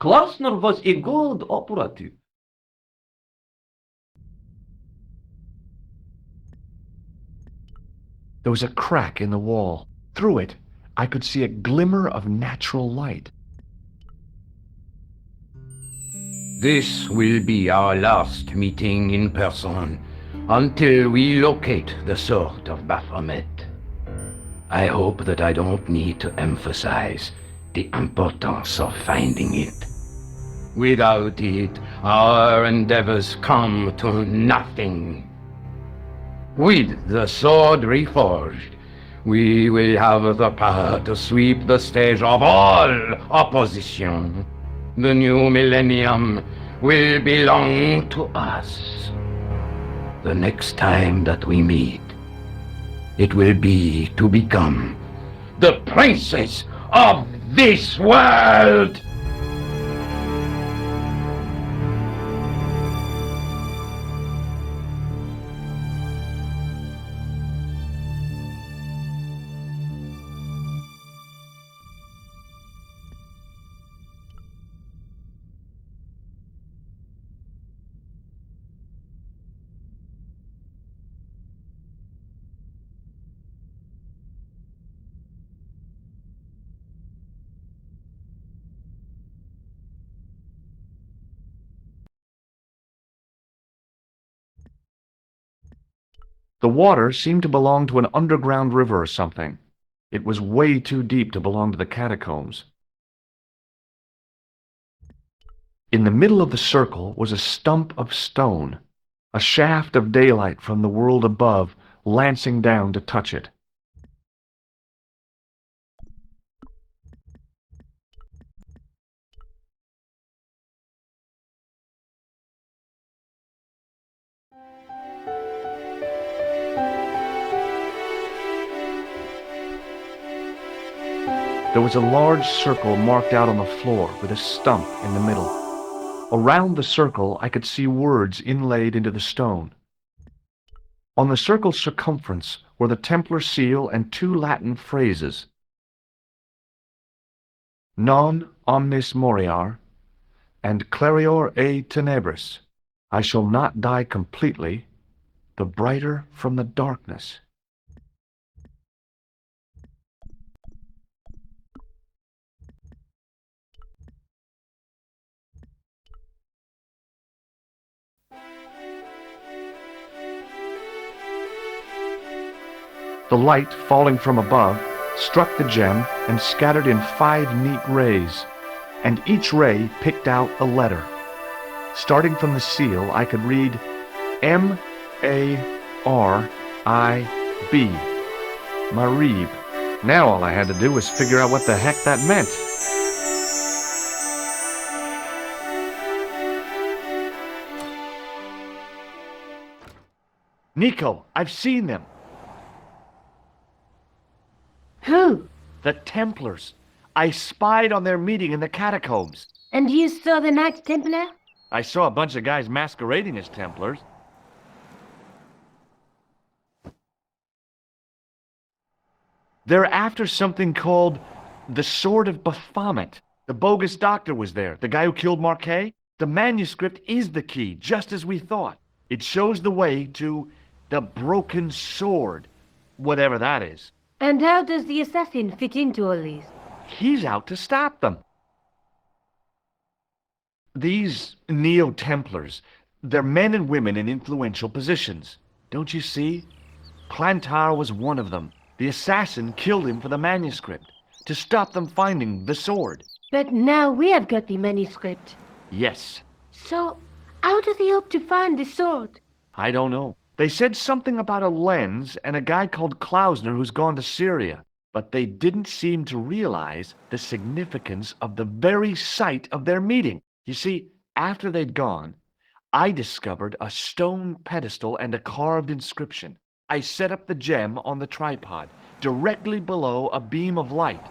Klausner was a good operative. There was a crack in the wall. Through it, I could see a glimmer of natural light. This will be our last meeting in person until we locate the sword of Baphomet. I hope that I don't need to emphasize the importance of finding it. Without it, our endeavors come to nothing. With the sword reforged, we will have the power to sweep the stage of all opposition. The new millennium will belong to us. The next time that we meet, it will be to become the princes of this world! The water seemed to belong to an underground river or something. It was way too deep to belong to the catacombs. In the middle of the circle was a stump of stone, a shaft of daylight from the world above lancing down to touch it. There was a large circle marked out on the floor with a stump in the middle. Around the circle I could see words inlaid into the stone. On the circle's circumference were the Templar seal and 2 Latin phrases. Non omnis moriar and clarior e tenebris. I shall not die completely, the brighter from the darkness. The light, falling from above, struck the gem and scattered in 5 neat rays, and each ray picked out a letter. Starting from the seal, I could read M-A-R-I-B, Marib. Now all I had to do was figure out what the heck that meant. Nico, I've seen them. Who? The Templars. I spied on their meeting in the catacombs. And you saw the Knights Templar? I saw a bunch of guys masquerading as Templars. They're after something called the Sword of Baphomet. The bogus doctor was there, the guy who killed Marquet. The manuscript is the key, just as we thought. It shows the way to the broken sword, whatever that is. And how does the assassin fit into all these? He's out to stop them. These Neo-Templars, they're men and women in influential positions. Don't you see? Plantard was one of them. The assassin killed him for the manuscript, to stop them finding the sword. But now we have got the manuscript. Yes, So, how do they hope to find the sword? I don't know. They said something about a lens and a guy called Klausner who's gone to Syria, but they didn't seem to realize the significance of the very site of their meeting. You see, after they'd gone, I discovered a stone pedestal and a carved inscription. I set up the gem on the tripod, directly below a beam of light.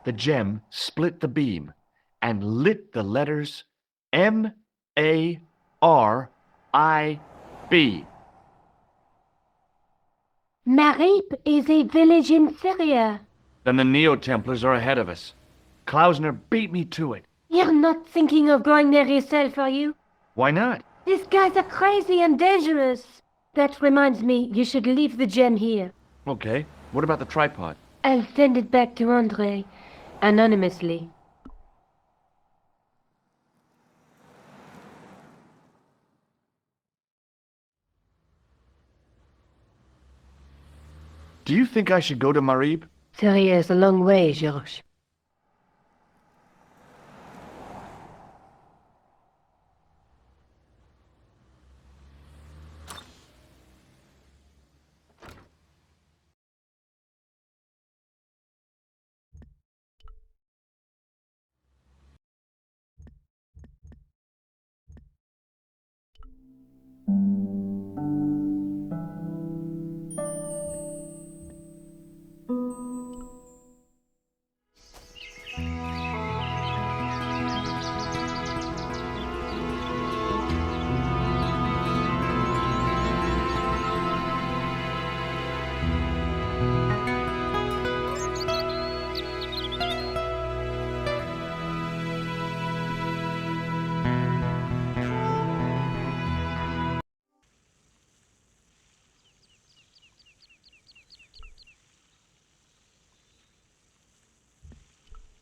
The gem split the beam and lit the letters M-A-R-I-B. Marib is a village in Syria. Then the Neo-Templars are ahead of us. Klausner beat me to it. You're not thinking of going there yourself, are you? Why not? These guys are crazy and dangerous. That reminds me, you should leave the gem here. Okay, what about the tripod? I'll send it back to Andre, anonymously. Do you think I should go to Marib? Syria is a long way, George.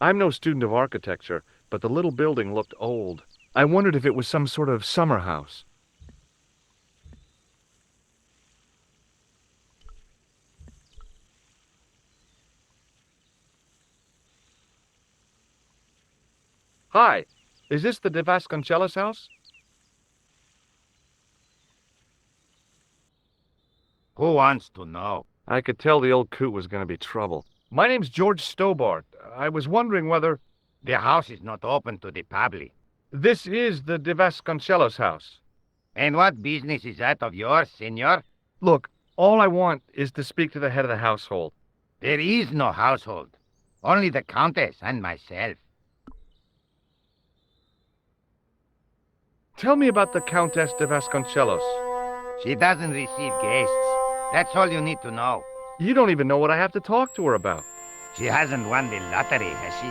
I'm no student of architecture, but the little building looked old. I wondered if it was some sort of summer house. Hi, is this the De Vasconcelos house? Who wants to know? I could tell the old coot was going to be trouble. My name's George Stobbart. I was wondering whether... The house is not open to the public. This is the De Vasconcelos house. And what business is that of yours, senor? Look, all I want is to speak to the head of the household. There is no household. Only the Countess and myself. Tell me about the Countess de Vasconcelos. She doesn't receive guests. That's all you need to know. You don't even know what I have to talk to her about. She hasn't won the lottery, has she?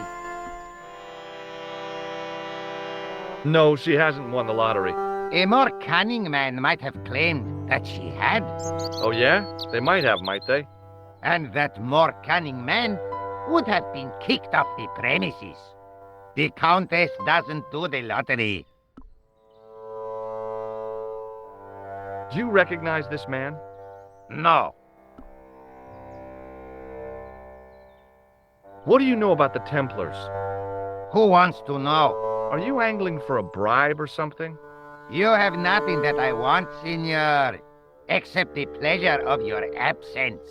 No, she hasn't won the lottery. A more cunning man might have claimed that she had. Oh yeah? They might have, might they? And that more cunning man would have been kicked off the premises. The Countess doesn't do the lottery. Do you recognize this man? No. What do you know about the Templars? Who wants to know? Are you angling for a bribe or something? You have nothing that I want, senor, except the pleasure of your absence.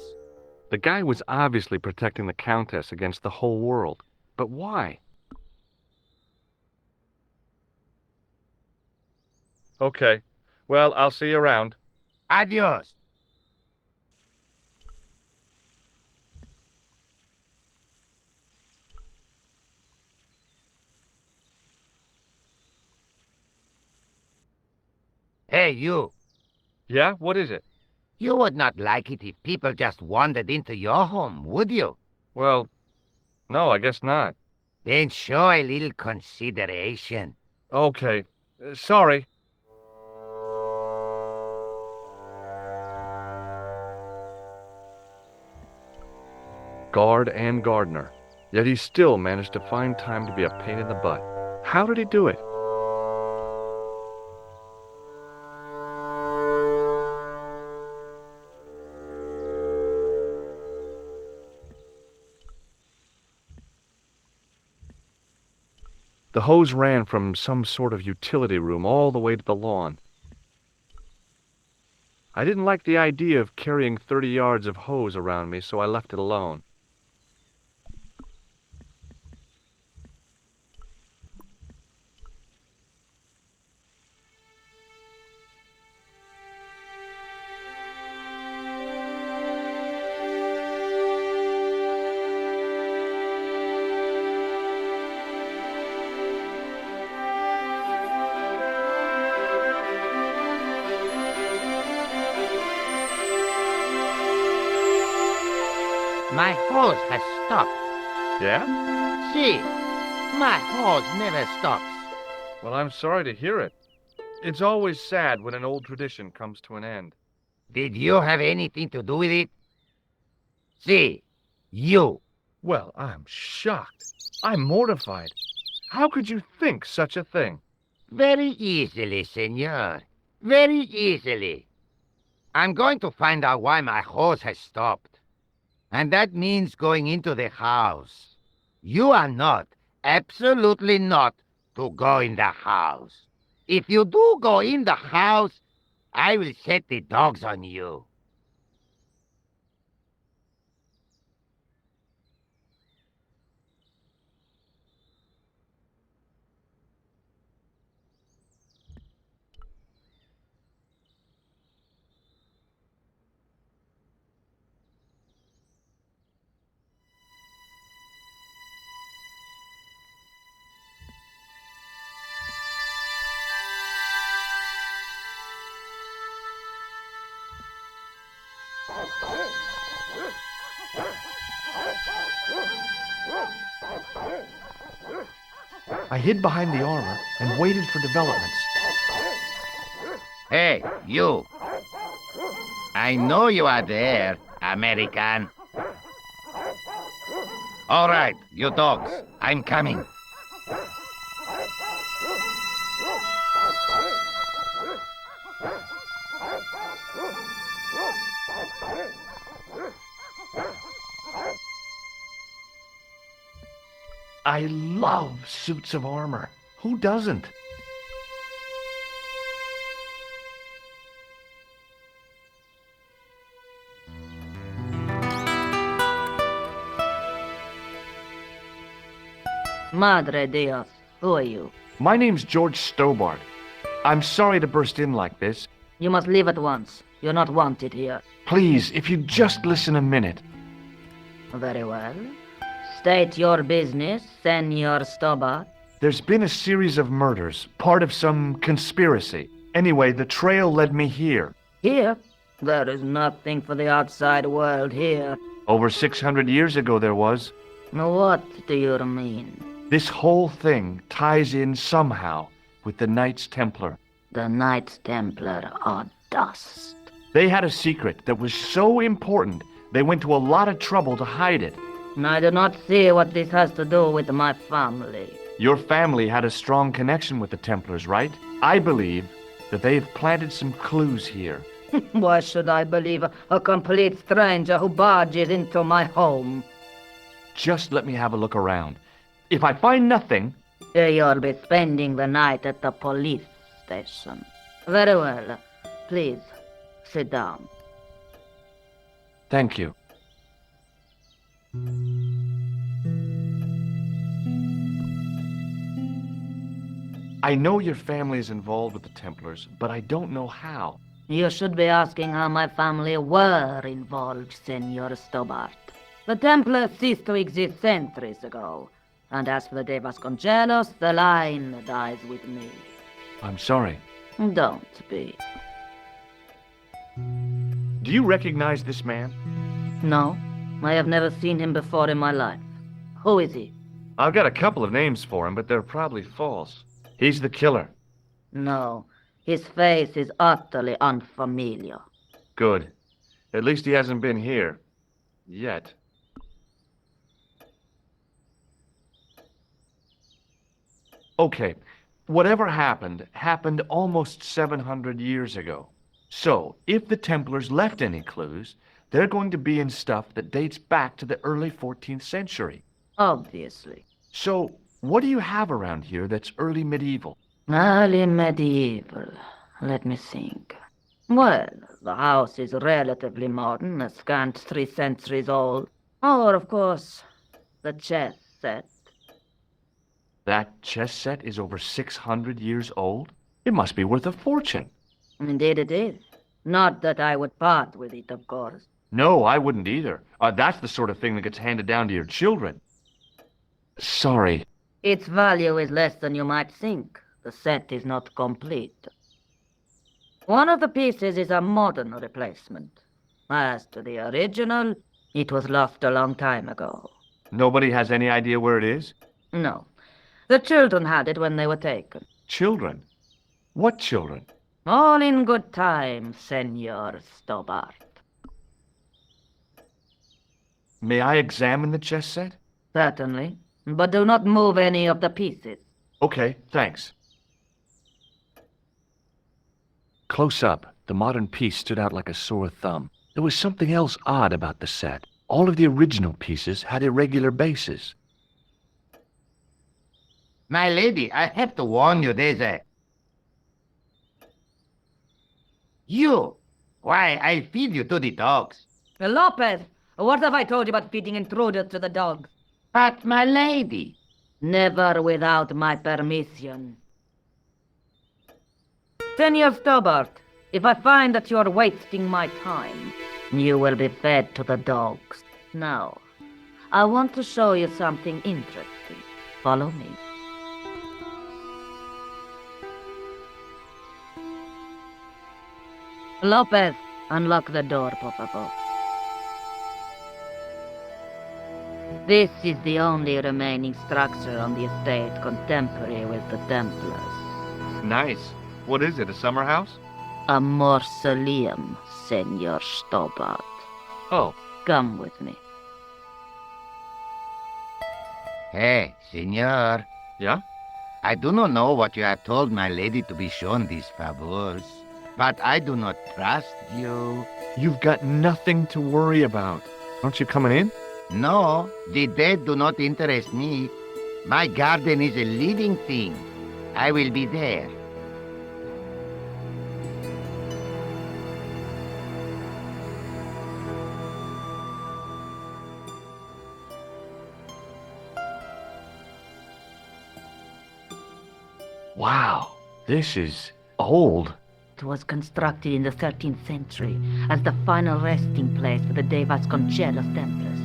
The guy was obviously protecting the Countess against the whole world. But why? Okay. Well, I'll see you around. Adios. Hey, you. Yeah? What is it? You would not like it if people just wandered into your home, would you? Well, no, I guess not. Then show a little consideration. Okay. Sorry. Guard and gardener. Yet he still managed to find time to be a pain in the butt. How did he do it? The hose ran from some sort of utility room all the way to the lawn. I didn't like the idea of carrying 30 yards of hose around me, so I left it alone. My hose has stopped. Yeah? See, my hose never stops. Well, I'm sorry to hear it. It's always sad when an old tradition comes to an end. Did you have anything to do with it? See, you. Well, I'm shocked. I'm mortified. How could you think such a thing? Very easily, senor. Very easily. I'm going to find out why my hose has stopped. And that means going into the house. You are not, absolutely not, to go in the house. If you do go in the house, I will set the dogs on you. I hid behind the armor and waited for developments. Hey, you. I know you are there, American. All right, you dogs, I'm coming. I love suits of armor. Who doesn't? Madre Dios, who are you? My name's George Stobbart. I'm sorry to burst in like this. You must leave at once. You're not wanted here. Please, if you'd just listen a minute. Very well. State your business, Senor Stobbart. There's been a series of murders, part of some conspiracy. Anyway, the trail led me here. Here? There is nothing for the outside world here. Over 600 years ago there was. What do you mean? This whole thing ties in somehow with the Knights Templar. The Knights Templar are dust. They had a secret that was so important, they went to a lot of trouble to hide it. I do not see what this has to do with my family. Your family had a strong connection with the Templars, right? I believe that they've planted some clues here. Why should I believe a complete stranger who barges into my home? Just let me have a look around. If I find nothing... You'll be spending the night at the police station. Very well. Please, sit down. Thank you. I know your family is involved with the Templars, but I don't know how. You should be asking how my family were involved, Senor Stobbart. The Templars ceased to exist centuries ago, and as for the De Vasconcelos, the line dies with me. I'm sorry. Don't be. Do you recognize this man? No, I have never seen him before in my life. Who is he? I've got a couple of names for him, but they're probably false. He's the killer. No, his face is utterly unfamiliar. Good. At least he hasn't been here. Yet. Okay, whatever happened almost 700 years ago. So, if the Templars left any clues, they're going to be in stuff that dates back to the early 14th century. Obviously. So, What do you have around here that's early medieval? Early medieval. Let me think. Well, the house is relatively modern, a scant 3 centuries old. Or, of course, the chess set. That chess set is over 600 years old? It must be worth a fortune. Indeed it is. Not that I would part with it, of course. No, I wouldn't either. That's the sort of thing that gets handed down to your children. Sorry. Its value is less than you might think. The set is not complete. One of the pieces is a modern replacement. As to the original, it was lost a long time ago. Nobody has any idea where it is? No. The children had it when they were taken. Children? What children? All in good time, Senor Stobbart. May I examine the chess set? Certainly. But do not move any of the pieces. Okay, thanks. Close up, the modern piece stood out like a sore thumb. There was something else odd about the set. All of the original pieces had irregular bases. My lady, I have to warn you, there's a... You! Why, I feed you to the dogs. Lopez, what have I told you about feeding intruders to the dogs? But, my lady... Never without my permission. Senor Stobbart, if I find that you're wasting my time, you will be fed to the dogs. Now, I want to show you something interesting. Follow me. Lopez, unlock the door, por favor. This is the only remaining structure on the estate contemporary with the Templars. Nice. What is it, a summer house? A mausoleum, Senor Stobbart. Oh. Come with me. Hey, senor. Yeah? I do not know what you have told my lady to be shown these favors, but I do not trust you. You've got nothing to worry about. Aren't you coming in? No, the dead do not interest me. My garden is a living thing. I will be there. Wow, this is old. It was constructed in the 13th century as the final resting place for the De Vasconcelos Templars.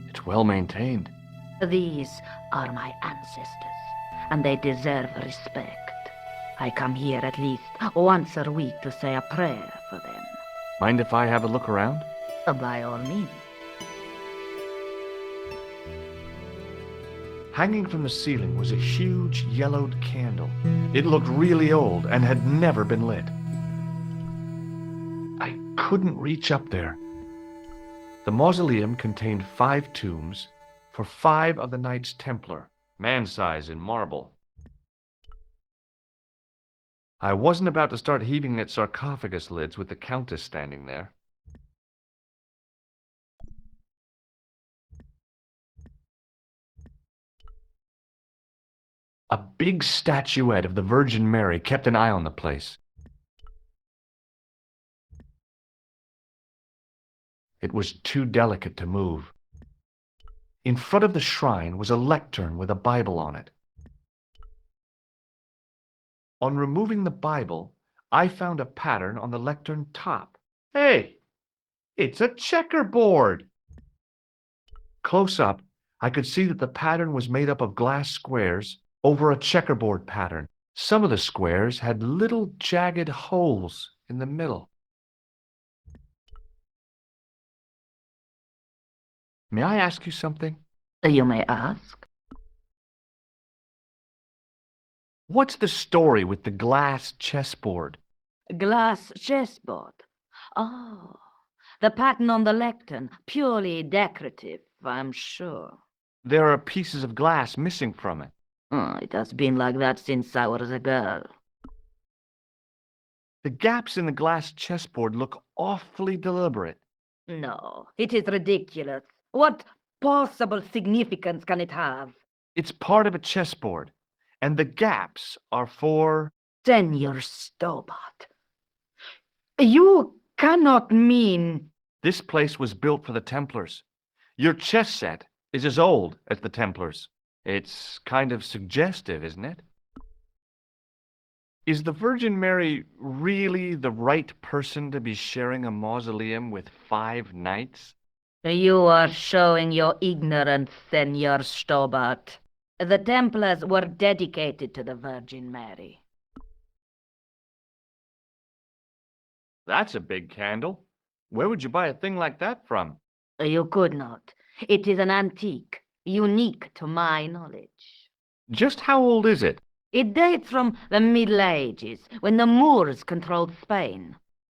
It's well maintained. These are my ancestors, and they deserve respect. I come here at least once a week to say a prayer for them. Mind if I have a look around? By all means. Hanging from the ceiling was a huge yellowed candle. It looked really old and had never been lit. I couldn't reach up there. The mausoleum contained 5 tombs for 5 of the Knights Templar, man-size in marble. I wasn't about to start heaving at sarcophagus lids with the Countess standing there. A big statuette of the Virgin Mary kept an eye on the place. It was too delicate to move. In front of the shrine was a lectern with a Bible on it. On removing the Bible, I found a pattern on the lectern top. Hey, it's a checkerboard! Close up, I could see that the pattern was made up of glass squares over a checkerboard pattern. Some of the squares had little jagged holes in the middle. May I ask you something? You may ask. What's the story with the glass chessboard? Glass chessboard. Oh, the pattern on the lectern, purely decorative, I'm sure. There are pieces of glass missing from it. Oh, it has been like that since I was a girl. The gaps in the glass chessboard look awfully deliberate. No, it is ridiculous. What possible significance can it have? It's part of a chessboard, and the gaps are for... Senor Stobbart. You cannot mean... This place was built for the Templars. Your chess set is as old as the Templars. It's kind of suggestive, isn't it? Is the Virgin Mary really the right person to be sharing a mausoleum with 5 knights? You are showing your ignorance, Senor Stobbart. The Templars were dedicated to the Virgin Mary. That's a big candle. Where would you buy a thing like that from? You could not. It is an antique, unique to my knowledge. Just how old is it? It dates from the Middle Ages, when the Moors controlled Spain.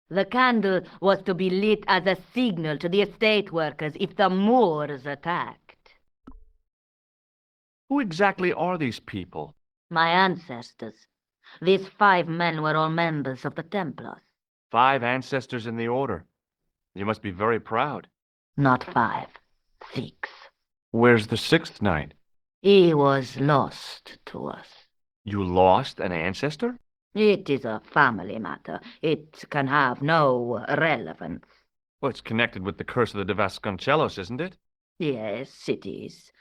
The candle was to be lit as a signal to the estate workers if the Moors attacked. Who exactly are these people? My ancestors. These 5 men were all members of the Templars. 5 ancestors in the order. You must be very proud. Not 5, 6. Where's the 6th knight? He was lost to us. You lost an ancestor? It is a family matter. It can have no relevance. Well, it's connected with the curse of the De Vasconcelos, isn't it? Yes, it is.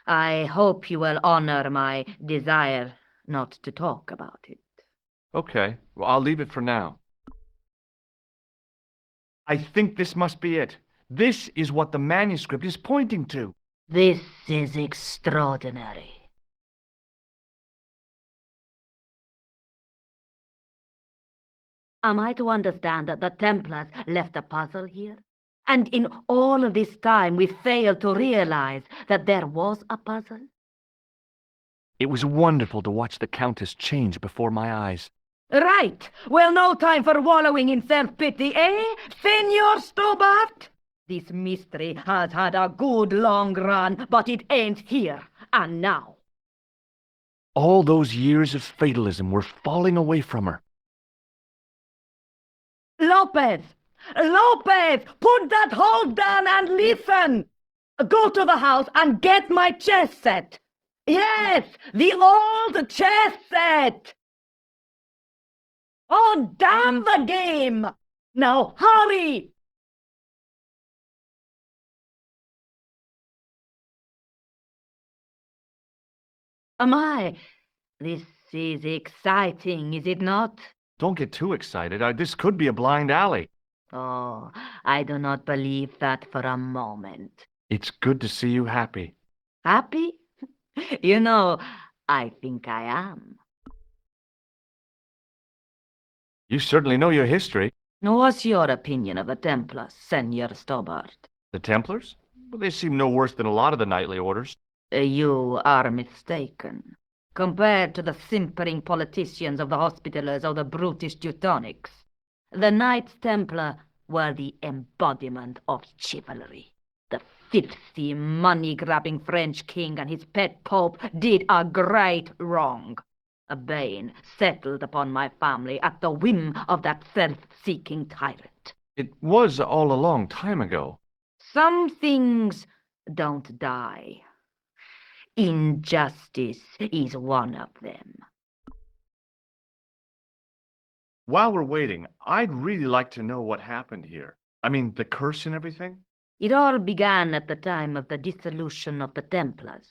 I hope you will honor my desire not to talk about it. Okay, well, I'll leave it for now. I think this must be it. This is what the manuscript is pointing to. This is extraordinary. Am I to understand that the Templars left a puzzle here? And in all of this time we failed to realize that there was a puzzle? It was wonderful to watch the Countess change before my eyes. Right! Well, no time for wallowing in self-pity, eh, Senor Stobbart? This mystery has had a good long run, but it ends here and now. All those years of fatalism were falling away from her. Lopez! Lopez! Put that hold down and listen! Go to the house and get my chess set! Yes! The old chess set! Oh, damn the game! Now, hurry! This is exciting, is it not? Don't get too excited. This could be a blind alley. Oh, I do not believe that for a moment. It's good to see you happy. Happy? You know, I think I am. You certainly know your history. What's your opinion of the Templars, Senor Stobbart? The Templars? Well, they seem no worse than a lot of the knightly orders. You are mistaken. Compared to the simpering politicians of the Hospitallers or the brutish Teutonics, the Knights Templar were the embodiment of chivalry. The filthy, money-grabbing French king and his pet pope did a great wrong. A bane settled upon my family at the whim of that self-seeking tyrant. It was all a long time ago. Some things don't die. Injustice is one of them. While we're waiting, I'd really like to know what happened here. I mean, the curse and everything? It all began at the time of the dissolution of the Templars.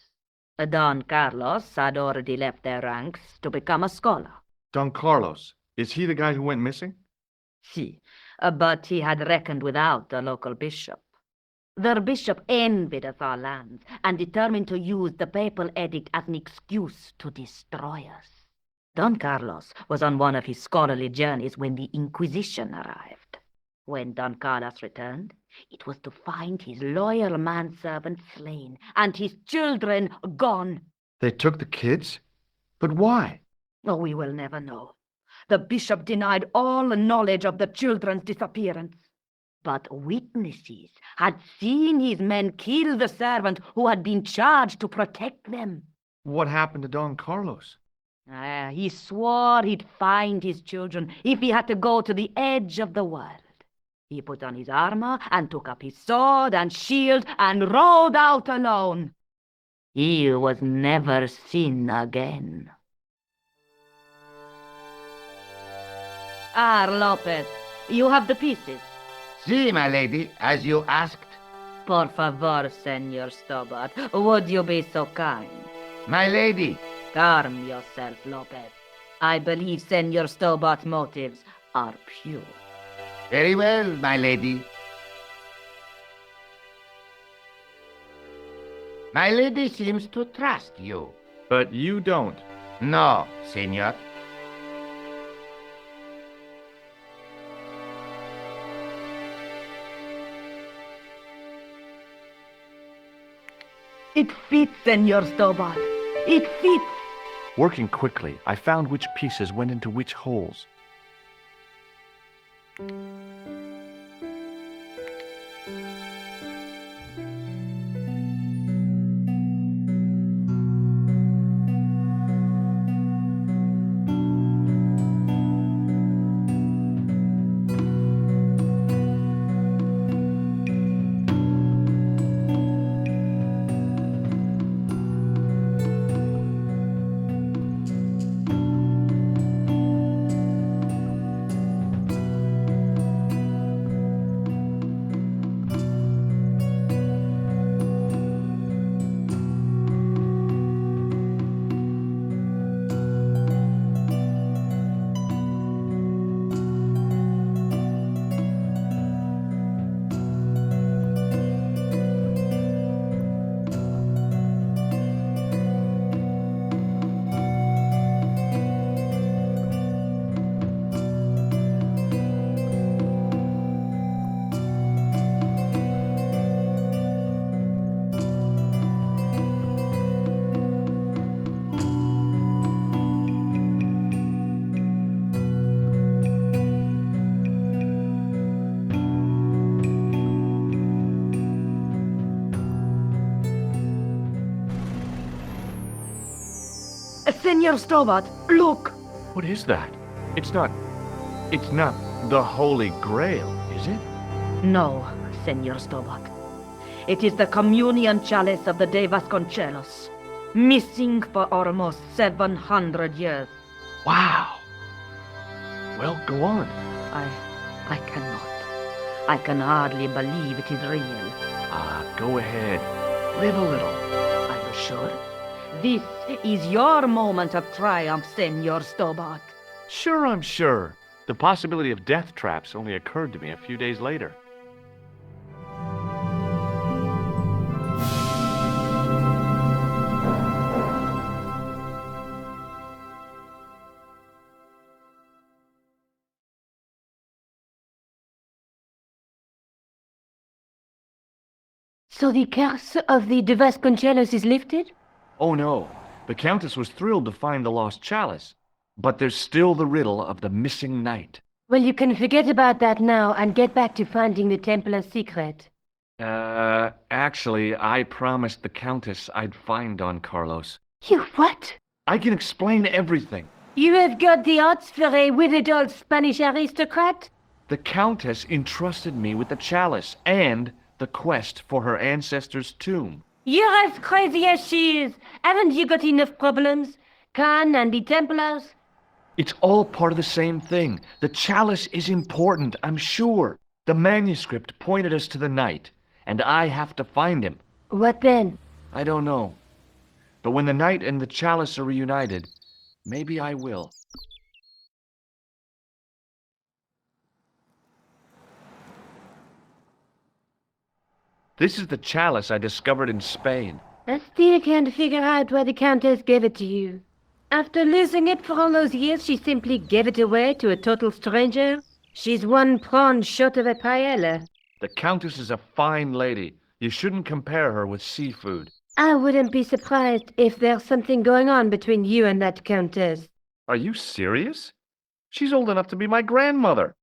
Don Carlos had already left their ranks to become a scholar. Don Carlos, is he the guy who went missing? Si, but he had reckoned without the local bishop. Their bishop envied us our lands and determined to use the papal edict as an excuse to destroy us. Don Carlos was on one of his scholarly journeys when the Inquisition arrived. When Don Carlos returned, it was to find his loyal manservant slain and his children gone. They took the kids? But why? Oh, we will never know. The bishop denied all knowledge of the children's disappearance. But witnesses had seen his men kill the servant who had been charged to protect them. What happened to Don Carlos? He swore he'd find his children if he had to go to the edge of the world. He put on his armor and took up his sword and shield and rode out alone. He was never seen again. Ah, Lopez, you have the pieces. Si, my lady, as you asked. Por favor, Senor Stobbart, would you be so kind? My lady. Calm yourself, Lopez. I believe Senor Stobbart's motives are pure. Very well, my lady. My lady seems to trust you. But you don't. No, senor. It fits, Senor Stobbart. It fits. Working quickly, I found which pieces went into which holes. Senor Stobbart, look! What is that? It's not the Holy Grail, is it? No, Senor Stobbart. It is the communion chalice of the De Vasconcelos, missing for almost 700 years. Wow. Well, go on. I cannot. I can hardly believe it is real. Go ahead. Live a little. Are you sure? This is your moment of triumph, Senor Stobbart. Sure, I'm sure. The possibility of death traps only occurred to me a few days later. So the curse of the De Vasconcelos is lifted? Oh no, the Countess was thrilled to find the lost chalice. But there's still the riddle of the missing knight. Well, you can forget about that now and get back to finding the Templar's secret. Actually, I promised the Countess I'd find Don Carlos. You what? I can explain everything. You have got the odds for a withered old Spanish aristocrat? The Countess entrusted me with the chalice and the quest for her ancestor's tomb. You're as crazy as she is. Haven't you got enough problems? Khan and the Templars? It's all part of the same thing. The chalice is important, I'm sure. The manuscript pointed us to the knight, and I have to find him. What then? I don't know. But when the knight and the chalice are reunited, maybe I will. This is the chalice I discovered in Spain. I still can't figure out why the Countess gave it to you. After losing it for all those years, she simply gave it away to a total stranger? She's one prawn short of a paella. The Countess is a fine lady. You shouldn't compare her with seafood. I wouldn't be surprised if there's something going on between you and that Countess. Are you serious? She's old enough to be my grandmother.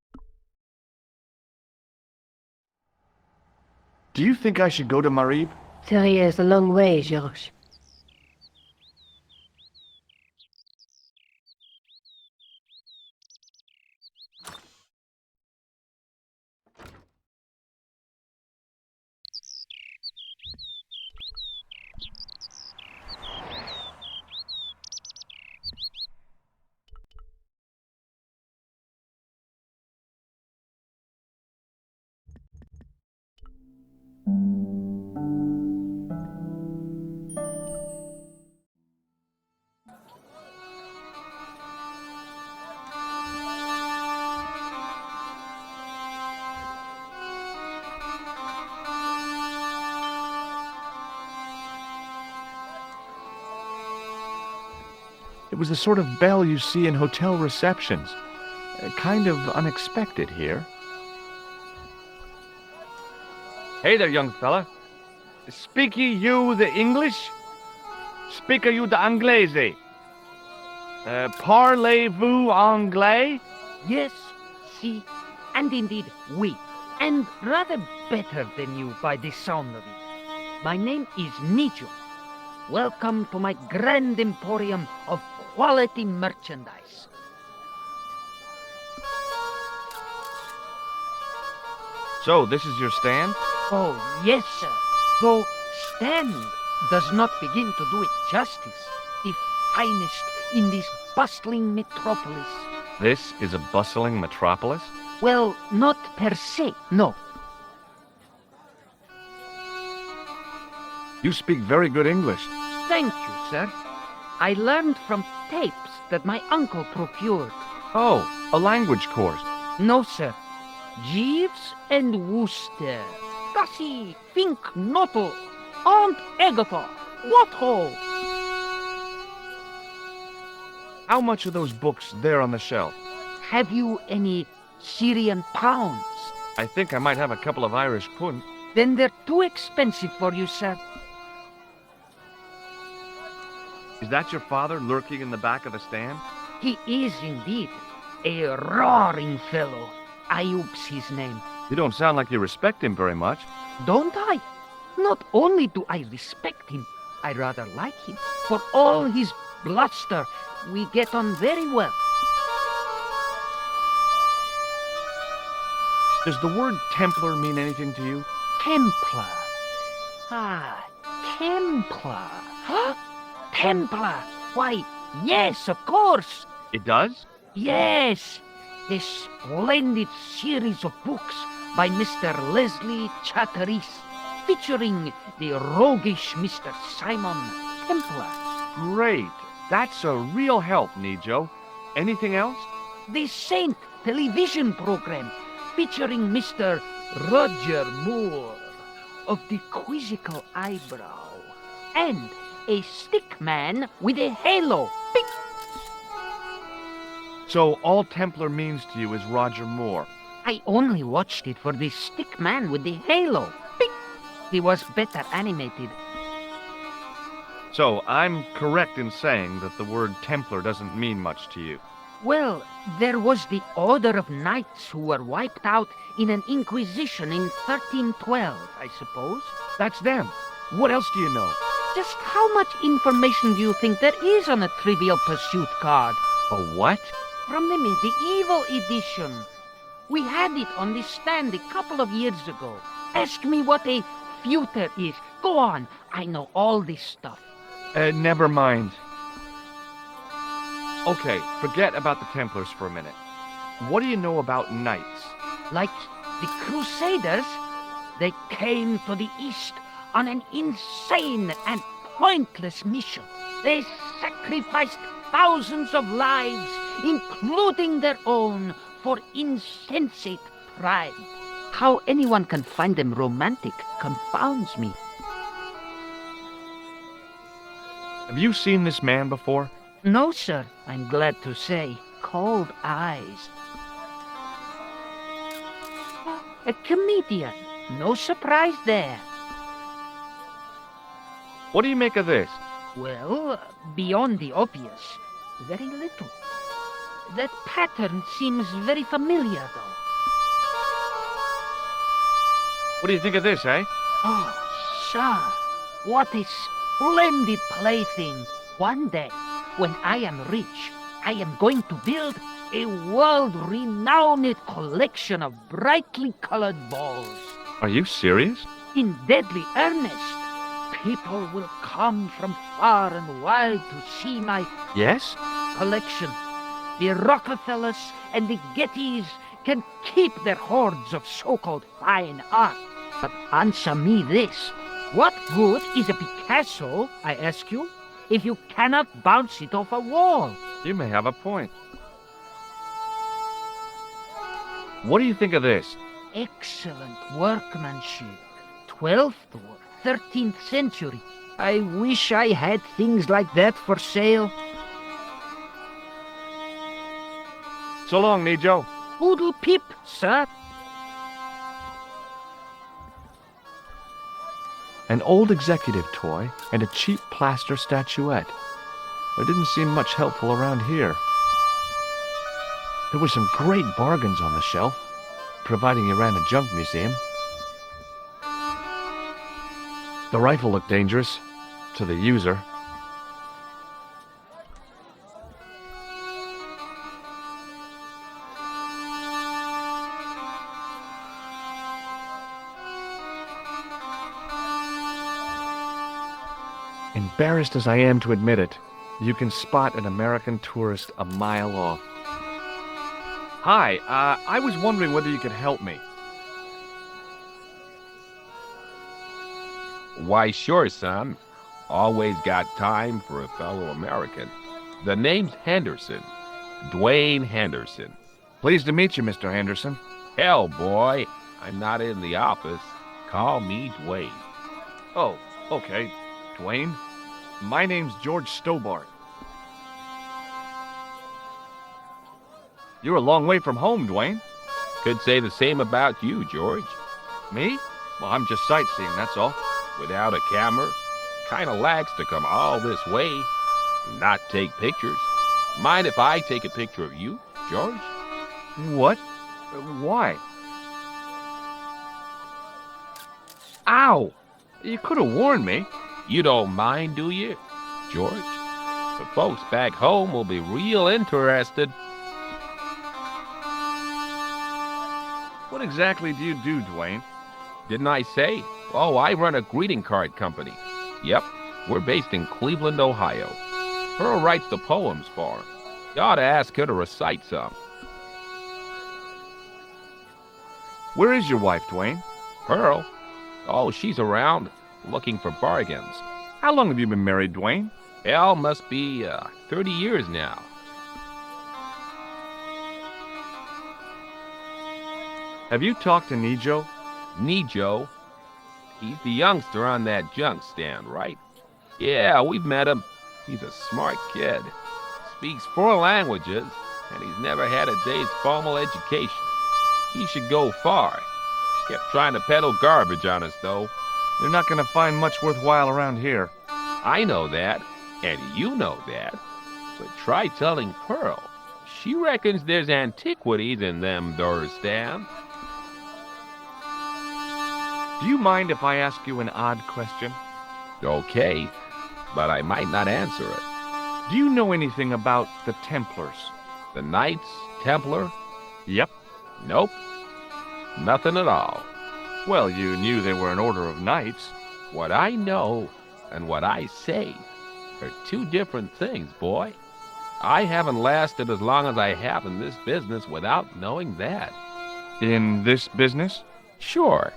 Do you think I should go to Marib? 3 years a long way, George. It was the sort of bell you see in hotel receptions. Kind of unexpected here. Hey there, young fella. Speak ye you the English? Speak you the Anglaise? Parlez-vous anglais? Yes, si, and indeed oui, and rather better than you by the sound of it. My name is Nico. Welcome to my grand emporium of quality merchandise. So, this is your stand? Oh, yes, sir. Though stand does not begin to do it justice. The finest in this bustling metropolis. This is a bustling metropolis? Well, not per se, no. You speak very good English. Thank you, sir. I learned from tapes that my uncle procured. Oh, a language course. No, sir. Jeeves and Wooster. Gussie, Fink, Noto, Aunt Agatha, what ho? How much are those books there on the shelf? Have you any Syrian pounds? I think I might have a couple of Irish pund. Then they're too expensive for you, sir. Is that your father lurking in the back of the stand? He is indeed a roaring fellow. Ayub's his name. You don't sound like you respect him very much. Don't I? Not only do I respect him, I rather like him. For all his bluster, we get on very well. Does the word Templar mean anything to you? Templar. Ah, Templar. Huh? Templar. Why, yes, of course. It does? Yes. A splendid series of books by Mr. Leslie Chatteris, featuring the roguish Mr. Simon Templar. Great. That's a real help, Nijo. Anything else? The Saint television program, featuring Mr. Roger Moore of the quizzical eyebrow, and a stick man with a halo. Beep. So all Templar means to you is Roger Moore? I only watched it for the stick man with the halo. Beep. He was better animated. So I'm correct in saying that the word Templar doesn't mean much to you? Well, there was the Order of Knights who were wiped out in an Inquisition in 1312, I suppose. That's them. What else do you know? Just how much information do you think there is on a Trivial Pursuit card? A what? From the medieval edition. We had it on the stand a couple of years ago. Ask me what a feuter is. Go on, I know all this stuff. Never mind. Okay, forget about the Templars for a minute. What do you know about knights? Like the Crusaders, they came to the East on an insane and pointless mission. They sacrificed thousands of lives, including their own, for insensate pride. How anyone can find them romantic confounds me. Have you seen this man before? No, sir, I'm glad to say. Cold eyes. A comedian. No surprise there. What do you make of this? Well, beyond the obvious, very little. That pattern seems very familiar, though. What do you think of this, eh? Oh, sir, what a splendid plaything. One day, when I am rich, I am going to build a world-renowned collection of brightly colored balls. Are you serious? In deadly earnest. People will come from far and wide to see my Yes? collection. The Rockefellers and the Gettys can keep their hoards of so-called fine art. But answer me this. What good is a Picasso, I ask you, if you cannot bounce it off a wall? You may have a point. What do you think of this? Excellent workmanship. 12th or 13th century. I wish I had things like that for sale. So long, Nijo. Poodle pip, sir. An old executive toy and a cheap plaster statuette. There didn't seem much helpful around here. There were some great bargains on the shelf, providing you ran a junk museum. The rifle looked dangerous to the user. Embarrassed as I am to admit it, you can spot an American tourist a mile off. Hi, I was wondering whether you could help me. Why, sure, son. Always got time for a fellow American. The name's Henderson. Dwayne Henderson. Pleased to meet you, Mr. Henderson. Hell, boy. I'm not in the office. Call me Dwayne. Oh, okay. Dwayne? My name's George Stobbart. You're a long way from home, Dwayne. Could say the same about you, George. Me? Well, I'm just sightseeing, that's all. Without a camera? Kinda lags to come all this way and not take pictures. Mind if I take a picture of you, George? What? Why? Ow! You could have warned me. You don't mind, do you, George? The folks back home will be real interested. What exactly do you do, Dwayne? Didn't I say? Oh, I run a greeting card company. Yep, we're based in Cleveland, Ohio. Pearl writes the poems for him. You ought to ask her to recite some. Where is your wife, Dwayne? Pearl? Oh, she's around, looking for bargains. How long have you been married, Dwayne? Hell, must be 30 years now. Have you talked to Nijo? Nijo? He's the youngster on that junk stand, right? Yeah, we've met him. He's a smart kid. Speaks 4 languages, and he's never had a day's formal education. He should go far. Kept trying to peddle garbage on us, though. You're not going to find much worthwhile around here. I know that, and you know that. But try telling Pearl. She reckons there's antiquities in them door stands. Do you mind if I ask you an odd question? Okay, but I might not answer it. Do you know anything about the Templars? The Knights Templar? Yep. Nope. Nothing at all. Well, you knew they were an order of knights. What I know and what I say are 2 different things, boy. I haven't lasted as long as I have in this business without knowing that. In this business? Sure.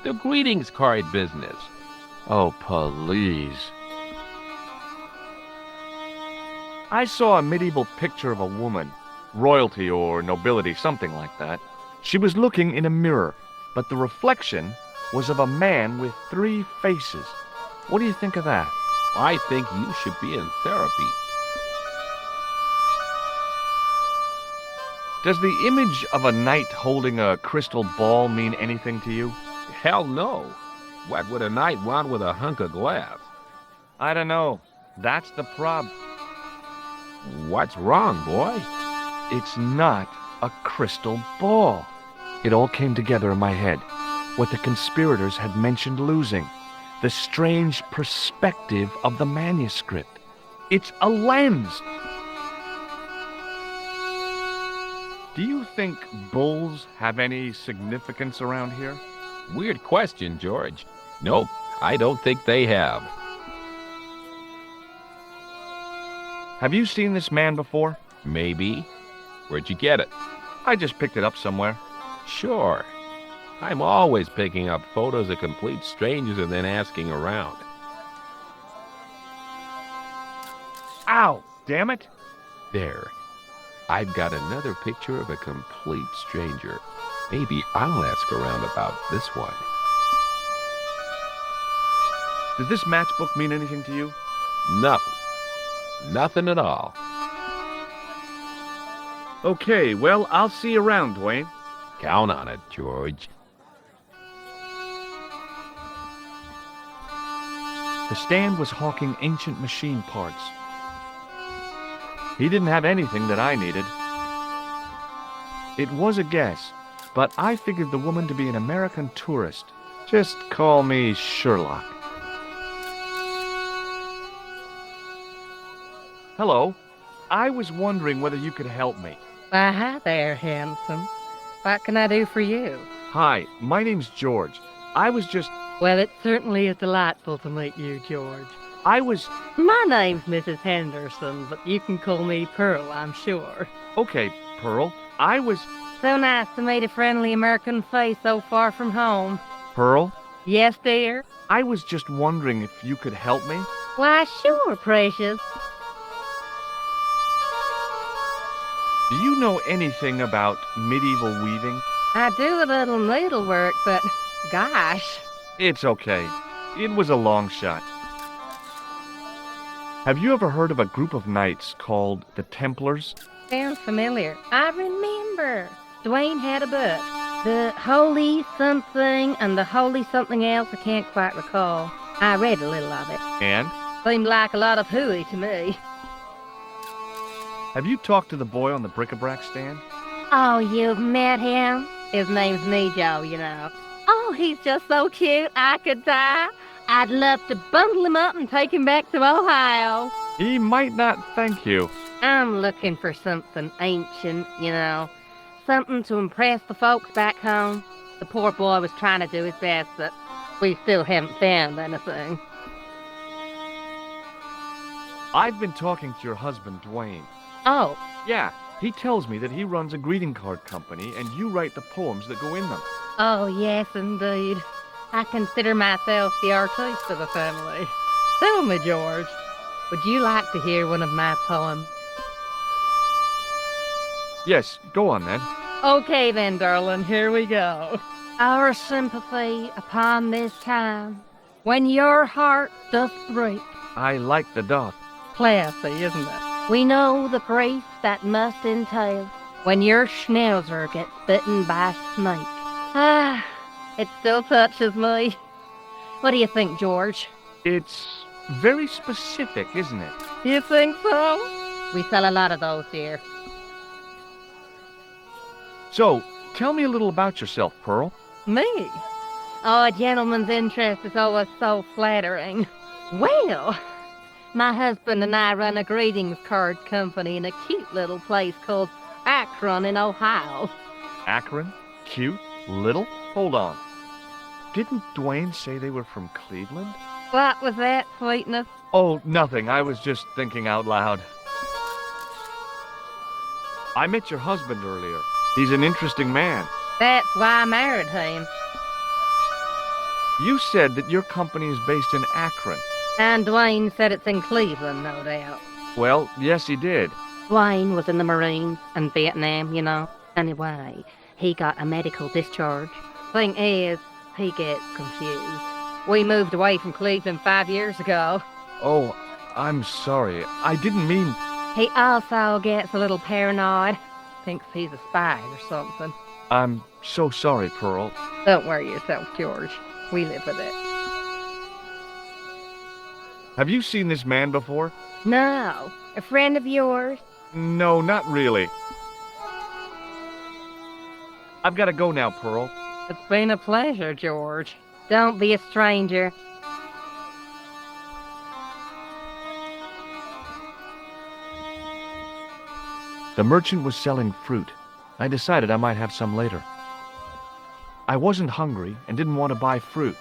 The greetings card business. Oh, please. I saw a medieval picture of a woman, royalty or nobility, something like that. She was looking in a mirror, but the reflection was of a man with 3 faces. What do you think of that? I think you should be in therapy. Does the image of a knight holding a crystal ball mean anything to you? Hell no. What would a knight want with a hunk of glass? I don't know. That's the prob. What's wrong, boy? It's not a crystal ball. It all came together in my head. What the conspirators had mentioned losing. The strange perspective of the manuscript. It's a lens. Do you think bulls have any significance around here? Weird question, George. Nope, I don't think they have. Have you seen this man before? Maybe. Where'd you get it? I just picked it up somewhere. Sure. I'm always picking up photos of complete strangers and then asking around. Ow! Damn it! There. I've got another picture of a complete stranger. Maybe I'll ask around about this one. Does this matchbook mean anything to you? Nothing. Nothing at all. Okay, well, I'll see you around, Dwayne. Count on it, George. The stand was hawking ancient machine parts. He didn't have anything that I needed. It was a guess, but I figured the woman to be an American tourist. Just call me Sherlock. Hello. I was wondering whether you could help me. Why, hi there, handsome. What can I do for you? Hi, my name's George. I was just... Well, it certainly is delightful to meet you, George. I was... My name's Mrs. Henderson, but you can call me Pearl, I'm sure. Okay, Pearl. I was... So nice to meet a friendly American face so far from home. Pearl? Yes, dear? I was just wondering if you could help me. Why, sure, precious. Do you know anything about medieval weaving? I do a little needlework, but gosh. It's okay. It was a long shot. Have you ever heard of a group of knights called the Templars? Sounds familiar. I remember. Dwayne had a book. The Holy Something and the Holy Something Else, I can't quite recall. I read a little of it. And? Seemed like a lot of hooey to me. Have you talked to the boy on the bric-a-brac stand? Oh, you've met him? His name's Nico, you know. Oh, he's just so cute, I could die. I'd love to bundle him up and take him back to Ohio. He might not thank you. I'm looking for something ancient, you know. Something to impress the folks back home. The poor boy was trying to do his best, but we still haven't found anything. I've been talking to your husband, Dwayne. Oh. Yeah, he tells me that he runs a greeting card company and you write the poems that go in them. Oh, yes, indeed. I consider myself the artiste of the family. Tell me, George, would you like to hear one of my poems? Yes, go on then. Okay then, darling, here we go. Our sympathy upon this time, when your heart doth break. I like the doth. Classy, isn't it? We know the grief that must entail when your schnauzer gets bitten by a snake. Ah, it still touches me. What do you think, George? It's very specific, isn't it? You think so? We sell a lot of those here. So, tell me a little about yourself, Pearl. Me? Oh, a gentleman's interest is always so flattering. Well, my husband and I run a greetings card company in a cute little place called Akron in Ohio. Akron? Cute? Little? Hold on. Didn't Dwayne say they were from Cleveland? What was that, sweetness? Oh, nothing. I was just thinking out loud. I met your husband earlier. He's an interesting man. That's why I married him. You said that your company is based in Akron. And Dwayne said it's in Cleveland, no doubt. Well, yes, he did. Dwayne was in the Marines and Vietnam, you know. Anyway, he got a medical discharge. Thing is, he gets confused. We moved away from Cleveland 5 years ago. Oh, I'm sorry. I didn't mean... He also gets a little paranoid. Thinks he's a spy or something. I'm so sorry, Pearl. Don't worry yourself, George. We live with it. Have you seen this man before? No. A friend of yours? No, not really. I've got to go now, Pearl. It's been a pleasure, George. Don't be a stranger. The merchant was selling fruit. I decided I might have some later. I wasn't hungry and didn't want to buy fruit,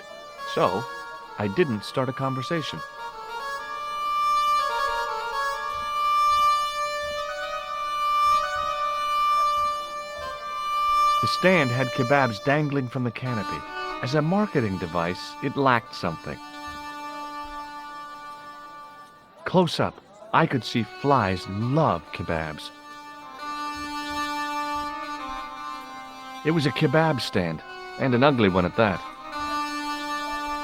so I didn't start a conversation. The stand had kebabs dangling from the canopy. As a marketing device, it lacked something. Close up, I could see flies love kebabs. It was a kebab stand, and an ugly one at that.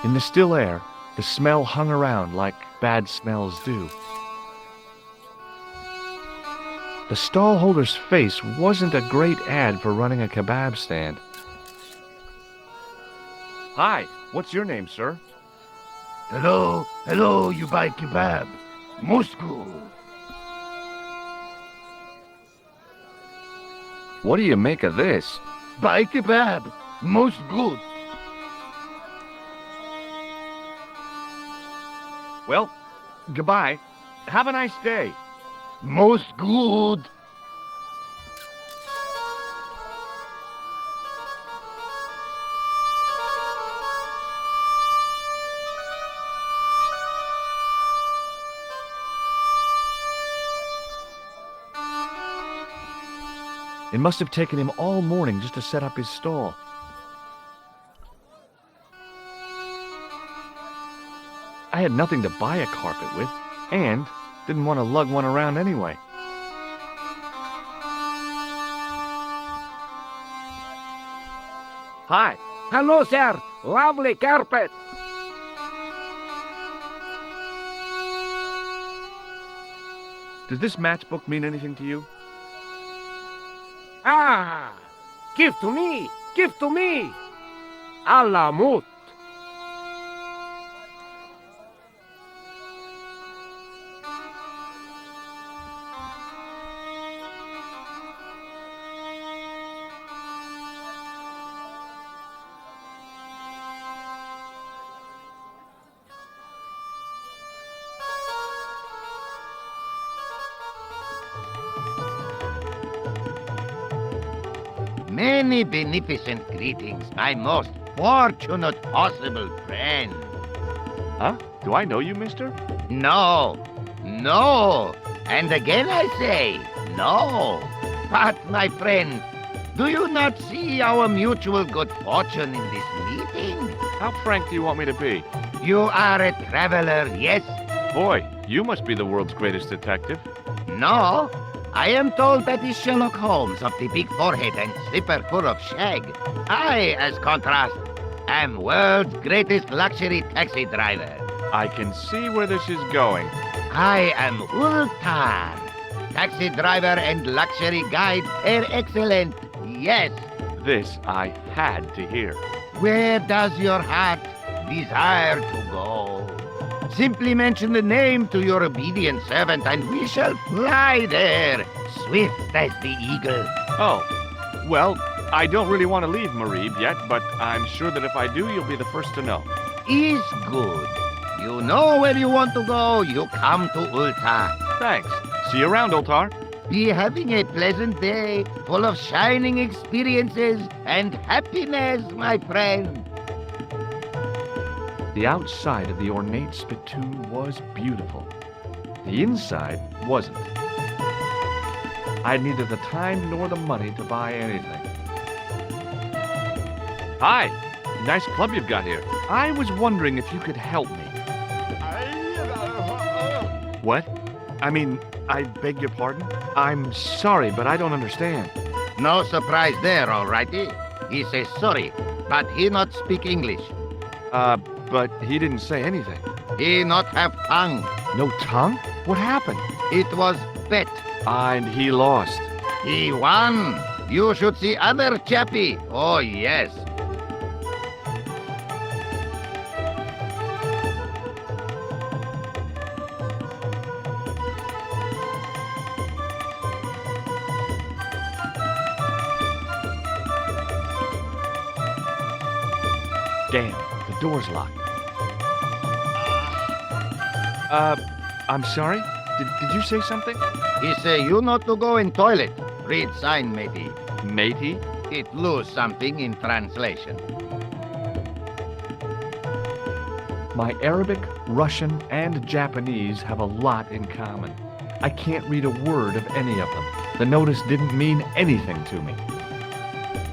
In the still air, the smell hung around like bad smells do. The stallholder's face wasn't a great ad for running a kebab stand. Hi, what's your name, sir? Hello, you buy kebab. Most good. What do you make of this? Buy kebab. Most good. Well, goodbye. Have a nice day. Most good. It must have taken him all morning just to set up his stall. I had nothing to buy a carpet with, and didn't want to lug one around anyway. Hi. Hello, sir. Lovely carpet. Does this matchbook mean anything to you? Ah! Give to me! Give to me! A la mut. Many beneficent greetings, my most fortunate possible friend. Huh? Do I know you, mister? No. No. And again I say, no. But, my friend, do you not see our mutual good fortune in this meeting? How frank do you want me to be? You are a traveler, yes? Boy, you must be the world's greatest detective. No. I am told that is Sherlock Holmes of the big forehead and slipper full of shag. I, as contrast, am world's greatest luxury taxi driver. I can see where this is going. I am Ultar, taxi driver and luxury guide per excellent, yes. This I had to hear. Where does your heart desire to go? Simply mention the name to your obedient servant and we shall fly there, swift as the eagle. Oh, well, I don't really want to leave Marib yet, but I'm sure that if I do, you'll be the first to know. Is good. You know where you want to go, you come to Ultar. Thanks. See you around, Ultar. Be having a pleasant day, full of shining experiences and happiness, my friend. The outside of the ornate spittoon was beautiful. The inside wasn't. I had neither the time nor the money to buy anything. Hi! Nice club you've got here. I was wondering if you could help me. What? I mean, I beg your pardon? I'm sorry, but I don't understand. No surprise there, all righty. He says sorry, but he not speak English. But he didn't say anything. He not have tongue. No tongue? What happened? It was bet. And he lost. He won. You should see other chappie. Oh, yes. Damn, the door's locked. I'm sorry? Did you say something? He say you not to go in toilet. Read sign, matey. Matey? It lose something in translation. My Arabic, Russian, and Japanese have a lot in common. I can't read a word of any of them. The notice didn't mean anything to me.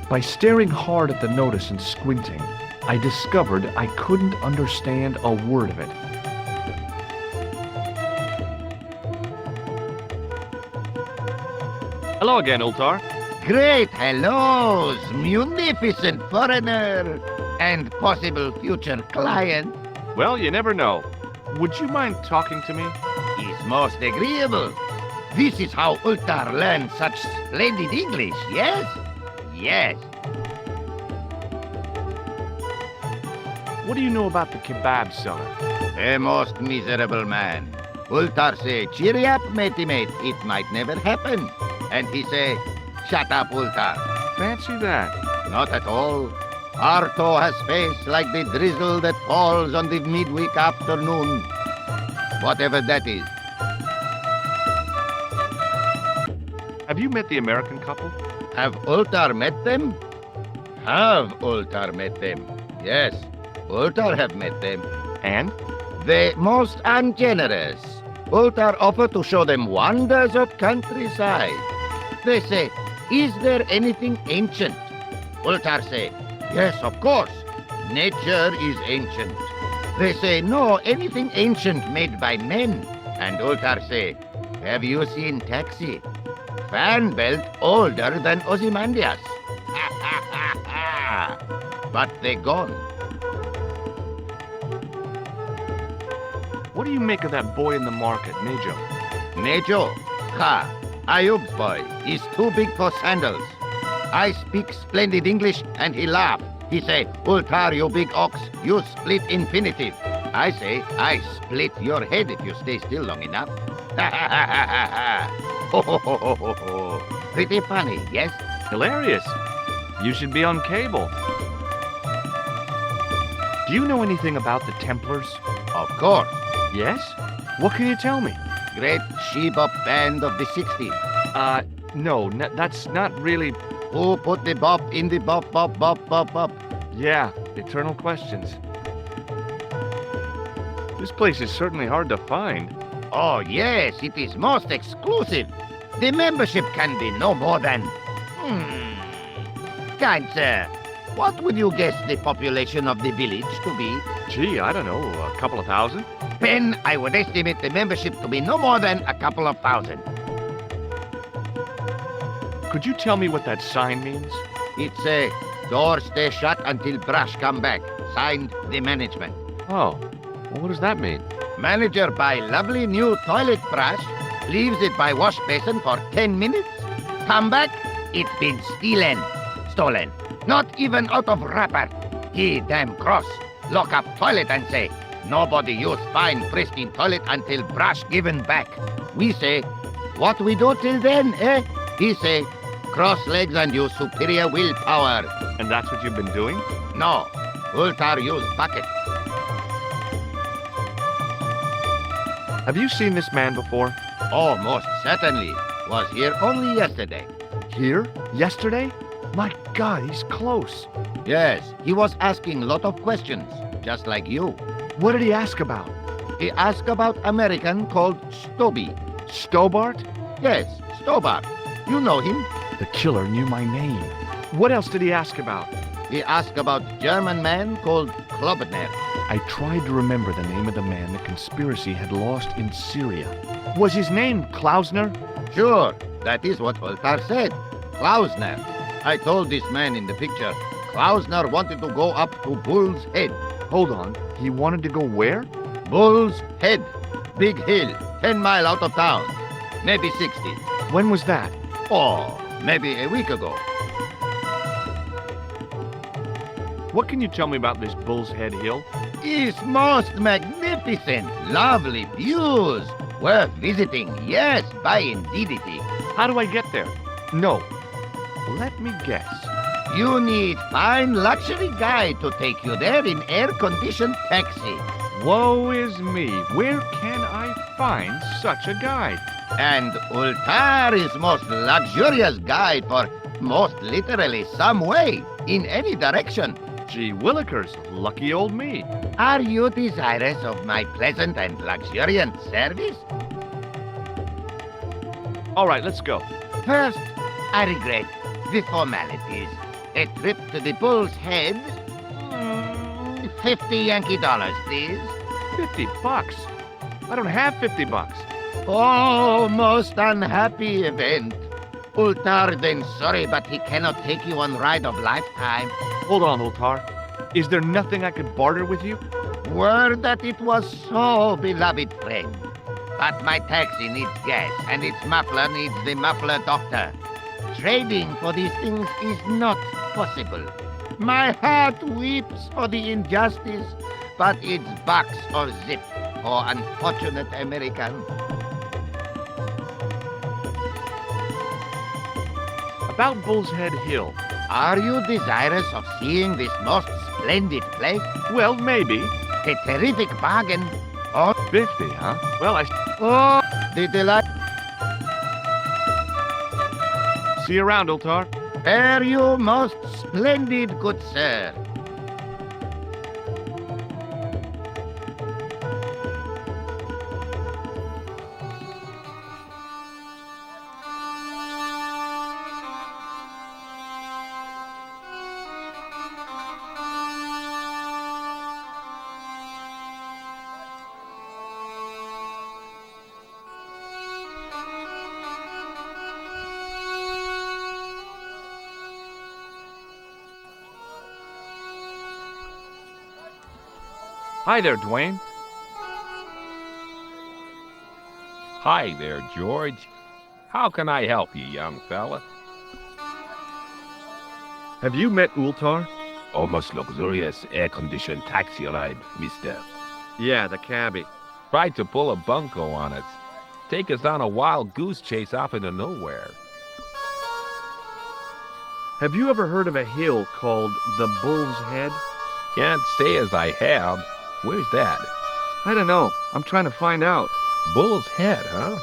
By staring hard at the notice and squinting, I discovered I couldn't understand a word of it. Hello again, Ultar. Great hellos, munificent foreigner, and possible future client. Well, you never know. Would you mind talking to me? Is most agreeable. This is how Ultar learned such splendid English, yes? Yes. What do you know about the kebab seller? A most miserable man. Ultar say, cheery up, matey mate, it might never happen. And he say, shut up, Ultar. Fancy that. Not at all. Arto has face like the drizzle that falls on the midweek afternoon. Whatever that is. Have you met the American couple? Have Ultar met them? Have Ultar met them? Yes, Ultar have met them. And? They most ungenerous. Ultar offer to show them wonders of countryside. They say, is there anything ancient? Ultar say, yes, of course. Nature is ancient. They say, no, anything ancient made by men. And Ultar say, have you seen Taxi? Fan belt older than Ozymandias. But they gone. What do you make of that boy in the market, Nejo? Nejo? Ha! Ayub's boy. He's too big for sandals. I speak splendid English and he laugh. He say, Ultar, you big ox, you split infinitive. I say, I split your head if you stay still long enough. Ha ha ha ha ha. Ho ho ho ho ho ho. Pretty funny, yes? Hilarious. You should be on cable. Do you know anything about the Templars? Of course. Yes? What can you tell me? Great she-bop band of the 60s. No, that's not really... Who put the bop in the bop, bop, bop, bop, bop? Yeah, eternal questions. This place is certainly hard to find. Oh, yes, it is most exclusive. The membership can be no more than... Kind sir, what would you guess the population of the village to be? Gee, I don't know, a couple of thousand? Ben, I would estimate the membership to be no more than a couple of thousand. Could you tell me what that sign means? It's a door stay shut until brush come back. Signed, the management. Oh, well, what does that mean? Manager buy lovely new toilet brush, leaves it by wash basin for 10 minutes. Come back, it been stolen. Not even out of wrapper. He damn cross. Lock up toilet and say, nobody use fine pristine toilet until brush given back. We say, what we do till then, eh? He say, cross legs and use superior willpower. And that's what you've been doing? No, Ultar use bucket. Have you seen this man before? Oh, most certainly. Was here only yesterday. Here? Yesterday? My God, he's close. Yes, he was asking lot of questions, just like you. What did he ask about? He asked about American called Stobby. Stobbart? Yes, Stobbart. You know him. The killer knew my name. What else did he ask about? He asked about German man called Klobner. I tried to remember the name of the man the conspiracy had lost in Syria. Was his name Klausner? Sure, that is what Ultar said. Klausner. I told this man in the picture, Klausner wanted to go up to Bull's Head. Hold on, he wanted to go where? Bull's Head. Big hill, 10 miles out of town. Maybe 60. When was that? Oh, maybe a week ago. What can you tell me about this Bull's Head Hill? It's most magnificent. Lovely views. Worth visiting. Yes, by indeedity. How do I get there? No. Let me guess. You need fine luxury guide to take you there in air-conditioned taxi. Woe is me. Where can I find such a guide? And Ultar is most luxurious guide for most literally some way, in any direction. Gee willikers, lucky old me. Are you desirous of my pleasant and luxuriant service? All right, let's go. First, I regret the formalities. A trip to the Bull's Head. 50 Yankee dollars, please. $50? I don't have $50. Oh, most unhappy event. Ultar then sorry, but he cannot take you on ride of lifetime. Hold on, Ultar. Is there nothing I could barter with you? Word that it was so, beloved friend. But my taxi needs gas, and its muffler needs the muffler doctor. Trading for these things is not possible. My heart weeps for the injustice, but it's box or zip for unfortunate American. About Bull's Head Hill. Are you desirous of seeing this most splendid place? Well, maybe. A terrific bargain. Oh, 50, huh? Well, Oh, the delight. See you around, Ultar. Fare you most splendid, good sir. Hi there, Dwayne. Hi there, George. How can I help you, young fella? Have you met Ultar? Almost luxurious air-conditioned taxi ride, mister. Yeah, the cabbie. Tried to pull a bunco on us. Take us on a wild goose chase off into nowhere. Have you ever heard of a hill called the Bull's Head? Can't say as I have. Where's that? I don't know. I'm trying to find out. Bull's Head, huh?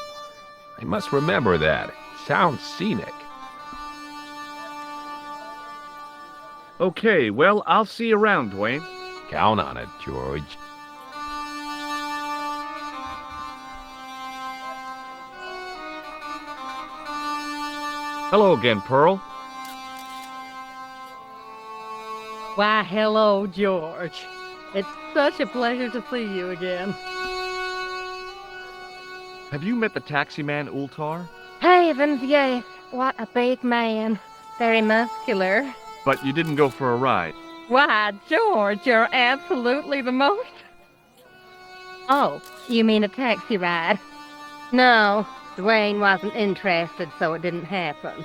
I must remember that. Sounds scenic. Okay, well, I'll see you around, Dwayne. Count on it, George. Hello again, Pearl. Why, hello, George. It's such a pleasure to see you again. Have you met the taxi man, Ultar? Heavens, yes. What a big man. Very muscular. But you didn't go for a ride. Why, George, you're absolutely the most... Oh, you mean a taxi ride? No, Dwayne wasn't interested, so it didn't happen.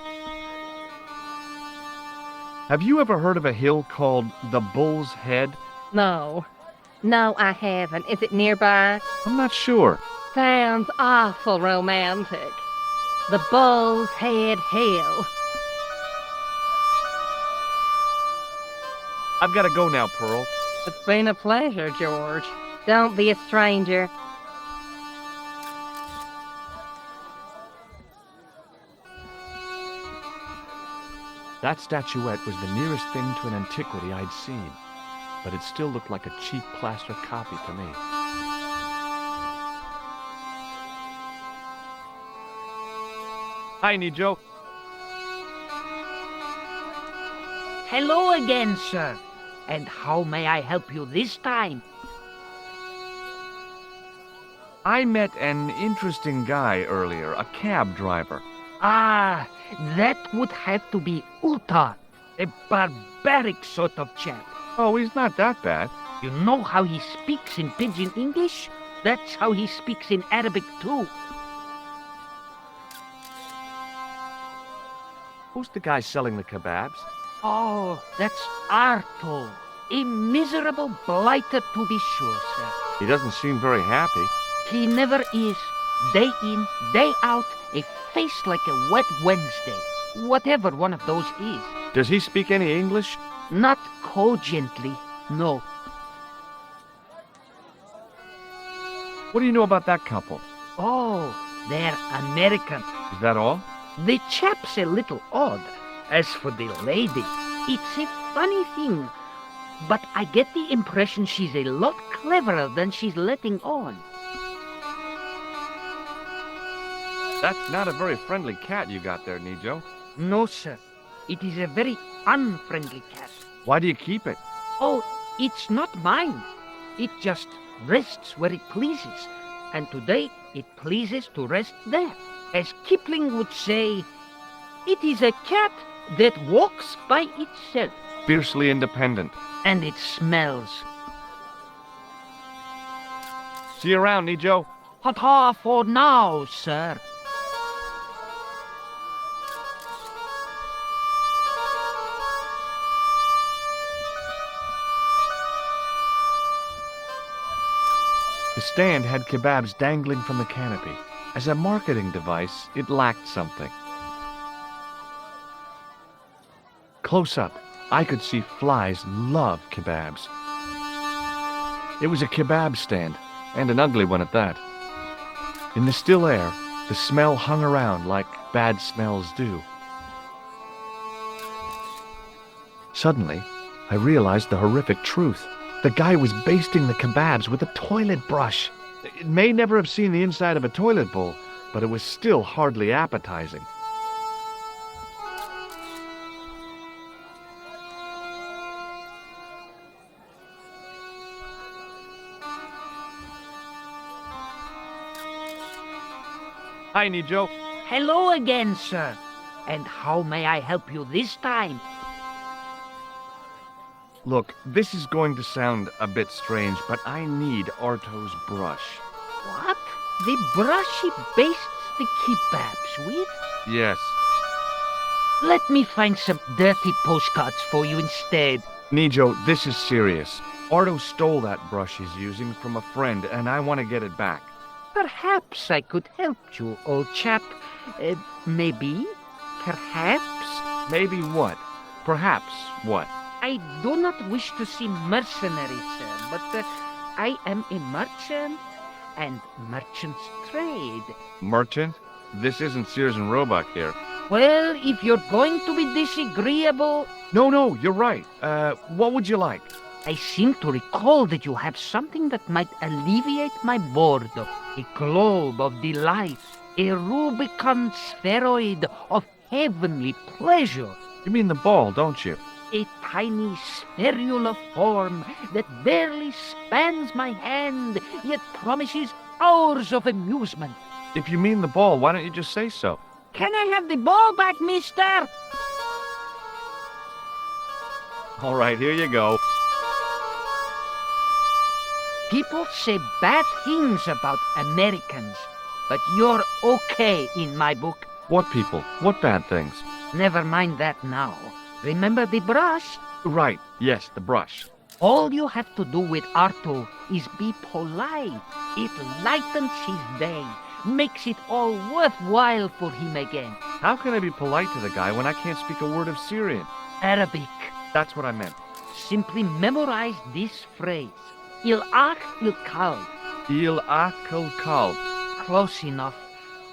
Have you ever heard of a hill called the Bull's Head? No. No, I haven't. Is it nearby? I'm not sure. Sounds awful romantic. The Bull's Head Hill. I've got to go now, Pearl. It's been a pleasure, George. Don't be a stranger. That statuette was the nearest thing to an antiquity I'd seen, but it still looked like a cheap plaster copy to me. Hi, Nico. Hello again, sir. And how may I help you this time? I met an interesting guy earlier, a cab driver. Ah, that would have to be Ultar, a barbaric sort of chap. Oh, he's not that bad. You know how he speaks in Pidgin English? That's how he speaks in Arabic too. Who's the guy selling the kebabs? Oh, that's Arto, a miserable blighter to be sure, sir. He doesn't seem very happy. He never is. Day in, day out, a face like a wet Wednesday. Whatever one of those is. Does he speak any English? Not cogently, no. What do you know about that couple? Oh, they're American. Is that all? The chap's a little odd. As for the lady, it's a funny thing. But I get the impression she's a lot cleverer than she's letting on. That's not a very friendly cat you got there, Nijo. No, sir. It is a very unfriendly cat. Why do you keep it? Oh, it's not mine. It just rests where it pleases. And today, it pleases to rest there. As Kipling would say, it is a cat that walks by itself. Fiercely independent. And it smells. See you around, Nijo. Ta-ta for now, sir. The stand had kebabs dangling from the canopy. As a marketing device, it lacked something. Close up, I could see flies love kebabs. It was a kebab stand, and an ugly one at that. In the still air, the smell hung around like bad smells do. Suddenly, I realized the horrific truth. The guy was basting the kebabs with a toilet brush. It may never have seen the inside of a toilet bowl, but it was still hardly appetizing. Hi, Nico. Hello again, sir. And how may I help you this time? Look, this is going to sound a bit strange, but I need Arto's brush. What? The brush he bastes the kebabs with? Yes. Let me find some dirty postcards for you instead. Nico, this is serious. Arto stole that brush he's using from a friend, and I want to get it back. Perhaps I could help you, old chap. Maybe? Perhaps? Maybe what? Perhaps what? I do not wish to seem mercenary, sir, but I am a merchant, and merchants trade. Merchant? This isn't Sears and Roebuck here. Well, if you're going to be disagreeable... No, you're right. What would you like? I seem to recall that you have something that might alleviate my boredom. A globe of delight, a Rubicon spheroid of heavenly pleasure. You mean the ball, don't you? A tiny spherule form that barely spans my hand, yet promises hours of amusement. If you mean the ball, why don't you just say so? Can I have the ball back, mister? All right, here you go. People say bad things about Americans, but you're okay in my book. What people? What bad things? Never mind that now. Remember the brush? Right, yes, the brush. All you have to do with Arto is be polite. It lightens his day, makes it all worthwhile for him again. How can I be polite to the guy when I can't speak a word of Syrian? Arabic. That's what I meant. Simply memorize this phrase. Il ach il kalb. Il ach il kalb. Close enough.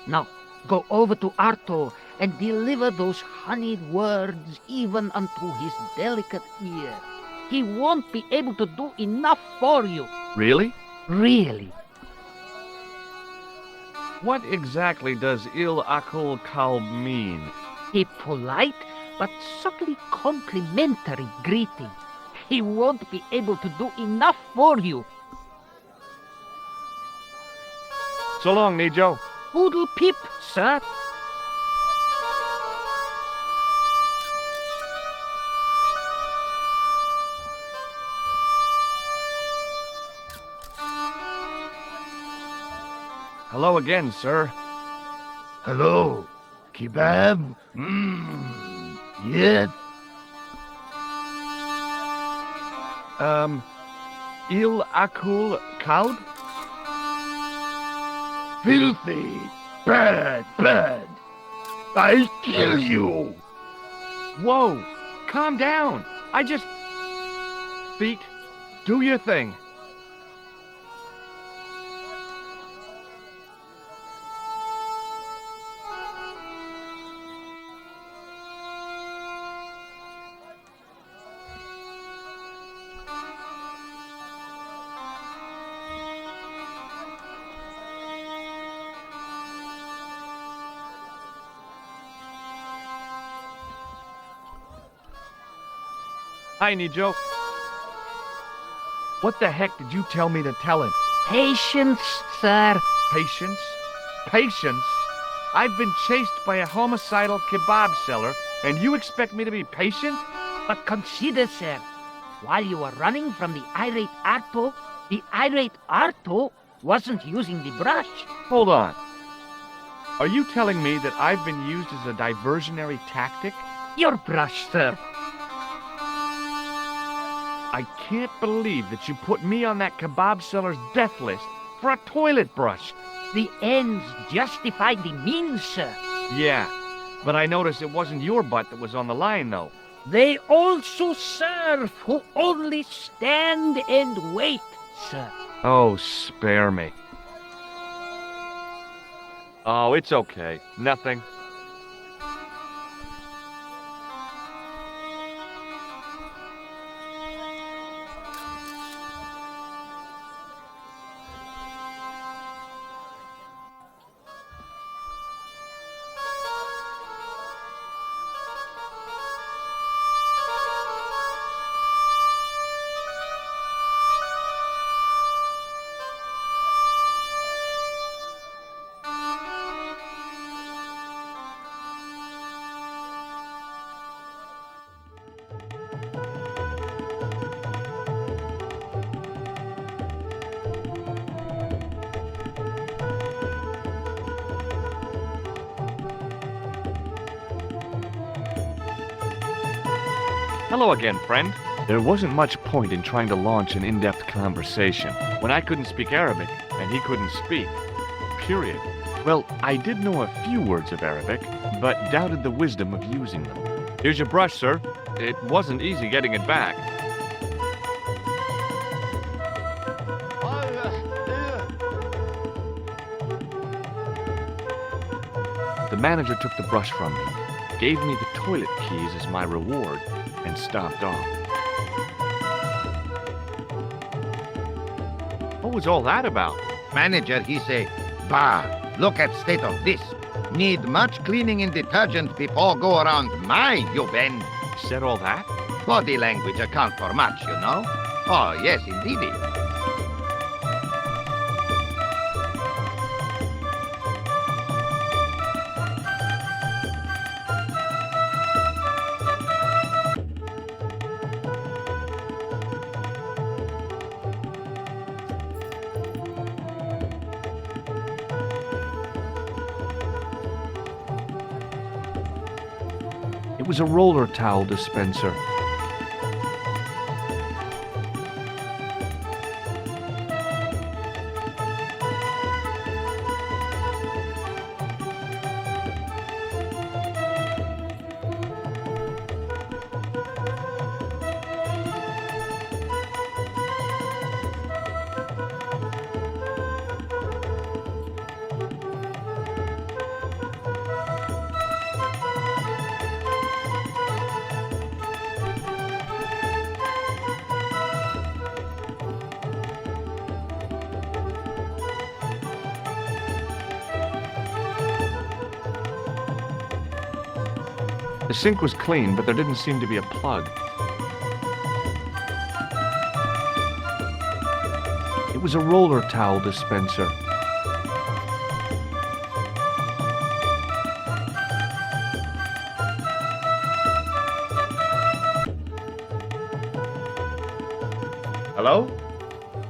Now, go over to Arto and deliver those honeyed words even unto his delicate ear. He won't be able to do enough for you. Really? Really. What exactly does il akul kalb mean? A polite but subtly complimentary greeting. He won't be able to do enough for you. So long, Nico. Poodle pip, sir. Hello again, sir. Hello. Kebab? Yes. Il akul kalb? Filthy. Bad. I kill you. Whoa, calm down. Feet, do your thing. Hi, Nico. What the heck did you tell me to tell him? Patience, sir. Patience? Patience? I've been chased by a homicidal kebab seller, and you expect me to be patient? But consider, sir, while you were running from the irate Arto wasn't using the brush. Hold on. Are you telling me that I've been used as a diversionary tactic? Your brush, sir. I can't believe that you put me on that kebab seller's death list for a toilet brush. The ends justify the means, sir. Yeah, but I noticed it wasn't your butt that was on the line, though. They also serve who only stand and wait, sir. Oh, spare me. Oh, it's okay. Nothing. Hello again, friend. There wasn't much point in trying to launch an in-depth conversation when I couldn't speak Arabic and he couldn't speak. Period. Well, I did know a few words of Arabic, but doubted the wisdom of using them. Here's your brush, sir. It wasn't easy getting it back. The manager took the brush from me, gave me the toilet keys as my reward, and stomped off. What was all that about? Manager, he say, bah, look at state of this. Need much cleaning and detergent before go around my, you bend. Said all that? Body language account for much, you know. Oh, yes, indeedy. It was a roller towel dispenser. The sink was clean, but there didn't seem to be a plug. It was a roller towel dispenser. Hello?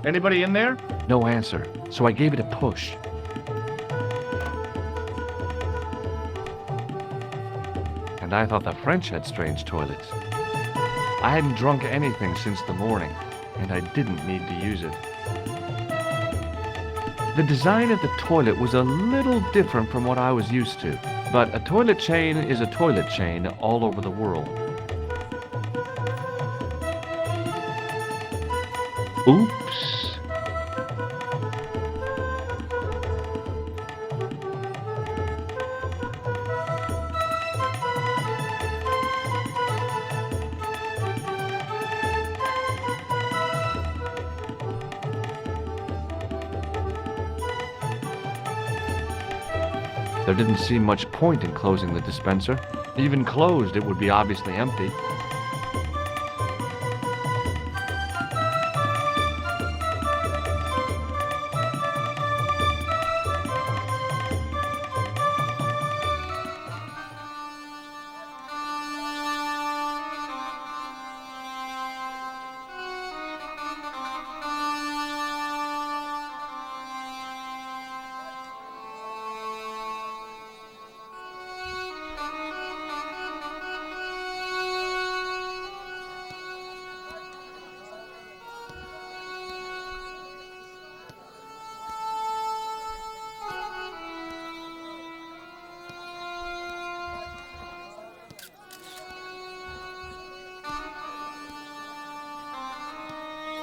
Anybody in there? No answer, so I gave it a push. And I thought the French had strange toilets. I hadn't drunk anything since the morning, and I didn't need to use it. The design of the toilet was a little different from what I was used to, but a toilet chain is a toilet chain all over the world. Oops. There didn't seem much point in closing the dispenser. Even closed, it would be obviously empty.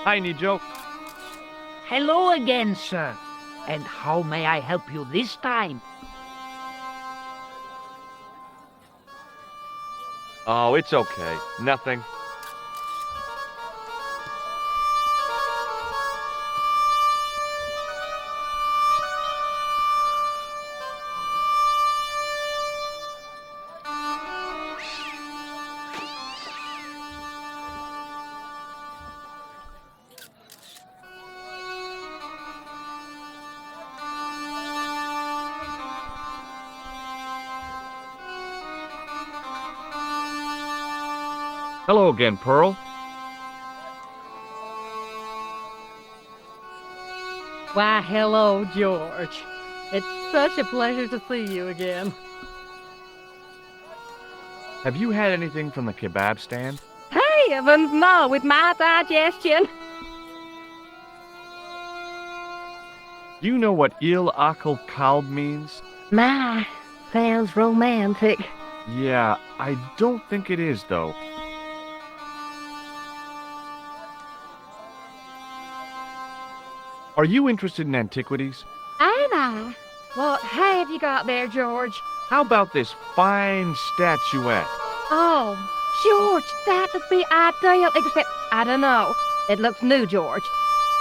Hi, Nico. Hello again, sir. And how may I help you this time? Oh, it's okay. Nothing. Hello again, Pearl. Why, hello, George. It's such a pleasure to see you again. Have you had anything from the kebab stand? Hey, heavens, no, with my digestion. Do you know what Il Akal Kalb means? My, sounds romantic. Yeah, I don't think it is, though. Are you interested in antiquities? Ain't I? What have you got there, George? How about this fine statuette? Oh, George, that would be ideal, except, I don't know. It looks new, George.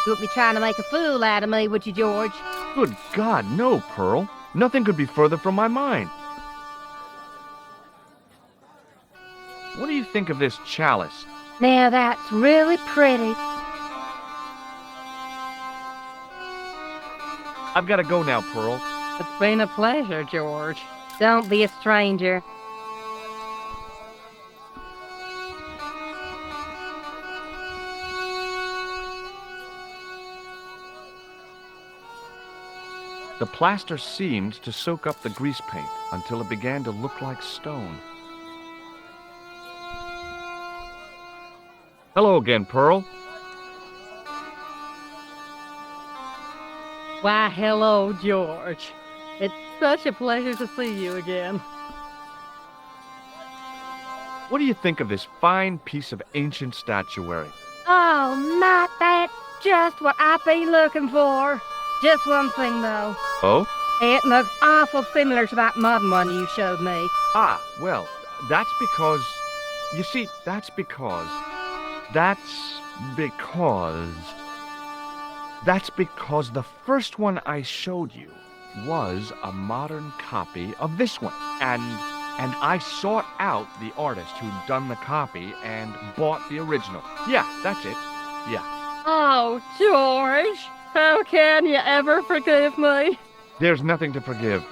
You wouldn't be trying to make a fool out of me, would you, George? Good God, no, Pearl. Nothing could be further from my mind. What do you think of this chalice? Now that's really pretty. I've got to go now, Pearl. It's been a pleasure, George. Don't be a stranger. The plaster seemed to soak up the grease paint until it began to look like stone. Hello again, Pearl. Why, hello, George. It's such a pleasure to see you again. What do you think of this fine piece of ancient statuary? Oh, not that. Just what I've been looking for. Just one thing, though. Oh? It looks awful similar to that modern one you showed me. Ah, well, that's because... You see, that's because the first one I showed you was a modern copy of this one. And I sought out the artist who'd done the copy and bought the original. Yeah, that's it. Yeah. Oh, George. How can you ever forgive me? There's nothing to forgive.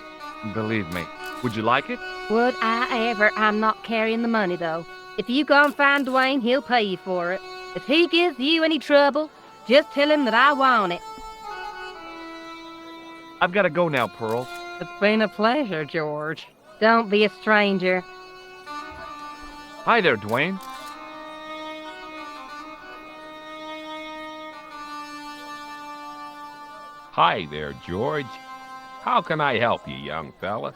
Believe me. Would you like it? Would I ever? I'm not carrying the money, though. If you go and find Dwayne, he'll pay you for it. If he gives you any trouble, just tell him that I want it. I've got to go now, Pearl. It's been a pleasure, George. Don't be a stranger. Hi there, Dwayne. Hi there, George. How can I help you, young fella?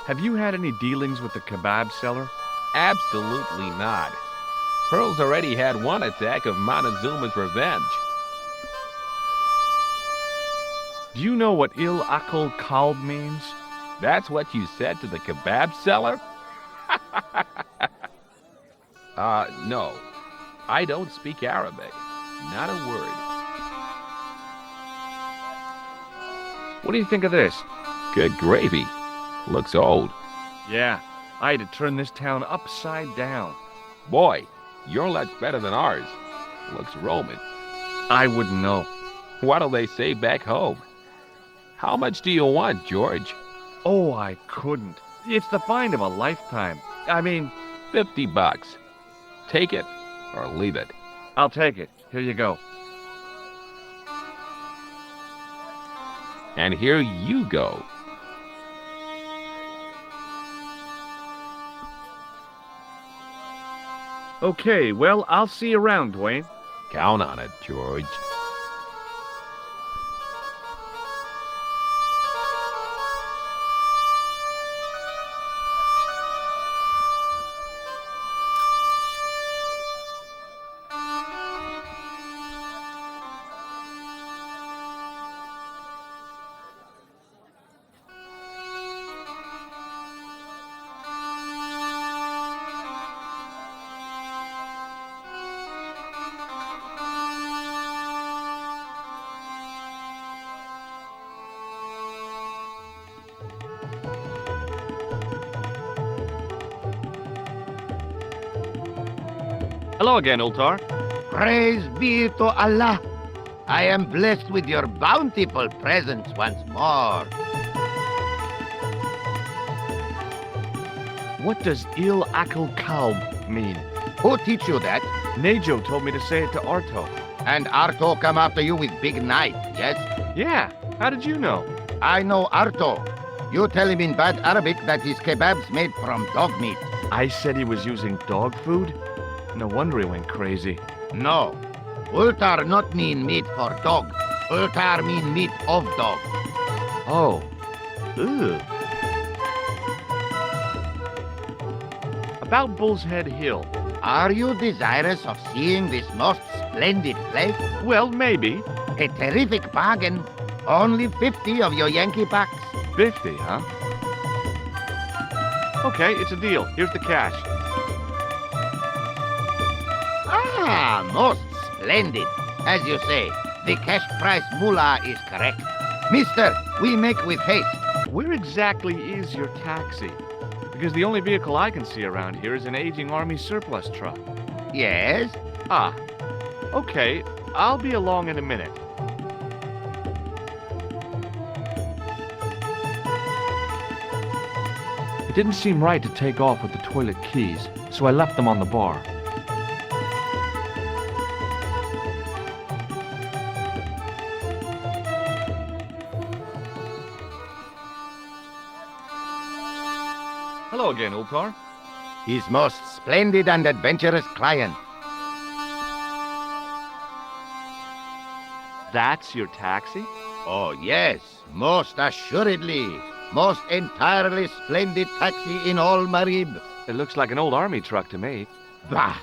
Have you had any dealings with the kebab seller? Absolutely not. Pearl's already had one attack of Montezuma's revenge. Do you know what Il Akal Kalb means? That's what you said to the kebab seller? No. I don't speak Arabic. Not a word. What do you think of this? Good gravy. Looks old. Yeah, I had to turn this town upside down. Boy, your luck's better than ours. Looks Roman. I wouldn't know. What'll they say back home? How much do you want, George? Oh, I couldn't. It's the find of a lifetime. I mean... $50. Take it or leave it. I'll take it. Here you go. And here you go. Okay, well, I'll see you around, Dwayne. Count on it, George. Hello again, Ultar. Praise be to Allah. I am blessed with your bountiful presence once more. What does Il Akal Kalb mean? Who teach you that? Nejo told me to say it to Arto. And Arto come after you with big knife, yes? Yeah, how did you know? I know Arto. You tell him in bad Arabic that his kebab's made from dog meat. I said he was using dog food? No wonder he went crazy. No. Ultar not mean meat for dog. Ultar mean meat of dog. Oh. Ugh. About Bull's Head Hill. Are you desirous of seeing this most splendid place? Well, maybe. A terrific bargain. Only 50 of your Yankee bucks. 50, huh? Okay, it's a deal. Here's the cash. Ah, most splendid. As you say, the cash price mullah is correct. Mister, we make with haste. Where exactly is your taxi? Because the only vehicle I can see around here is an aging army surplus truck. Yes? Ah, okay. I'll be along in a minute. It didn't seem right to take off with the toilet keys, so I left them on the bar. Hello again, Ultar. His most splendid and adventurous client. That's your taxi? Oh, yes, most assuredly. Most entirely splendid taxi in all Marib. It looks like an old army truck to me. Bah!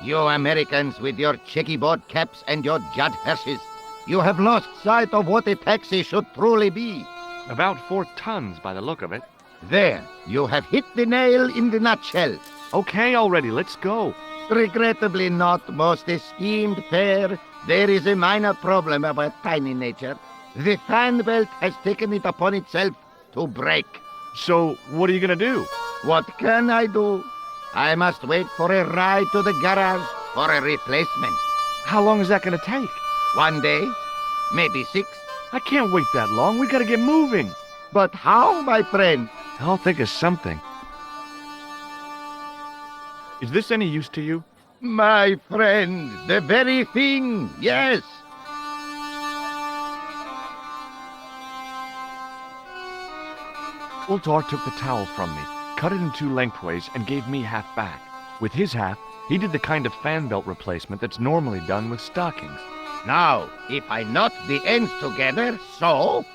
You Americans with your checkerboard caps and your Judd Hershes. You have lost sight of what a taxi should truly be. About 4 tons by the look of it. There, you have hit the nail in the nutshell. Okay already, let's go. Regrettably not, most esteemed pair. There is a minor problem of a tiny nature. The fan belt has taken it upon itself to break. So, what are you gonna do? What can I do? I must wait for a ride to the garage for a replacement. How long is that gonna take? 1 day, maybe 6. I can't wait that long. We gotta get moving. But how, my friend? I'll think of something. Is this any use to you? My friend, the very thing, yes. Ultar took the towel from me, cut it in 2 lengthways, and gave me half back. With his half, he did the kind of fan belt replacement that's normally done with stockings. Now, if I knot the ends together, so...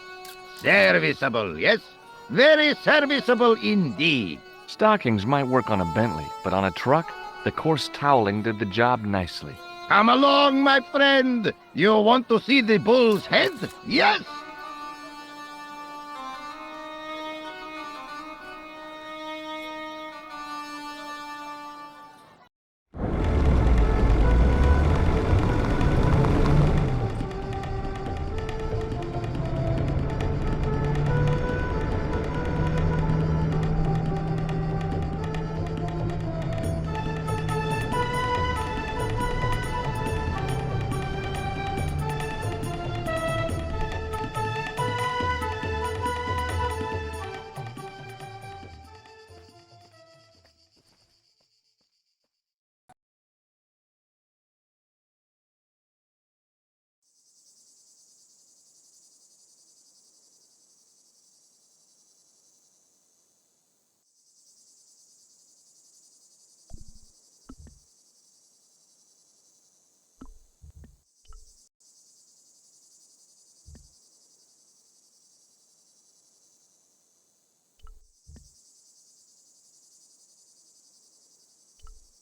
Serviceable, yes? Very serviceable indeed. Stockings might work on a Bentley, but on a truck, the coarse toweling did the job nicely. Come along, my friend. You want to see the bull's head? Yes?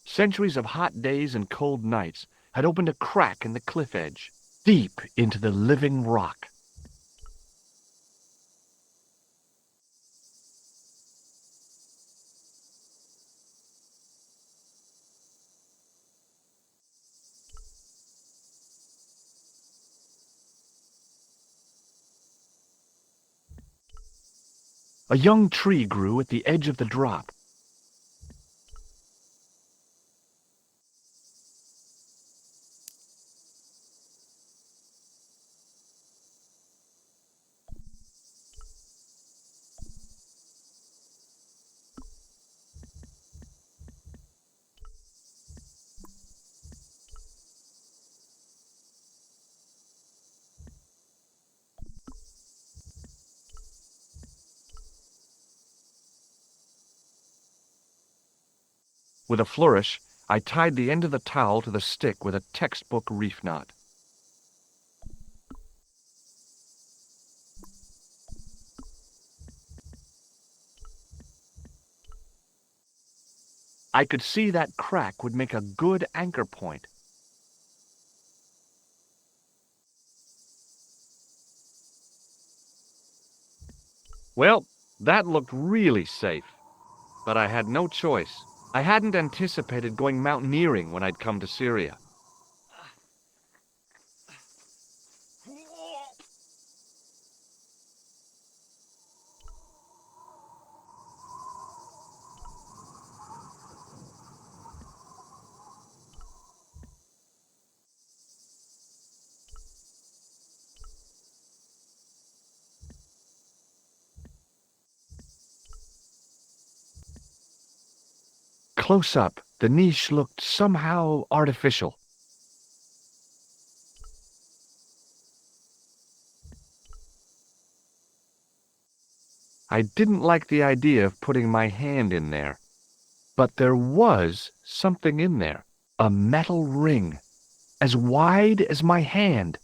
Centuries of hot days and cold nights had opened a crack in the cliff edge, deep into the living rock. A young tree grew at the edge of the drop. With a flourish, I tied the end of the towel to the stick with a textbook reef knot. I could see that crack would make a good anchor point. Well, that looked really safe. But I had no choice. I hadn't anticipated going mountaineering when I'd come to Syria. Close up, the niche looked somehow artificial. I didn't like the idea of putting my hand in there, but there was something in there, a metal ring, as wide as my hand.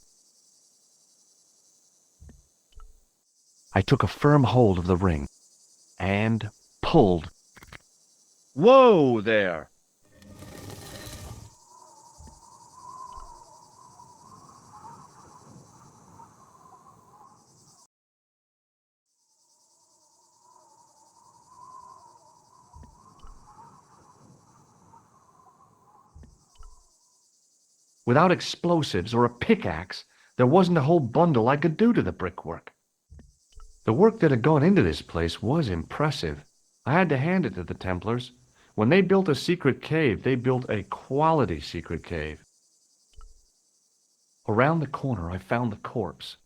I took a firm hold of the ring and pulled. Whoa there! Without explosives or a pickaxe, there wasn't a whole bundle I could do to the brickwork. The work that had gone into this place was impressive. I had to hand it to the Templars. When they built a secret cave, they built a quality secret cave. Around the corner, I found the corpse.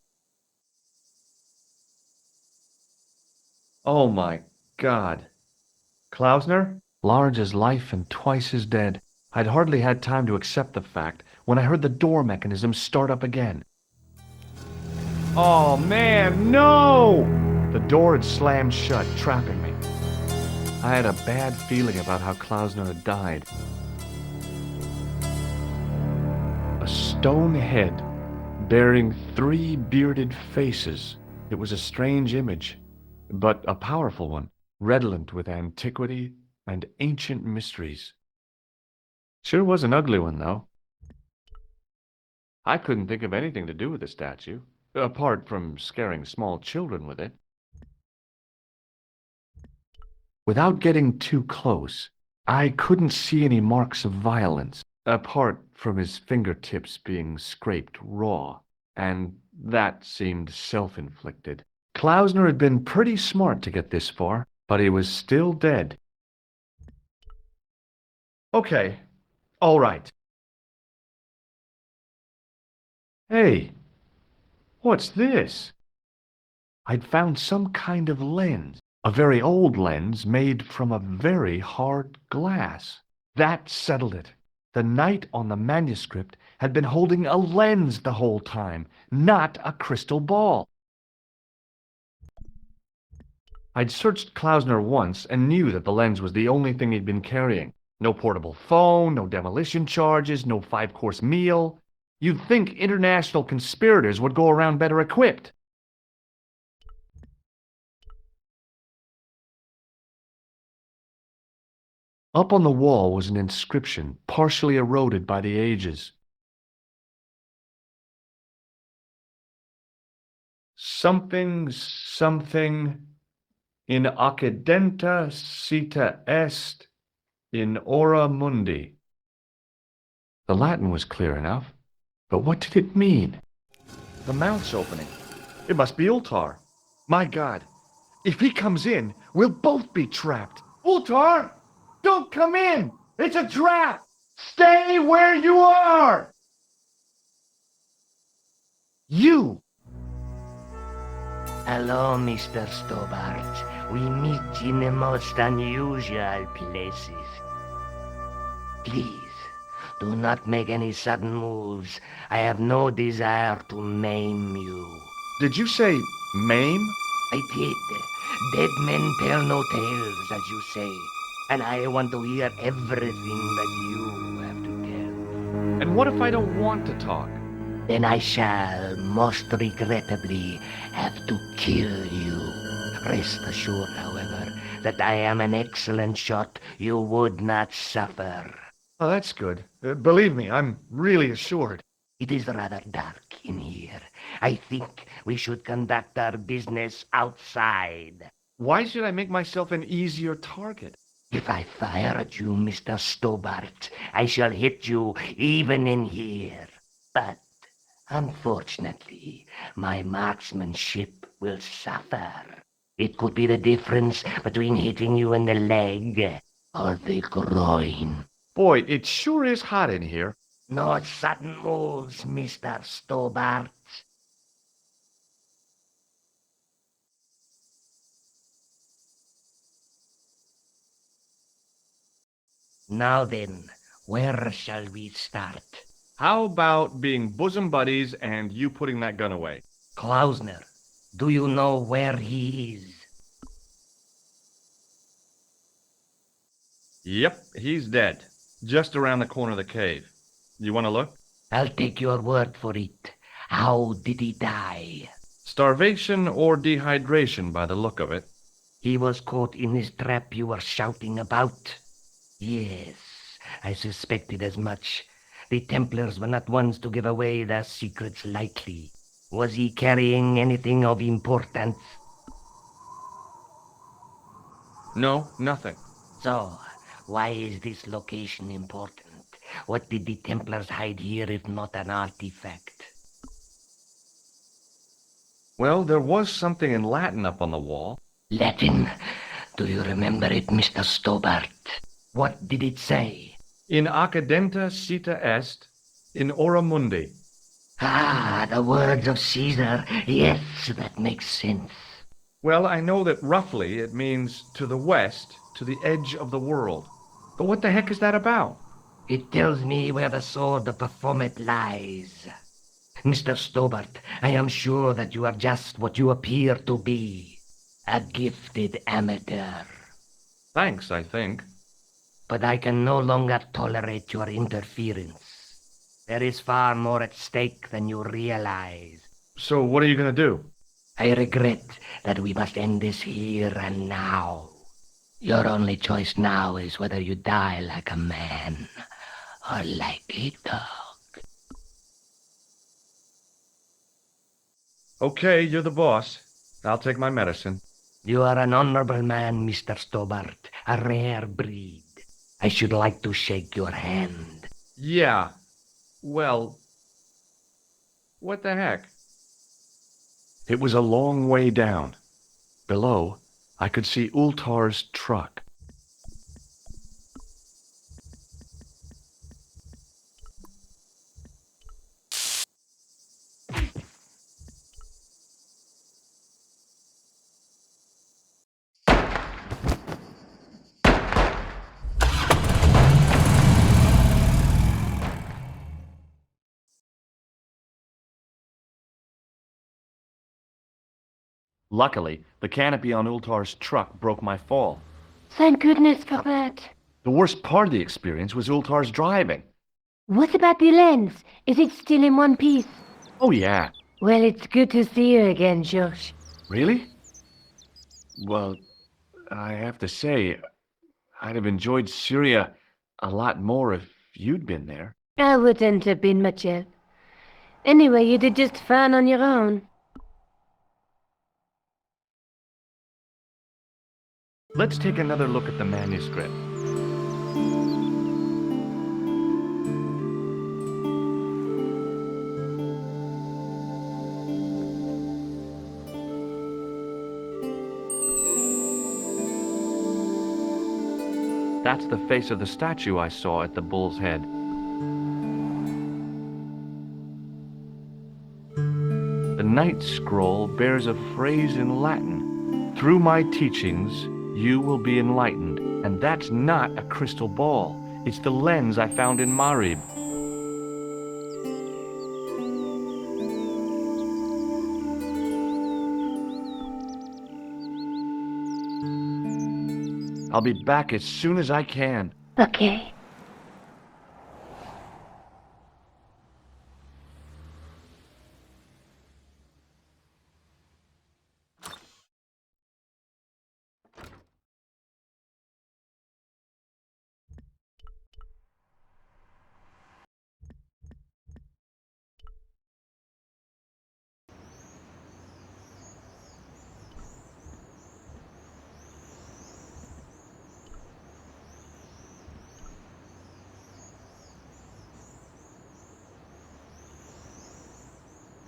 Oh my God. Klausner? Large as life and twice as dead. I'd hardly had time to accept the fact when I heard the door mechanism start up again. Oh man, no! The door had slammed shut, trapping me. I had a bad feeling about how Klausner had died. A stone head bearing 3 bearded faces. It was a strange image, but a powerful one, redolent with antiquity and ancient mysteries. Sure was an ugly one, though. I couldn't think of anything to do with the statue, apart from scaring small children with it. Without getting too close, I couldn't see any marks of violence, apart from his fingertips being scraped raw, and that seemed self-inflicted. Klausner had been pretty smart to get this far, but he was still dead. Okay, all right. Hey, what's this? I'd found some kind of lens. A very old lens made from a very hard glass. That settled it. The knight on the manuscript had been holding a lens the whole time, not a crystal ball. I'd searched Klausner once and knew that the lens was the only thing he'd been carrying. No portable phone, no demolition charges, no 5-course meal. You'd think international conspirators would go around better equipped. Up on the wall was an inscription, partially eroded by the ages. Something, in accidenta cita est in ora mundi. The Latin was clear enough, but what did it mean? The mouth's opening. It must be Ultar. My God, if he comes in, we'll both be trapped. Ultar! Don't come in! It's a trap! Stay where you are! You! Hello, Mr. Stobbart. We meet in the most unusual places. Please, do not make any sudden moves. I have no desire to maim you. Did you say maim? I did. Dead men tell no tales, as you say. And I want to hear everything that you have to tell. And what if I don't want to talk? Then I shall, most regrettably, have to kill you. Rest assured, however, that I am an excellent shot you would not suffer. Oh, that's good. Believe me, I'm really assured. It is rather dark in here. I think we should conduct our business outside. Why should I make myself an easier target? If I fire at you, Mr. Stobbart, I shall hit you even in here. But, unfortunately, my marksmanship will suffer. It could be the difference between hitting you in the leg or the groin. Boy, it sure is hot in here. No sudden moves, Mr. Stobbart. Now then, where shall we start? How about being bosom buddies and you putting that gun away? Klausner, do you know where he is? Yep, he's dead. Just around the corner of the cave. You want to look? I'll take your word for it. How did he die? Starvation or dehydration by the look of it. He was caught in this trap you were shouting about. Yes, I suspected as much. The Templars were not ones to give away their secrets lightly. Was he carrying anything of importance? No, nothing. So, why is this location important? What did the Templars hide here if not an artifact? Well, there was something in Latin up on the wall. Latin? Do you remember it, Mr. Stobbart? What did it say? In accidenta cita est, in ora mundi. Ah, the words of Caesar. Yes, that makes sense. Well, I know that roughly it means to the west, to the edge of the world. But what the heck is that about? It tells me where the sword of Baphomet lies. Mr. Stobbart, I am sure that you are just what you appear to be. A gifted amateur. Thanks, I think. But I can no longer tolerate your interference. There is far more at stake than you realize. So what are you going to do? I regret that we must end this here and now. Your only choice now is whether you die like a man or like a dog. Okay, you're the boss. I'll take my medicine. You are an honorable man, Mr. Stobbart, a rare breed. I should like to shake your hand. Yeah. Well, what the heck? It was a long way down. Below, I could see Ultar's truck. Luckily, the canopy on Ultar's truck broke my fall. Thank goodness for that. The worst part of the experience was Ultar's driving. What about the lens? Is it still in one piece? Oh, yeah. Well, it's good to see you again, George. Really? Well, I have to say, I'd have enjoyed Syria a lot more if you'd been there. I wouldn't have been much help. Anyway, you did just fine on your own. Let's take another look at the manuscript. That's the face of the statue I saw at the bull's head. The Knight Scroll bears a phrase in Latin. Through my teachings, you will be enlightened. And that's not a crystal ball. It's the lens I found in Marib. I'll be back as soon as I can. Okay.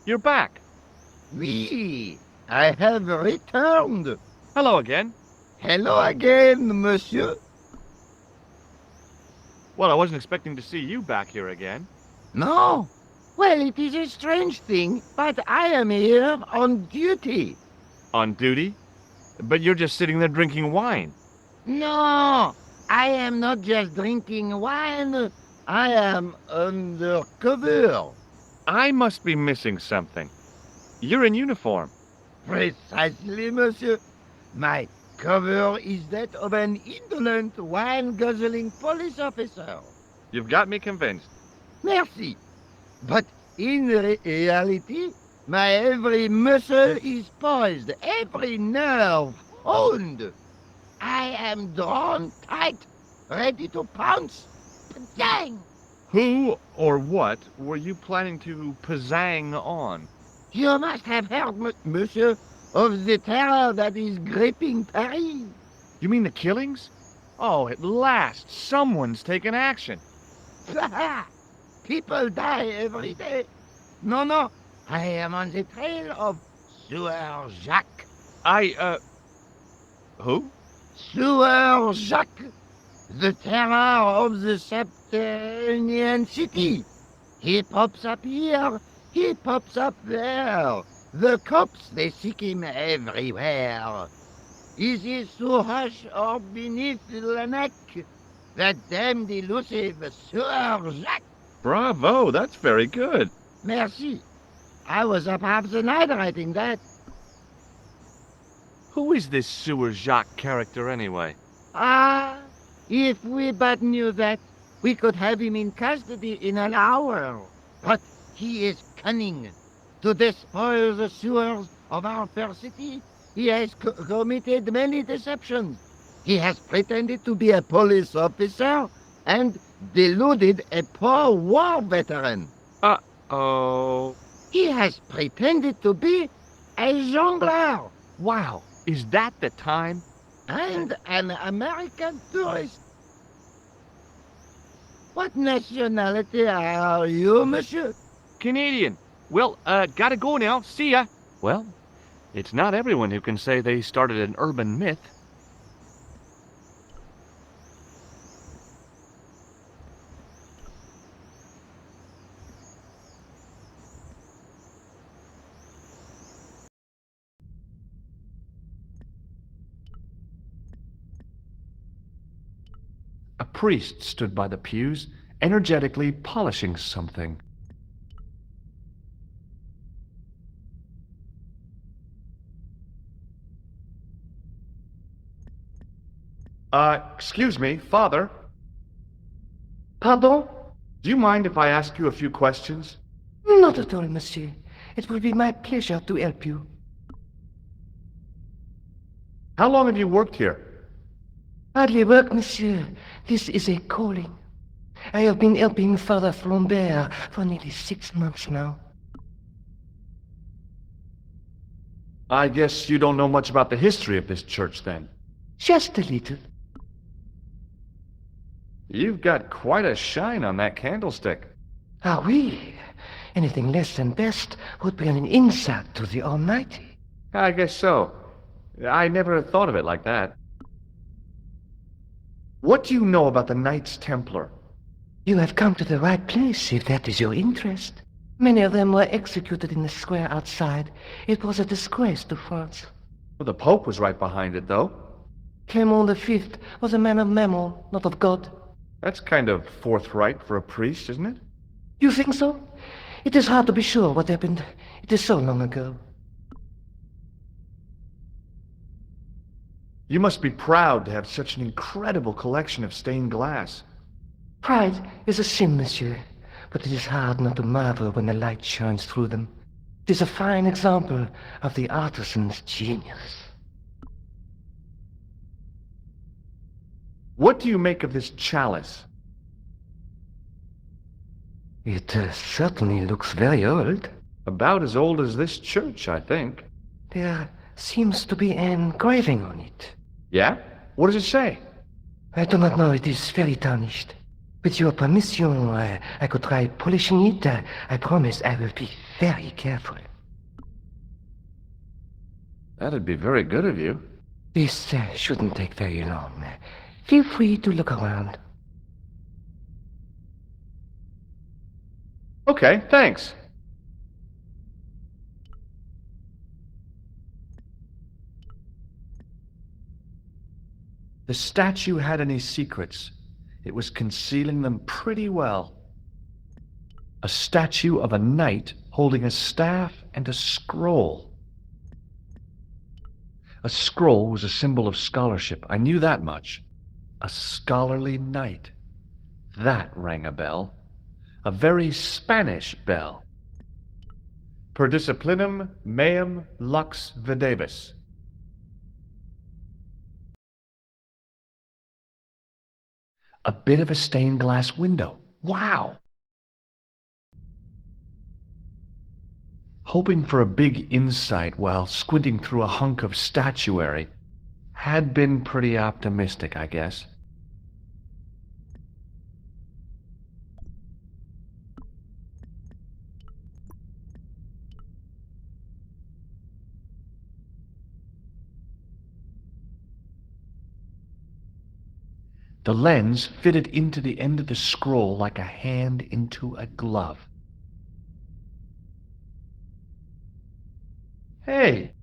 You're back. Oui, I have returned. Hello again. Hello again, monsieur. Well, I wasn't expecting to see you back here again. No? Well, it is a strange thing, but I am here on duty. On duty? But you're just sitting there drinking wine. No, I am not just drinking wine. I am undercover. I must be missing something. You're in uniform. Precisely, monsieur. My cover is that of an indolent, wine-guzzling police officer. You've got me convinced. Merci. But in reality, my every muscle is poised, every nerve honed. I am drawn tight, ready to pounce. Dang! Who or what were you planning to pizzang on? You must have heard, monsieur, of the terror that is gripping Paris. You mean the killings? Oh, at last, someone's taken action. People die every day. No, I am on the trail of Sieur Jacques. Who? Sieur Jacques, the terror of the subterranean city. He pops up here, he pops up there. The cops, they seek him everywhere. Is he so hush or beneath the neck? That damned elusive Sieur Jacques. Bravo, that's very good. Merci. I was up half the night writing that. Who is this Sieur Jacques character anyway? Ah, if we but knew that, we could have him in custody in an hour. But he is cunning. To despoil the sewers of our fair city, he has committed many deceptions. He has pretended to be a police officer and deluded a poor war veteran. Uh-oh. He has pretended to be a jongleur. Wow, is that the time? And an American tourist. What nationality are you, monsieur? Canadian. Well, gotta go now. See ya. Well, it's not everyone who can say they started an urban myth. A priest stood by the pews, energetically polishing something. Excuse me, Father. Pardon? Do you mind if I ask you a few questions? Not at all, monsieur. It will be my pleasure to help you. How long have you worked here? Hardly work, monsieur. This is a calling. I have been helping Father Flambert for nearly 6 months now. I guess you don't know much about the history of this church, then. Just a little. You've got quite a shine on that candlestick. Ah, oui. Anything less than best would be an insult to the Almighty. I guess so. I never thought of it like that. What do you know about the Knights Templar? You have come to the right place, if that is your interest. Many of them were executed in the square outside. It was a disgrace to France. Well, the Pope was right behind it, though. Clement V was a man of mammon, not of God. That's kind of forthright for a priest, isn't it? You think so? It is hard to be sure what happened. It is so long ago. You must be proud to have such an incredible collection of stained glass. Pride is a sin, monsieur, but it is hard not to marvel when the light shines through them. It is a fine example of the artisan's genius. What do you make of this chalice? It certainly looks very old. About as old as this church, I think. There seems to be an engraving on it. Yeah? What does it say? I do not know. It is very tarnished. With your permission, I could try polishing it. I promise I will be very careful. That'd be very good of you. This shouldn't take very long. Feel free to look around. Okay, thanks. The statue had any secrets. It was concealing them pretty well. A statue of a knight holding a staff and a scroll. A scroll was a symbol of scholarship. I knew that much. A scholarly knight. That rang a bell. A very Spanish bell. Per disciplinum meum lux videbis. A bit of a stained glass window. Wow! Hoping for a big insight while squinting through a hunk of statuary had been pretty optimistic, I guess. The lens fitted into the end of the scroll like a hand into a glove. Hey!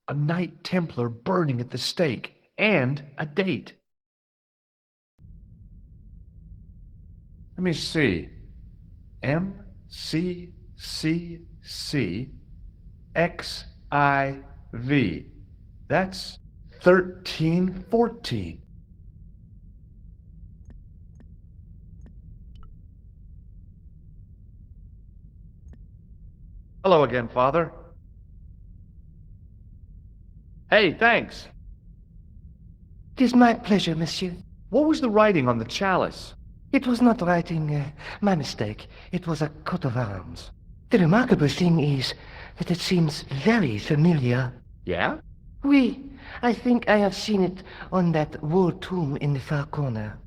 A Knight Templar burning at the stake, and a date. Let me see. MCCC-XIV. That's 1314. Hello again, Father. Hey, thanks. It is my pleasure, monsieur. What was the writing on the chalice? It was not writing, my mistake. It was a coat of arms. The remarkable thing is that it seems very familiar. Yeah? Oui, I think I have seen it on that wall tomb in the far corner.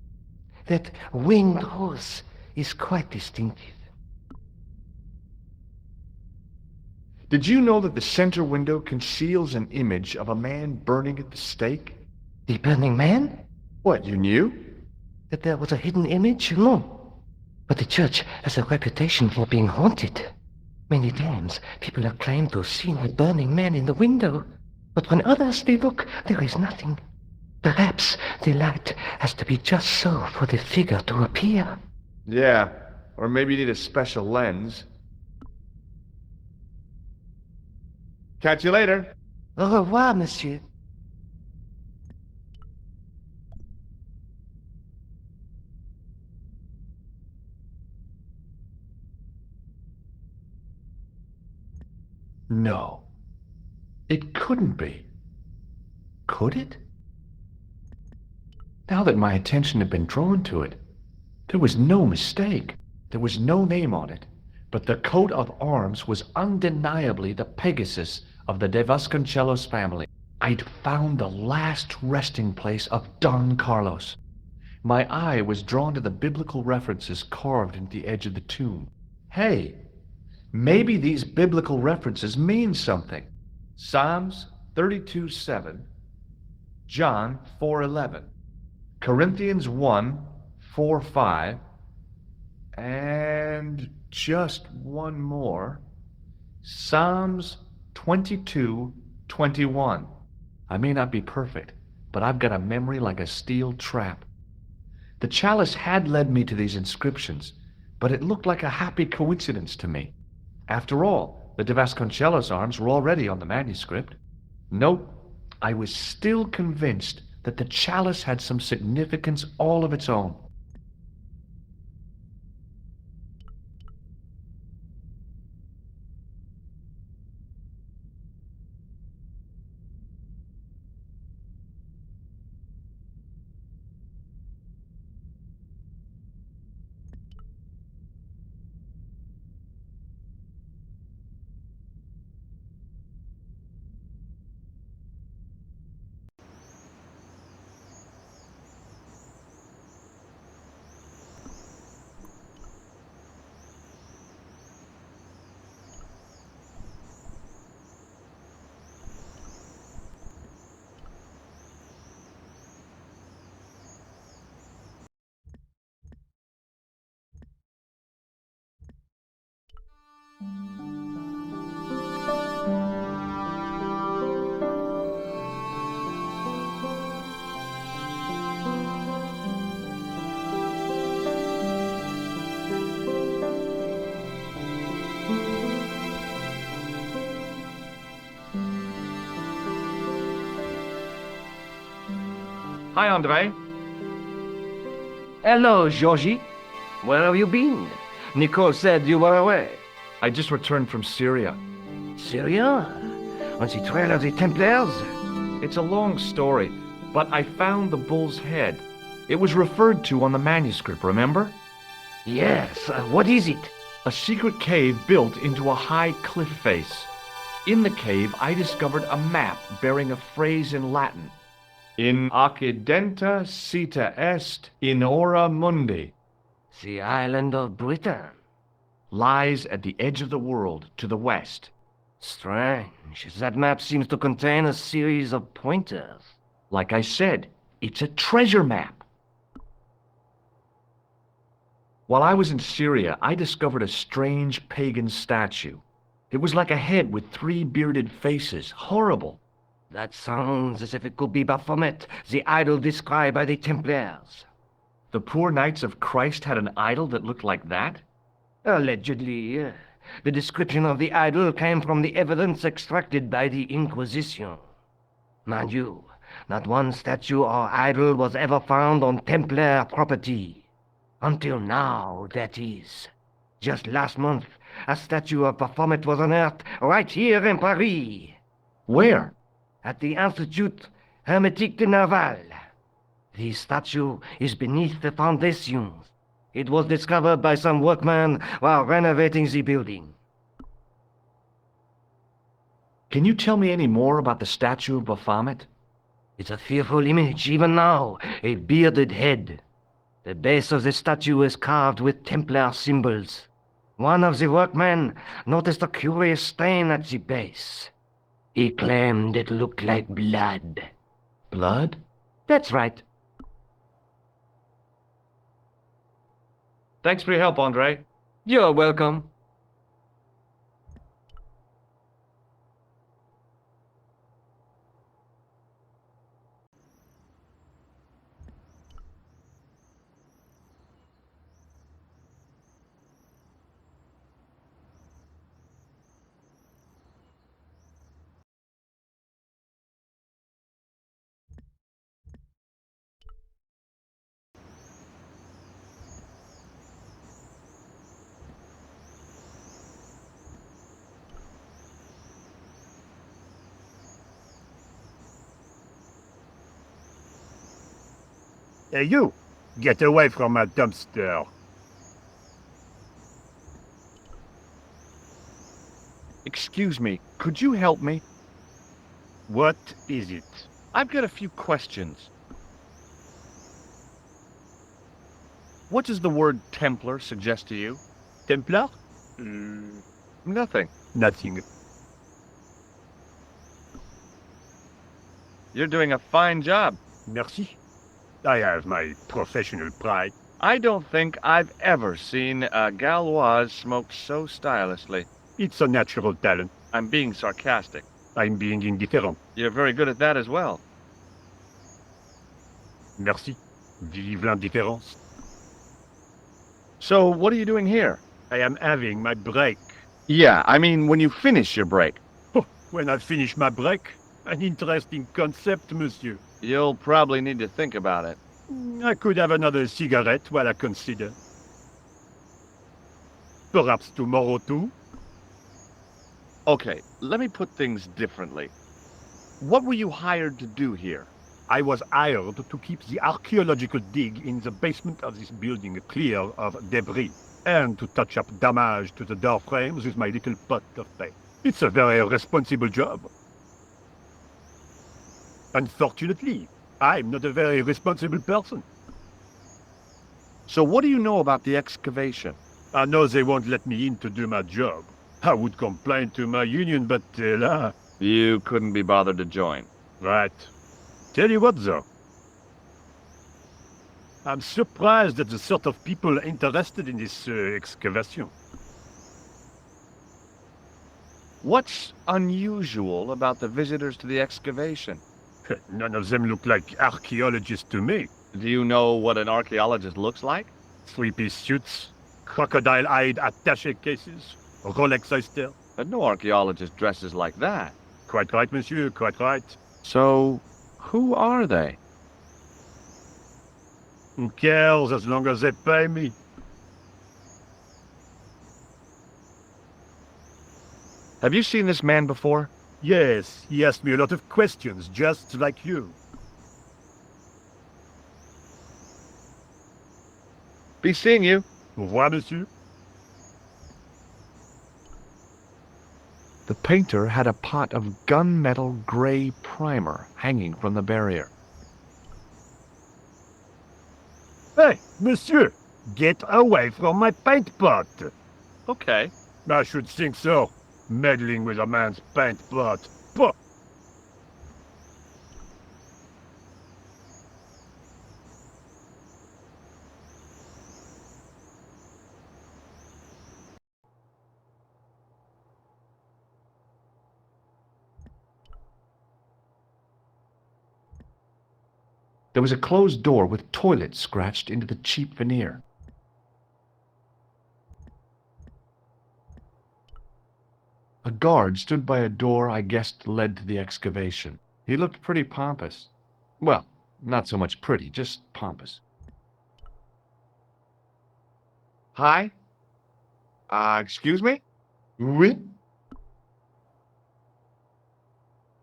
That winged horse is quite distinctive. Did you know that the center window conceals an image of a man burning at the stake? The burning man? What, you knew? That there was a hidden image? No. But the church has a reputation for being haunted. Many times, people have claimed to have seen the burning man in the window. But when others they look, there is nothing. Perhaps the light has to be just so for the figure to appear. Yeah, or maybe you need a special lens. Catch you later. Au revoir, monsieur. No. It couldn't be. Could it? Now that my attention had been drawn to it, there was no mistake. There was no name on it, but the coat of arms was undeniably the Pegasus of the De Vasconcelos family. I'd found the last resting place of Don Carlos. My eye was drawn to the biblical references carved into the edge of the tomb. Hey, maybe these biblical references mean something. Psalms 32:7, John 4:11, Corinthians 1:4-5, and just one more, Psalms 22:21. I may not be perfect, but I've got a memory like a steel trap. The chalice had led me to these inscriptions, but it looked like a happy coincidence to me. After all, The de Vasconcellos arms were already on the manuscript. Note, I was still convinced that the chalice had some significance all of its own. Hi, Andre. Hello, Georgie. Where have you been? Nico said you were away. I just returned from Syria. Syria? On the trail of the Templars? It's a long story, but I found the bull's head. It was referred to on the manuscript, remember? Yes, what is it? A secret cave built into a high cliff face. In the cave, I discovered a map bearing a phrase in Latin. In occidenta cita est in ora mundi. The island of Britain. Lies at the edge of the world, to the west. Strange. That map seems to contain a series of pointers. Like I said, it's a treasure map. While I was in Syria, I discovered a strange pagan statue. It was like a head with 3 bearded faces. Horrible. That sounds as if it could be Baphomet, the idol described by the Templars. The poor Knights of Christ had an idol that looked like that? Allegedly. The description of the idol came from the evidence extracted by the Inquisition. Mind you, not one statue or idol was ever found on Templar property. Until now, that is. Just last month, a statue of Baphomet was unearthed right here in Paris. Where? At the Institut Hermétique de Naval. The statue is beneath the foundations. It was discovered by some workmen while renovating the building. Can you tell me any more about the statue of Baphomet? It's a fearful image, even now, a bearded head. The base of the statue is carved with Templar symbols. One of the workmen noticed a curious stain at the base. He claimed it looked like blood. Blood? That's right. Thanks for your help, Andre. You're welcome. Hey, you! Get away from my dumpster. Excuse me, could you help me? What is it? I've got a few questions. What does the word Templar suggest to you? Templar? Nothing. Nothing. You're doing a fine job. Merci. I have my professional pride. I don't think I've ever seen a Gauloise smoke so stylishly. It's a natural talent. I'm being sarcastic. I'm being indifferent. You're very good at that as well. Merci. Vive l'indifférence. So, what are you doing here? I am having my break. Yeah, I mean when you finish your break. When I finish my break? An interesting concept, monsieur. You'll probably need to think about it. I could have another cigarette while I consider. Perhaps tomorrow too? Okay, let me put things differently. What were you hired to do here? I was hired to keep the archaeological dig in the basement of this building clear of debris, and to touch up damage to the door frames with my little pot of paint. It's a very responsible job. Unfortunately, I'm not a very responsible person. So what do you know about the excavation? I know they won't let me in to do my job. I would complain to my union, but là... You couldn't be bothered to join. Right. Tell you what, though. I'm surprised at the sort of people interested in this excavation. What's unusual about the visitors to the excavation? None of them look like archaeologists to me. Do you know what an archaeologist looks like? Three-piece suits, crocodile-eyed attaché cases, Rolex oyster. But no archaeologist dresses like that. Quite right, monsieur, quite right. So, who are they? Who cares as long as they pay me? Have you seen this man before? Yes, he asked me a lot of questions, just like you. Be seeing you. Au revoir, monsieur. The painter had a pot of gunmetal gray primer hanging from the barrier. Hey, monsieur! Get away from my paint pot! Okay. I should think so. Meddling with a man's paint pot. Puh! There was a closed door with toilet scratched into the cheap veneer. A guard stood by a door I guessed led to the excavation. He looked pretty pompous. Well, not so much pretty, just pompous. Hi? Excuse me? Oui?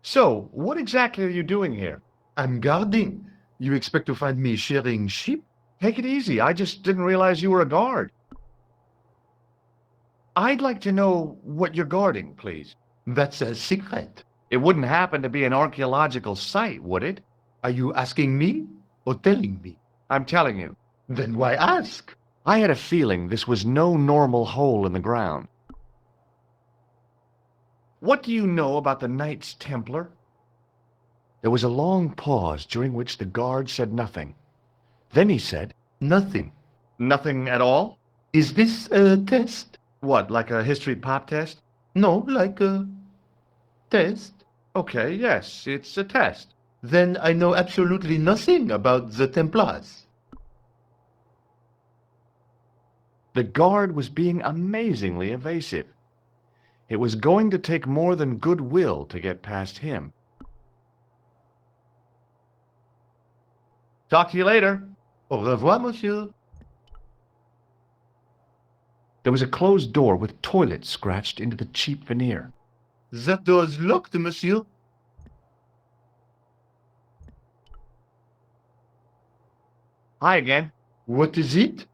So, what exactly are you doing here? I'm guarding. You expect to find me shearing sheep? Take it easy. I just didn't realize you were a guard. I'd like to know what you're guarding, please. That's a secret. It wouldn't happen to be an archaeological site, would it? Are you asking me or telling me? I'm telling you. Then why ask? I had a feeling this was no normal hole in the ground. What do you know about the Knights Templar? There was a long pause during which the guard said nothing. Then he said, Nothing. Nothing at all? Is this a test? What, like a history pop test? No, like a test. Okay, yes, it's a test. Then I know absolutely nothing about the Templars. The guard was being amazingly evasive. It was going to take more than goodwill to get past him. Talk to you later. Au revoir, monsieur. There was a closed door with toilet scratched into the cheap veneer. That door's locked, monsieur. Hi again. What is it?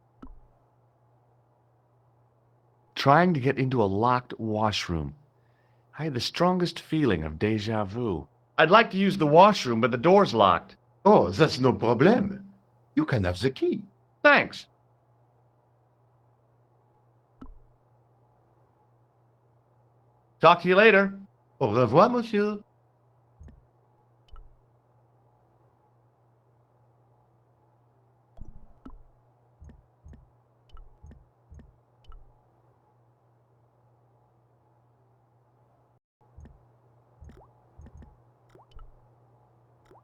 Trying to get into a locked washroom. I had the strongest feeling of déjà vu. I'd like to use the washroom, but the door's locked. Oh, that's no problem. You can have the key. Thanks. Talk to you later. Au revoir, monsieur.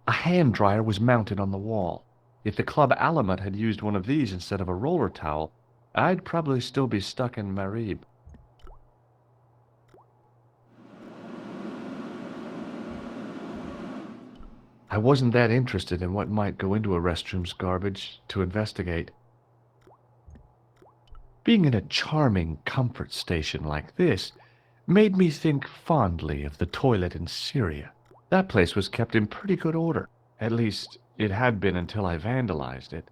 A hand dryer was mounted on the wall. If the club Alamat had used one of these instead of a roller towel, I'd probably still be stuck in Marib. I wasn't that interested in what might go into a restroom's garbage to investigate. Being in a charming comfort station like this made me think fondly of the toilet in Syria. That place was kept in pretty good order. At least, it had been until I vandalized it.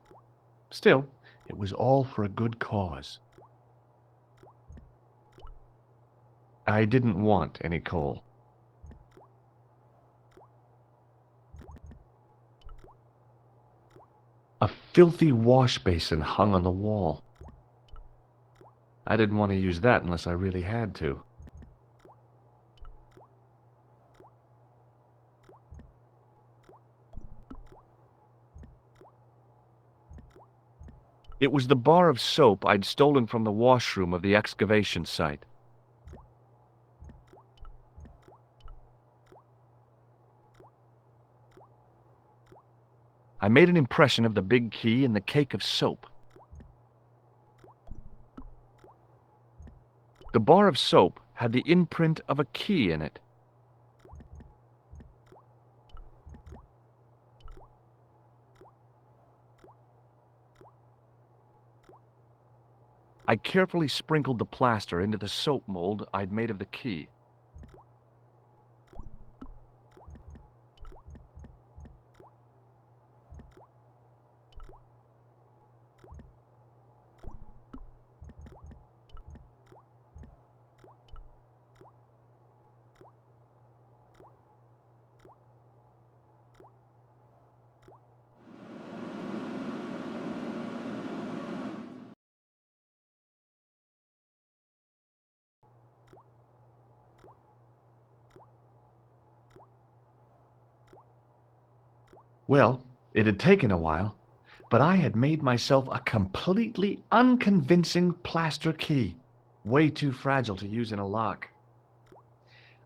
Still, it was all for a good cause. I didn't want any coal. A filthy wash basin hung on the wall. I didn't want to use that unless I really had to. It was the bar of soap I'd stolen from the washroom of the excavation site. I made an impression of the big key in the cake of soap. The bar of soap had the imprint of a key in it. I carefully sprinkled the plaster into the soap mold I'd made of the key. Well, it had taken a while, but I had made myself a completely unconvincing plaster key, way too fragile to use in a lock.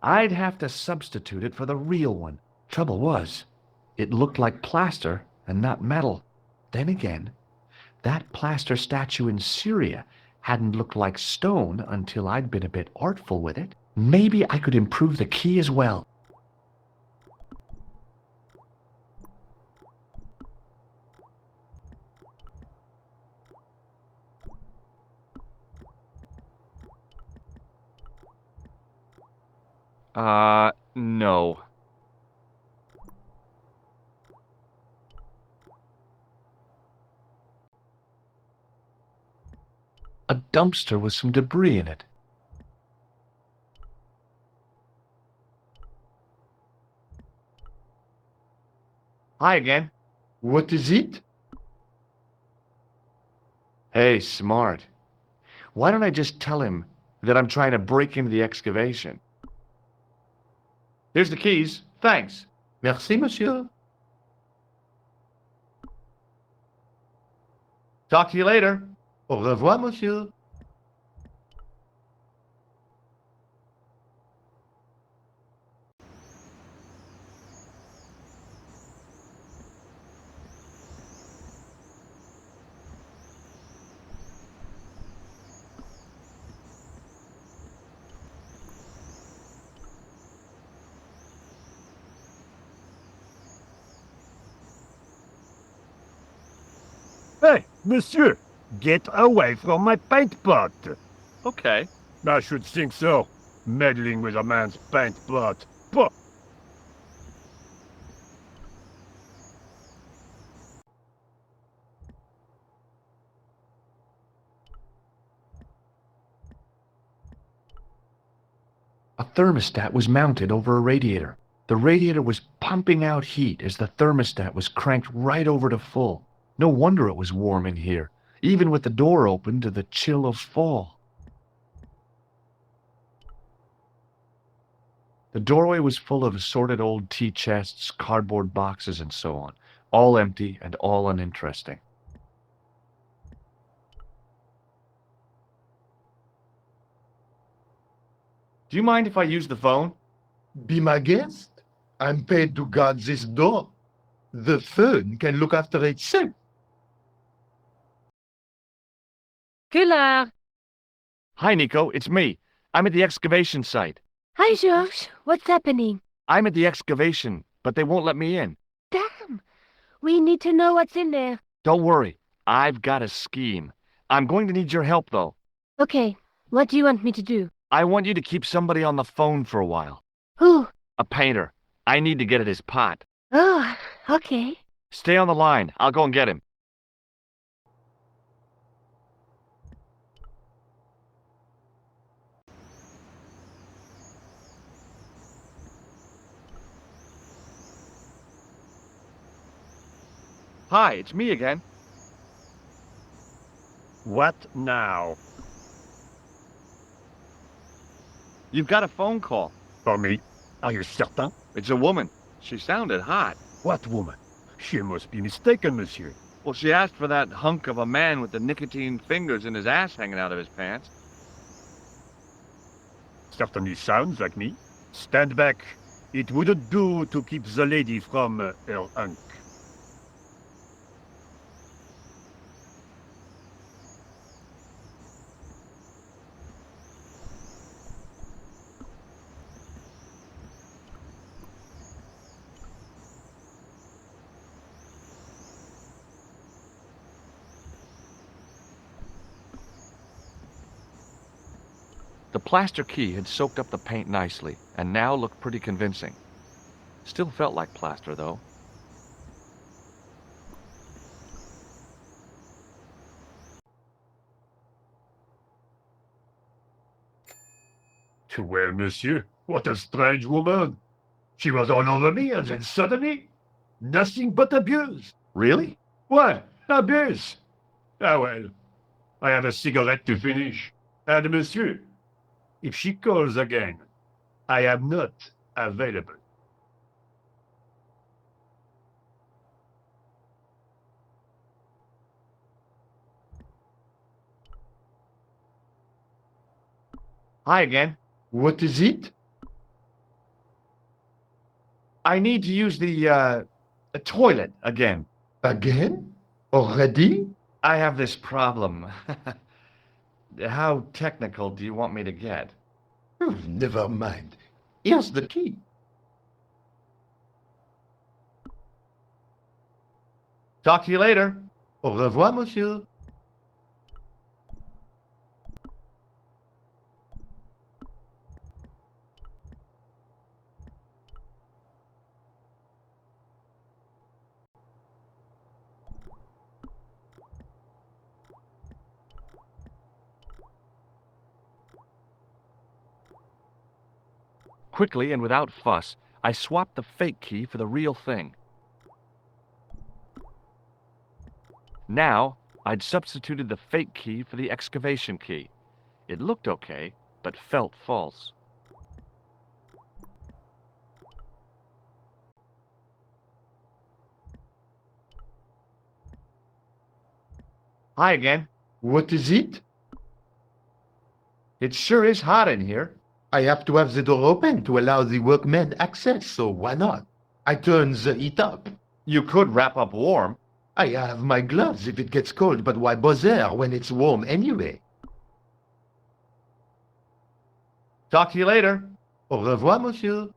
I'd have to substitute it for the real one. Trouble was, it looked like plaster and not metal. Then again, that plaster statue in Syria hadn't looked like stone until I'd been a bit artful with it. Maybe I could improve the key as well. No. A dumpster with some debris in it. Hi again. What is it? Hey, smart. Why don't I just tell him that I'm trying to break into the excavation? Here's the keys. Thanks. Merci, monsieur. Talk to you later. Au revoir, monsieur. Hey, monsieur! Get away from my paint pot! Okay. I should think so. Meddling with a man's paint pot. Puh. A thermostat was mounted over a radiator. The radiator was pumping out heat as the thermostat was cranked right over to full. No wonder it was warm in here, even with the door open to the chill of fall. The doorway was full of assorted old tea chests, cardboard boxes, and so on, all empty and all uninteresting. Do you mind if I use the phone? Be my guest. I'm paid to guard this door. The phone can look after itself. Collard! Hi, Nico. It's me. I'm at the excavation site. Hi, George. What's happening? I'm at the excavation, but they won't let me in. The We need to know what's in there. Don't worry. I've got a scheme. I'm going to need your help, though. Okay, what do you want me to do? I want you to keep somebody on the phone for a while. Who? A painter. I need to get at his pot. Oh, okay. Stay on the line. I'll go and get him. Hi, it's me again. What now? You've got a phone call. For me? Are you certain? It's a woman. She sounded hot. What woman? She must be mistaken, monsieur. Well, she asked for that hunk of a man with the nicotine fingers and his ass hanging out of his pants. Certainly sounds like me. Stand back. It wouldn't do to keep the lady from her hunk. The plaster key had soaked up the paint nicely, and now looked pretty convincing. Still felt like plaster, though. Well, monsieur, what a strange woman. She was all over me, and then suddenly, nothing but abuse. Really? What? Abuse? Ah, well, I have a cigarette to finish. And, monsieur, if she calls again, I am not available. Hi again. What is it? I need to use the toilet again. Again? Already? I have this problem. How technical do you want me to get? Never mind. Here's the key. Talk to you later. Au revoir, monsieur. Quickly and without fuss, I swapped the fake key for the real thing. Now, I'd substituted the fake key for the excavation key. It looked okay, but felt false. Hi again. What is it? It sure is hot in here. I have to have the door open to allow the workmen access, so why not? I turn the heat up. You could wrap up warm. I have my gloves if it gets cold, but why bother when it's warm anyway? Talk to you later. Au revoir, monsieur.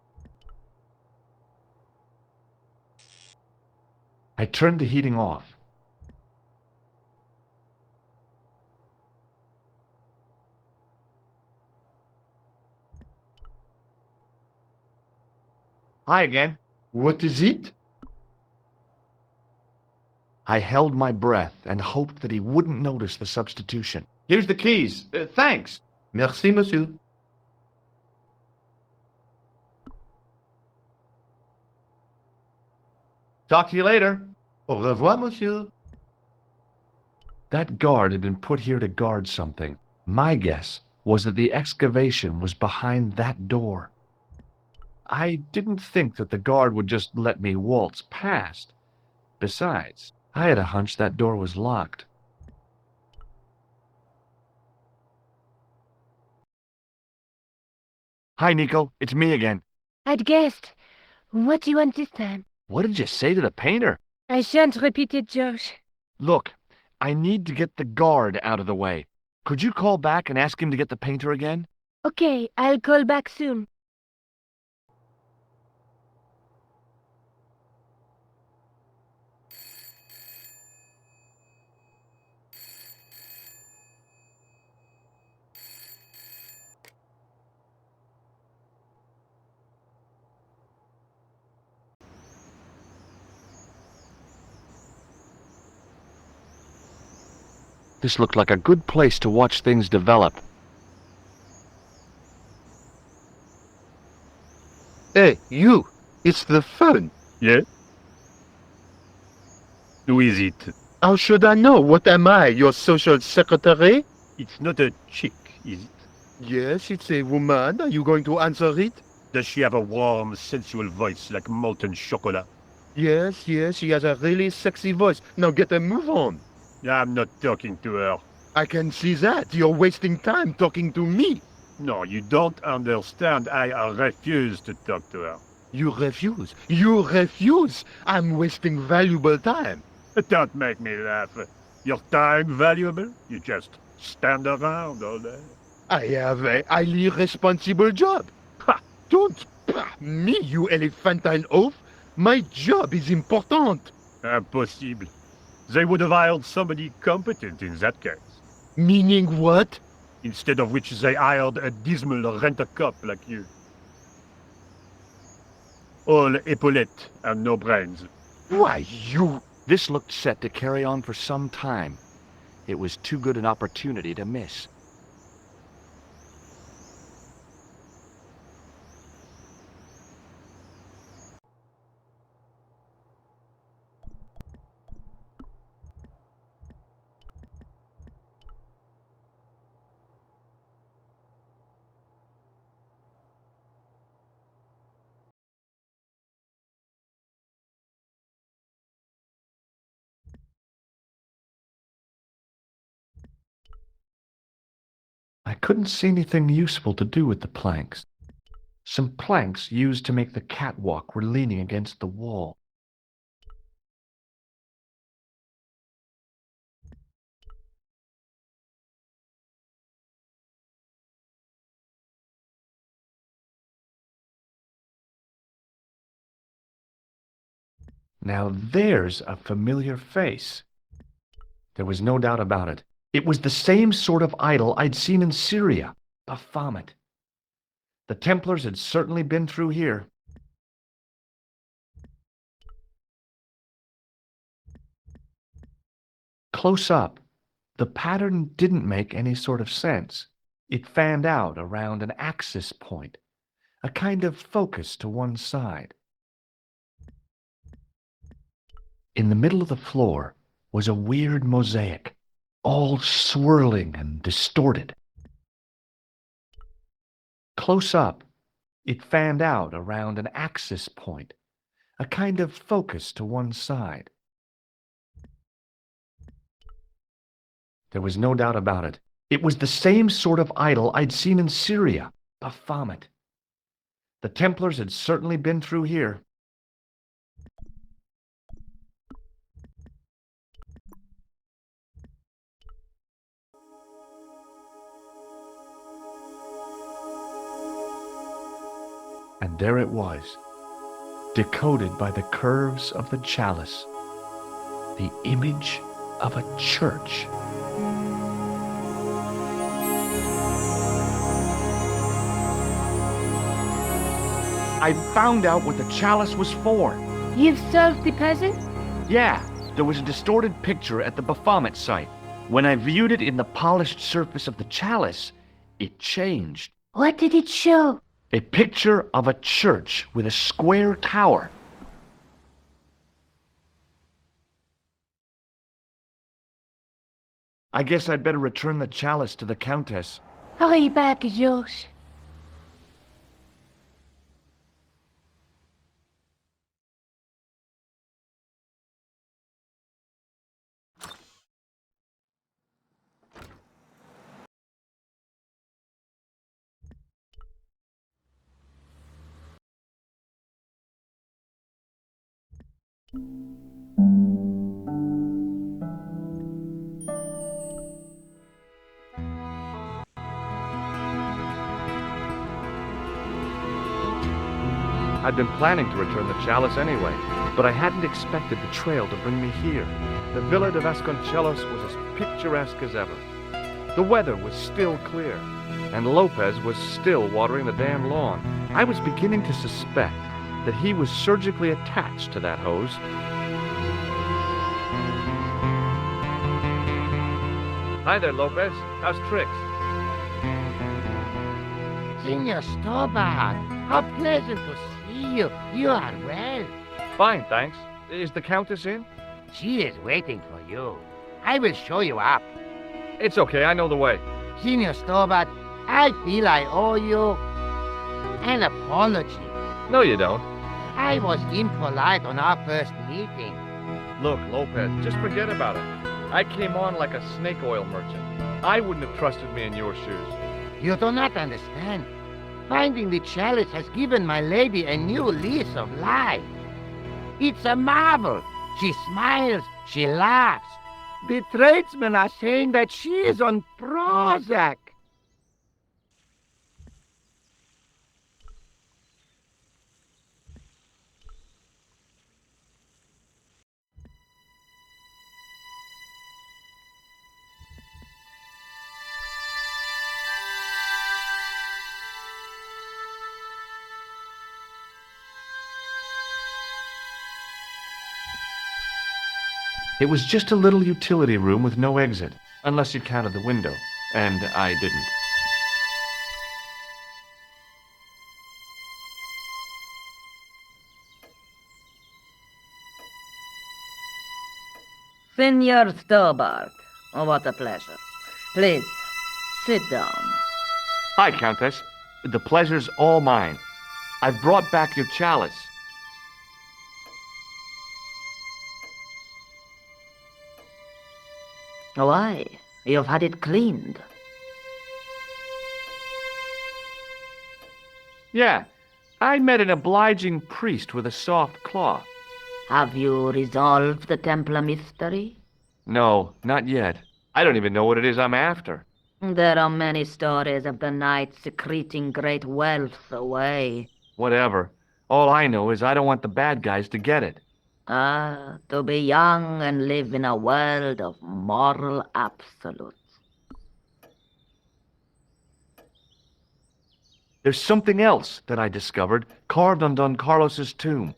I turned the heating off. Hi again. What is it? I held my breath and hoped that he wouldn't notice the substitution. Here's the keys. Thanks. Merci, monsieur. Talk to you later. Au revoir, monsieur. That guard had been put here to guard something. My guess was that the excavation was behind that door. I didn't think that the guard would just let me waltz past. Besides, I had a hunch that door was locked. Hi, Nico. It's me again. I'd guessed. What do you want this time? What did you say to the painter? I shan't repeat it, George. Look, I need to get the guard out of the way. Could you call back and ask him to get the painter again? Okay, I'll call back soon. This looked like a good place to watch things develop. Hey, you! It's the phone. Yeah? Who is it? How should I know? What am I, your social secretary? It's not a chick, is it? Yes, it's a woman. Are you going to answer it? Does she have a warm, sensual voice like molten chocolate? Yes, yes, she has a really sexy voice. Now get a move on. I'm not talking to her. I can see that. You're wasting time talking to me. No, you don't understand. I refuse to talk to her. You refuse. You refuse. I'm wasting valuable time. Don't make me laugh. Your time valuable? You just stand around all day. I have a highly responsible job. Ha! Don't me, you elephantine oaf. My job is important. Impossible. They would have hired somebody competent in that case. Meaning what? Instead of which they hired a dismal rent-a-cop like you. All epaulette and no brains. Why, you... This looked set to carry on for some time. It was too good an opportunity to miss. I couldn't see anything useful to do with the planks. Some planks used to make the catwalk were leaning against the wall. Now there's a familiar face. There was no doubt about it. It was the same sort of idol I'd seen in Syria, Baphomet. The Templars had certainly been through here. Close up, the pattern didn't make any sort of sense. It fanned out around an axis point, a kind of focus to one side. In the middle of the floor was a weird mosaic, all swirling and distorted. Close up, it fanned out around an axis point, a kind of focus to one side. There was no doubt about it. It was the same sort of idol I'd seen in Syria, Baphomet. The Templars had certainly been through here. And there it was, decoded by the curves of the chalice, the image of a church. I found out what the chalice was for. You've solved the puzzle? Yeah, there was a distorted picture at the Baphomet site. When I viewed it in the polished surface of the chalice, it changed. What did it show? A picture of a church with a square tower. I guess I'd better return the chalice to the Countess. Hurry back, George. I'd been planning to return the chalice anyway, but I hadn't expected the trail to bring me here. The Villa de Vasconcelos was as picturesque as ever. The weather was still clear, and Lopez was still watering the damn lawn. I was beginning to suspect that he was surgically attached to that hose. Hi there, Lopez. How's tricks? Senor Stobbart, how pleasant to see you. You are well. Fine, thanks. Is the Countess in? She is waiting for you. I will show you up. It's okay, I know the way. Senor Stobbart, I feel I owe you an apology. No, you don't. I was impolite on our first meeting. Look, Lopez, just forget about it. I came on like a snake oil merchant. I wouldn't have trusted me in your shoes. You do not understand. Finding the chalice has given my lady a new lease of life. It's a marvel. She smiles, she laughs. The tradesmen are saying that she is on Prozac. It was just a little utility room with no exit, unless you counted the window, and I didn't. Senor Stobbart, oh, what a pleasure. Please, sit down. Hi, Countess. The pleasure's all mine. I've brought back your chalice. Why? You've had it cleaned. Yeah, I met an obliging priest with a soft claw. Have you resolved the Templar mystery? No, not yet. I don't even know what it is I'm after. There are many stories of the Knights secreting great wealth away. Whatever. All I know is I don't want the bad guys to get it. Ah, to be young and live in a world of moral absolutes. There's something else that I discovered carved on Don Carlos's tomb.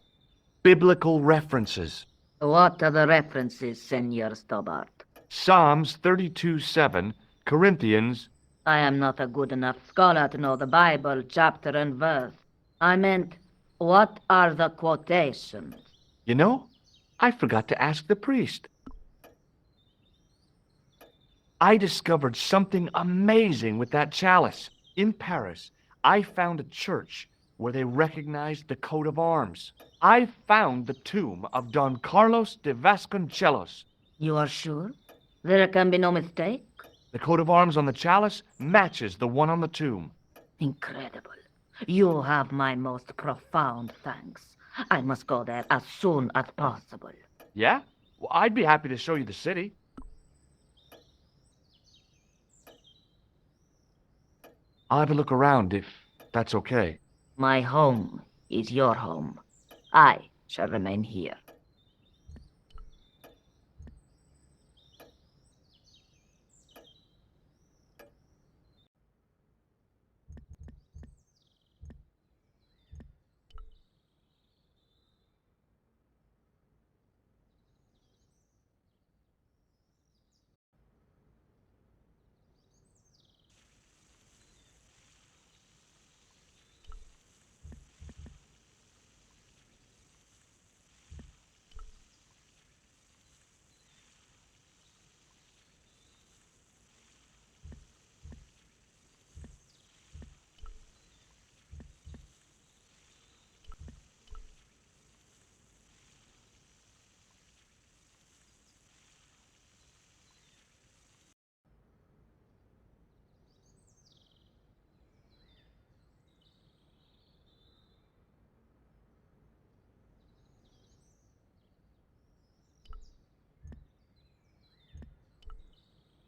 Biblical references. What are the references, Senor Stobbart? Psalms 32:7, Corinthians. I am not a good enough scholar to know the Bible, chapter and verse. I meant, what are the quotations? You know, I forgot to ask the priest. I discovered something amazing with that chalice. In Paris, I found a church where they recognized the coat of arms. I found the tomb of Don Carlos de Vasconcelos. You are sure? There can be no mistake? The coat of arms on the chalice matches the one on the tomb. Incredible. You have my most profound thanks. I must go there as soon as possible. Yeah? Well, I'd be happy to show you the city. I'll have a look around if that's okay. My home is your home. I shall remain here.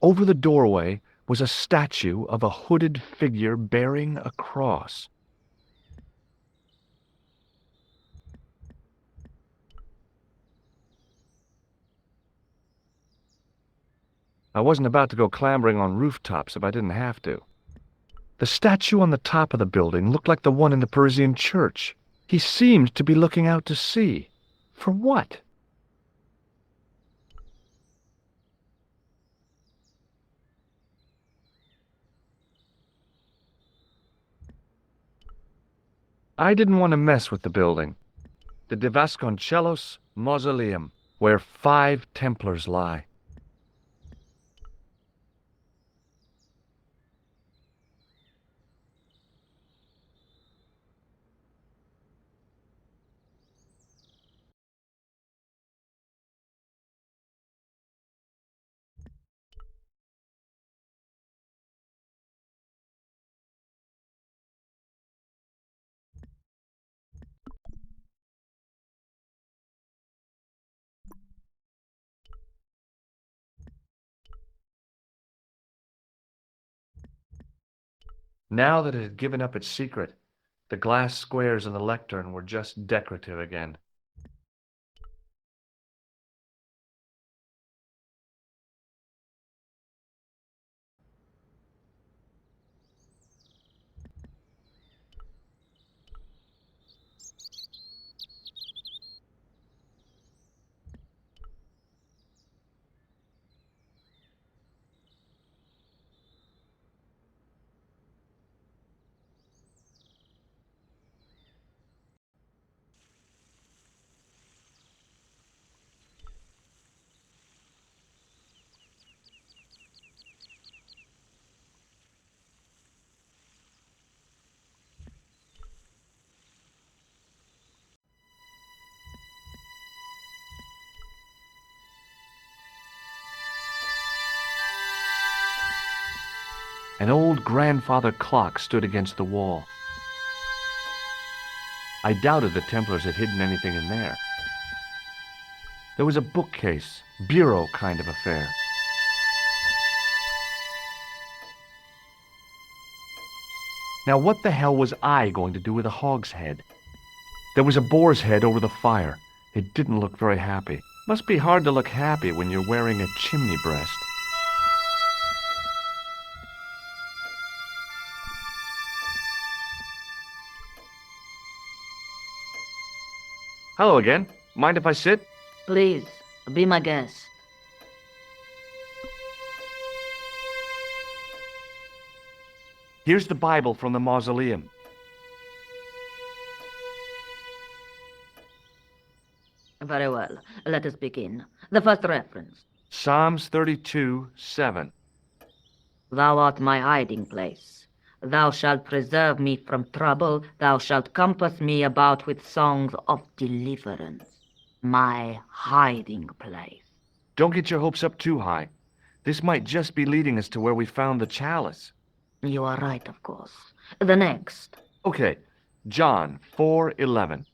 Over the doorway was a statue of a hooded figure bearing a cross. I wasn't about to go clambering on rooftops if I didn't have to. The statue on the top of the building looked like the one in the Parisian church. He seemed to be looking out to sea. For what? I didn't want to mess with the building. The De Vasconcelos Mausoleum, where 5 Templars lie. Now that it had given up its secret, the glass squares in the lectern were just decorative again. An old grandfather clock stood against the wall. I doubted the Templars had hidden anything in there. There was a bookcase, bureau kind of affair. Now what the hell was I going to do with a hog's head? There was a boar's head over the fire. It didn't look very happy. Must be hard to look happy when you're wearing a chimney breast. Hello again. Mind if I sit? Please, be my guest. Here's the Bible from the mausoleum. Very well. Let us begin. The first reference. Psalms 32:7. Thou art my hiding place. Thou shalt preserve me from trouble. Thou shalt compass me about with songs of deliverance. My hiding place. Don't get your hopes up too high. This might just be leading us to where we found the chalice. You are right, of course. The next. Okay, John 4:11.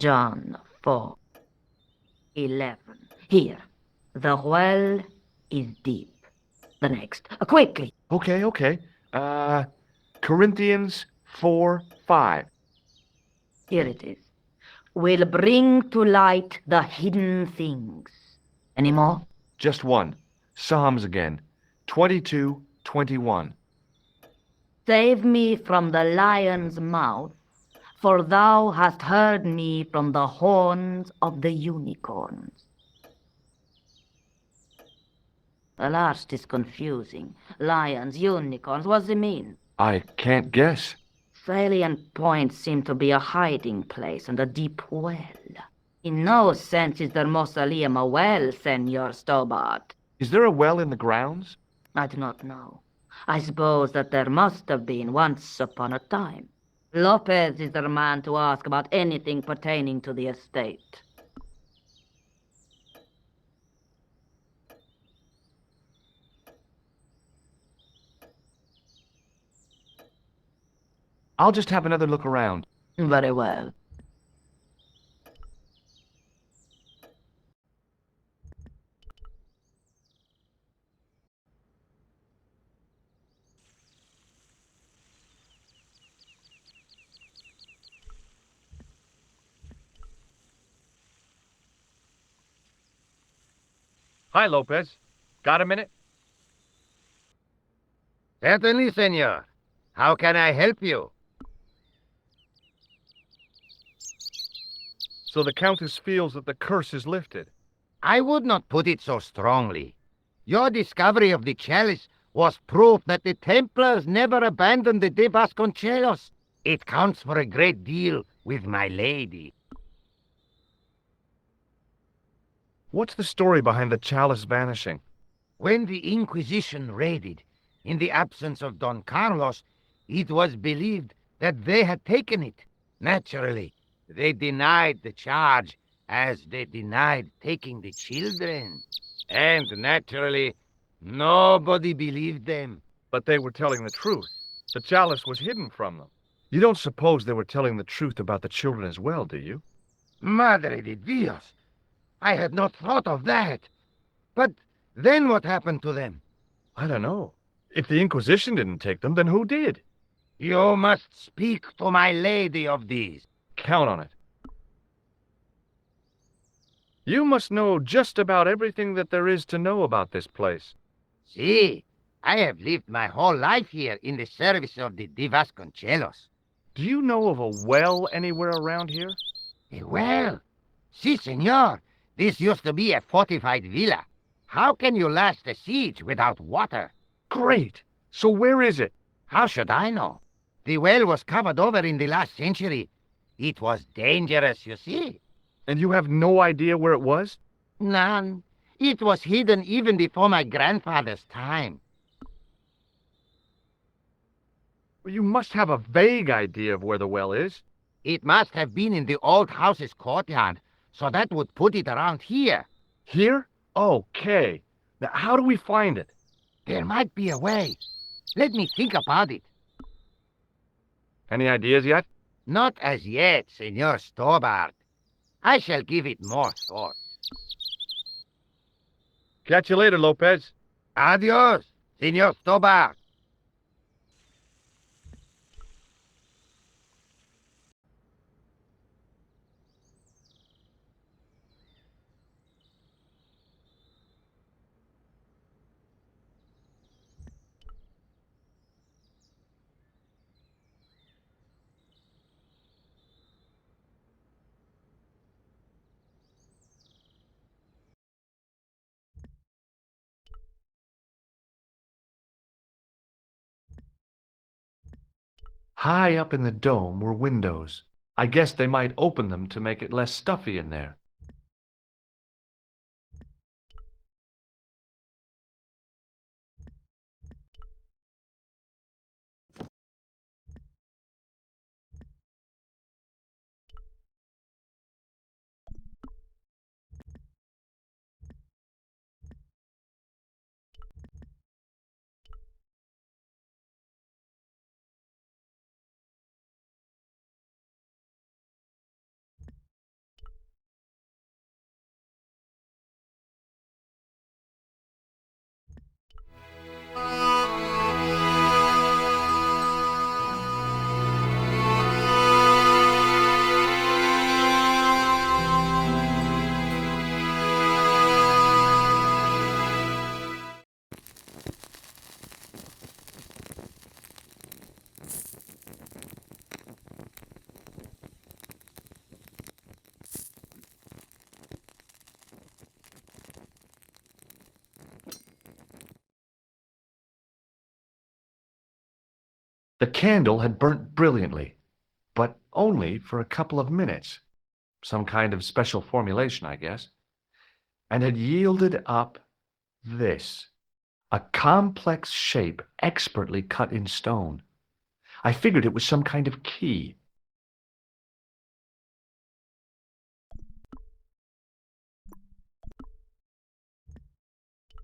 John 4:11. Here. The well is deep. The next. Quickly. Okay. Corinthians 4:5. Here it is. Will bring to light the hidden things. Any more? Just one. Psalms again. 22:21. Save me from the lion's mouth, for thou hast heard me from the horns of the unicorns. The last is confusing. Lions, unicorns, what does it mean? I can't guess. Salient points seem to be a hiding place and a deep well. In no sense is the mausoleum a well, Senor Stobbart. Is there a well in the grounds? I do not know. I suppose that there must have been once upon a time. Lopez is the man to ask about anything pertaining to the estate. I'll just have another look around. Very well. Hi, Lopez. Got a minute? Certainly, senor. How can I help you? So the Countess feels that the curse is lifted. I would not put it so strongly. Your discovery of the chalice was proof that the Templars never abandoned the De Vasconcelos. It counts for a great deal with my lady. What's the story behind the chalice vanishing? When the Inquisition raided, in the absence of Don Carlos, it was believed that they had taken it. Naturally, they denied the charge, as they denied taking the children. And naturally, nobody believed them. But they were telling the truth. The chalice was hidden from them. You don't suppose they were telling the truth about the children as well, do you? Madre de Dios! I had not thought of that. But then what happened to them? I don't know. If the Inquisition didn't take them, then who did? You must speak to my lady of these. Count on it. You must know just about everything that there is to know about this place. See, I have lived my whole life here in the service of the Di Vasconcelos. Do you know of a well anywhere around here? A well? Si, senor. This used to be a fortified villa. How can you last a siege without water? Great! So where is it? How should I know? The well was covered over in the last century. It was dangerous, you see. And you have no idea where it was? None. It was hidden even before my grandfather's time. Well, you must have a vague idea of where the well is. It must have been in the old house's courtyard, so that would put it around here. Here? Okay. Now, how do we find it? There might be a way. Let me think about it. Any ideas yet? Not as yet, Senor Stobbart. I shall give it more thought. Catch you later, Lopez. Adios, Senor Stobbart. High up in the dome were windows. I guess they might open them to make it less stuffy in there. The candle had burnt brilliantly, but only for a couple of minutes. Some kind of special formulation, I guess. And had yielded up this. A complex shape expertly cut in stone. I figured it was some kind of key.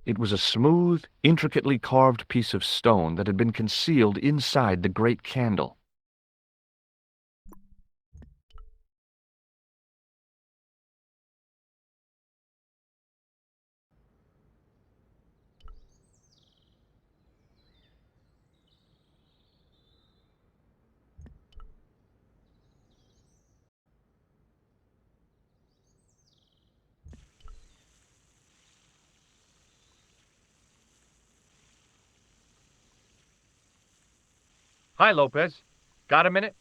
It was a smooth, intricately carved piece of stone that had been concealed inside the great candle. Hi, Lopez. Got a minute?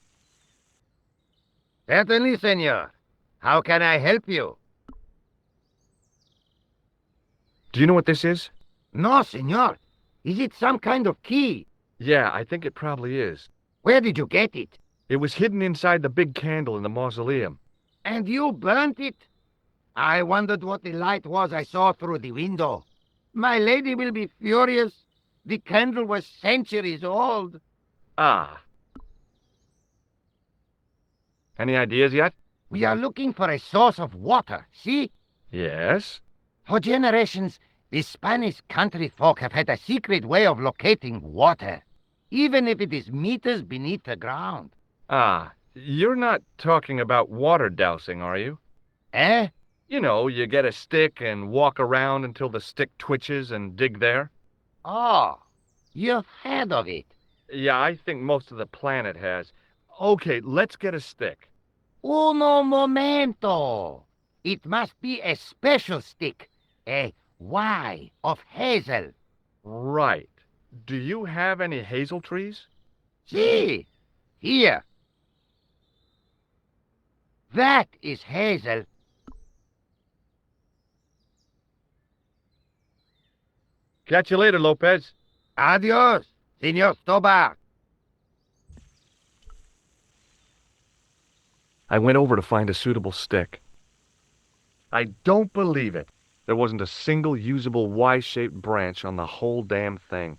Certainly, senor. How can I help you? Do you know what this is? No, senor. Is it some kind of key? Yeah, I think it probably is. Where did you get it? It was hidden inside the big candle in the mausoleum. And you burnt it? I wondered what the light was I saw through the window. My lady will be furious. The candle was centuries old. Ah. Any ideas yet? We are looking for a source of water, see? Yes? For generations, the Spanish country folk have had a secret way of locating water, even if it is meters beneath the ground. Ah, you're not talking about water dousing, are you? Eh? You know, you get a stick and walk around until the stick twitches and dig there. Oh, you've heard of it. Yeah, I think most of the planet has. Okay, let's get a stick. Uno momento. It must be a special stick. A Y of hazel. Right. Do you have any hazel trees? See, here. That is hazel. Catch you later, Lopez. Adios, Senor Stobbart. I went over to find a suitable stick. I don't believe it. There wasn't a single usable Y-shaped branch on the whole damn thing.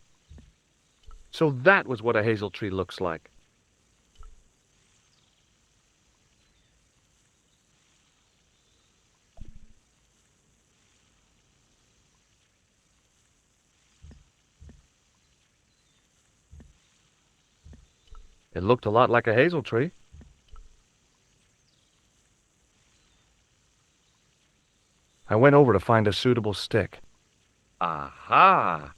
So that was what a hazel tree looks like. It looked a lot like a hazel tree. I went over to find a suitable stick. Aha!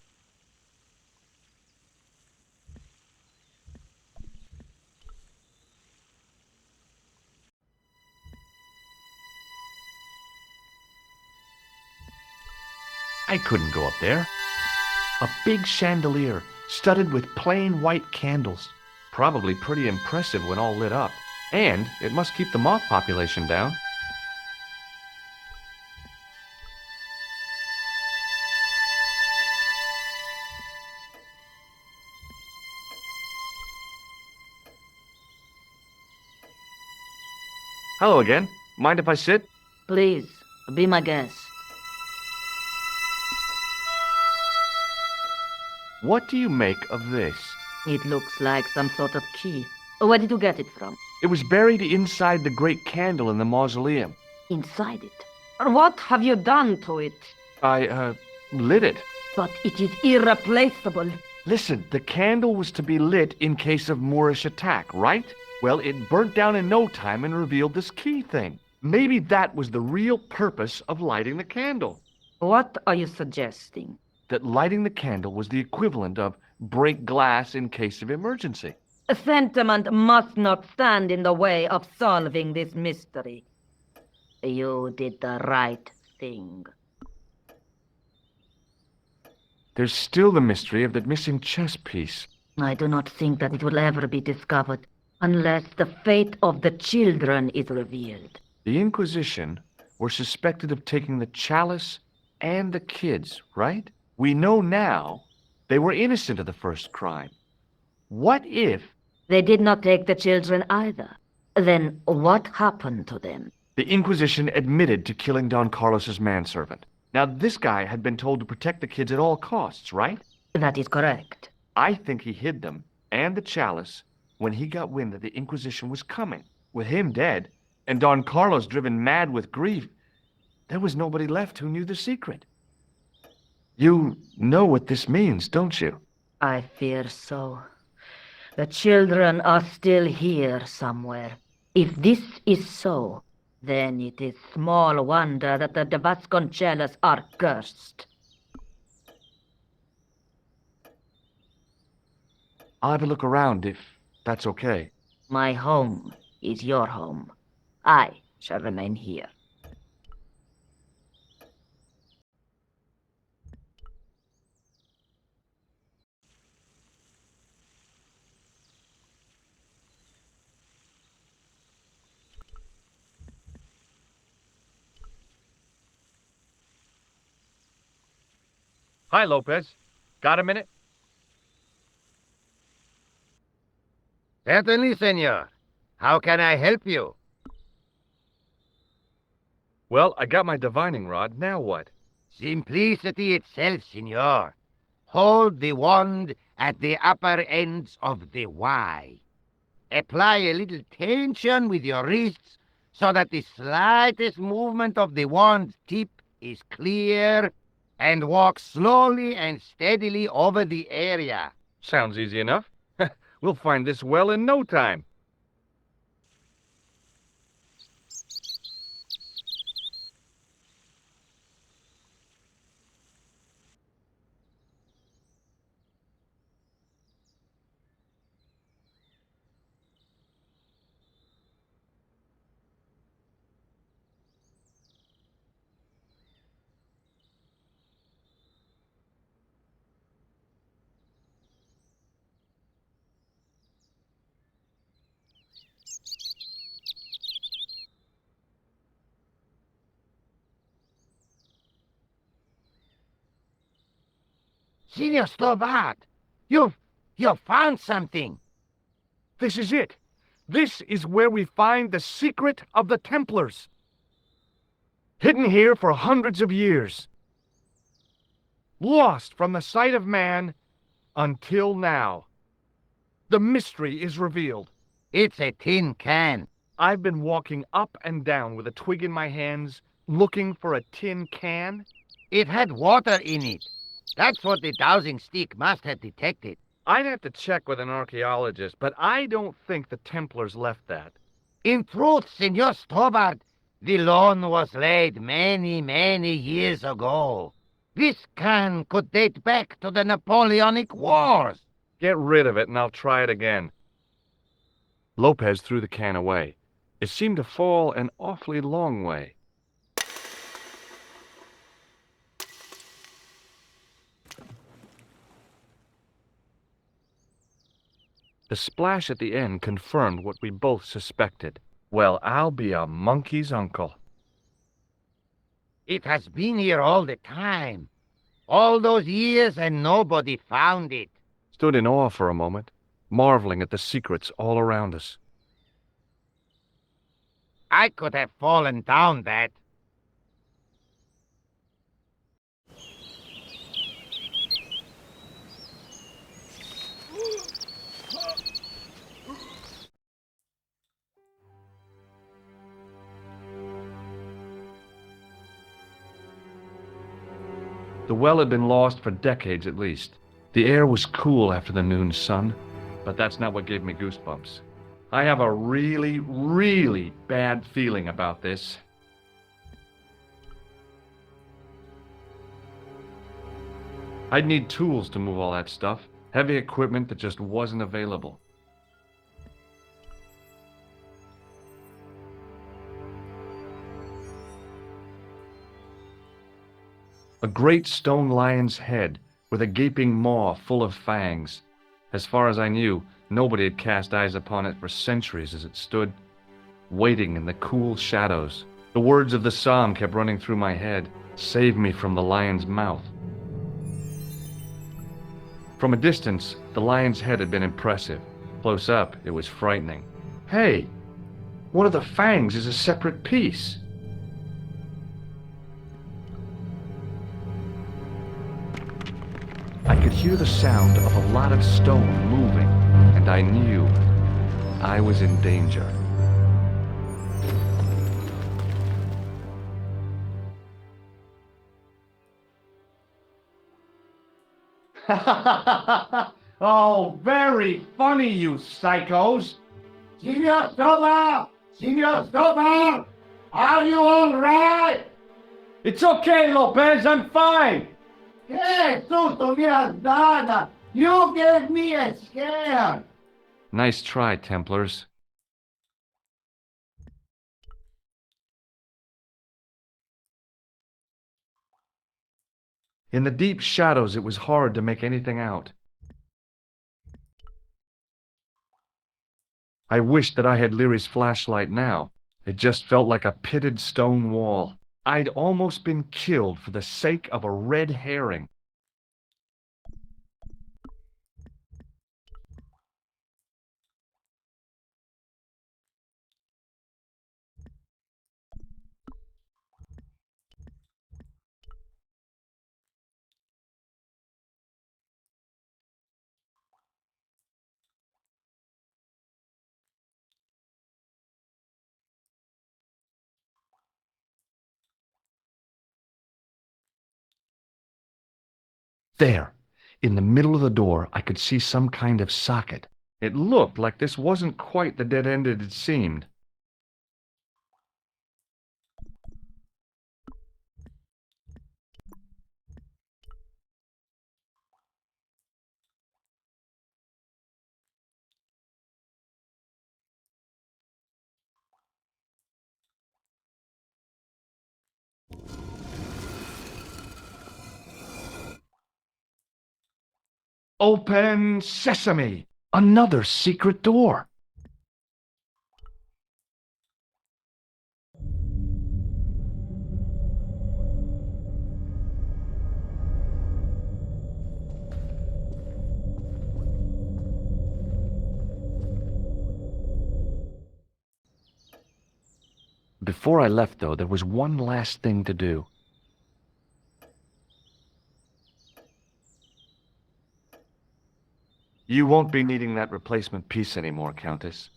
I couldn't go up there. A big chandelier, studded with plain white candles. Probably pretty impressive when all lit up. And it must keep the moth population down. Hello again. Mind if I sit? Please, be my guest. What do you make of this? It looks like some sort of key. Where did you get it from? It was buried inside the great candle in the mausoleum. Inside it? What have you done to it? I, lit it. But it is irreplaceable. Listen, the candle was to be lit in case of Moorish attack, right? Well, it burnt down in no time and revealed this key thing. Maybe that was the real purpose of lighting the candle. What are you suggesting? That lighting the candle was the equivalent of break glass in case of emergency. Sentiment must not stand in the way of solving this mystery. You did the right thing. There's still the mystery of that missing chess piece. I do not think that it will ever be discovered unless the fate of the children is revealed. The Inquisition were suspected of taking the chalice and the kids, right? We know now they were innocent of the first crime. What if... They did not take the children either. Then what happened to them? The Inquisition admitted to killing Don Carlos's manservant. Now, this guy had been told to protect the kids at all costs, right? That is correct. I think he hid them and the chalice when he got wind that the Inquisition was coming. With him dead, and Don Carlos driven mad with grief, there was nobody left who knew the secret. You know what this means, don't you? I fear so. The children are still here somewhere. If this is so, then it is small wonder that the de Vasconcelos are cursed. I'll have a look around if that's okay. My home is your home. I shall remain here. Hi, Lopez. Got a minute? Certainly, senor. How can I help you? Well, I got my divining rod. Now what? Simplicity itself, senor. Hold the wand at the upper ends of the Y. Apply a little tension with your wrists so that the slightest movement of the wand's tip is clear, and walk slowly and steadily over the area. Sounds easy enough. We'll find this well in no time. Senor Stobbart, you've found something. This is it. This is where we find the secret of the Templars. Hidden here for hundreds of years. Lost from the sight of man until now. The mystery is revealed. It's a tin can. I've been walking up and down with a twig in my hands, looking for a tin can. It had water in it. That's what the dowsing stick must have detected. I'd have to check with an archaeologist, but I don't think the Templars left that. In truth, Senor Stobbart, the loan was laid many, many years ago. This can could date back to the Napoleonic Wars. Get rid of it and I'll try it again. Lopez threw the can away. It seemed to fall an awfully long way. The splash at the end confirmed what we both suspected. Well, I'll be a monkey's uncle. It has been here all the time. All those years and nobody found it. Stood in awe for a moment, marveling at the secrets all around us. I could have fallen down that. The well had been lost for decades at least. The air was cool after the noon sun, but that's not what gave me goosebumps. I have a really, really bad feeling about this. I'd need tools to move all that stuff, heavy equipment that just wasn't available. A great stone lion's head with a gaping maw full of fangs. As far as I knew, nobody had cast eyes upon it for centuries as it stood, waiting in the cool shadows. The words of the psalm kept running through my head, "Save me from the lion's mouth." From a distance, the lion's head had been impressive. Close up, it was frightening. Hey, one of the fangs is a separate piece. I could hear the sound of a lot of stone moving, and I knew I was in danger. Oh, very funny, you psychos. Senor Stobbart! Senor Stobbart! Are you all right? It's okay, Lopez, I'm fine. Que susto me has dado! You gave me a scare! Nice try, Templars. In the deep shadows, it was hard to make anything out. I wished that I had Leary's flashlight now. It just felt like a pitted stone wall. I'd almost been killed for the sake of a red herring. There, in the middle of the door, I could see some kind of socket. It looked like this wasn't quite the dead end it had seemed. Open sesame! Another secret door! Before I left, though, there was one last thing to do. You won't be needing that replacement piece anymore, Countess.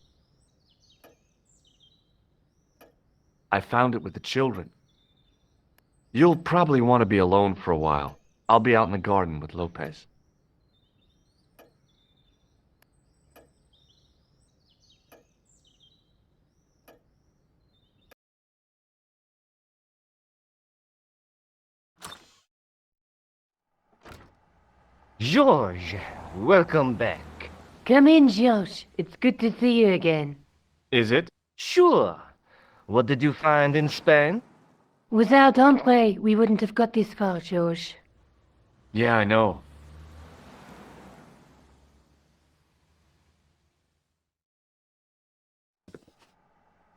I found it with the children. You'll probably want to be alone for a while. I'll be out in the garden with Lopez. George, welcome back. Come in, George. It's good to see you again. Is it? Sure. What did you find in Spain? Without Andre, we wouldn't have got this far, George. Yeah, I know.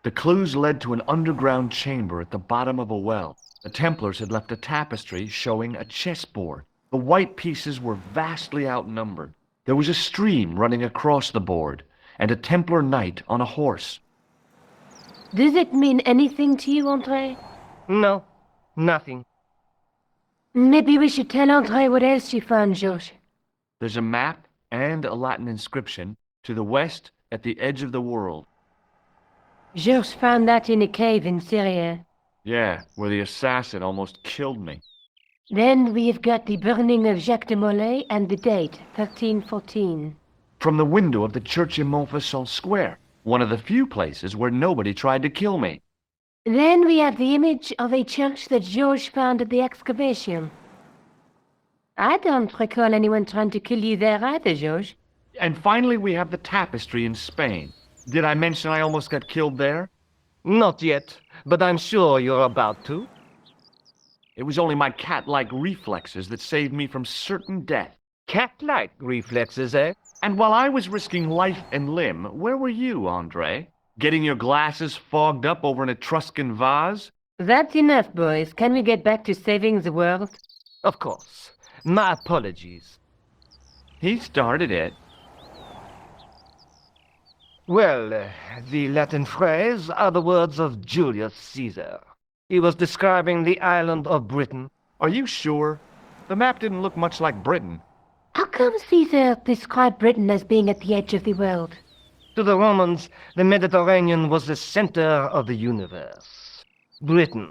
The clues led to an underground chamber at the bottom of a well. The Templars had left a tapestry showing a chessboard. The white pieces were vastly outnumbered. There was a stream running across the board, and a Templar knight on a horse. Does it mean anything to you, Andre? No, nothing. Maybe we should tell Andre what else you found, George. There's a map and a Latin inscription to the west at the edge of the world. George found that in a cave in Syria. Yeah, where the assassin almost killed me. Then we've got the burning of Jacques de Molay and the date, 1314. From the window of the church in Montfaucon Square, one of the few places where nobody tried to kill me. Then we have the image of a church that George found at the excavation. I don't recall anyone trying to kill you there either, George. And finally we have the tapestry in Spain. Did I mention I almost got killed there? Not yet, but I'm sure you're about to. It was only my cat-like reflexes that saved me from certain death. Cat-like reflexes, eh? And while I was risking life and limb, where were you, Andre? Getting your glasses fogged up over an Etruscan vase? That's enough, boys. Can we get back to saving the world? Of course. My apologies. He started it. Well, the Latin phrase are the words of Julius Caesar. He was describing the island of Britain. Are you sure? The map didn't look much like Britain. How come Caesar described Britain as being at the edge of the world? To the Romans, the Mediterranean was the center of the universe. Britain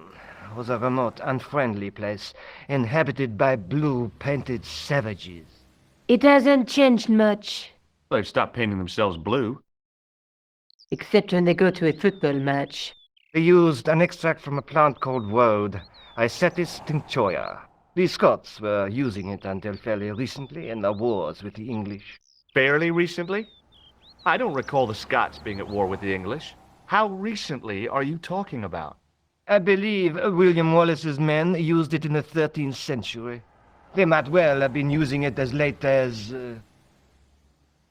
was a remote, unfriendly place, inhabited by blue-painted savages. It hasn't changed much. They've stopped painting themselves blue. Except when they go to a football match. They used an extract from a plant called woad, Icetis tinctoria. The Scots were using it until fairly recently in the wars with the English. Fairly recently? I don't recall the Scots being at war with the English. How recently are you talking about? I believe William Wallace's men used it in the 13th century. They might well have been using it as late as...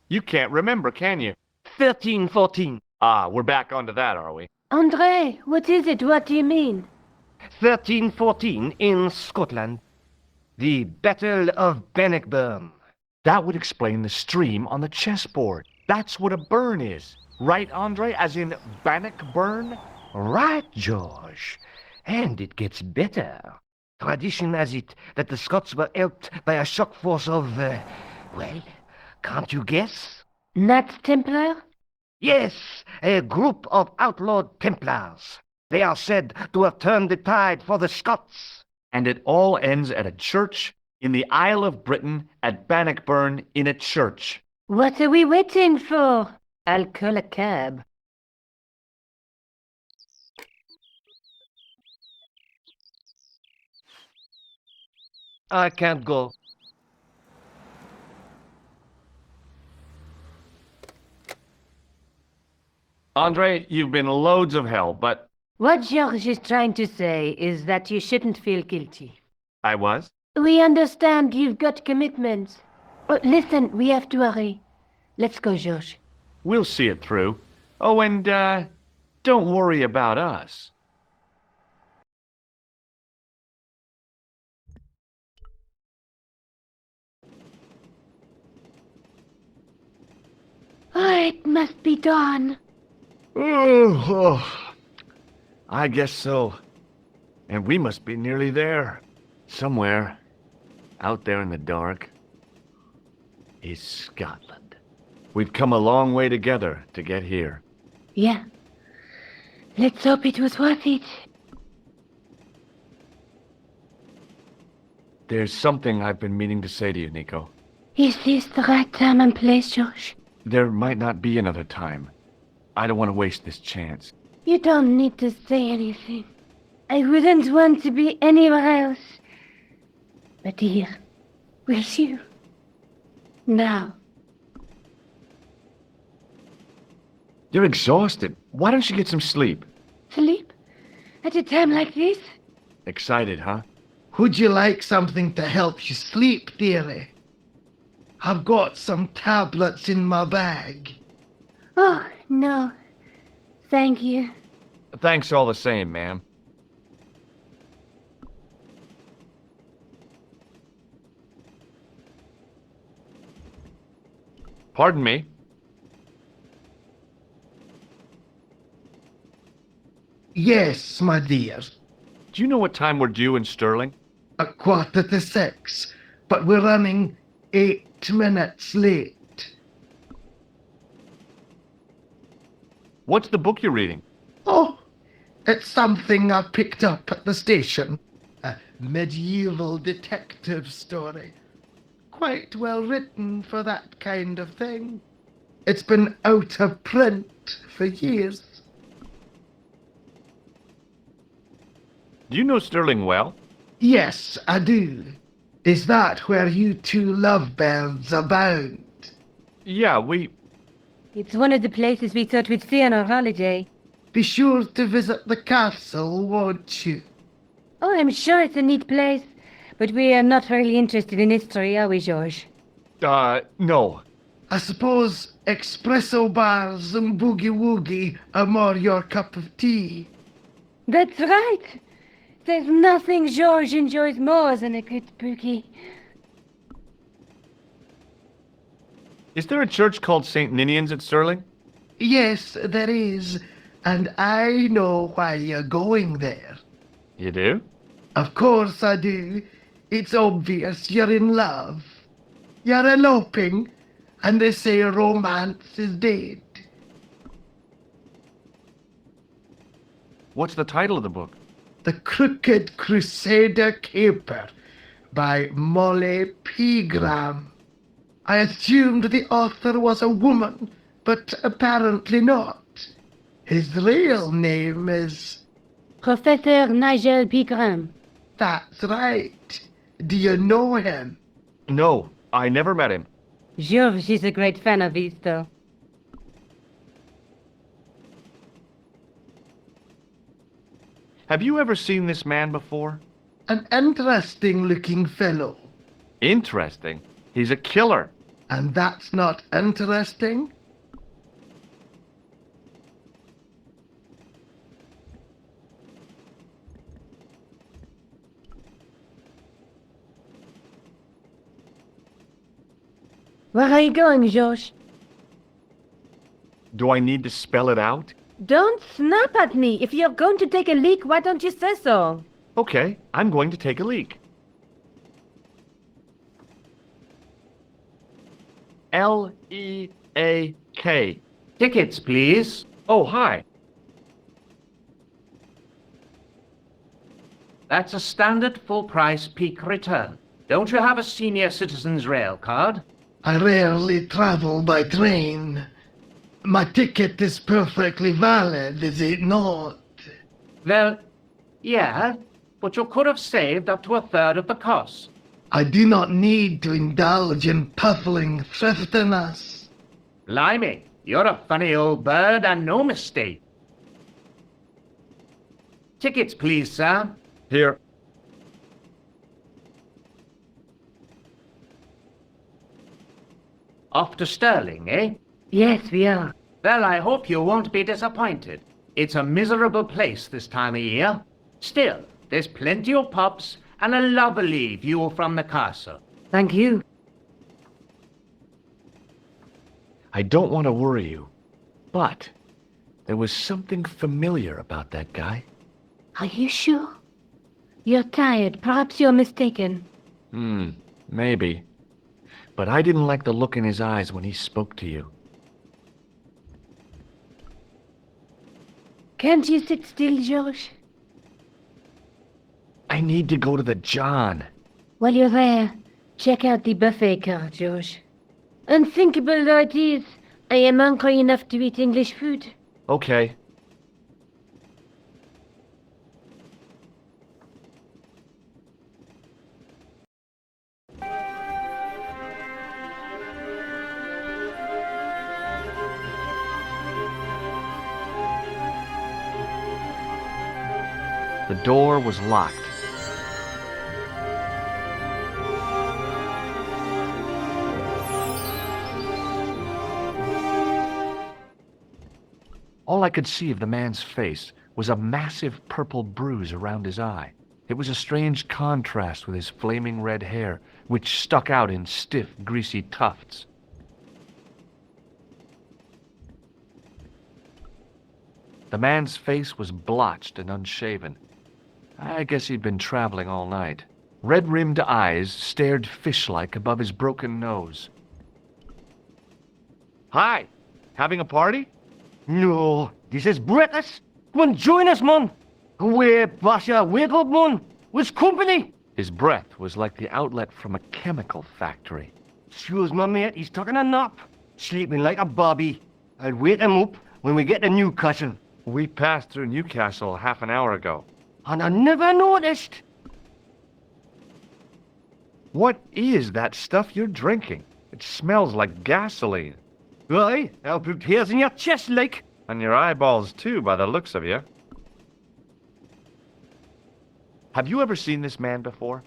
You can't remember, can you? 1314. Ah, we're back onto that, are we? Andre, what is it? What do you mean? 1314 in Scotland. The Battle of Bannockburn. That would explain the stream on the chessboard. That's what a burn is. Right, Andre? As in Bannockburn? Right, George. And it gets better. Tradition has it that the Scots were helped by a shock force of, well, can't you guess? Knights Templar? Yes, a group of outlawed Templars. They are said to have turned the tide for the Scots. And it all ends at a church In the Isle of Britain, at Bannockburn, in a church. What are we waiting for? I'll call a cab. I can't go. Andre, you've been loads of help, but... What George is trying to say is that you shouldn't feel guilty. I was? We understand you've got commitments. Oh, listen, we have to hurry. Let's go, George. We'll see it through. Oh, and, don't worry about us. Oh, it must be dawn. Oh, I guess so. And we must be nearly there. Somewhere, out there in the dark, is Scotland. We've come a long way together to get here. Yeah. Let's hope it was worth it. There's something I've been meaning to say to you, Nico. Is this the right time and place, George? There might not be another time. I don't want to waste this chance. You don't need to say anything. I wouldn't want to be anywhere else. But here, with you. Now. You're exhausted. Why don't you get some sleep? Sleep? At a time like this? Excited, huh? Would you like something to help you sleep, dearie? I've got some tablets in my bag. Oh, no. Thank you. Thanks all the same, ma'am. Pardon me. Yes, my dear. Do you know what time we're due in Stirling? 6:15, but we're running 8 minutes late. What's the book you're reading? Oh, it's something I picked up at the station. A medieval detective story. Quite well written for that kind of thing. It's been out of print for years. Do you know Stirling well? Yes, I do. Is that where you two lovebirds abound? Yeah, we... It's one of the places we thought we'd see on our holiday. Be sure to visit the castle, won't you? Oh, I'm sure it's a neat place. But we are not really interested in history, are we, George? No. I suppose espresso bars and boogie-woogie are more your cup of tea. That's right. There's nothing George enjoys more than a good boogie. Is there a church called St. Ninian's at Stirling? Yes, there is. And I know why you're going there. You do? Of course I do. It's obvious you're in love. You're eloping, and they say romance is dead. What's the title of the book? The Crooked Crusader Caper by Molly Pegram. I assumed the author was a woman, but apparently not. His real name is... Professor Nigel Pegram. That's right. Do you know him? No, I never met him. George is a great fan of his, though. Have you ever seen this man before? An interesting-looking fellow. Interesting? He's a killer. And that's not interesting? Where are you going, George? Do I need to spell it out? Don't snap at me. If you're going to take a leak, why don't you say so? Okay, I'm going to take a leak. L-E-A-K. Tickets, please. Oh, hi. That's a standard full-price peak return. Don't you have a senior citizen's rail card? I rarely travel by train. My ticket is perfectly valid, is it not? Well, yeah, but you could have saved up to a third of the cost. I do not need to indulge in puffling thriftiness. Blimey, you're a funny old bird and no mistake. Tickets, please, sir. Here. Off to Stirling, eh? Yes, we are. Well, I hope you won't be disappointed. It's a miserable place this time of year. Still, there's plenty of pubs and a lovely view from the castle. Thank you. I don't want to worry you, but there was something familiar about that guy. Are you sure? You're tired. Perhaps you're mistaken. Maybe. But I didn't like the look in his eyes when he spoke to you. Can't you sit still, George? I need to go to the John. While you're there, check out the buffet car, George. Unthinkable though it is, I am hungry enough to eat English food. Okay. The door was locked. All I could see of the man's face was a massive purple bruise around his eye. It was a strange contrast with his flaming red hair, which stuck out in stiff, greasy tufts. The man's face was blotched and unshaven. I guess he'd been traveling all night. Red-rimmed eyes stared fish-like above his broken nose. Hi! Having a party? No, this is breakfast. Come on, join us, man. Wait, Basha, wake up, man. What's company? His breath was like the outlet from a chemical factory. Excuse my mate, he's taking a nap. Sleeping like a bobby. I'll wake him up when we get to Newcastle. We passed through Newcastle half an hour ago. And I never noticed. What is that stuff you're drinking? It smells like gasoline. Right, I'll put hairs in your chest, like. And your eyeballs, too, by the looks of you. Have you ever seen this man before?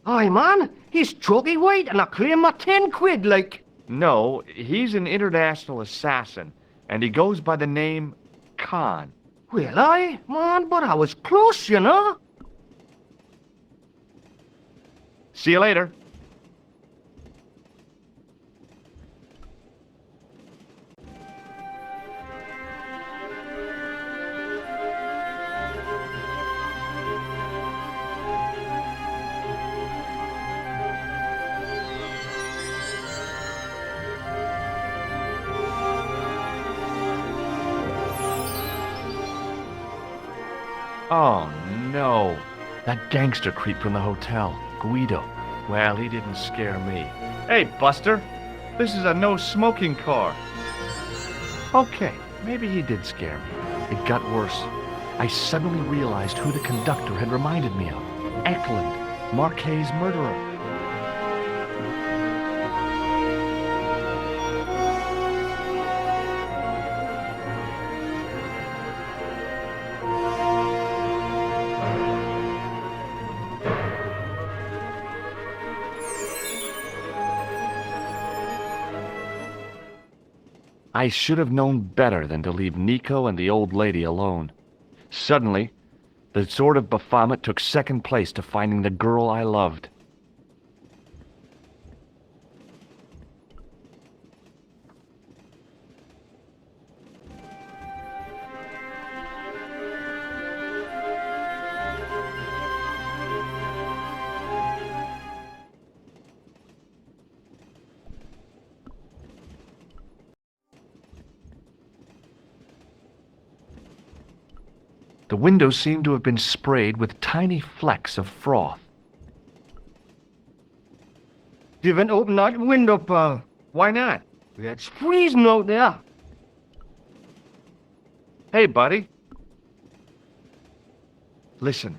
Aye, man, he's chalky white and I claim my 10 quid, like. No, he's an international assassin, and he goes by the name Khan. Well, aye, man, but I was close, you know. See you later. Oh, no. That gangster creep from the hotel, Guido. Well, he didn't scare me. Hey, Buster. This is a no-smoking car. Okay, maybe he did scare me. It got worse. I suddenly realized who the conductor had reminded me of. Eklund, Marquet's murderer. I should have known better than to leave Nico and the old lady alone. Suddenly, the sword of Baphomet took second place to finding the girl I loved. The windows seemed to have been sprayed with tiny flecks of froth. Didn't open that window, pal. Why not? It's freezing out there. Hey, buddy. Listen,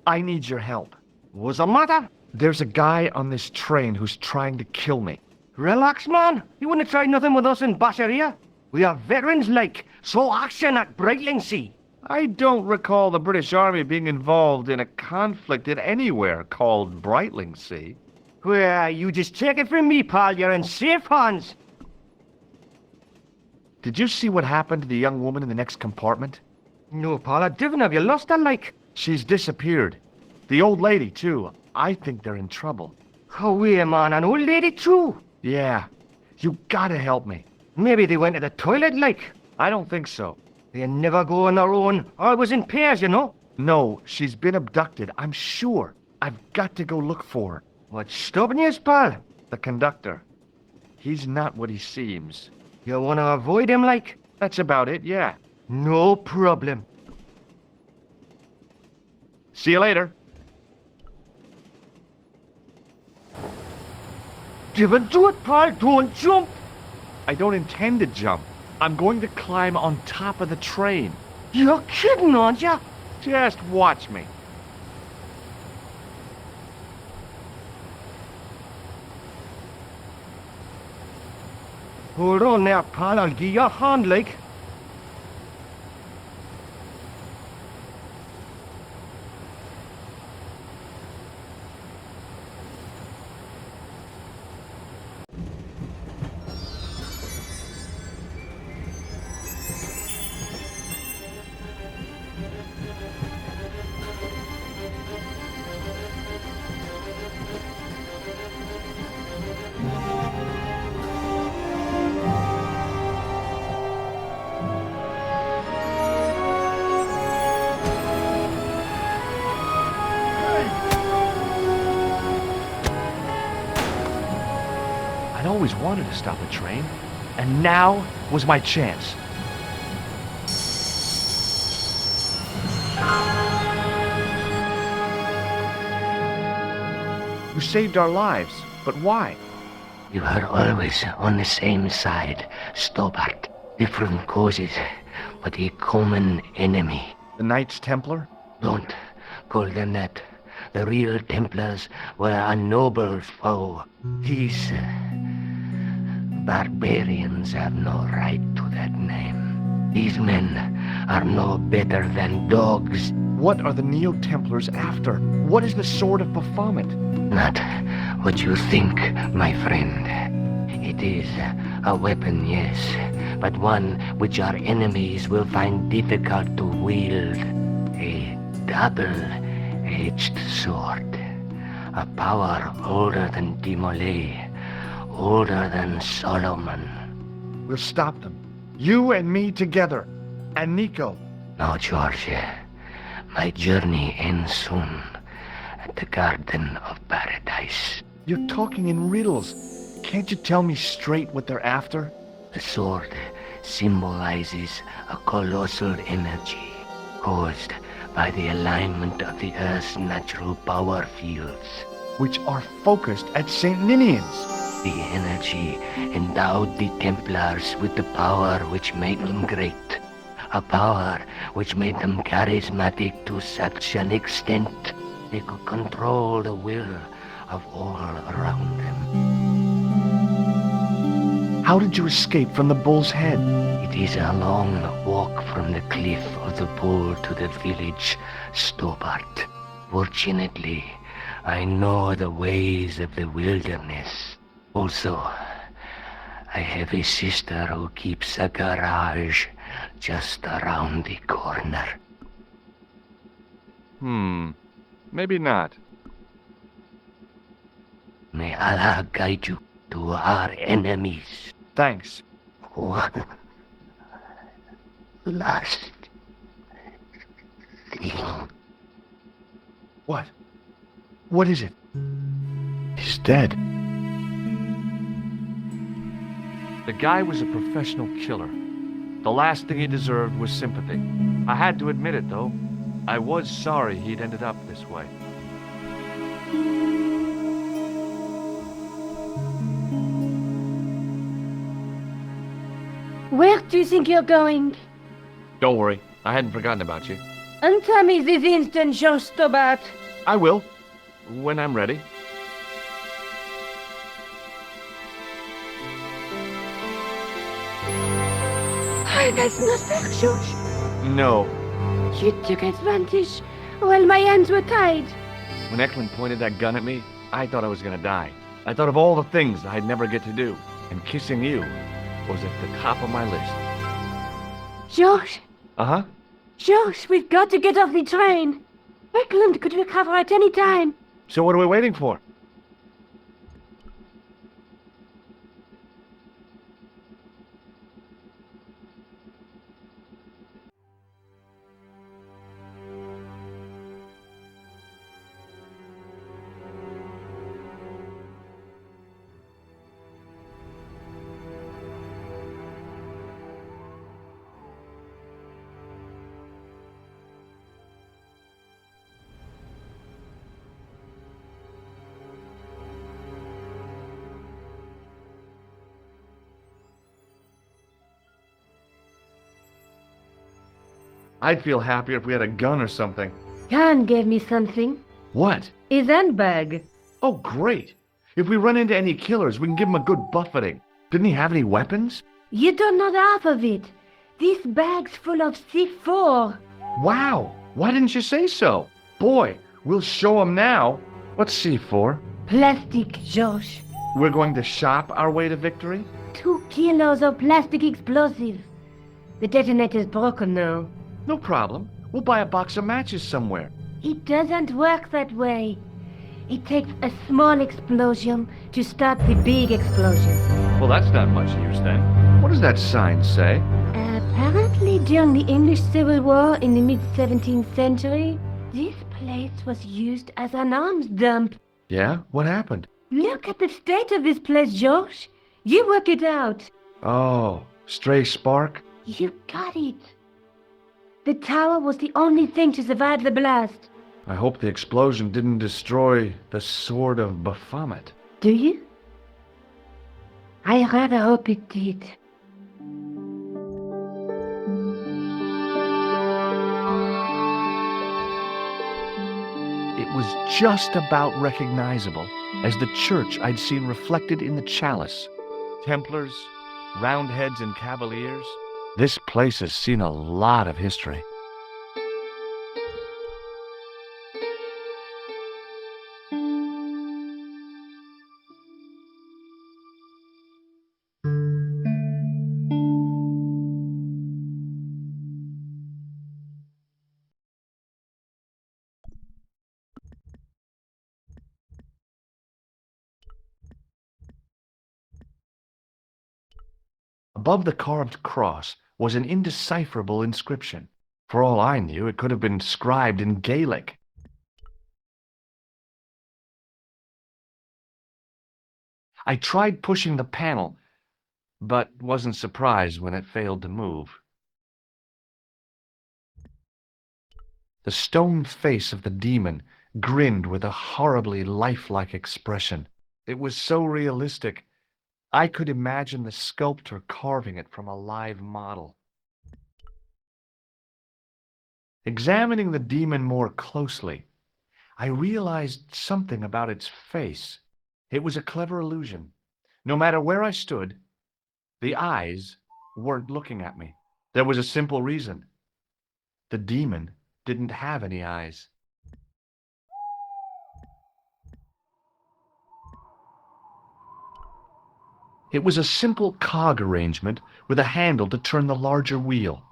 I need your help. What's the matter? There's a guy on this train who's trying to kill me. Relax, man. You wouldn't try nothing with us in Basharia. We are veterans like, so action at Brightlingsea. I don't recall the British Army being involved in a conflict in anywhere called Brightlingsea. Well, you just take it from me, pal. You're in safe hands. Did you see what happened to the young woman in the next compartment? No, pal, I didn't. Have you lost her, like? She's disappeared. The old lady, too. I think they're in trouble. Oh, wait, man. An old lady, too? Yeah. You gotta help me. Maybe they went to the toilet, like. I don't think so. They never go on their own. Always in pairs, you know? No, she's been abducted, I'm sure. I've got to go look for her. What's stopping you, pal? The conductor. He's not what he seems. You want to avoid him, like? That's about it, yeah. No problem. See you later. Don't do it, pal. Don't jump. I don't intend to jump. I'm going to climb on top of the train. You're kidding, aren't you? Just watch me. Hold on there, pal. I'll give you a hand, like. I'd always wanted to stop a train, and now was my chance. You saved our lives, but why? You are always on the same side, Stobbart. Different causes, but a common enemy. The Knights Templar? Don't call them that. The real Templars were a noble foe. These barbarians have no right to that name. These men are no better than dogs. What are the Neo-Templars after? What is the Sword of Baphomet? Not what you think, my friend. It is a weapon, yes, but one which our enemies will find difficult to wield. A double-edged sword. A power older than Dimolay, older than Solomon. We'll stop them. You and me together. And Nico. No, George. My journey ends soon at the Garden of Paradise. You're talking in riddles. Can't you tell me straight what they're after? The sword symbolizes a colossal energy caused by the alignment of the Earth's natural power fields, which are focused at St. Ninian's. The energy endowed the Templars with the power which made them great. A power which made them charismatic to such an extent they could control the will of all around them. How did you escape from the bull's head? It is a long walk from the cliff of the bull to the village, Stobbart. Fortunately, I know the ways of the wilderness. Also, I have a sister who keeps a garage just around the corner. Maybe not. May Allah guide you to our enemies. Thanks. One last thing. What? What is it? He's dead. The guy was a professional killer. The last thing he deserved was sympathy. I had to admit it, though. I was sorry he'd ended up this way. Where do you think you're going? Don't worry, I hadn't forgotten about you. Untie me this instant, George Stobbart. I will, when I'm ready. That's not fair, George. No. You took advantage while my hands were tied. When Eklund pointed that gun at me, I thought I was gonna die. I thought of all the things I'd never get to do, and kissing you was at the top of my list. George, Uh-huh. George, we've got to get off the train. Eklund could recover at any time. So what are we waiting for? I'd feel happier if we had a gun or something. Khan gave me something. What? His handbag. Oh, great. If we run into any killers, we can give them a good buffeting. Didn't he have any weapons? You don't know the half of it. This bag's full of C4. Wow. Why didn't you say so? Boy, we'll show them now. What's C4? Plastic, George. We're going to shop our way to victory? 2 kilos of plastic explosive. The detonator's broken now. No problem. We'll buy a box of matches somewhere. It doesn't work that way. It takes a small explosion to start the big explosion. Well, that's not much use then. What does that sign say? Apparently, during the English Civil War in the mid-17th century, this place was used as an arms dump. Yeah? What happened? Look at the state of this place, George. You work it out. Oh, stray spark? You got it. The tower was the only thing to survive the blast. I hope the explosion didn't destroy the Sword of Baphomet. Do you? I rather hope it did. It was just about recognizable as the church I'd seen reflected in the chalice. Templars, Roundheads, and Cavaliers. This place has seen a lot of history. Above the carved cross was an indecipherable inscription. For all I knew, it could have been scribed in Gaelic. I tried pushing the panel, but wasn't surprised when it failed to move. The stone face of the demon grinned with a horribly lifelike expression. It was so realistic, I could imagine the sculptor carving it from a live model. Examining the demon more closely, I realized something about its face. It was a clever illusion. No matter where I stood, the eyes weren't looking at me. There was a simple reason. The demon didn't have any eyes. It was a simple cog arrangement with a handle to turn the larger wheel.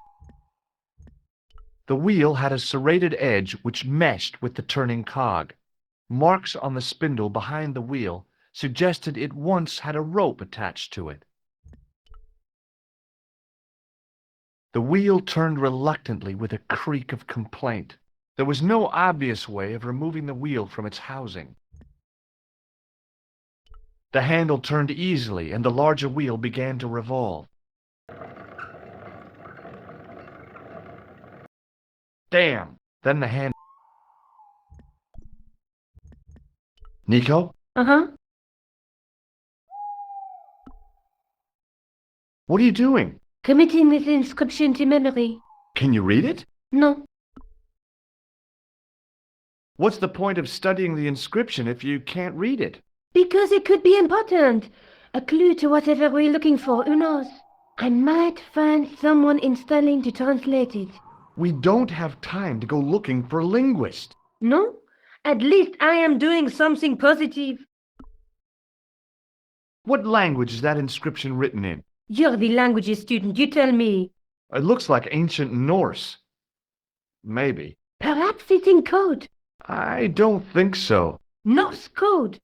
The wheel had a serrated edge which meshed with the turning cog. Marks on the spindle behind the wheel suggested it once had a rope attached to it. The wheel turned reluctantly with a creak of complaint. There was no obvious way of removing the wheel from its housing. The handle turned easily, and the larger wheel began to revolve. Damn! Then the hand... Nico? Uh-huh. What are you doing? Committing this inscription to memory. Can you read it? No. What's the point of studying the inscription if you can't read it? Because it could be important. A clue to whatever we're looking for, who knows? I might find someone installing to translate it. We don't have time to go looking for a linguist. No? At least I am doing something positive. What language is that inscription written in? You're the languages student, you tell me. It looks like ancient Norse. Maybe. Perhaps it's in code. I don't think so. Norse code.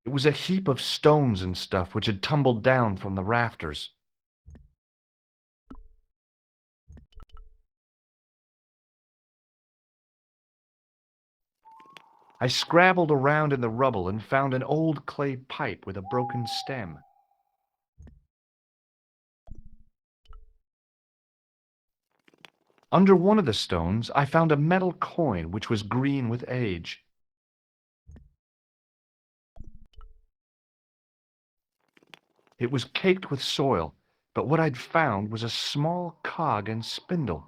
It was a heap of stones and stuff which had tumbled down from the rafters. I scrabbled around in the rubble and found an old clay pipe with a broken stem. Under one of the stones, I found a metal coin which was green with age. It was caked with soil, but what I'd found was a small cog and spindle.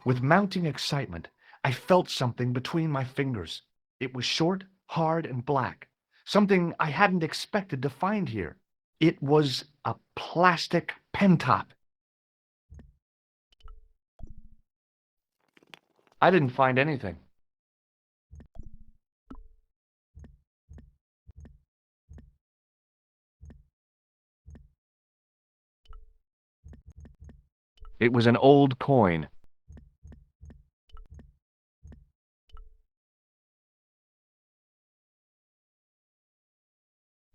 With mounting excitement, I felt something between my fingers. It was short, hard, and black, something I hadn't expected to find here. It was a plastic pen top. I didn't find anything. It was an old coin.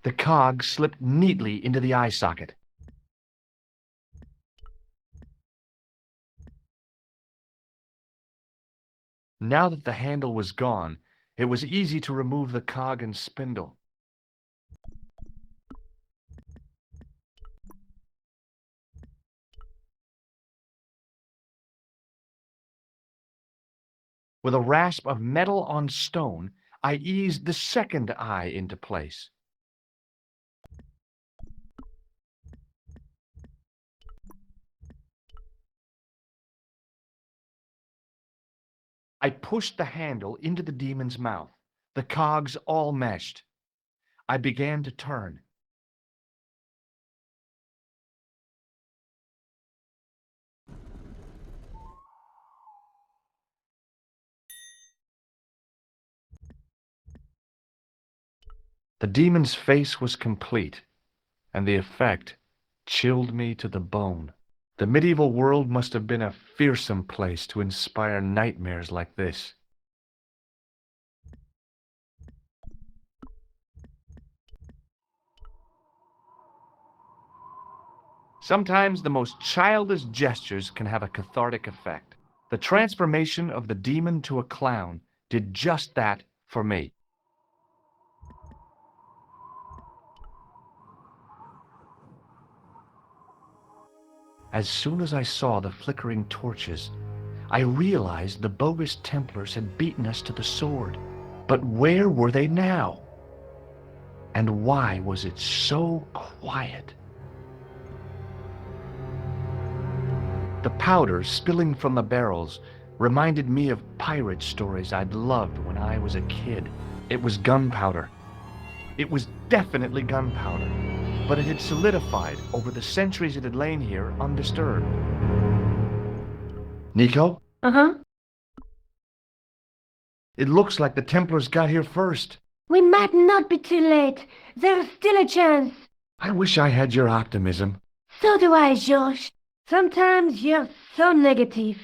The cog slipped neatly into the eye socket. Now that the handle was gone, it was easy to remove the cog and spindle. With a rasp of metal on stone, I eased the second eye into place. I pushed the handle into the demon's mouth. The cogs all meshed. I began to turn. The demon's face was complete, and the effect chilled me to the bone. The medieval world must have been a fearsome place to inspire nightmares like this. Sometimes the most childish gestures can have a cathartic effect. The transformation of the demon to a clown did just that for me. As soon as I saw the flickering torches, I realized the bogus Templars had beaten us to the sword. But where were they now? And why was it so quiet? The powder spilling from the barrels reminded me of pirate stories I'd loved when I was a kid. It was gunpowder. It was definitely gunpowder, but it had solidified over the centuries it had lain here undisturbed. Nico? Uh-huh. It looks like the Templars got here first. We might not be too late. There's still a chance. I wish I had your optimism. So do I, George. Sometimes you're so negative.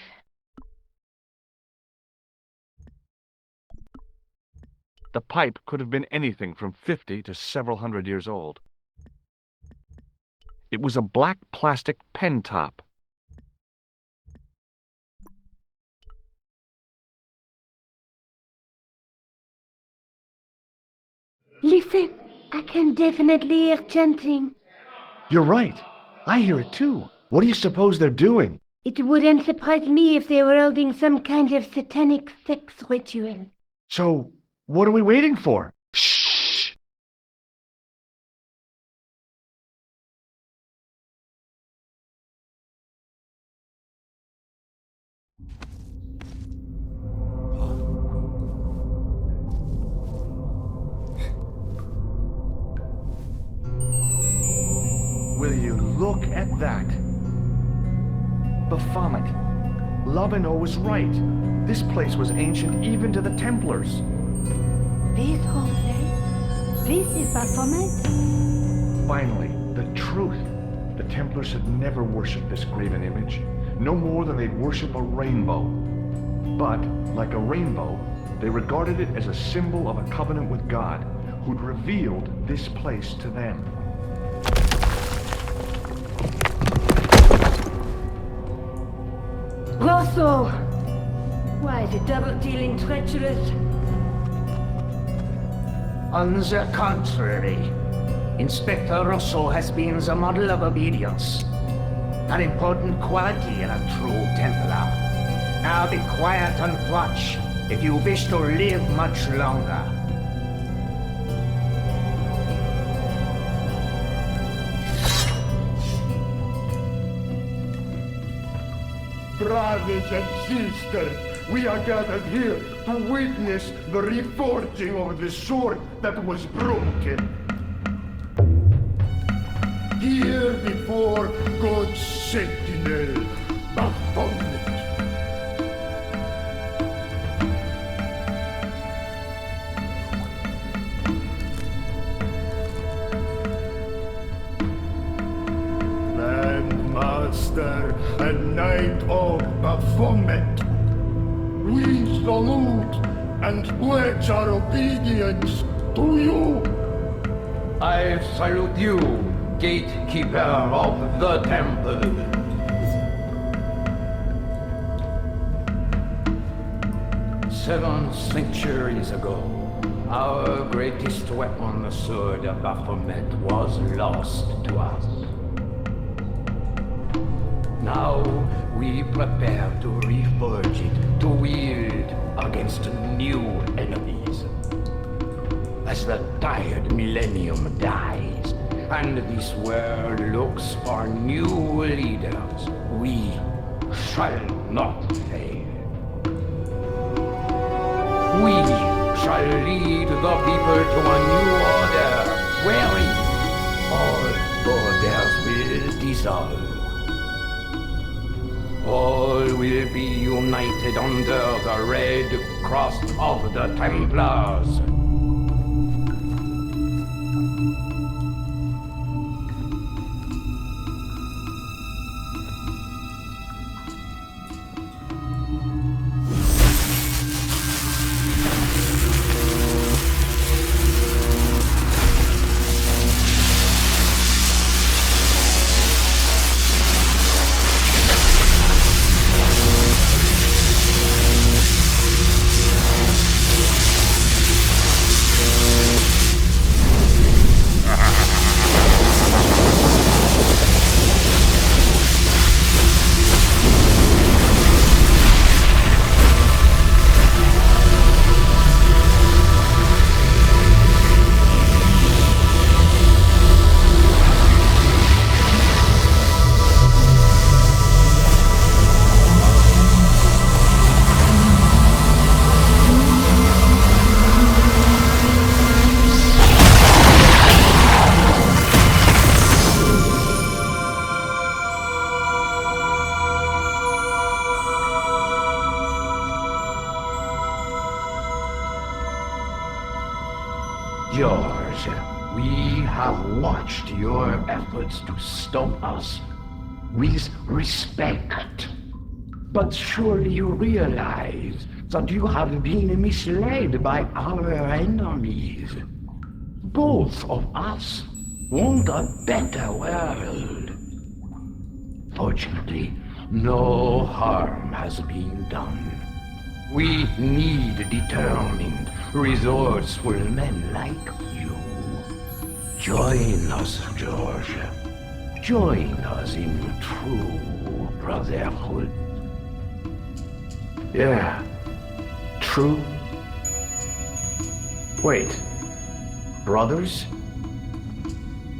The pipe could have been anything from 50 to several hundred years old. It was a black plastic pen top. Listen, I can definitely hear chanting. You're right. I hear it too. What do you suppose they're doing? It wouldn't surprise me if they were holding some kind of satanic sex ritual. So, What are we waiting for? Shh! Will you look at that? Baphomet. Lovino was right. This place was ancient even to the Templars. This whole place? This is Baphomet? Finally, the truth. The Templars had never worshipped this graven image, no more than they'd worship a rainbow. But, like a rainbow, they regarded it as a symbol of a covenant with God, who'd revealed this place to them. Rosso! Why is the double dealing treacherous? On the contrary, Inspector Rosso has been the model of obedience, an important quality in a true Templar. Now be quiet and watch if you wish to live much longer. Brothers and sisters, we are gathered here to witness the reforging of the sword that was broken. Here before God's sentinel, Baphomet. Master and Knight of Baphomet, we salute and pledge our obedience to you. I salute you, gatekeeper of the temple. Seven centuries ago, our greatest weapon, the sword of Baphomet, was lost to us. Now we prepare to reforge it, to wield against new enemies. As the tired millennium dies, and this world looks for new leaders, we shall not fail. We shall lead the people to a new order, wherein all borders will dissolve. All will be united under the red cross of the Templars. George, we have watched your efforts to stop us with respect. But surely you realize that you have been misled by our enemies. Both of us want a better world. Fortunately, no harm has been done. We need determined, resourceful men like you. Join us, George. Join us in true brotherhood. Yeah, true Wait. Brothers?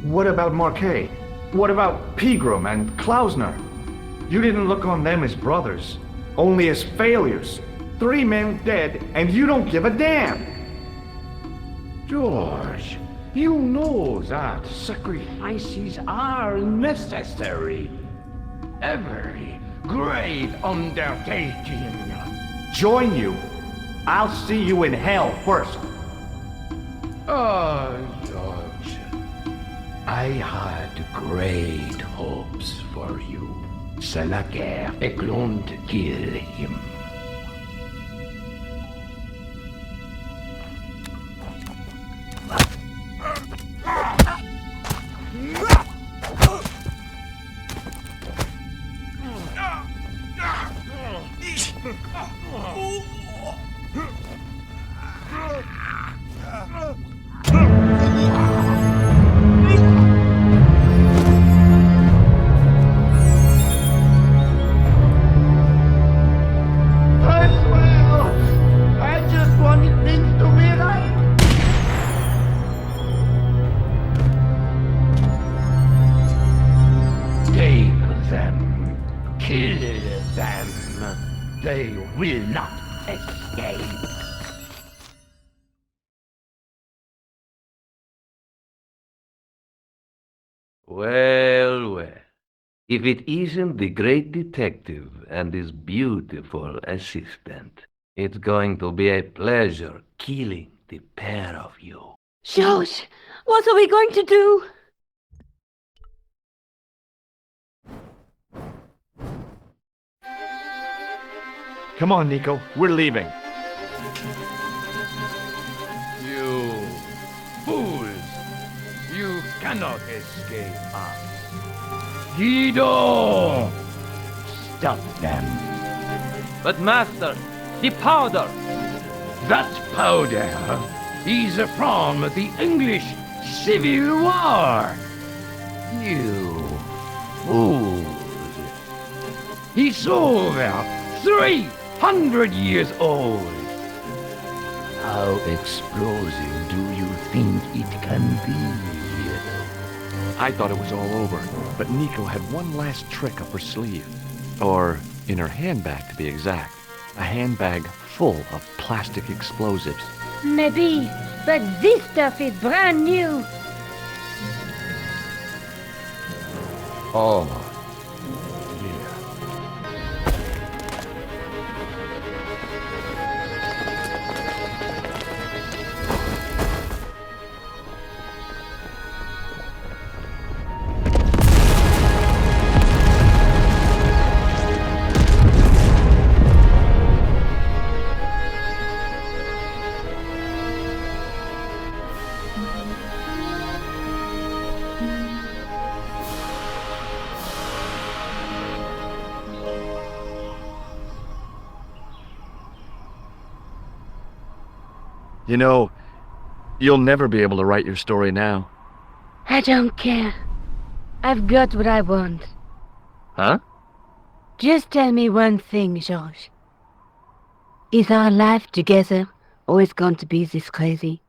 What about Marquet? What about Pegram and Klausner? You didn't look on them as brothers, only as failures. 3 men dead, and you don't give a damn! George, you know that sacrifices are necessary. Every great undertaking. Join you? I'll see you in hell first. Oh, George, I had great hopes for you. C'est la guerre est going to kill him. They will not escape. Well, well. If it isn't the great detective and his beautiful assistant, it's going to be a pleasure killing the pair of you. George, what are we going to do? Come on, Nico. We're leaving. You fools! You cannot escape us. Guido! Stop them. But Master, the powder! That powder is from the English Civil War. You fools! It's over 300 years old. How explosive do you think it can be? I thought it was all over, but Nico had one last trick up her sleeve. Or in her handbag, to be exact. A handbag full of plastic explosives. Maybe, but this stuff is brand new. Oh. You know, you'll never be able to write your story now. I don't care. I've got what I want. Huh? Just tell me one thing, George. Is our life together always going to be this crazy?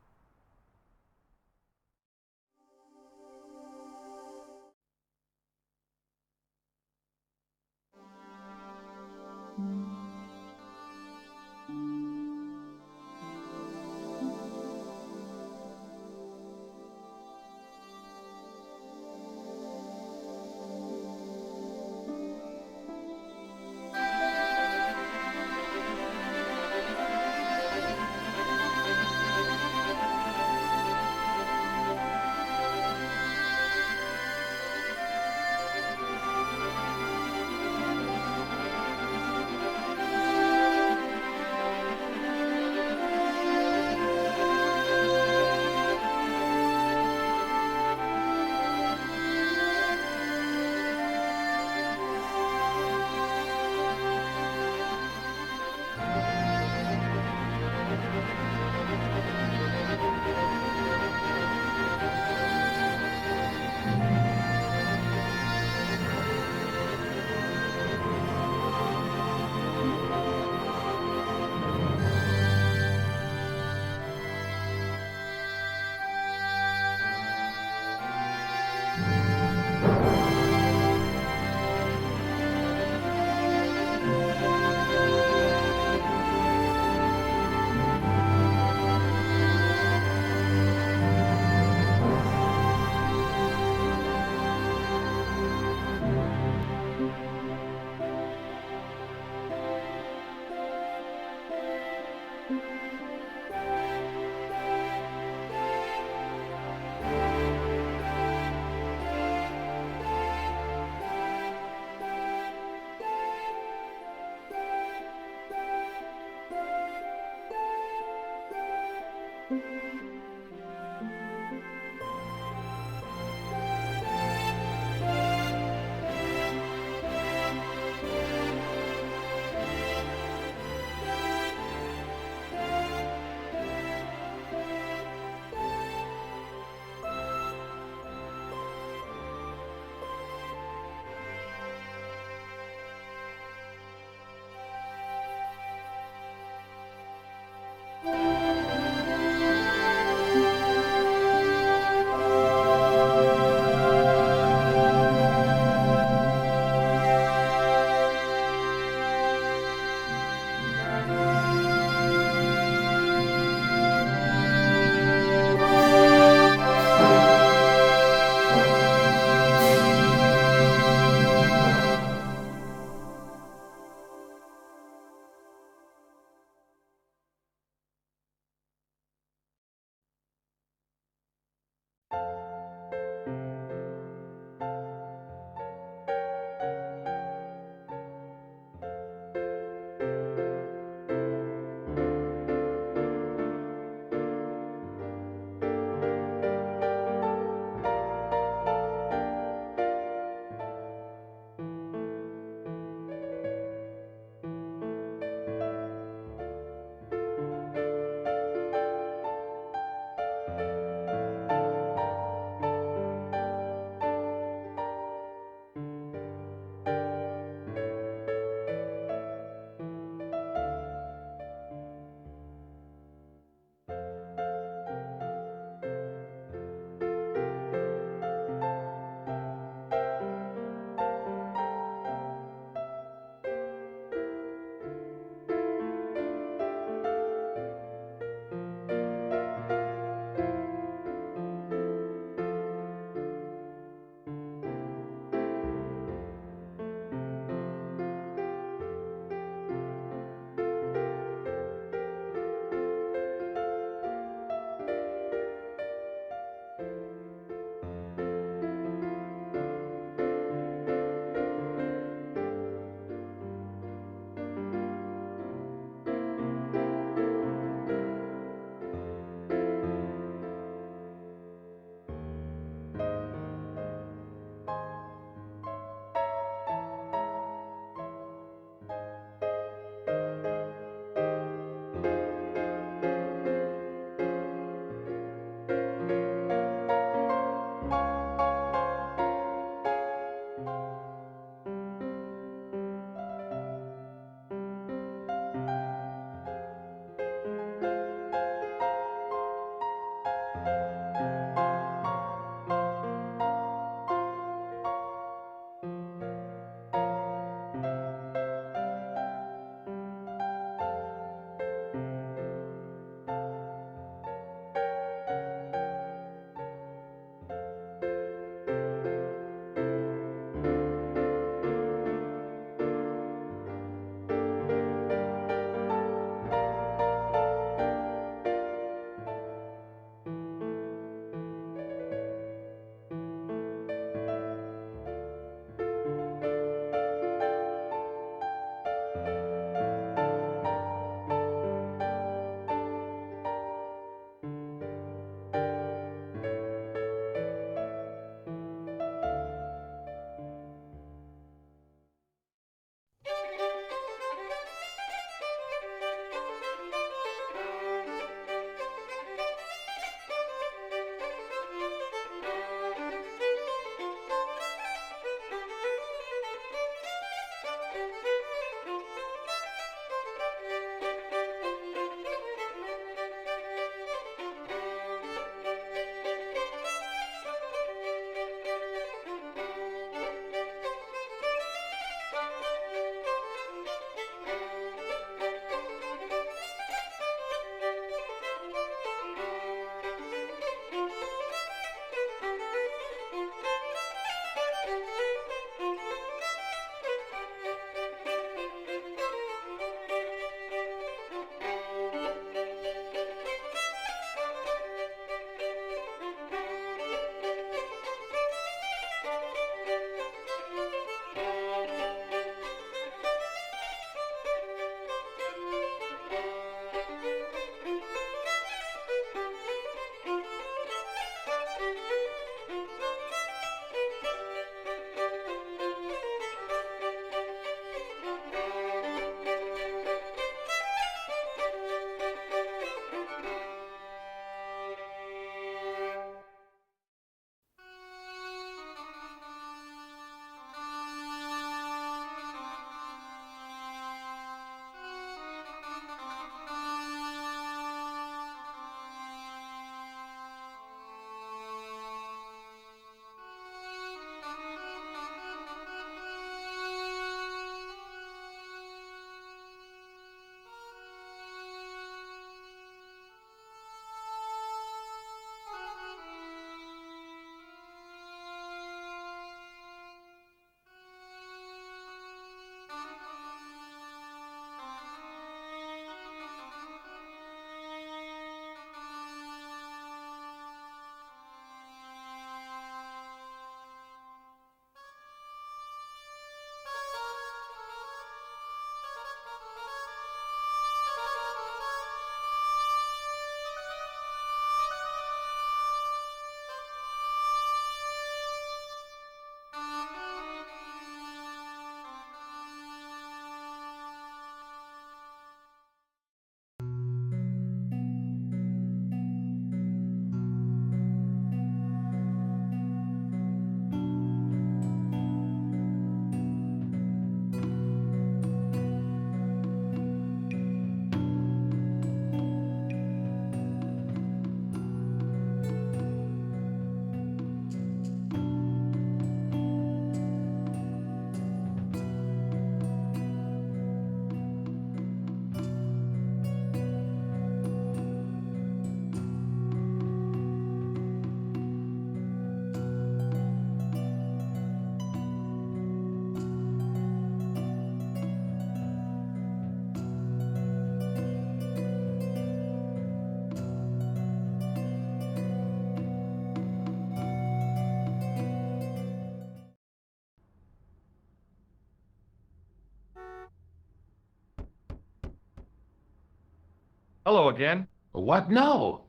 Hello again. What now?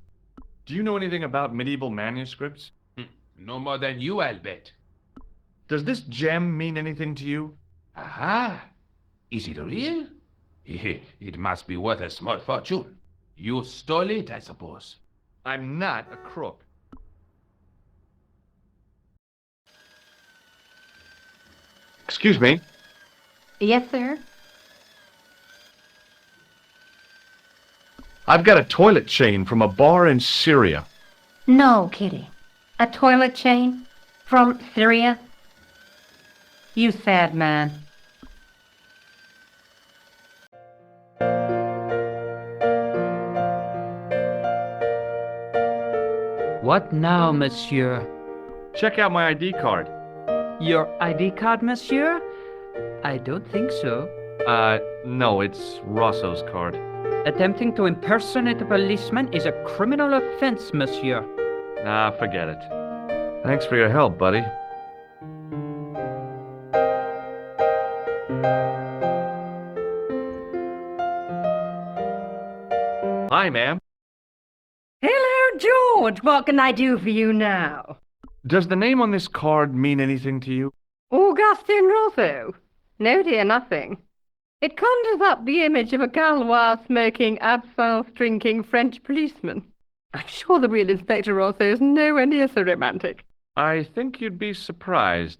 Do you know anything about medieval manuscripts? No more than you, I'll bet. Does this gem mean anything to you? Aha! Is it real? It must be worth a small fortune. You stole it, I suppose. I'm not a crook. Excuse me. Yes, sir? I've got a toilet chain from a bar in Syria. No, Kitty. A toilet chain? From Syria? You sad man. What now, monsieur? Check out my ID card. Your ID card, monsieur? I don't think so. No, it's Rosso's card. Attempting to impersonate a policeman is a criminal offense, monsieur. Ah, forget it. Thanks for your help, buddy. Hi, ma'am. Hello, George. What can I do for you now? Does the name on this card mean anything to you? Augustin Rosso? No, dear, nothing. It conjures up the image of a Gaulois-smoking, absinthe-drinking French policeman. I'm sure the real Inspector Rosso is nowhere near so romantic. I think you'd be surprised.